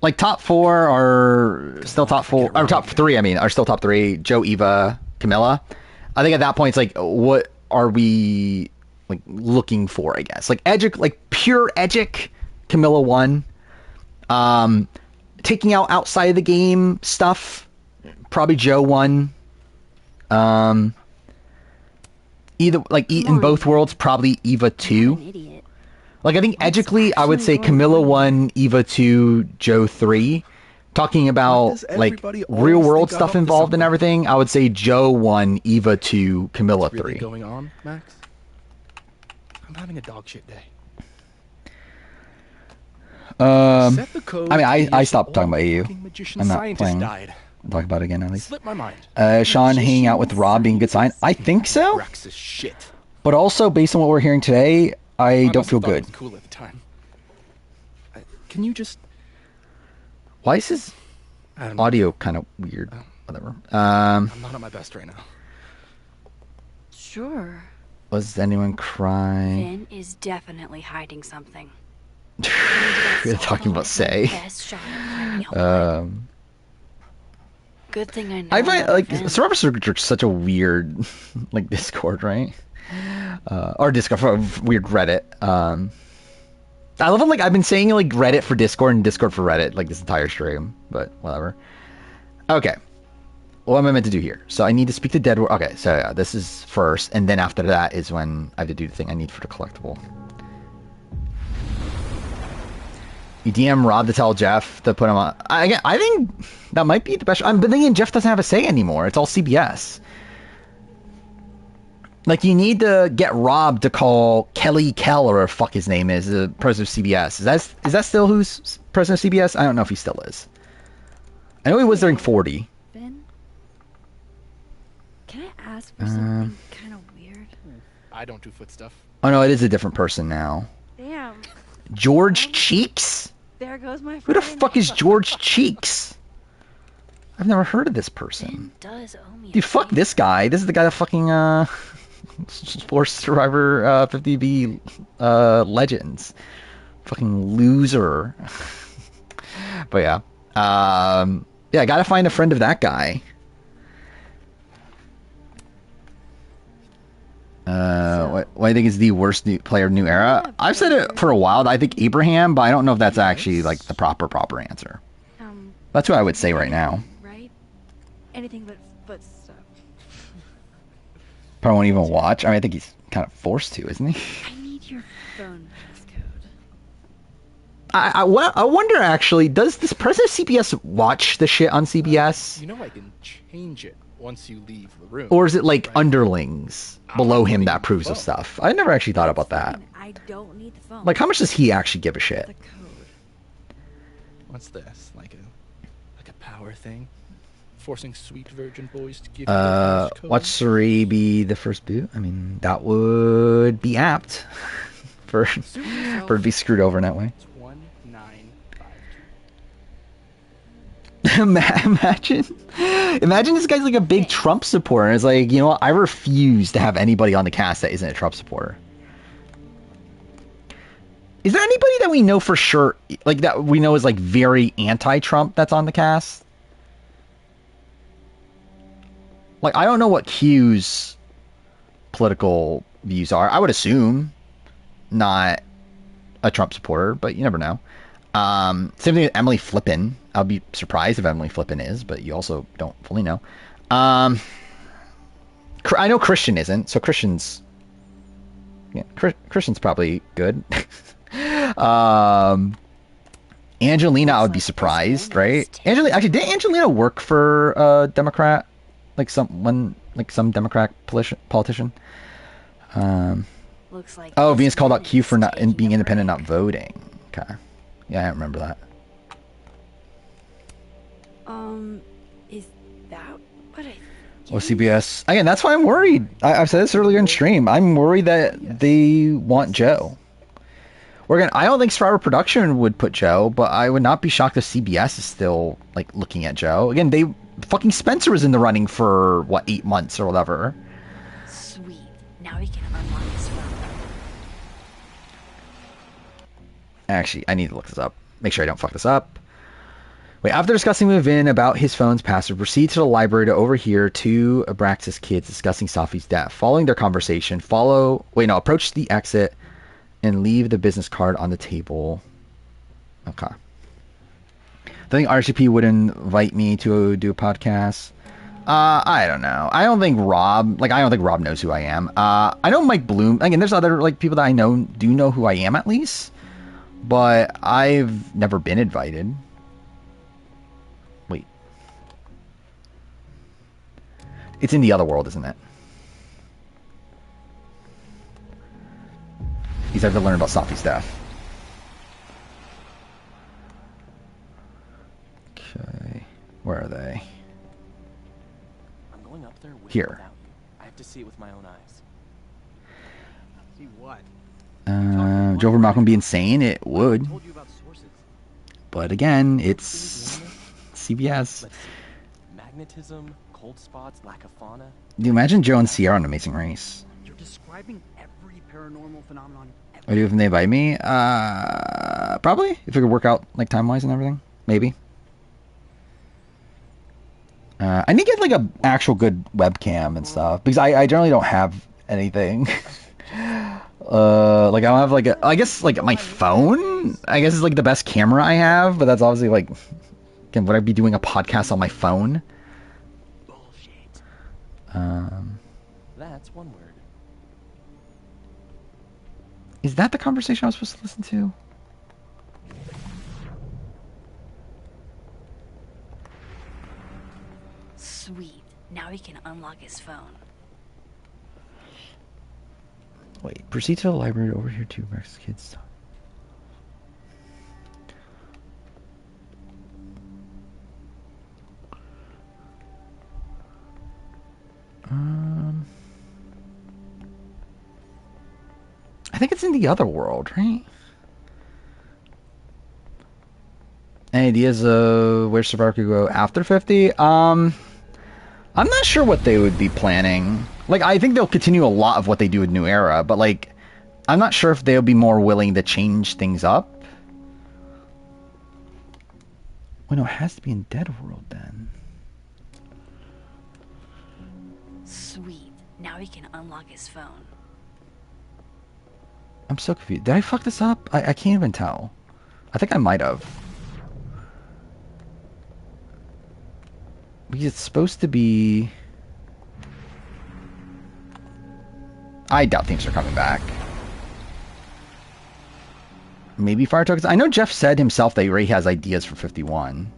Like top 4 are still top 4, or top 3, I mean, are still top 3. Joe, Eva, Camilla. I think at that point it's like, what are we like looking for, I guess? Like Edgic, like pure Edgic, Camilla 1. Taking out outside of the game stuff, probably Joe 1. Either like in both worlds, probably Eva 2. Like I think edgically, I would say Camilla 1, Eva 2, Joe 3. Talking about like real world stuff involved and everything, I would say Joe 1, Eva 2, Camilla 3. Really going on, Max? I'm having a dog shit day. I mean, I stopped talking about AU. I'm not playing. Died. I'll talk about it again at least. Slipped my mind. Sean hanging out with Rob being a good sign. I think so. Rex is shit. But also, based on what we're hearing today, I don't feel good. It was cool at the time. Can you just? Why is his audio kind of weird? Whatever. I'm not at my best right now. Sure. Was anyone crying? Finn is definitely hiding something. We're talking about Say. Good thing I know. I find like Survivor Circuit is such a weird like Discord, right? Or Discord, weird Reddit. I love it. Like I've been saying like Reddit for Discord and Discord for Reddit like this entire stream, but whatever. Okay, what am I meant to do here? So I need to speak to Deadwood. Okay, so yeah, this is first, and then after that is when I have to do the thing I need for the collectible. You DM Rob to tell Jeff to put him on. I think that might be the best. But then again, Jeff doesn't have a say anymore. It's all CBS. Like, you need to get Rob to call Kelly Kell, or whatever the fuck his name is, the president of CBS. Is that still who's president of CBS? I don't know if he still is. I know he was during 40. Ben? Can I ask for something kind of weird? I don't do foot stuff. Oh no, it is a different person now. Damn. George Cheeks? There goes my Who the fuck is George Cheeks? I've never heard of this person. Does owe me. Dude, fuck this guy. This is the guy that fucking Force Survivor 50B Legends. Fucking loser. But yeah. Yeah, I gotta find a friend of that guy. What I think is the worst player of New Era? I've said it for a while. I think Abraham, but I don't know if that's actually like the proper answer. That's what I would say right now. Right? Anything but stuff. Probably won't even watch. I mean, I think he's kind of forced to, isn't he? I need your phone passcode. I wonder actually, does this president of CBS watch the shit on CBS? You know I can change it once you leave the room. Or is it like underlings below him that approves of stuff? I never actually thought about that. I don't need the phone. Like, how much does he actually give a shit? What's this? Like a power thing? Forcing sweet virgin boys to give you their code? Watch Suri be the first boot? I mean, that would be apt for it to be screwed over in that way. 1952. Imagine this guy's like a big Trump supporter. It's like, you know what? I refuse to have anybody on the cast that isn't a Trump supporter. Is there anybody that we know for sure, like that we know is like very anti-Trump that's on the cast? Like, I don't know what Q's political views are. I would assume not a Trump supporter, but you never know. Same thing with Emily Flippin. I'll be surprised if Emily Flippin is, but you also don't fully know. I know Christian isn't, so Christian's probably good. Angelina, I would be surprised, right? Did Angelina work for a Democrat, like some Democrat politician? Looks like Venus called out Q for not being independent, not voting. Okay. Yeah, I don't remember that. Is that what I... Well, CBS. Again, that's why I'm worried. I've said this earlier in stream. I'm worried that they want Joe. I don't think Survivor Production would put Joe, but I would not be shocked if CBS is still like looking at Joe. Again, fucking Spencer was in the running for 8 months or whatever. Sweet. Now we can unlock his phone. Actually, I need to look this up. Make sure I don't fuck this up. Wait, after discussing with Vin about his phone's password, proceed to the library to overhear two Abraxas kids discussing Safi's death. Following their conversation, approach the exit and leave the business card on the table. Okay. I think RCP would invite me to do a podcast. I don't know. I don't think Rob knows who I am. I know Mike Bloom. Again, there's other people that I do know who I am at least, but I've never been invited. Wait. It's in the other world, isn't it? He's had to learn about Safi's death. Okay. Where are they? I'm going up there with Here. without you. I have to see it with my own eyes. See what? Joe over Malcolm be insane? It would. But again, it's CBS. Magnetism, cold spots, lack of fauna. Do you imagine Joe and Sierra on Amazing Race? You're describing every paranormal phenomenon ever. What do if they invite me? Probably. If it could work out like time-wise and everything. Maybe. I need to get like a actual good webcam and stuff because I generally don't have anything. Like I don't have like I guess like my phone I guess is like the best camera I have, but that's obviously like, again, would I be doing a podcast on my phone? Bullshit. That's one word. Is that the conversation I was supposed to listen to? Sweet. Now he can unlock his phone. Wait, proceed to the library over here to Rex Kids. I think it's in the other world, right? Any ideas of where Survivor could go after 50? I'm not sure what they would be planning. Like, I think they'll continue a lot of what they do with New Era, but like, I'm not sure if they'll be more willing to change things up. Well, no, it has to be in Dead World then. Sweet. Now he can unlock his phone. I'm so confused. Did I fuck this up? I can't even tell. I think I might have. Because it's supposed to be... I doubt things are coming back. Maybe fire tokens. I know Jeff said himself that he already has ideas for 51.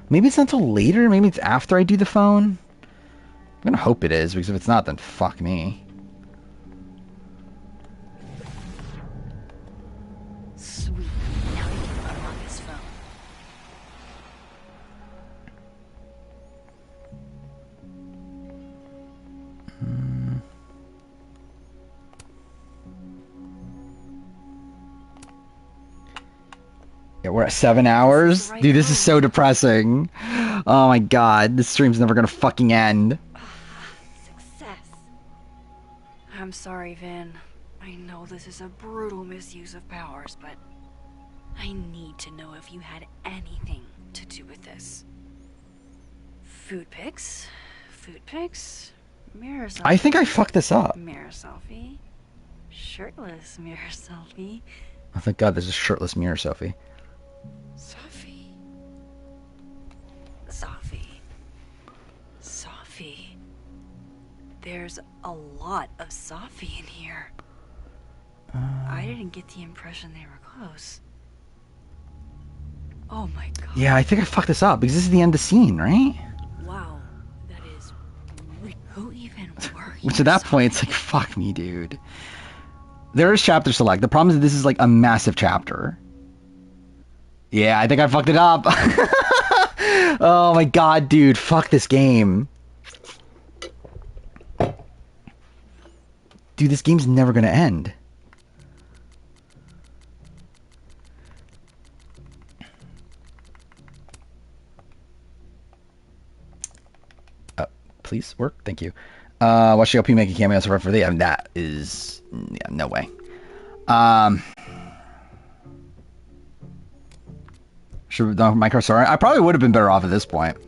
Maybe it's not until later. Maybe it's after I do the phone. I'm gonna hope it is, because if it's not, then fuck me. Sweet. Now he can unlock his phone. Yeah, we're at 7 hours? Dude, this is so depressing. Oh my god, this stream's never gonna fucking end. Success. I'm sorry, Vin. I know this is a brutal misuse of powers, but I need to know if you had anything to do with this. Food pics? Food pics? Mirror selfie? I think I fucked this up. Mirror selfie? Shirtless mirror selfie? Oh, thank god there's a shirtless mirror selfie. Safi. There's a lot of Safi in here. I didn't get the impression they were close. Oh my god. Yeah, I think I fucked this up, because this is the end of the scene, right? Wow. That is... Who even were you? Which at that point, it's like, fuck me, dude. There is chapter select. The problem is that this is like a massive chapter. Yeah, I think I fucked it up. Oh my god, dude. Fuck this game. Dude, this game's never gonna end. Please work. Thank you. Watching LP make a cameo for the... I mean, that is... Yeah, no way. Should we do micro story? I probably would have been better off at this point.